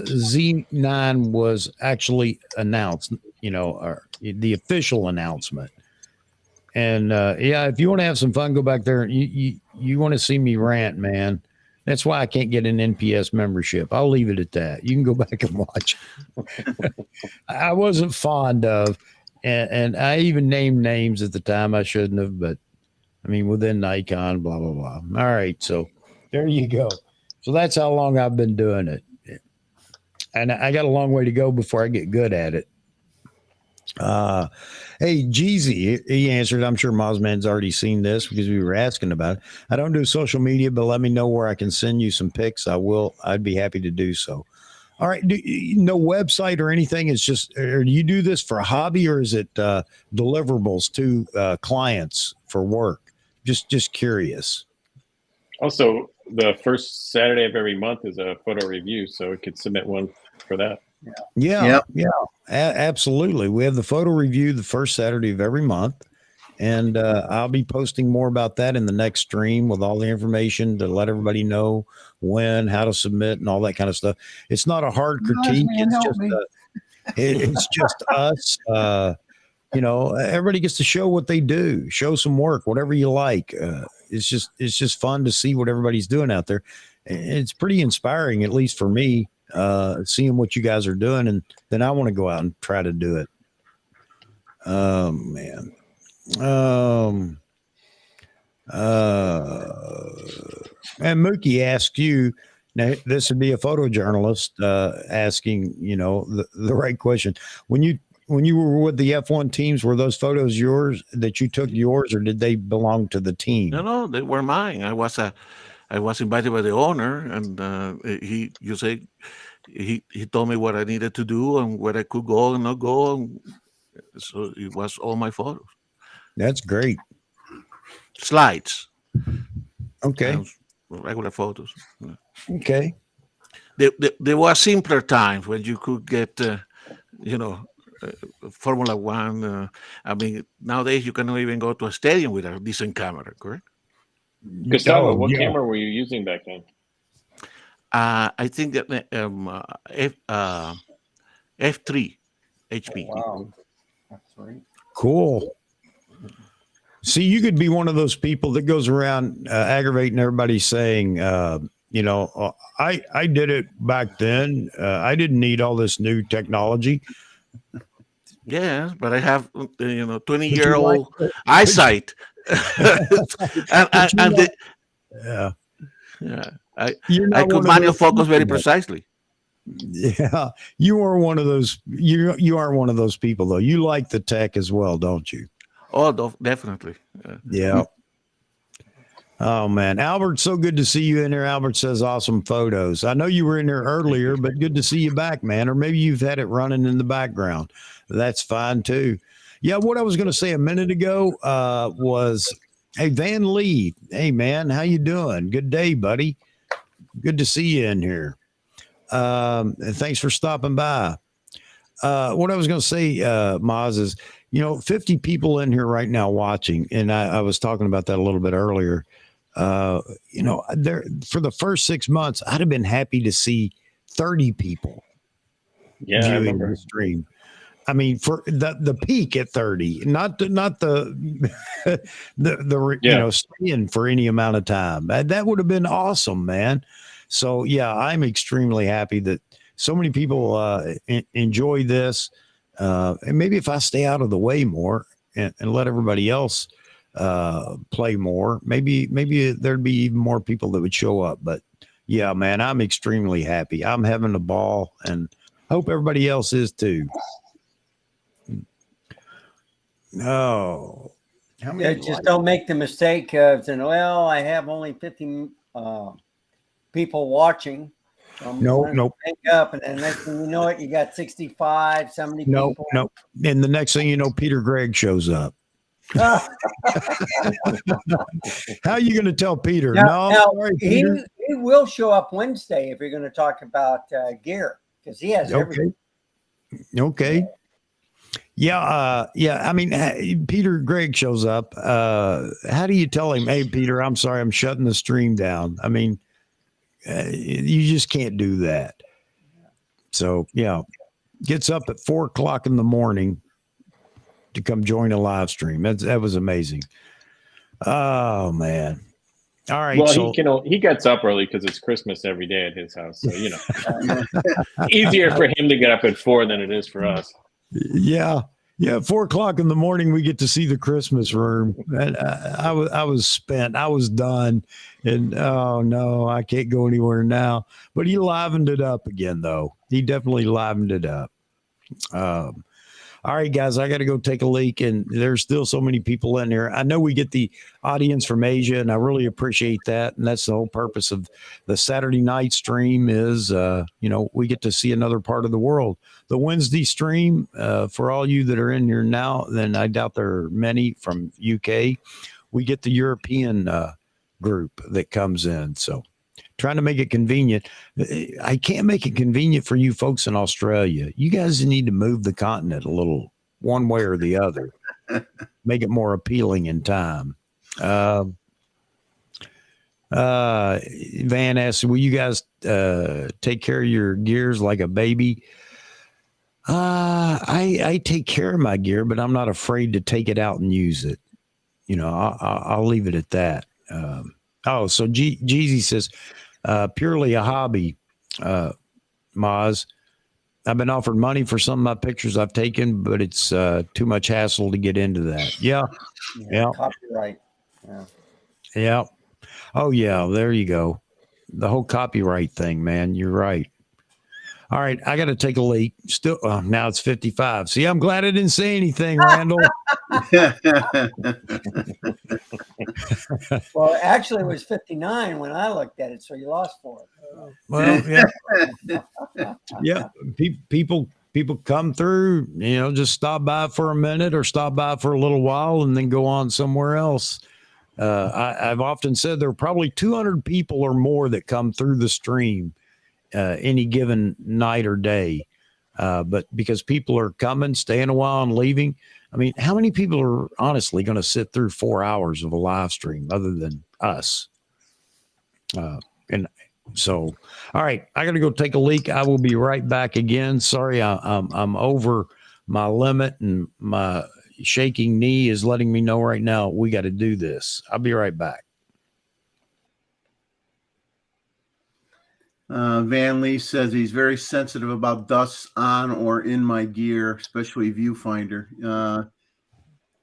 Z9 was actually announced, or the official announcement. And if you want to have some fun, go back there. And you want to see me rant, man. That's why I can't get an NPS membership. I'll leave it at that. You can go back and watch. I wasn't fond of, and I even named names at the time I shouldn't have, but I mean, within Nikon, blah, blah, blah. All right. So there you go. So that's how long I've been doing it. And I got a long way to go before I get good at it. Hey, Jeezy, he answered. I'm sure Mozman's already seen this because we were asking about it. I don't do social media, but let me know where I can send you some pics. I'd be happy to do so. All right. No website or anything. It's just, or do you do this for a hobby or is it deliverables to clients for work? Just curious. Also, the first Saturday of every month is a photo review, so we could submit one for that. Yeah. Absolutely. We have the photo review the first Saturday of every month, and I'll be posting more about that in the next stream with all the information to let everybody know when, how to submit, and all that kind of stuff. It's not a hard critique. It's just us. Everybody gets to show what they do, show some work, whatever you like. It's just fun to see what everybody's doing out there. It's pretty inspiring, at least for me. Seeing what you guys are doing, and then I want to go out and try to do it. Oh man. And Mookie asked you, now this would be a photojournalist asking, the right question. When you were with the F1 teams, were those photos yours that you took yours, or did they belong to the team? No, they were mine. I was invited by the owner, and he told me what I needed to do and where I could go and not go. And so it was all my photos. That's great. Slides. Okay. Regular photos. Okay. There were simpler times when you could get, Formula One. I mean, nowadays you cannot even go to a stadium with a decent camera, correct? Gustavo, what camera were you using back then? I think that F3 HP. Wow, that's right. Cool. See, you could be one of those people that goes around aggravating everybody saying, I did it back then. I didn't need all this new technology. Yeah, but I have 20-year-old eyesight. You're I not could one of manual those focus very people. precisely. Yeah, you are one of those. You aren't one of those people though. You like the tech as well, don't you? Oh, definitely. Yeah. Oh man, Albert, so good to see you in there. Albert says awesome photos. I know you were in there earlier, but good to see you back, man. Or maybe you've had it running in the background. That's fine too. Yeah, what I was going to say a minute ago was, hey, Van Lee, hey man, how you doing? Good day, buddy. Good to see you in here. And thanks for stopping by. What I was going to say, Maz, is 50 people in here right now watching, and I was talking about that a little bit earlier. There for the first 6 months, I'd have been happy to see 30 people Yeah, I viewing remember. the stream. I mean, for the peak at 30, not the staying for any amount of time. That would have been awesome, man. So yeah, I'm extremely happy that so many people enjoy this. And maybe if I stay out of the way more and let everybody else play more, maybe there'd be even more people that would show up. But yeah, man, I'm extremely happy. I'm having a ball, and I hope everybody else is too. Oh, how many? Yeah, just don't make the mistake of saying, well, I have only 50 people watching. Nope. Pick up, and then next thing you know it, you got 65, 70 Nope. people. And the next thing you know, Peter Gregg shows up. How are you going to tell Peter? Now, Sorry, Peter. He will show up Wednesday if you're going to talk about gear, because he has everything. Okay. Yeah. I mean, Peter Gregg shows up. How do you tell him, hey, Peter, I'm sorry, I'm shutting the stream down? I mean, you just can't do that. So, yeah, gets up at 4:00 in the morning to come join a live stream. That was amazing. Oh, man. All right. Well, he gets up early because it's Christmas every day at his house. So, easier for him to get up at 4 than it is for us. Yeah. 4:00 in the morning, we get to see the Christmas room. And I was spent. I was done. And oh no, I can't go anywhere now. But he livened it up again, though. He definitely livened it up. All right, guys, I got to go take a leak, and there's still so many people in here. I know we get the audience from Asia, and I really appreciate that. And that's the whole purpose of the Saturday night stream is, we get to see another part of the world. The Wednesday stream, for all you that are in here now, then I doubt there are many from UK. We get the European group that comes in. So trying to make it convenient. I can't make it convenient for you folks in Australia. You guys need to move the continent a little, one way or the other. Make it more appealing in time. Van asks, will you guys take care of your gears like a baby? I take care of my gear, but I'm not afraid to take it out and use it. I'll leave it at that. So Jeezy says, purely a hobby, Maz. I've been offered money for some of my pictures I've taken, but it's too much hassle to get into that. Yeah. Copyright. Yeah. Oh, yeah. There you go. The whole copyright thing, man. You're right. All right. I got to take a leak. Still, now it's 55. See, I'm glad I didn't say anything, Randall. Well, actually, it was 59 when I looked at it, so you lost 4. Well, yeah. Yeah. People come through, just stop by for a minute or stop by for a little while and then go on somewhere else. I've often said there are probably 200 people or more that come through the stream any given night or day. But because people are coming, staying a while and leaving, I mean, how many people are honestly going to sit through 4 hours of a live stream other than us? And so, all right, I got to go take a leak. I will be right back again. Sorry, I'm over my limit, and my shaking knee is letting me know right now we got to do this. I'll be right back. Van Lee says he's very sensitive about dust on or in my gear, especially viewfinder.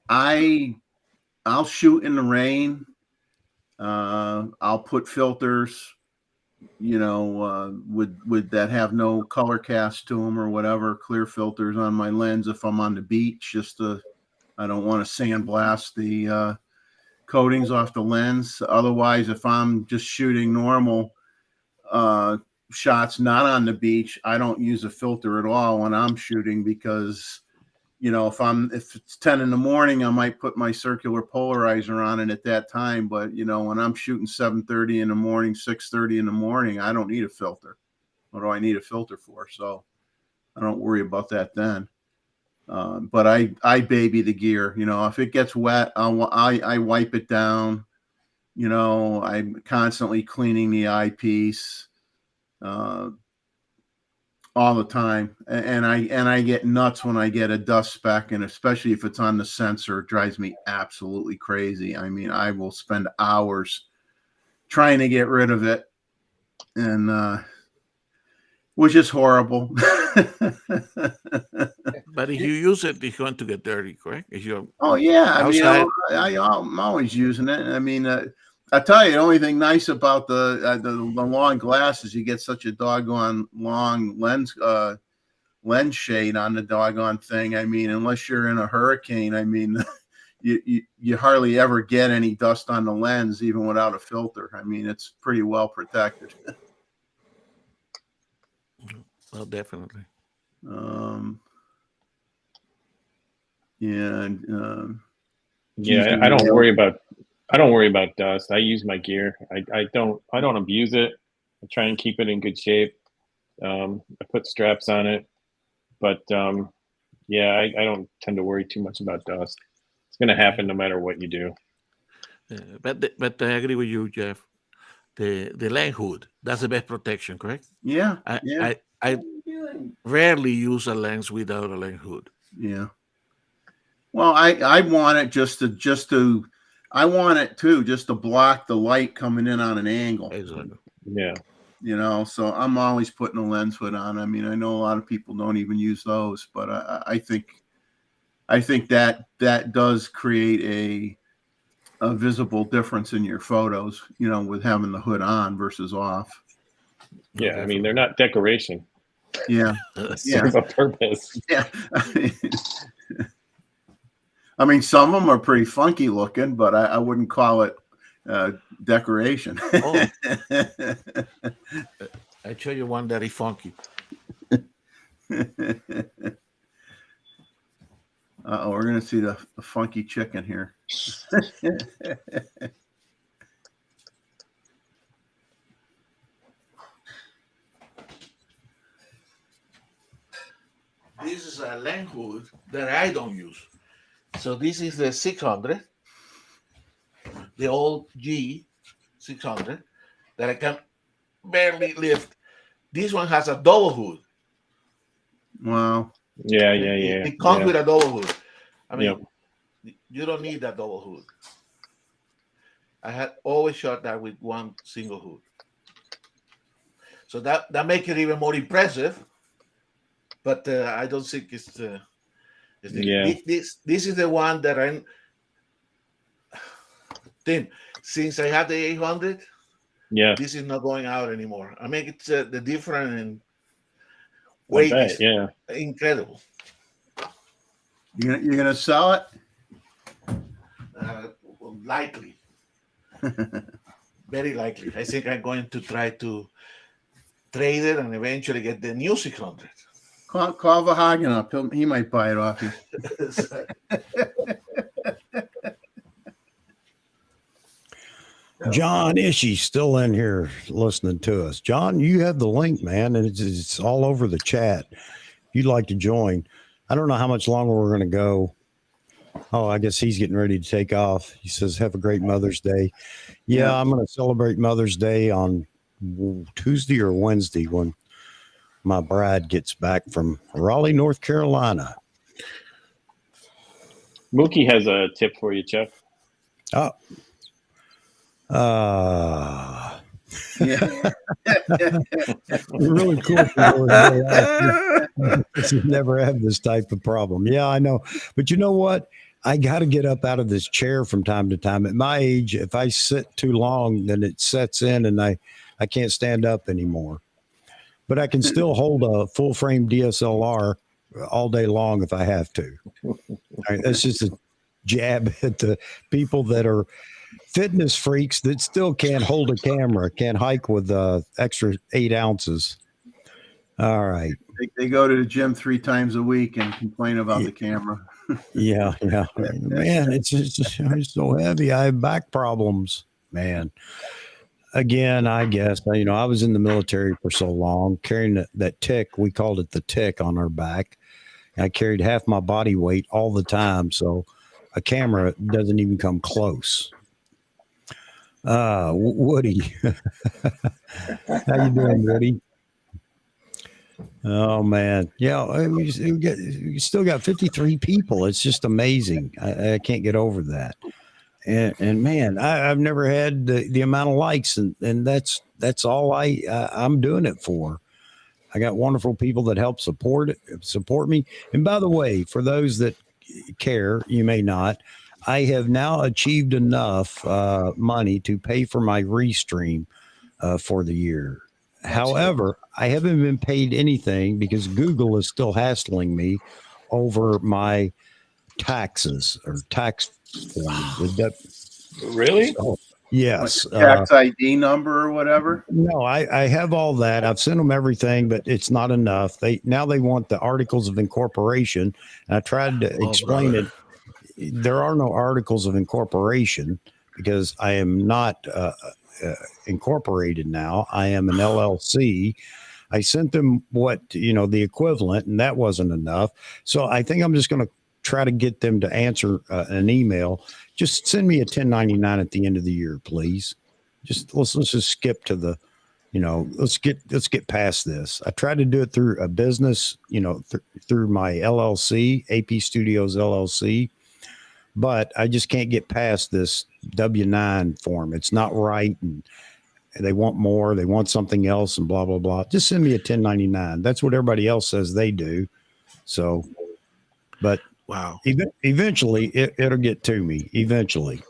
I'll shoot in the rain. I'll put filters. would that have no color cast to them or whatever, clear filters on my lens if I'm on the beach, I don't want to sandblast the coatings off the lens. Otherwise, if I'm just shooting normal shots not on the beach, I don't use a filter at all when I'm shooting, because if it's 10 in the morning, I might put my circular polarizer on it at that time. But when I'm shooting 7:30 in the morning, 6:30 in the morning, I don't need a filter. What do I need a filter for? So I don't worry about that then. But I baby the gear. If it gets wet, I wipe it down. I'm constantly cleaning the eyepiece all the time, and I get nuts when I get a dust speck, and especially if it's on the sensor, it drives me absolutely crazy. I mean, I will spend hours trying to get rid of it, and which is horrible. But if you use it, it's going to get dirty, correct? If you're outside. I'm always using it. I mean, I tell you, the only thing nice about the long glass is you get such a doggone long lens shade on the doggone thing. I mean, unless you're in a hurricane, I mean, you hardly ever get any dust on the lens, even without a filter. I mean, it's pretty well protected. Well, definitely. I don't worry about dust. I use my gear. I don't abuse it. I try and keep it in good shape. I put straps on it, but I don't tend to worry too much about dust. It's going to happen no matter what you do. But I agree with you, Jeff. The lens hood, that's the best protection, correct? Yeah. I rarely use a lens without a lens hood. Yeah. Well, I want it just to block the light coming in on an angle. Exactly. Yeah. So I'm always putting a lens hood on. I mean, I know a lot of people don't even use those, but I think that does create a visible difference in your photos, with having the hood on versus off. Yeah, I mean, they're not decoration. Yeah. Serve a purpose. Yeah. I mean, some of them are pretty funky looking, but I wouldn't call it decoration. Oh. I show you one that is funky. We're going to see the funky chicken here. This is a lens hood that I don't use. So this is the 600, the old G600 that I can barely lift. This one has a double hood. Wow. Yeah. It comes with a double hood. I mean, you don't need that double hood. I had always shot that with one single hood. So that makes it even more impressive. But I don't think it's this is the one that I'm. Tim, since I have the 800, this is not going out anymore. I mean, it's the difference in weight is incredible. You're gonna sell it? Likely, very likely. I think I'm going to try to trade it and eventually get the new 600. Call Verhagen up. He might buy it off you. John Ishii still in here listening to us. John, you have the link, man, and it's all over the chat. If you'd like to join. I don't know how much longer we're going to go. Oh, I guess he's getting ready to take off. He says, have a great Mother's Day. Yeah. I'm going to celebrate Mother's Day on Tuesday or Wednesday when my bride gets back from Raleigh, North Carolina. Mookie has a tip for you, Chuck. Oh. Yeah. Really cool. Never have this type of problem. Yeah, I know. But you know what? I got to get up out of this chair from time to time. At my age, if I sit too long, then it sets in and I I can't stand up anymore. But I can still hold a full frame DSLR all day long if I have to. All right, that's just a jab at the people that are fitness freaks that still can't hold a camera, can't hike with extra 8 ounces. All right. They go to the gym 3 times a week and complain about the camera. Yeah. Man, it's so heavy. I have back problems, man. Again, I guess, I was in the military for so long, carrying that tick. We called it the tick on our back. I carried half my body weight all the time. So a camera doesn't even come close. Woody. How you doing, Woody? Oh man, yeah, we still got 53 people. It's just amazing. I can't get over that. And man, I've never had the amount of likes, and that's all I'm doing it for. I got wonderful people that help support me. And by the way, for those that care, you may not, I have now achieved enough money to pay for my restream for the year. However, I haven't been paid anything because Google is still hassling me over my taxes or tax forms. Really? So, yes. Tax ID number or whatever? No, I have all that. I've sent them everything, but it's not enough. They want the articles of incorporation. And I tried to explain it. There are no articles of incorporation because I am not incorporated now. I am an LLC. I sent them the equivalent, and that wasn't enough. So I think I'm just going to try to get them to answer an email. Just send me a 1099 at the end of the year, please. Let's just skip to the, let's get past this. I tried to do it through a business, through my LLC, AP Studios LLC, but I just can't get past this W-9 form. It's not right. And they want more, they want something else and blah, blah, blah. Just send me a 1099. That's what everybody else says they do. So, but wow, eventually it'll get to me eventually.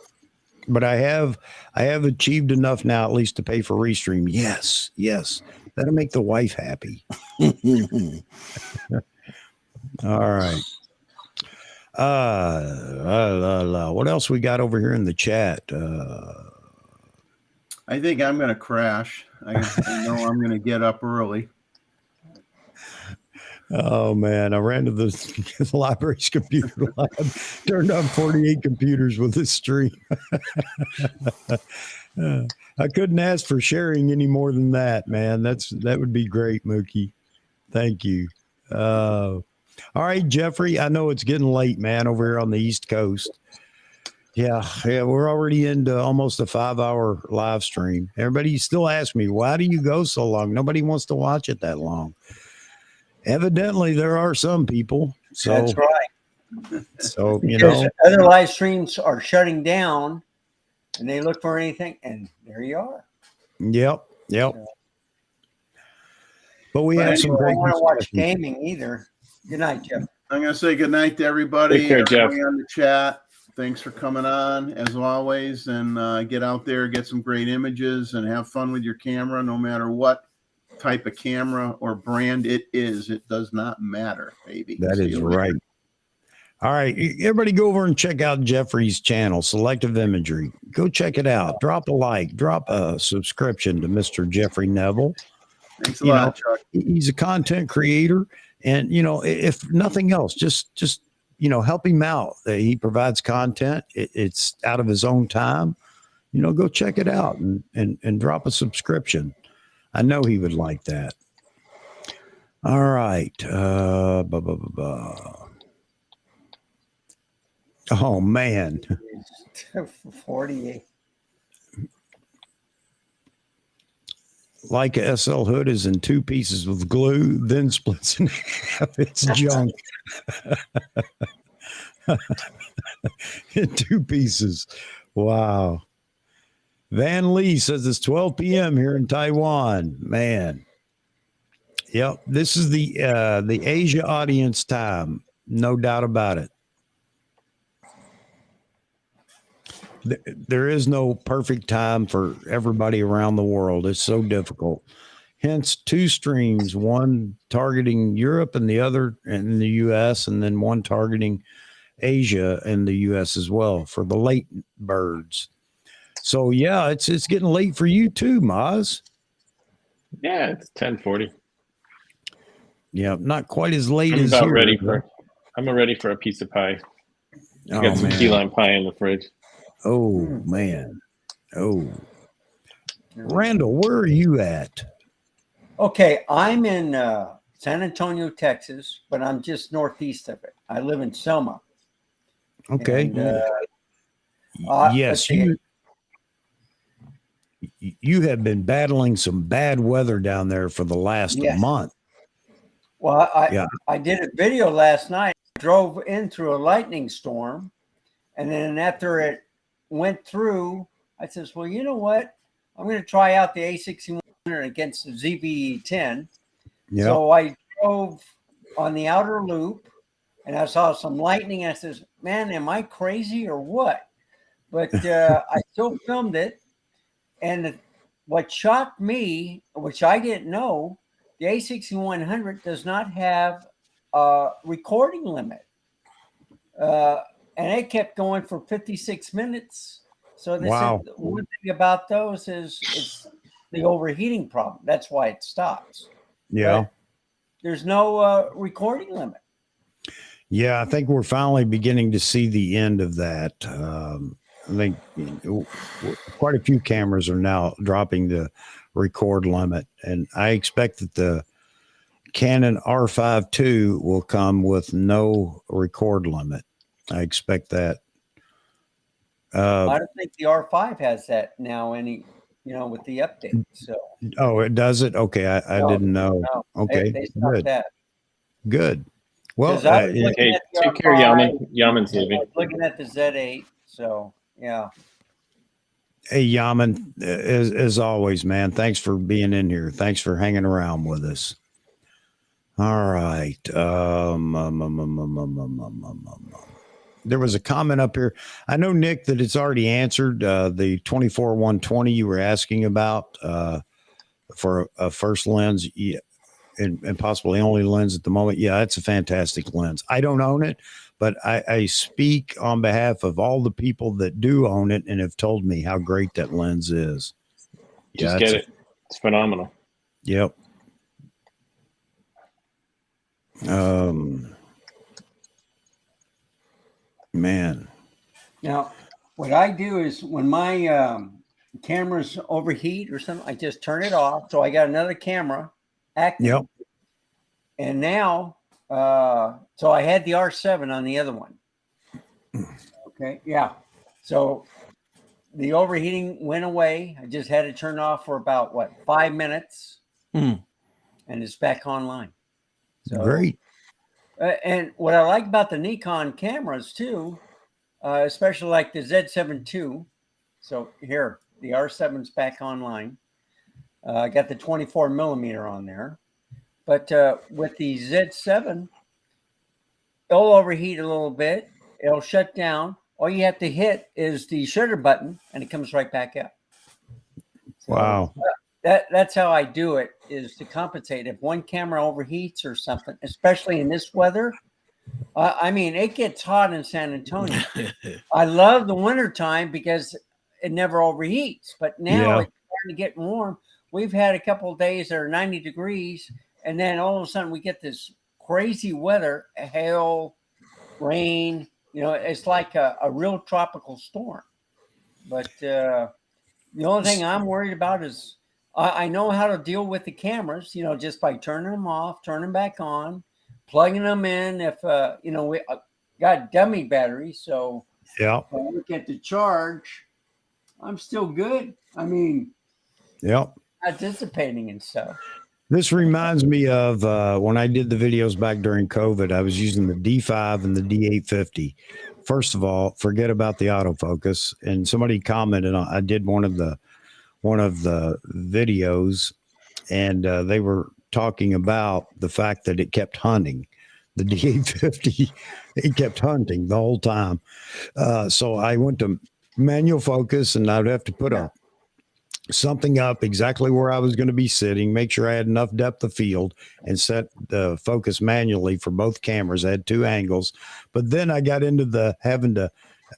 But I have achieved enough now, at least to pay for Restream. Yes. That'll make the wife happy. All right. What else we got over here in the chat? I think I'm going to crash. I know I'm going to get up early. Oh man, I ran to the library's computer lab, turned on 48 computers with this stream. I couldn't ask for sharing any more than that, man. That would be great, Mookie. Thank you. All right, Jeffrey, I know it's getting late, man, over here on the East Coast. Yeah, we're already into almost a 5-hour live stream. Everybody still asks me, why do you go so long? Nobody wants to watch it that long. Evidently, there are some people. So that's right. So, because other live streams are shutting down and they look for anything, and there you are. Yep. So, but we have some great. I don't want to watch gaming either. Good night, Jeff. I'm going to say good night to everybody. Take care, Jeff. Everybody on the chat. Thanks for coming on, as always. And get out there, get some great images, and have fun with your camera, no matter what type of camera or brand it is. It does not matter, baby. That is right. All right, everybody go over and check out Jeffrey's channel, Selective Imagery. Go check it out. Drop a like, drop a subscription to Mr. Jeffrey Neville. Thanks a lot, Chuck. He's a content creator, and if nothing else, just help him out. He provides content. It's out of his own time. Go check it out and drop a subscription. I know he would like that. All right. Oh, man. 48. Leica SL hood is in 2 pieces with glue, then splits in half. It's junk. In 2 pieces. Wow. Van Lee says it's 12 p.m. here in Taiwan. Man. Yep. This is the Asia audience time. No doubt about it. There is no perfect time for everybody around the world. It's so difficult. Hence, two streams, one targeting Europe and the other in the U.S., and then one targeting Asia and the U.S. as well for the late birds. So yeah, it's getting late for you too, Maz. Yeah, it's 10:40. Yeah, not quite as late I'm as about here. ready for. I'm ready for a piece of pie. I got some key lime pie in the fridge. Oh man. Oh, Randall, where are you at? Okay, I'm in San Antonio, Texas, but I'm just northeast of it. I live in Selma. Okay. And, Yes, you have been battling some bad weather down there for the last month. Well, I did a video last night. I drove in through a lightning storm, and then after it went through, I says, well, you know what? I'm going to try out the A6100 against the ZV-10. Yep. So I drove on the outer loop, and I saw some lightning. And I says, man, am I crazy or what? But I still filmed it. And what shocked me, which I didn't know, the A6100 does not have a recording limit. And it kept going for 56 minutes. So they said one thing about those is it's the overheating problem. That's why it stops. Yeah. But there's no recording limit. Yeah, I think we're finally beginning to see the end of that. I think quite a few cameras are now dropping the record limit, and I expect that the Canon R5 II will come with no record limit. I expect that. I don't think the R5 has that now with the update. So. Oh, it does it? Okay, I didn't know. No. Okay, they stopped that. Good. Well, hey, take care, Yaman. Yaman's leaving. I was looking at the Z8, so yeah. Hey, Yaman, as always, man, thanks for being in here. Thanks for hanging around with us. All right. There was a comment up here. I know, Nick, that it's already answered. The 24-120 you were asking about for a first lens, and possibly only lens at the moment. Yeah, it's a fantastic lens. I don't own it, but I speak on behalf of all the people that do own it and have told me how great that lens is. Just get it. It's phenomenal. Yep. Man. Now, what I do is when my cameras overheat or something, I just turn it off. So I got another camera active. Yep. And now, so I had the R7 on the other one. Okay. Yeah. So the overheating went away. I just had to turn off for about 5 minutes, and it's back online. So, great. And what I like about the Nikon cameras too, especially like the Z7 II. So here, the R7's back online. I got the 24 millimeter on there, but with the Z7, it'll overheat a little bit. It'll shut down. All you have to hit is the shutter button, and it comes right back up. So, wow. That's how I do it, is to compensate. If one camera overheats or something, especially in this weather, I mean, it gets hot in San Antonio. I love the wintertime because it never overheats, but now it's starting to get warm. We've had a couple of days that are 90 degrees, and then all of a sudden we get this crazy weather, hail, rain. It's like a real tropical storm. But the only thing I'm worried about is I know how to deal with the cameras, just by turning them off, turning them back on, plugging them in. If, we got dummy batteries. So if I look at the charge, I'm still good. I mean, not dissipating and stuff. This reminds me of when I did the videos back during COVID. I was using the D5 and the D850. First of all, forget about the autofocus. And somebody commented on, I did one of the videos, and they were talking about the fact that it kept hunting. The D850, it kept hunting the whole time. So I went to manual focus, and I'd have to put something up exactly where I was going to be sitting, make sure I had enough depth of field, and set the focus manually for both cameras. I had 2 angles, but then I got into the having to,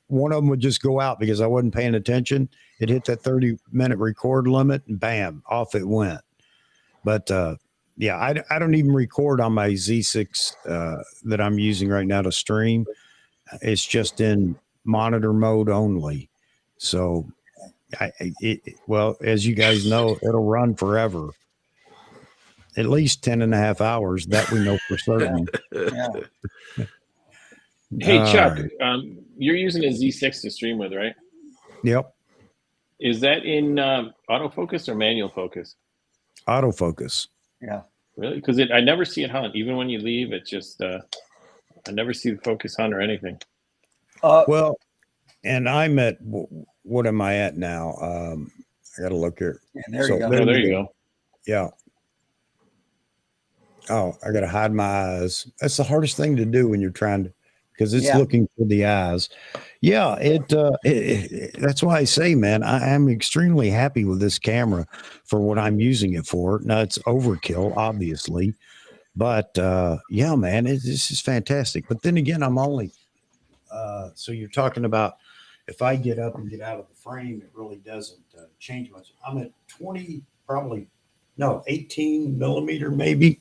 one of them would just go out because I wasn't paying attention. It hit that 30-minute record limit, and bam, off it went. But yeah, I don't even record on my Z6 that I'm using right now to stream. It's just in monitor mode only. So well, as you guys know, it'll run forever, at least 10 and a half hours. That we know for certain. Yeah. Hey, Chuck, you're using a Z6 to stream with, right? Yep. Is that in autofocus or manual focus? Autofocus. Yeah. Really? Because I never see it hunt. Even when you leave, it just I never see the focus hunt or anything. Well, and I'm at, what am I at now? I got to look here. Yeah, there you go. There you go. Yeah. Oh, I got to hide my eyes. That's the hardest thing to do when you're trying to, because it's looking for the eyes. Yeah, that's why I say, man, I am extremely happy with this camera for what I'm using it for. Now, it's overkill, obviously, but yeah, man, this is fantastic. But then again, I'm only, so you're talking about if I get up and get out of the frame, it really doesn't change much. I'm at 20, probably, no, 18 millimeter maybe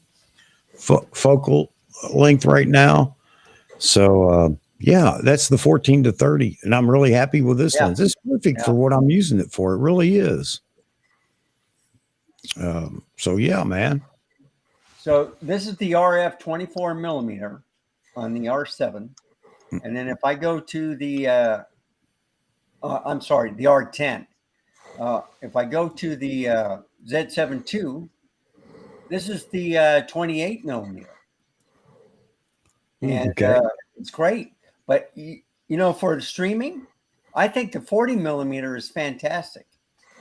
focal length right now. So, yeah, that's the 14 to 30. And I'm really happy with this lens. It's perfect for what I'm using it for. It really is. So, yeah, man. So this is the RF 24 millimeter on the R7. And then if I go to the, I'm sorry, the R10. If I go to the Z7 II, this is the 28 millimeter. And it's great. But, you know, for the streaming, I think the 40 millimeter is fantastic.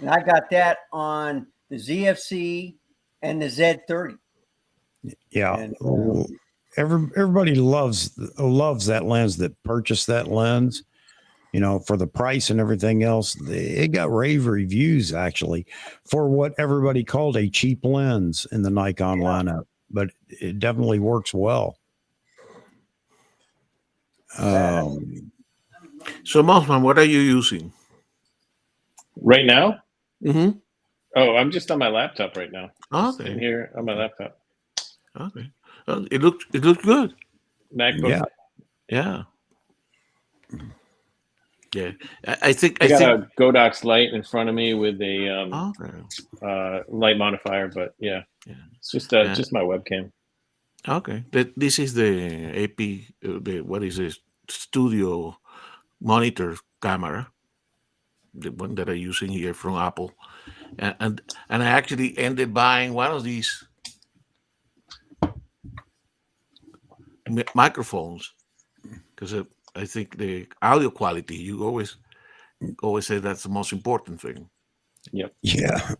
And I got that on the ZFC and the Z30. Yeah. And, everybody loves that lens, that purchased that lens, you know, for the price and everything else. It got rave reviews, actually, for what everybody called a cheap lens in the Nikon lineup. But it definitely works well. So, Mothman, what are you using right now? Mm-hmm. Oh, I'm just on my laptop right now. Okay. In here on my laptop. Okay. It looked good. MacBook. Yeah. Yeah. I think I got a Godox light in front of me with a light modifier, but it's just my webcam. Okay. This is the AP. What is this? Studio monitor camera, the one that I'm using here from Apple, and I actually ended buying one of these microphones because I think the audio quality. You always say that's the most important thing. Yep. Yeah.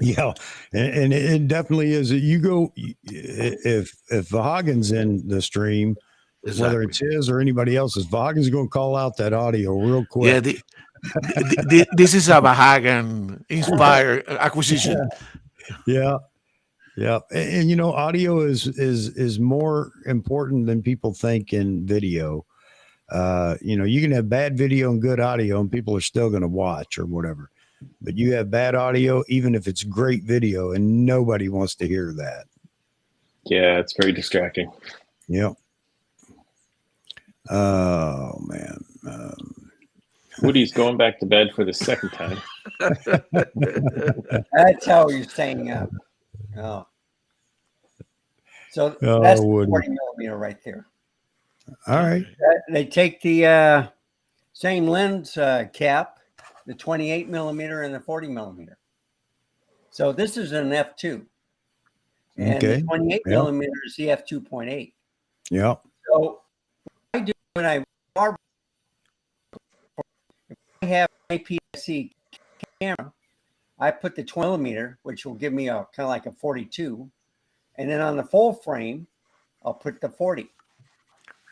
Yeah, and it definitely is. You go, if Vahagen's in the stream, whether it's his or anybody else's, Vahagen's going to call out that audio real quick. Yeah, this is a Vahagen inspired acquisition. Yeah, and you know, audio is more important than people think in video. You know, you can have bad video and good audio, and people are still going to watch or whatever. But you have bad audio, even if it's great video, and nobody wants to hear that. Yeah, it's very distracting. Yep. Oh, man. Woody's going back to bed for the second time. That's how you're staying up. Oh. So that's the 40 millimeter right there. All right. They take the same lens cap, the 28 millimeter and the 40 millimeter. So this is an F2. And the 28 millimeter is the F2.8. Yeah. So what I do when I have an APS-C camera, I put the 20 millimeter, which will give me a kind of like a 42. And then on the full frame, I'll put the 40.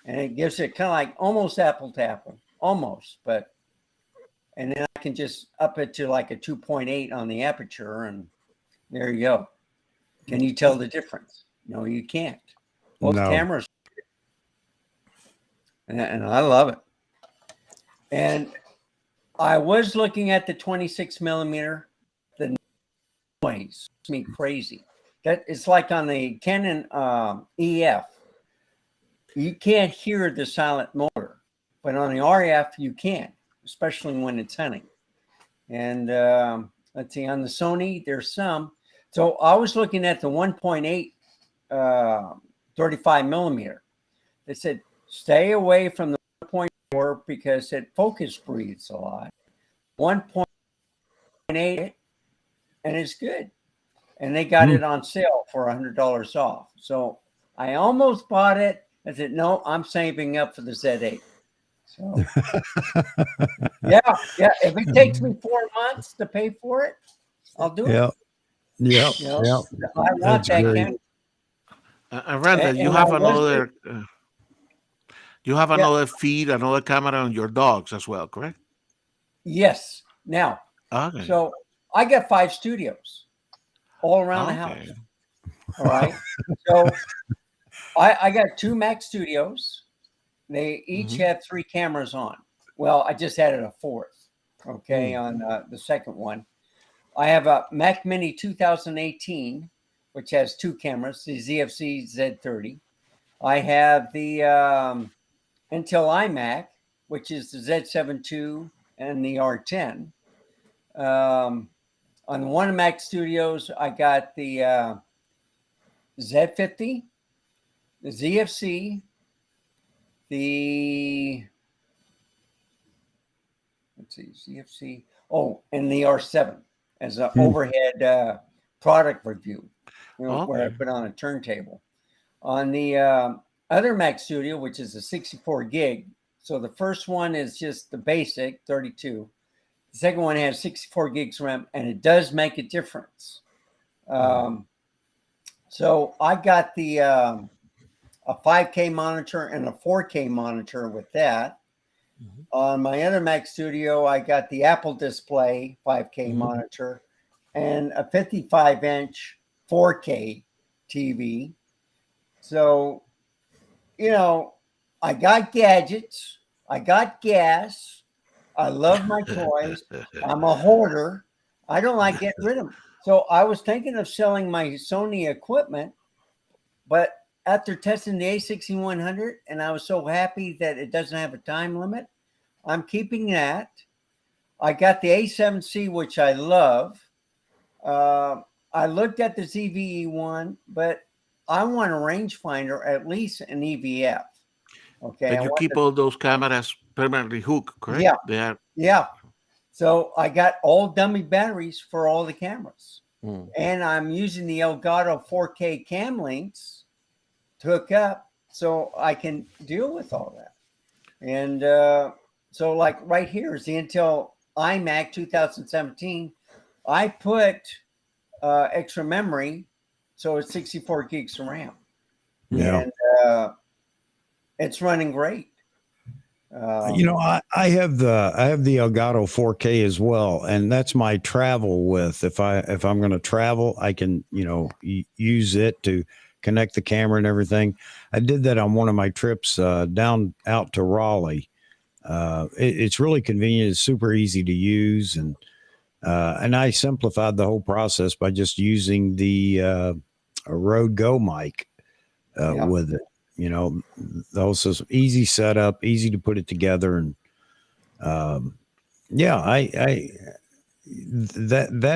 And it gives it kind of like almost apple to apple, almost, but and then I can just up it to like a 2.8 on the aperture, and there you go. Can you tell the difference? No, you can't. Both cameras, and I love it. And I was looking at the 26 millimeter. The noise makes me crazy. That it's like on the Canon EF. You can't hear the silent motor, but on the RF you can, especially when it's hunting. And let's see, on the Sony, there's some. So I was looking at the 1.8 35 millimeter. They said stay away from the 1.4 because it focus breathes a lot. 1.8 and it's good. And they got it on sale for $100 off. So I almost bought it. I said, no, I'm saving up for the Z8. So yeah. If it takes me 4 months to pay for it, I'll do it. Yeah. You know, I want that camera. Randall, you have another. You have another feed, another camera on your dogs as well, correct? Yes. Now, so I got 5 studios all around the house. All right. So I got 2 Mac studios. They each have 3 cameras on. Well, I just added a 4th. Okay, on the second one. I have a Mac Mini 2018, which has 2 cameras, the ZFC Z30. I have the Intel iMac, which is the Z7 II and the R10. On one Mac Studios, I got the Z50, the ZFC, the ZFC. Oh, and the R7 as an overhead product review, where I put on a turntable. On the other Mac Studio, which is a 64 gig. So the first one is just the basic 32. The second one has 64 gigs RAM, and it does make a difference. So I got the a 5K monitor and a 4K monitor with that. On my other Mac Studio, I got the Apple Display 5K monitor and a 55-inch 4K TV. So, you know, I got gadgets. I got gas. I love my toys. I'm a hoarder. I don't like getting rid of them. So I was thinking of selling my Sony equipment, but after testing the A6100, and I was so happy that it doesn't have a time limit, I'm keeping that. I got the A7C, which I love. I looked at the ZVE one, but I want a rangefinder, at least an EVF. Okay. But you keep all those cameras permanently hooked, correct? Yeah. They are. Yeah. So I got all dummy batteries for all the cameras. And I'm using the Elgato 4K cam links to hook up so I can deal with all that. And so like right here is the Intel iMac 2017. I put extra memory, so it's 64 gigs of RAM. Yeah. And it's running great. You know, I have the Elgato 4K as well, and that's my travel with. If I'm going to travel, I can, you know, use it to connect the camera and everything. I did that on one of my trips down out to Raleigh. It's really convenient. It's super easy to use, and I simplified the whole process by just using the Rode Go mic with it. You know, also easy setup, easy to put it together, and that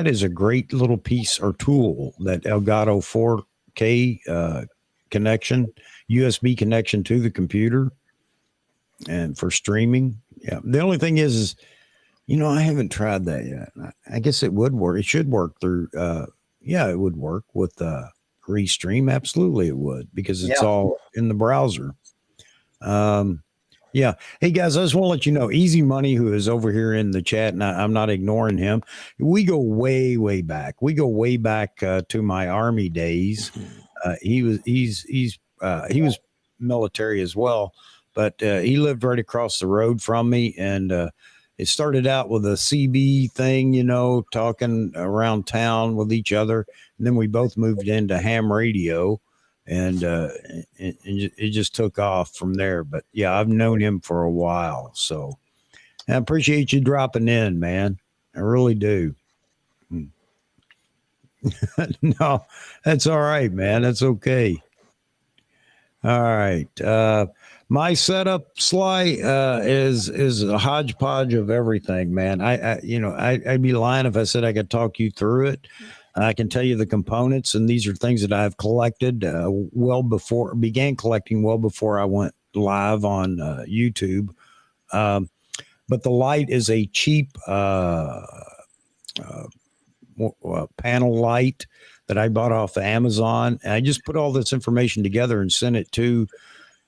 is a great little piece or tool, that Elgato 4K connection, USB connection to the computer, and for streaming. Yeah, the only thing is, you know, I haven't tried that yet. I guess it would work. It should work through. It would work with Restream. Absolutely it would, because it's all in the browser. Hey guys, I just want to let you know, Easy Money, who is over here in the chat, and I'm not ignoring him. We go way back. We go way back to my Army days. He was military as well, but he lived right across the road from me, and it started out with a CB thing, you know, talking around town with each other. And then we both moved into ham radio, and it just took off from there. But yeah, I've known him for a while. So I appreciate you dropping in, man. I really do. No, that's all right, man. That's okay. All right. My setup, Sly, is a hodgepodge of everything, man. I'd be lying if I said I could talk you through it. I can tell you the components, and these are things that I've collected began collecting well before I went live on YouTube. But the light is a cheap panel light that I bought off of Amazon. And I just put all this information together and sent it to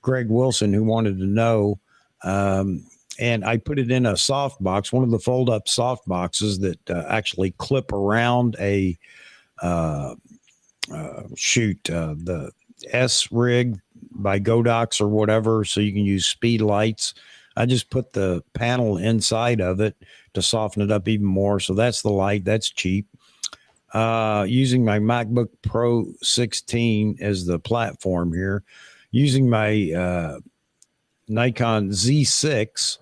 Greg Wilson, who wanted to know. And I put it in a soft box, one of the fold up soft boxes that actually clip around the S rig by Godox or whatever. So you can use speed lights. I just put the panel inside of it to soften it up even more. So that's the light. That's cheap. Using my MacBook Pro 16 as the platform here, using my Nikon Z6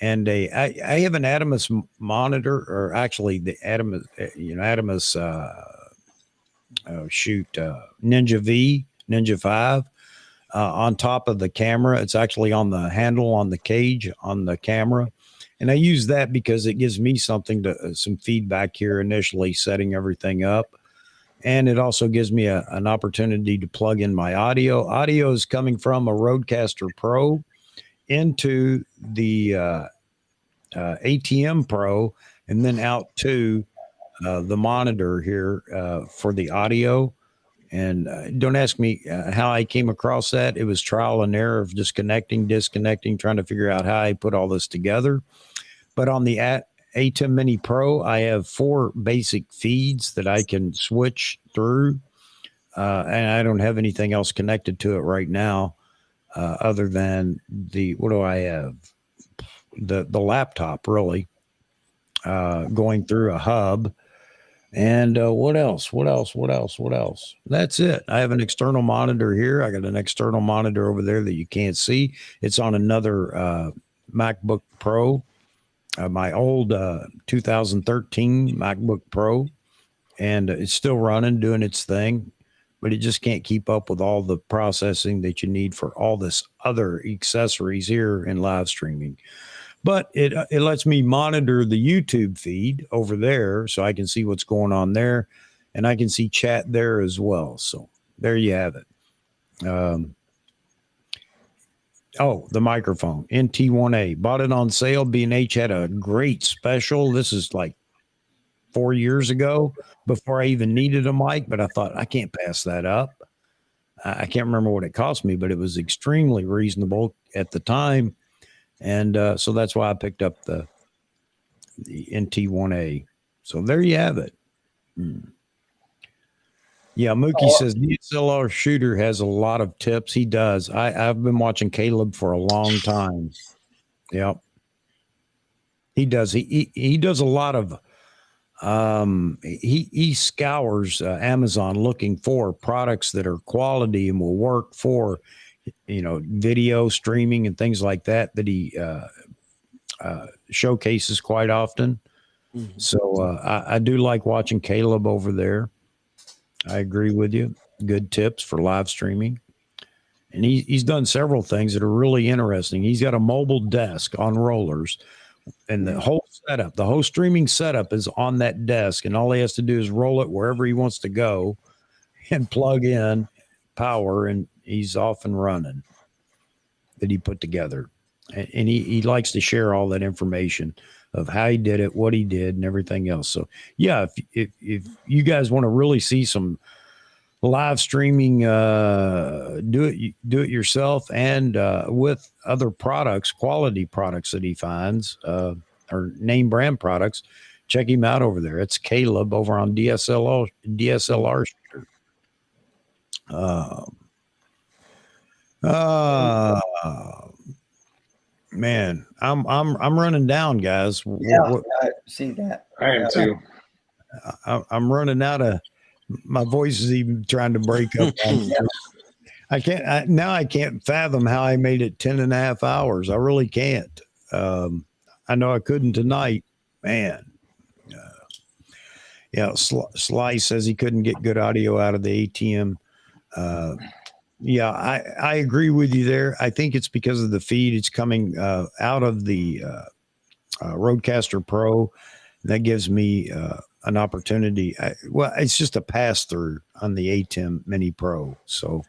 and I have an Adamus monitor, or actually the Adamus, Ninja 5 on top of the camera. It's actually on the handle on the cage on the camera. And I use that because it gives me some feedback here initially setting everything up. And it also gives me an opportunity to plug in my audio. Audio is coming from a Rodecaster Pro into the ATM Pro and then out to the monitor here for the audio. And don't ask me how I came across that. It was trial and error of just disconnecting, trying to figure out how I put all this together. But on the ATEM Mini Pro, I have 4 basic feeds that I can switch through. And I don't have anything else connected to it right now other than what do I have? The laptop, really, going through a hub. And what else? That's it. I have an external monitor here. I got an external monitor over there that you can't see. It's on another MacBook Pro, my old 2013 MacBook Pro, and it's still running, doing its thing, but it just can't keep up with all the processing that you need for all this other accessories here in live streaming. But it lets me monitor the YouTube feed over there so I can see what's going on there, and I can see chat there as well. So there you have it. The microphone, NT1A. Bought it on sale. B&H had a great special. This is like 4 years ago before I even needed a mic, but I thought I can't pass that up. I can't remember what it cost me, but it was extremely reasonable at the time. And so that's why I picked up the NT1A. So there you have it. Yeah, Mookie says DSLR shooter has a lot of tips. He does. I've been watching Caleb for a long time. Yep. He does. He does a lot of he scours Amazon looking for products that are quality and will work for video streaming and things like that he showcases quite often. Mm-hmm. So I do like watching Caleb over there. I agree with you. Good tips for live streaming. And he's done several things that are really interesting. He's got a mobile desk on rollers, and the whole setup, the whole streaming setup is on that desk, and all he has to do is roll it wherever he wants to go and plug in power, and he's off and running that he put together. And he likes to share all that information of how he did it, what he did, and everything else. So yeah, if you guys want to really see some live streaming, do it yourself, and with other products, quality products that he finds, or name brand products, check him out over there. It's Caleb over on DSLR Shooter. Man, I'm running down, guys. Yeah, I see that. I am too. I'm running out of. My voice is even trying to break up. I can't now. I can't fathom how I made it 10 and a half hours. I really can't. I know I couldn't tonight, man. Yeah, Slice says he couldn't get good audio out of the ATM. Yeah, I agree with you there. I think it's because of the feed. It's coming out of the Rodecaster Pro. That gives me an opportunity. Well, it's just a pass through on the ATEM Mini Pro. So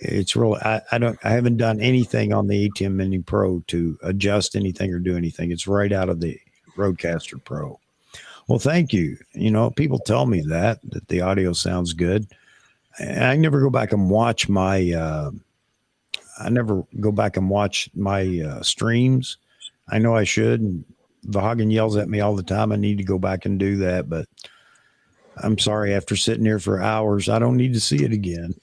it's really, I haven't done anything on the ATEM Mini Pro to adjust anything or do anything. It's right out of the Rodecaster Pro. Well, thank you. You know, people tell me that the audio sounds good. And I never go back and watch my streams. I know I should. And Vahagan yells at me all the time. I need to go back and do that, but I'm sorry. After sitting here for hours, I don't need to see it again.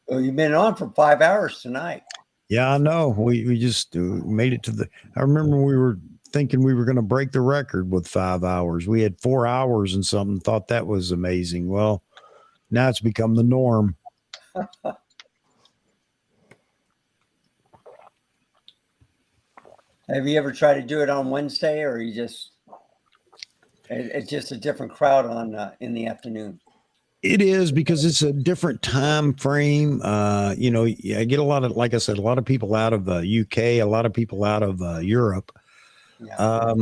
Well, you've been on for 5 hours tonight. Yeah, I know. We just made it to the. I remember we were thinking we were going to break the record with 5 hours. We had 4 hours and something. Thought that was amazing. Well, now it's become the norm. Have you ever tried to do it on Wednesday, or you just it's just a different crowd on in the afternoon? It is, because it's a different time frame. You know, I get a lot of, like I said, a lot of people out of UK, a lot of people out of Europe. Yeah.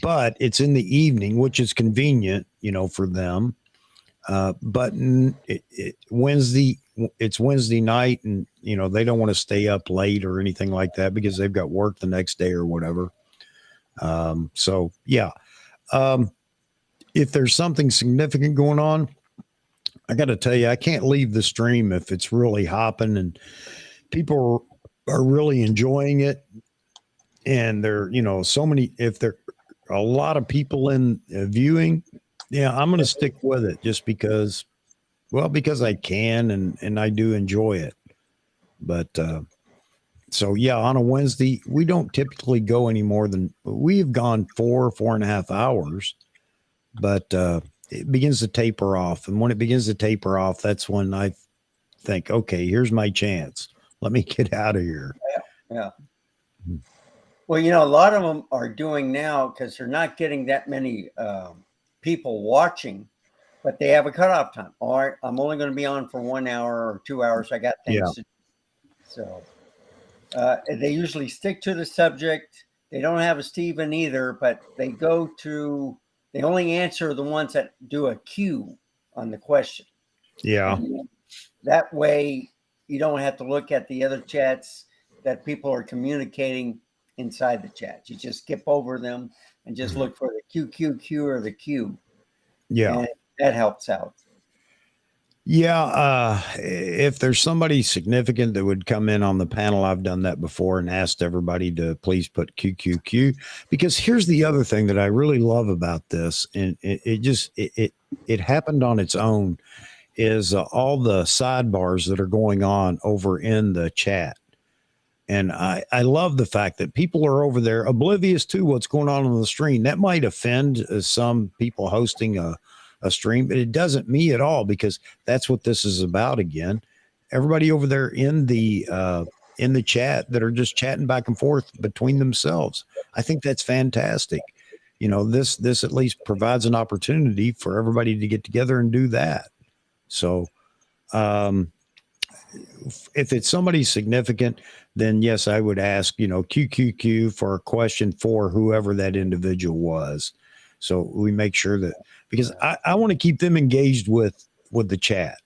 But it's in the evening, which is convenient, you know, for them. But it's Wednesday night, and you know they don't want to stay up late or anything like that because they've got work the next day or whatever. So yeah, if there's something significant going on, I got to tell you, I can't leave the stream if it's really hopping and people are really enjoying it. And there, you know, if there are a lot of people in viewing, yeah, I'm going to stick with it just because I can and I do enjoy it. But so yeah, on a Wednesday, we don't typically go any more than we've gone 4.5 hours, but it begins to taper off. And when it begins to taper off, that's when I think, okay, here's my chance. Let me get out of here. Yeah. Well, you know, a lot of them are doing now because they're not getting that many people watching, but they have a cutoff time. All right, I'm only going to be on for 1 hour or 2 hours. I got things to do. So they usually stick to the subject. They don't have a Stephen either, but they only answer the ones that do a Q on the question. Yeah. And that way you don't have to look at the other chats that people are communicating inside the chat. You just skip over them and just look for the QQQ or the Q. Yeah. And that helps out. Yeah. If there's somebody significant that would come in on the panel, I've done that before and asked everybody to please put QQQ, because here's the other thing that I really love about this. And it happened on its own, is all the sidebars that are going on over in the chat. And I love the fact that people are over there oblivious to what's going on the screen. That might offend some people hosting a stream, but it doesn't me at all, because that's what this is about. Again, everybody over there in the chat that are just chatting back and forth between themselves. I think that's fantastic. You know, this at least provides an opportunity for everybody to get together and do that. So, if it's somebody significant, then yes, I would ask, you know, QQQ for a question for whoever that individual was. So we make sure that, because I want to keep them engaged with the chat.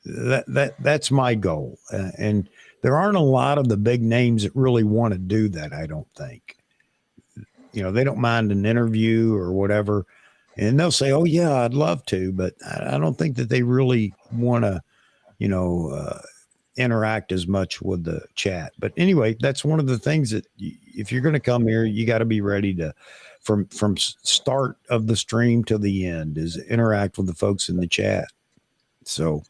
That's my goal. And there aren't a lot of the big names that really want to do that, I don't think. You know, they don't mind an interview or whatever. And they'll say, oh yeah, I'd love to, but I don't think that they really want to, you know, interact as much with the chat. But anyway, that's one of the things that if you're going to come here, you got to be ready to, from start of the stream to the end, is interact with the folks in the chat. So,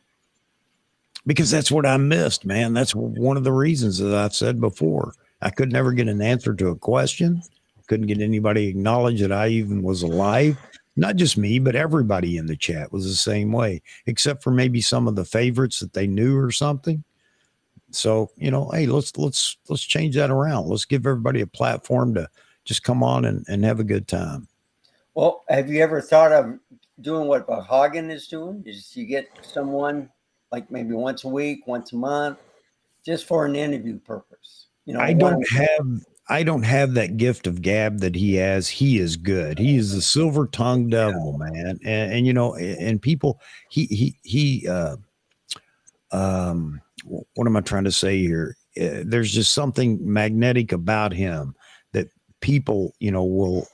because that's what I missed, man. That's one of the reasons that I've said before. I could never get an answer to a question. Couldn't get anybody to acknowledge that I even was alive. Not just me, but everybody in the chat was the same way, except for maybe some of the favorites that they knew or something. So, you know, hey, let's change that around. Let's give everybody a platform to just come on and have a good time. Well, have you ever thought of doing what Hagen is doing? Is you get someone like maybe once a week, once a month, just for an interview purpose? You know, I don't have that gift of gab that he has. He is good. He is the silver-tongued devil, man. And you know, and people, what am I trying to say here? There's just something magnetic about him that people, you know, will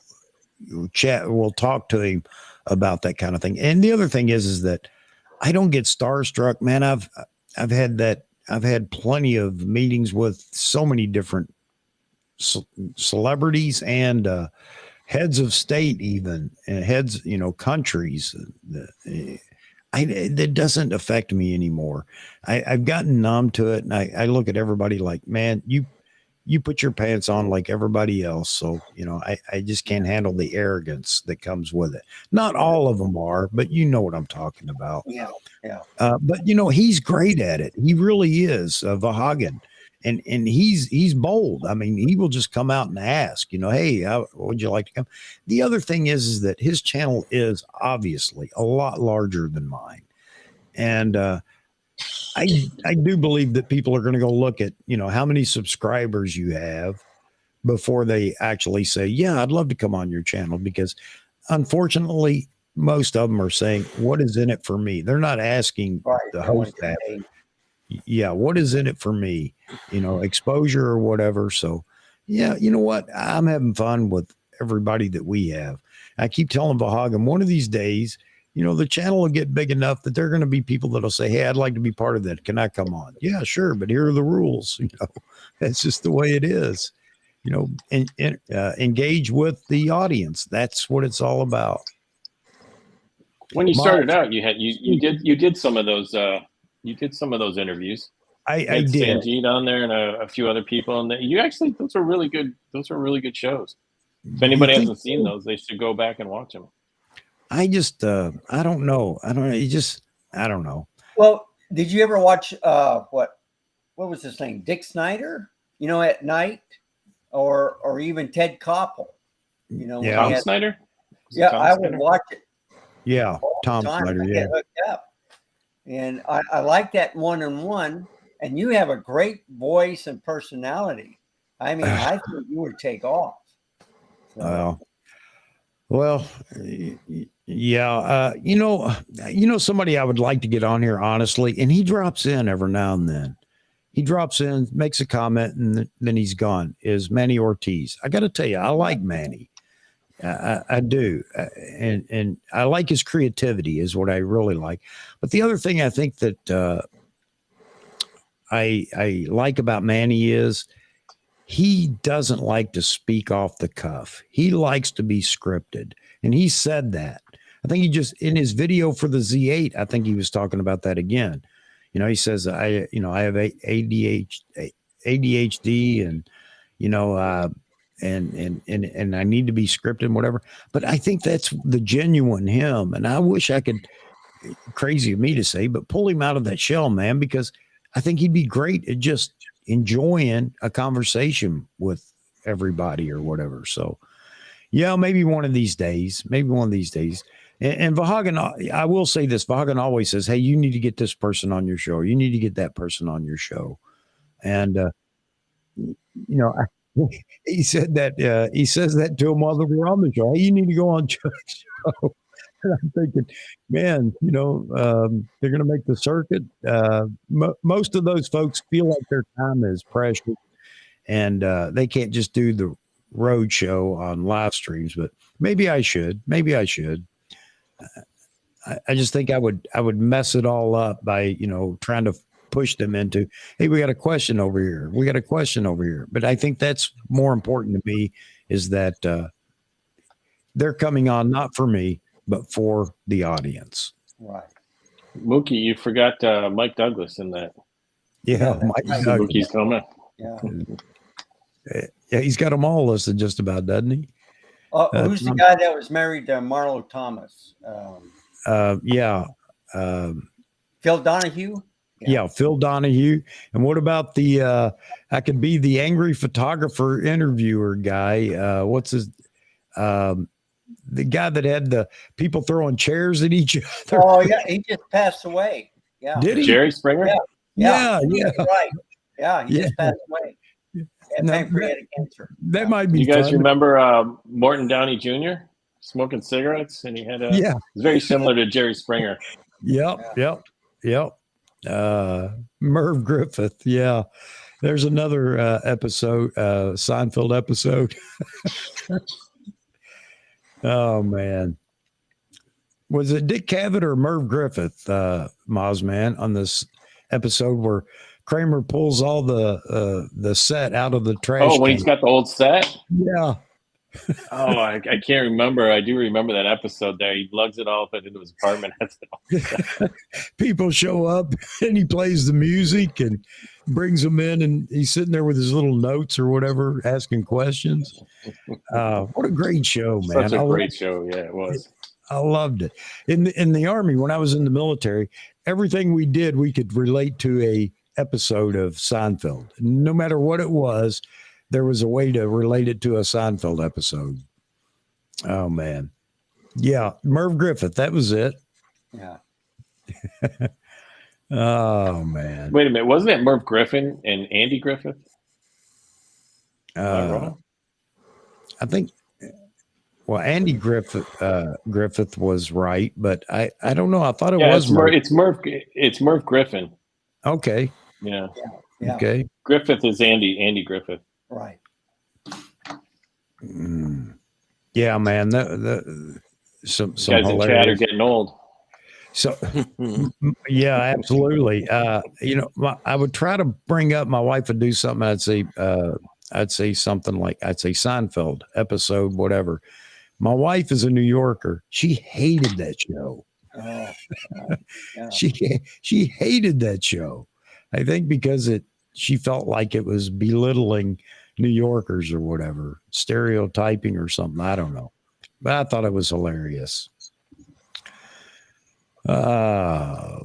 talk to him about that kind of thing. And the other thing is that I don't get starstruck, man. I've had plenty of meetings with so many different celebrities and heads of state, even heads, you know, countries. That doesn't affect me anymore. I've gotten numb to it, and I look at everybody like, man, you put your pants on like everybody else. So, you know, I just can't handle the arrogance that comes with it. Not all of them are, but you know what I'm talking about. Yeah. But you know, he's great at it. He really is, Vahagan. And he's bold. I mean, he will just come out and ask, you know, hey, would you like to come? The other thing is that his channel is obviously a lot larger than mine. And I do believe that people are going to go look at, you know, how many subscribers you have before they actually say, yeah, I'd love to come on your channel, because unfortunately, most of them are saying, what is in it for me? They're not asking the host that. Yeah, what is in it for me? You know, exposure or whatever. So, yeah, you know what? I'm having fun with everybody that we have. I keep telling Vahagan, one of these days, you know, the channel will get big enough that there are going to be people that'll say, hey, I'd like to be part of that. Can I come on? Yeah, sure. But here are the rules. You know, that's just the way it is. You know, and engage with the audience. That's what it's all about. When you started out, you did some of those. You did some of those interviews. I did. Sanjeet on there and a few other people, and you actually, those are really good. Those are really good shows. If anybody hasn't seen those, they should go back and watch them. I just, I don't know. I don't know. Well, did you ever watch what was his name? Dick Snyder? You know, at night, or even Ted Koppel. You know, yeah. Tom Snyder. Yeah, I would watch it. Yeah, Tom Snyder. Yeah. Get hooked up. And I like that one-on-one, and you have a great voice and personality. I mean, I think you would take off. So. Well, yeah. You know, somebody I would like to get on here, honestly, and he drops in every now and then. He drops in, makes a comment, and then he's gone, is Manny Ortiz. I got to tell you, I like Manny. I do. And I like his creativity is what I really like. But the other thing I think that I like about Manny is he doesn't like to speak off the cuff. He likes to be scripted. And he said that. I think he just, in his video for the Z8, I think he was talking about that again. You know, he says, I have ADHD and, you know, and I need to be scripted and whatever. But I think that's the genuine him. And I wish I could, crazy of me to say, but pull him out of that shell, man, because I think he'd be great at just enjoying a conversation with everybody or whatever. So yeah, maybe one of these days, And Vahagan, I will say this, Vahagan always says, hey, you need to get this person on your show. You need to get that person on your show. And, you know, he said that, he says that to him while they were on the show. Hey, you need to go on Chuck's show. And I'm thinking, man, you know, they're going to make the circuit. Most of those folks feel like their time is precious, and they can't just do the road show on live streams. But maybe I should. I just think I would mess it all up by, you know, trying to push them into, hey, we got a question over here. But I think that's more important to me, is that they're coming on not for me, but for the audience. Right. Mookie, you forgot Mike Douglas in that. Yeah, Mike Douglas. Mookie's coming. Yeah. Yeah, he's got them all listed just about, doesn't he? Who's the guy that was married to Marlo Thomas? Yeah. Phil Donahue? Yeah, Phil Donahue. And what about the I could be the angry photographer interviewer guy? What's his the guy that had the people throwing chairs at each other? Oh yeah, he just passed away. Yeah. Did he? Jerry Springer? Yeah. Right. Yeah, he just passed away. Pancreatic cancer. That might be You guys fun. remember Morton Downey Jr. smoking cigarettes, and he had a Yeah. It's very similar to Jerry Springer. Yep. Merv Griffith. Yeah. There's another episode, Seinfeld episode. Oh man. Was it Dick Cavett or Merv Griffith, Mozman, on this episode where Kramer pulls all the set out of the trash? Oh, when can? he's got the old set? Yeah. Oh, I can't remember. I do remember that episode there. He lugs it all up into his apartment. People show up and he plays the music and brings them in, and he's sitting there with his little notes or whatever, asking questions. What a great show, man. Such a great show. Yeah, it was. I loved it. In the Army, when I was in the military, everything we did, we could relate to a episode of Seinfeld. No matter what it was, there was a way to relate it to a Seinfeld episode. Oh, man. Yeah, Merv Griffith, that was it. Yeah. Oh, man. Wait a minute. Wasn't it Merv Griffin and Andy Griffith? I think, well, Andy Griffith was right, but I don't know. I thought it was Merv. It's Merv Griffin. Okay. Yeah. Okay. Griffith is Andy Griffith. Right. Yeah, man. Some Guys in hilarious. chat are getting old. So, yeah, absolutely. I would try to bring up, my wife would do something. I'd say something like, Seinfeld episode, whatever. My wife is a New Yorker. She hated that show. Yeah. She hated that show. I think because she felt like it was belittling New Yorkers or whatever, stereotyping or something. I don't know, but I thought it was hilarious. I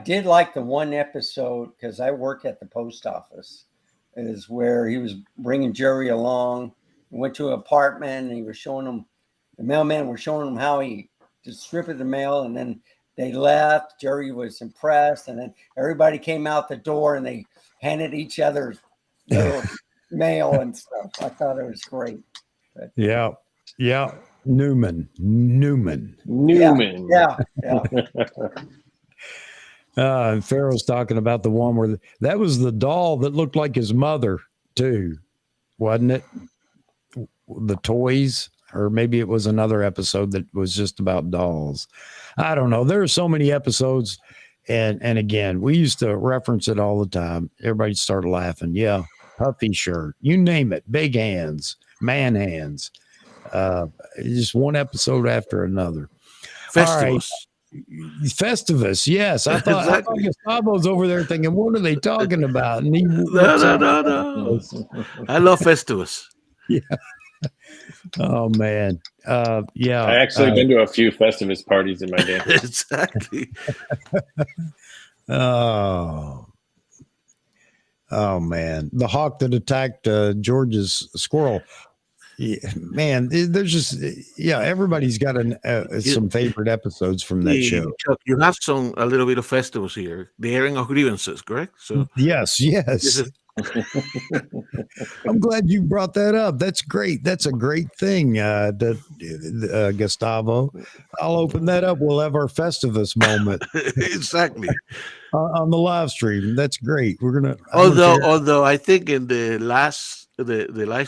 did like the one episode, because I work at the post office, is where he was bringing Jerry along. He went to an apartment and he was showing him, the mailman was showing him how he distributed the mail, and then they left. Jerry was impressed, and then everybody came out the door and they handed each other their mail and stuff. I thought it was great. But, yeah. Newman. Yeah. And Farrell's talking about the one where that was the doll that looked like his mother too, wasn't it? The toys, or maybe it was another episode that was just about dolls. I don't know. There are so many episodes, and again, we used to reference it all the time. Everybody started laughing. Yeah, puffy shirt, you name it, big hands, man hands. Just one episode after another. Festivus. All right. Festivus, yes. I thought Gustavo's over there thinking, what are they talking about? And No. I love Festivus. Yeah. Oh man. Yeah. I actually been to a few Festivus parties in my day. Exactly. Oh man. The hawk that attacked George's squirrel. Yeah, man, there's just everybody's got some favorite episodes from that show. Chuck, you have a little bit of Festivus here. The airing of grievances, correct? So yes. I'm glad you brought that up. That's great. That's a great thing, Gustavo. I'll open that up. We'll have our Festivus moment. Exactly. On the live stream. That's great. We're gonna. Although I think in the live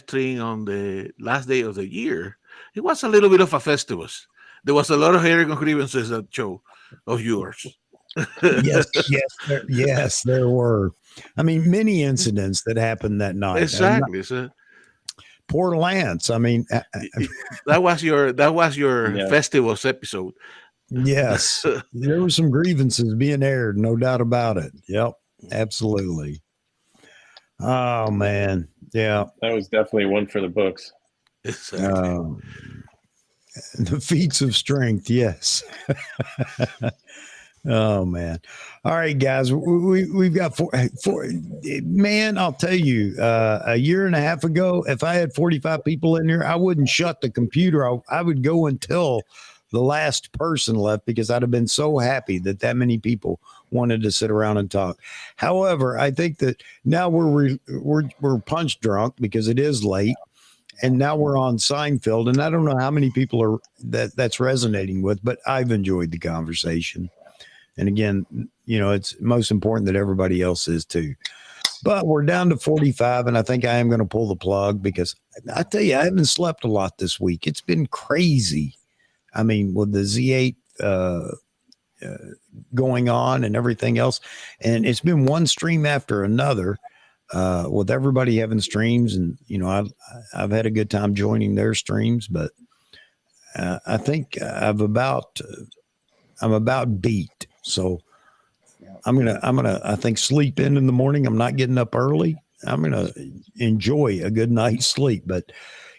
stream on the last day of the year, it was a little bit of a Festivus. There was a lot of airing of grievances that show of yours. Yes, there were. I mean, many incidents that happened that night. Exactly. Poor Lance. I mean, that was your Festivus episode. Yes, there were some grievances being aired, no doubt about it. Yep, absolutely. Oh man, yeah. That was definitely one for the books. Exactly. The feats of strength, yes. Oh man. All right, guys. We've got four. Man, I'll tell you, a year and a half ago, if I had 45 people in here, I wouldn't shut the computer. I would go until the last person left because I'd have been so happy that many people wanted to sit around and talk. However, I think that now we're punch drunk because it is late. And now we're on Seinfeld, and I don't know how many people are that's resonating with, but I've enjoyed the conversation. And again, you know, it's most important that everybody else is too. But we're down to 45, and I think I am going to pull the plug because I tell you, I haven't slept a lot this week. It's been crazy. I mean, with the Z8 going on and everything else, and it's been one stream after another. With everybody having streams, and you know, I've had a good time joining their streams, but I think I'm about beat. So I'm gonna I think sleep in the morning. I'm not getting up early. I'm gonna enjoy a good night's sleep. But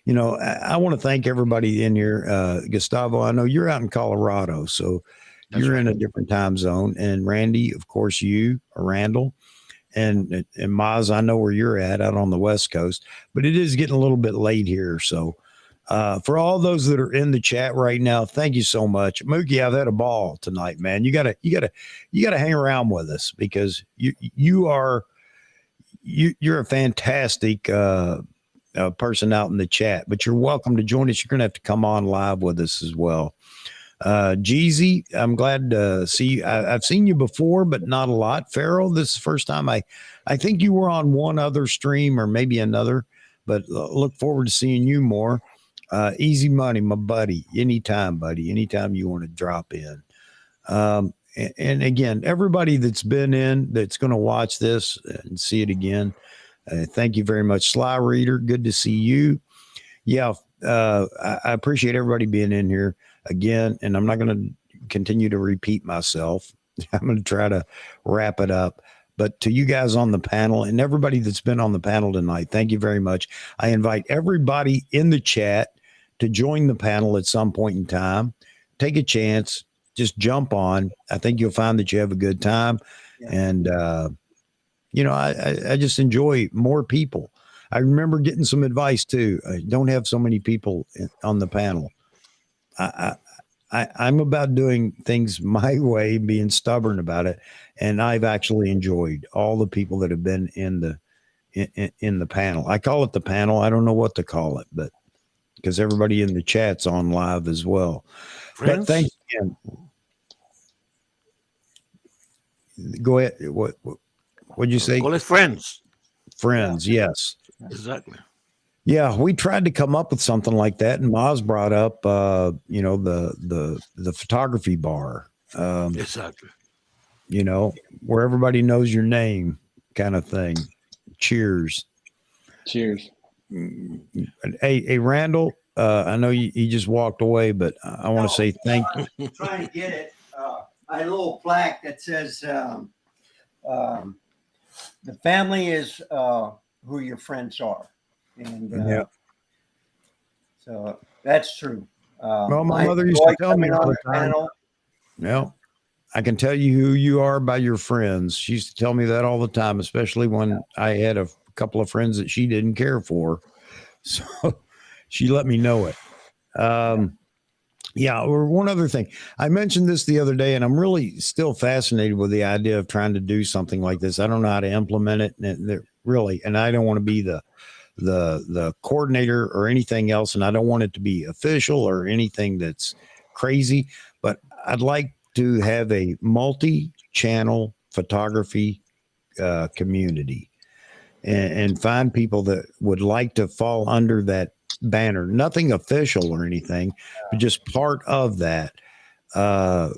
you know, I want to thank everybody in here. Gustavo, I know you're out in Colorado, so you're in a different time zone. And Randy, of course, you or Randall. And Maz, I know where you're at out on the West Coast, but it is getting a little bit late here. So for all those that are in the chat right now, thank you so much. Mookie, I've had a ball tonight, man. You gotta hang around with us because you're a fantastic person out in the chat, but you're welcome to join us. You're gonna have to come on live with us as well. Jeezy, I'm glad to see you. I've seen you before, but not a lot. Farrell, this is the first time I think you were on one other stream or maybe another, but look forward to seeing you more. Easy Money, my buddy. Anytime, buddy. Anytime you want to drop in. And again, everybody that's been in, that's going to watch this and see it again. Thank you very much. Sly Reader, good to see you. Yeah. I appreciate everybody being in here again, and I'm not going to continue to repeat myself. I'm going to try to wrap it up. But to you guys on the panel and everybody that's been on the panel tonight, thank you very much. I invite everybody in the chat to join the panel at some point in time. Take a chance, just jump on. I think you'll find that you have a good time. Yeah. And, you know, I just enjoy more people. I remember getting some advice too. Don't have so many people on the panel. I'm about doing things my way, being stubborn about it, and I've actually enjoyed all the people that have been in the panel. I call it the panel. I don't know what to call it, but because everybody in the chat's on live as well. Friends? But thanks again. Go ahead. What'd you say? Call it friends. Friends, yes. Exactly. Yeah, we tried to come up with something like that, and Maz brought up, you know, the photography bar. Exactly. You know, where everybody knows your name, kind of thing. Cheers. Cheers. Hey, Randall. I know you just walked away, but I want to say thank you. I'm trying to get it. I had a little plaque that says, "The family is who your friends are." And yeah, so that's true. Well, my mother used to tell me all the time. Yeah, I can tell you who you are by your friends. She used to tell me that all the time, especially when I had a couple of friends that she didn't care for. So she let me know it. Yeah, or one other thing. I mentioned this the other day, and I'm really still fascinated with the idea of trying to do something like this. I don't know how to implement it, and I don't want to be the coordinator or anything else, and I don't want it to be official or anything that's crazy, but I'd like to have a multi-channel photography community and find people that would like to fall under that banner. Nothing official or anything, but just part of that. You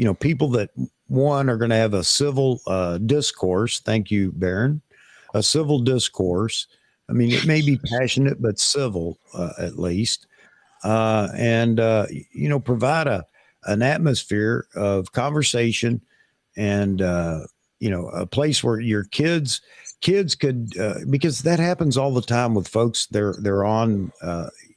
know, people that one are going to have a civil discourse. Thank you, Baron. A civil discourse. I mean, it may be passionate, but civil at least. And, you know, provide an atmosphere of conversation and, a place where your kids could, because that happens all the time with folks. They're on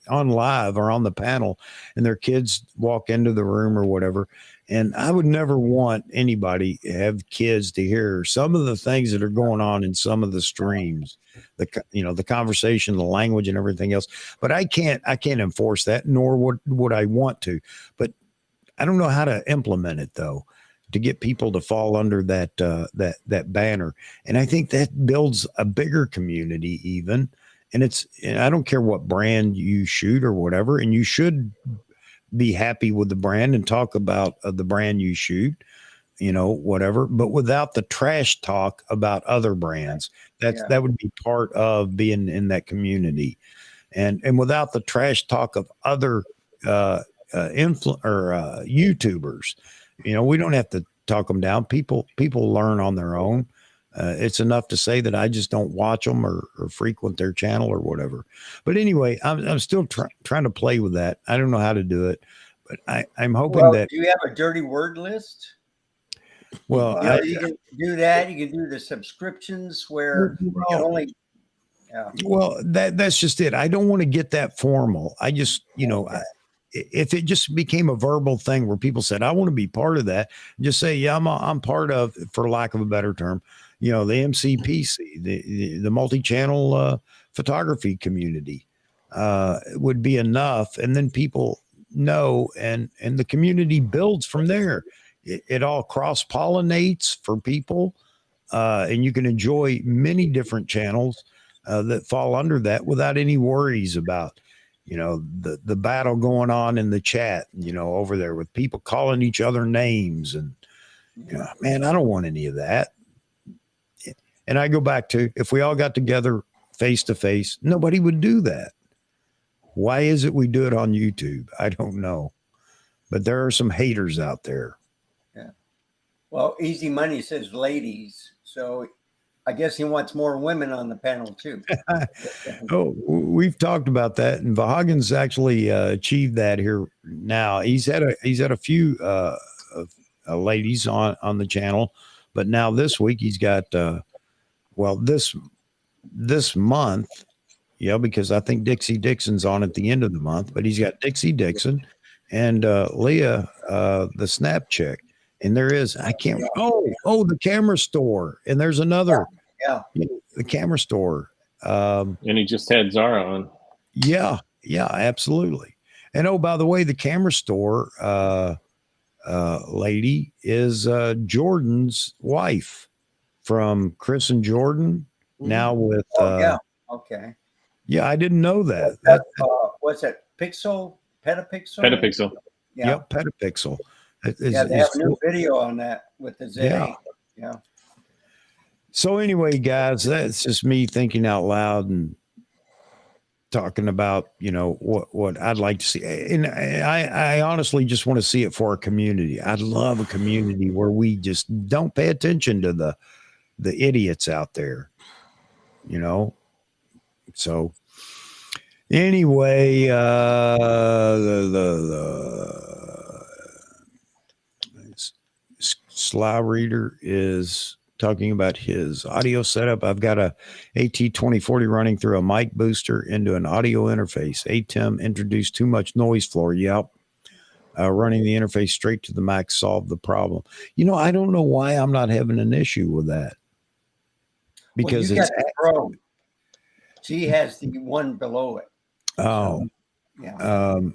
live or on the panel, and their kids walk into the room or whatever. And I would never want anybody to have kids to hear some of the things that are going on in some of the streams, the conversation, the language, and everything else. But I can't enforce that, nor would I want to. But I don't know how to implement it though, to get people to fall under that banner. And I think that builds a bigger community even. And I don't care what brand you shoot or whatever, and you should be happy with the brand and talk about the brand you shoot, whatever, but without the trash talk about other brands. That would be part of being in that community, and without the trash talk of other YouTubers. We don't have to talk them down. People learn on their own. It's enough to say that I just don't watch them or frequent their channel or whatever. But anyway, I'm still trying to play with that. I don't know how to do it, but I'm hoping that. Do you have a dirty word list? Well, you can do that. You can do the subscriptions where you can only. Yeah. Well, that's just it. I don't want to get that formal. I just, if it just became a verbal thing where people said, I want to be part of that, just say, yeah, I'm part of, for lack of a better term, the MCPC, the multi-channel photography community would be enough. And then people know, and the community builds from there. It all cross-pollinates for people, and you can enjoy many different channels that fall under that without any worries about, the battle going on in the chat, over there with people calling each other names. And, man, I don't want any of that. And I go back to, if we all got together face to face, nobody would do that. Why is it we do it on YouTube? I don't know. But there are some haters out there. Yeah. Well, Easy Money says ladies. So I guess he wants more women on the panel too. Oh, we've talked about that, and Vahagan's actually achieved that here now. He's had a few ladies on the channel, but now this week he's got this month, because I think Dixie Dixon's on at the end of the month, but he's got Dixie Dixon and Leah, the Snap chick. And there is, I can't, the camera store. And there's another, the camera store. And he just had Zara on. Yeah, absolutely. And by the way, the camera store lady is Jordan's wife from Chris and Jordan. Now with, okay. Yeah, I didn't know that. What's that? Petapixel? Petapixel. Yeah. Yep, Petapixel. They have a new video on that with the Z8. Yeah. So anyway, guys, that's just me thinking out loud and talking about, what I'd like to see. And I honestly just want to see it for a community. I'd love a community where we just don't pay attention to the idiots out there, So anyway, Sly Reader is talking about his audio setup. I've got a AT2040 running through a mic booster into an audio interface. ATEM introduced too much noise floor. Yep. Running the interface straight to the Mac solved the problem. I don't know why I'm not having an issue with that. Because you got the Pro. She has the one below it. Oh, so,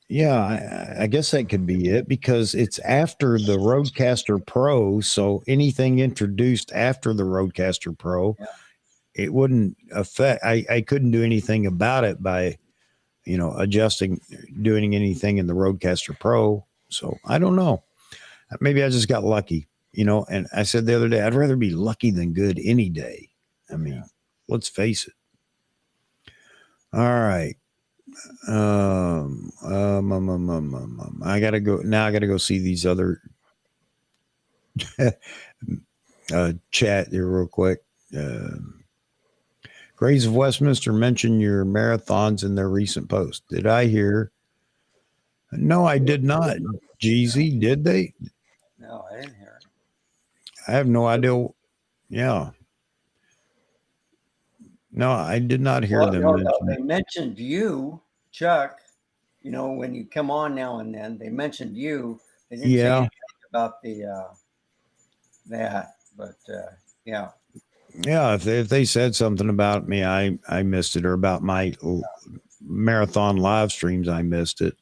I guess that could be it, because it's after the Rodecaster Pro. So anything introduced after the Rodecaster Pro, it wouldn't affect. I couldn't do anything about it by, doing anything in the Rodecaster Pro. So I don't know. Maybe I just got lucky, and I said the other day, I'd rather be lucky than good any day. I mean, let's face it. All right. I gotta go now. I gotta go see these other chat here real quick. Grays of Westminster mentioned your marathons in their recent post. Did I hear? No, I did not. Jeezy, did they? No, I didn't hear it. I have no idea. Yeah. No, I did not hear Well, them no, mention they it. mentioned you, Chuck. You know, when you come on now and then, they mentioned you. They didn't say Yeah. anything about the that, but yeah. Yeah, if they said something about me, I missed it, or about my marathon live streams, I missed it.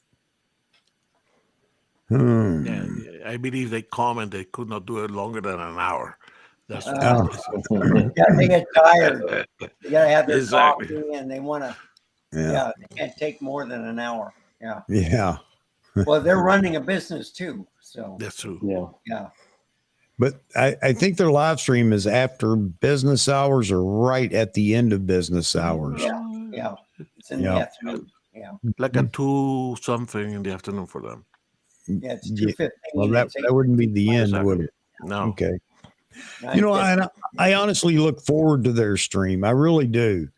Yeah, I believe they comment they could not do it longer than an hour. That's Oh. Yeah, they get tired. They gotta have their Exactly. coffee, and they want to. Yeah. Yeah, they can't take more than an hour. Yeah. Yeah. Well, they're running a business too, so That's true. Yeah. yeah. But I think their live stream is after business hours or right at the end of business hours. Yeah. It's in the Yeah. afternoon. Yeah. Like a 2 something in the afternoon for them. Yeah, it's Yeah. 2:15. Well, that wouldn't be the end, Exactly. would it? No. Okay. You know, I honestly look forward to their stream. I really do.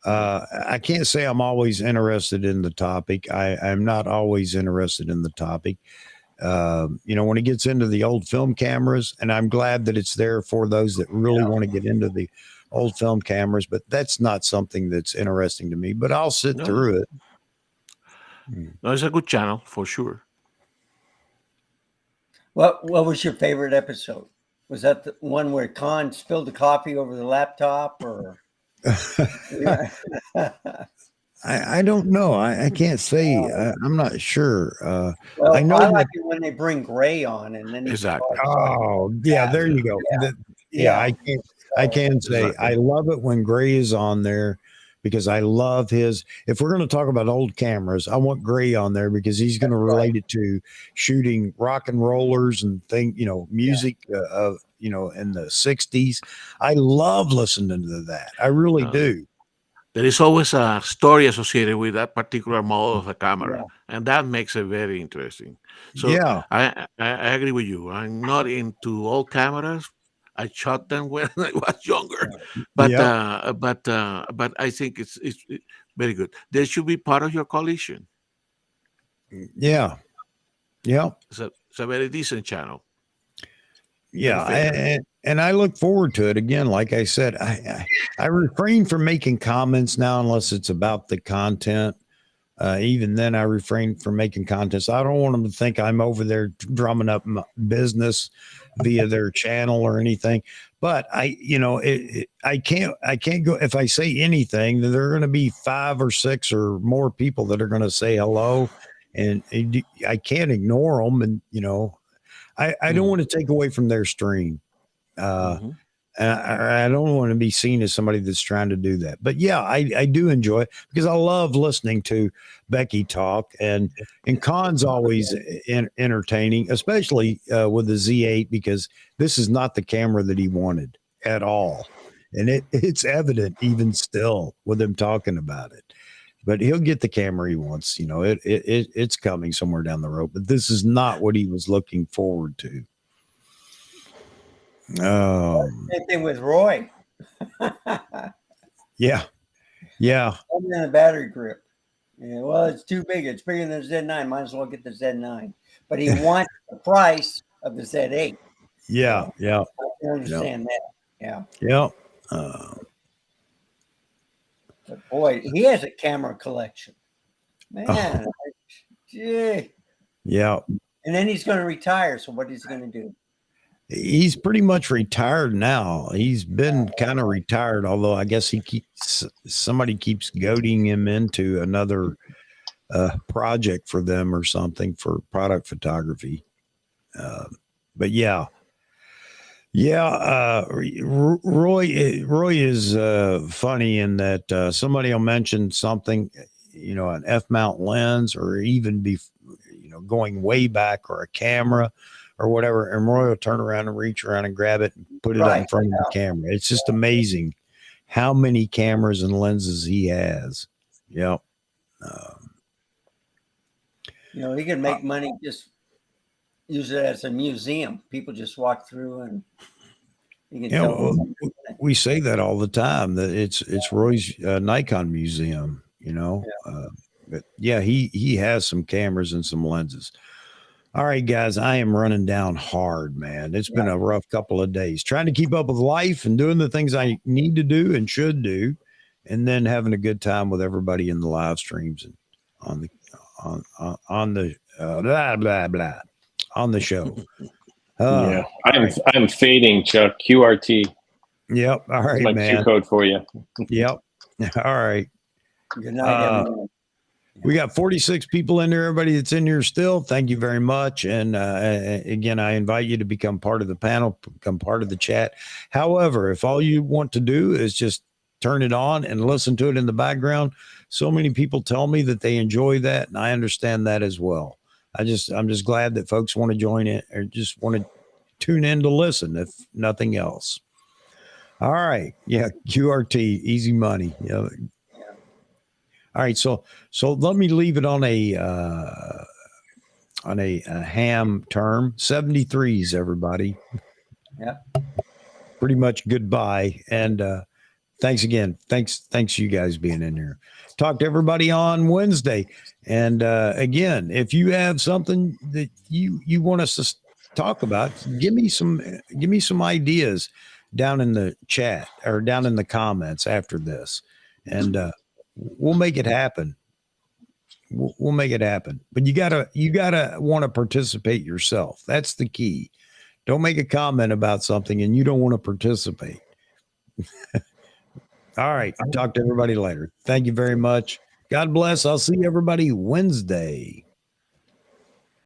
I can't say I'm always interested in the topic. I'm not always interested in the topic. You know, when it gets into the old film cameras, and I'm glad that it's there for those that really want to get into the old film cameras, but that's not something that's interesting to me, but I'll sit No. through it. No, it's a good channel for sure. What was your favorite episode? Was that the one where Khan spilled the coffee over the laptop, or? I don't know. I can't say. I'm not sure. Well, I know I like it when they bring Gray on, and then Exactly. Oh, yeah, there you go. Yeah. I can say Exactly. I love it when Gray is on there, because I love his. If we're going to talk about old cameras, I want Gray on there because he's going to relate it to shooting rock and rollers and music in the 60s. I love listening to that. I really do. There is always a story associated with that particular model of the camera, and that makes it very interesting. So Yeah. I agree with you. I'm not into old cameras. I shot them when I was younger, but I think it's very good. They should be part of your coalition. Yeah. It's a very decent channel. Yeah, and I look forward to it. Again, like I said, I refrain from making comments now unless it's about the content. Even then, I refrain from making content. So I don't want them to think I'm over there drumming up business via their channel or anything. But I can't go if I say anything. Then there are going to be 5 or 6 or more people that are going to say hello, and I can't ignore them. And I don't want to take away from their stream. And I don't want to be seen as somebody that's trying to do that. But yeah, I do enjoy it because I love listening to Becky talk, and Khan's always entertaining, especially with the Z8, because this is not the camera that he wanted at all. And it's evident even still with him talking about it. But he'll get the camera he wants. It's coming somewhere down the road. But this is not what he was looking forward to. Same thing with Roy. Yeah. Other than a battery grip. Yeah, well, it's too big. It's bigger than the Z9. Might as well get the Z9. But he wants the price of the Z8. Yeah. I understand that. Yeah. But boy, he has a camera collection. Man. Gee. Yeah. And then he's going to retire. So what is he going to do? He's pretty much retired now. He's been kind of retired, although I guess somebody keeps goading him into another project for them or something for product photography. But yeah. Roy is funny in that somebody will mention something, an F-mount lens, or even going way back, or a camera or whatever, and Roy will turn around and reach around and grab it and put it up in front of the camera. It's just amazing how many cameras and lenses he has. Yep. He can make money, just use it as a museum. People just walk through and you can tell them. We say that all the time, that it's Roy's Nikon museum, But yeah, he has some cameras and some lenses. All right, guys, I am running down hard, man. It's been a rough couple of days trying to keep up with life and doing the things I need to do and should do, and then having a good time with everybody in the live streams and on the blah blah blah on the show. Yeah, I'm fading, Chuck. QRT. Yep. All right, my man. Q code for you. Yep. All right. Good night, everyone. We got 46 people in there. Everybody that's in here still, thank you very much. And again, I invite you to become part of the panel, become part of the chat. However, if all you want to do is just turn it on and listen to it in the background, so many people tell me that they enjoy that, and I understand that as well. I'm just glad that folks want to join in or just want to tune in to listen, if nothing else. All right. Yeah. QRT, easy money. Yeah. All right, so let me leave it on a ham term. 73s, everybody. Yeah. Pretty much goodbye, and thanks again. Thanks you guys being in here. Talk to everybody on Wednesday, and again, if you have something that you want us to talk about, give me some ideas down in the chat or down in the comments after this, and we'll make it happen. We'll make it happen. But you gotta want to participate yourself. That's the key. Don't make a comment about something and you don't want to participate. All right. Talk to everybody later. Thank you very much. God bless. I'll see everybody Wednesday.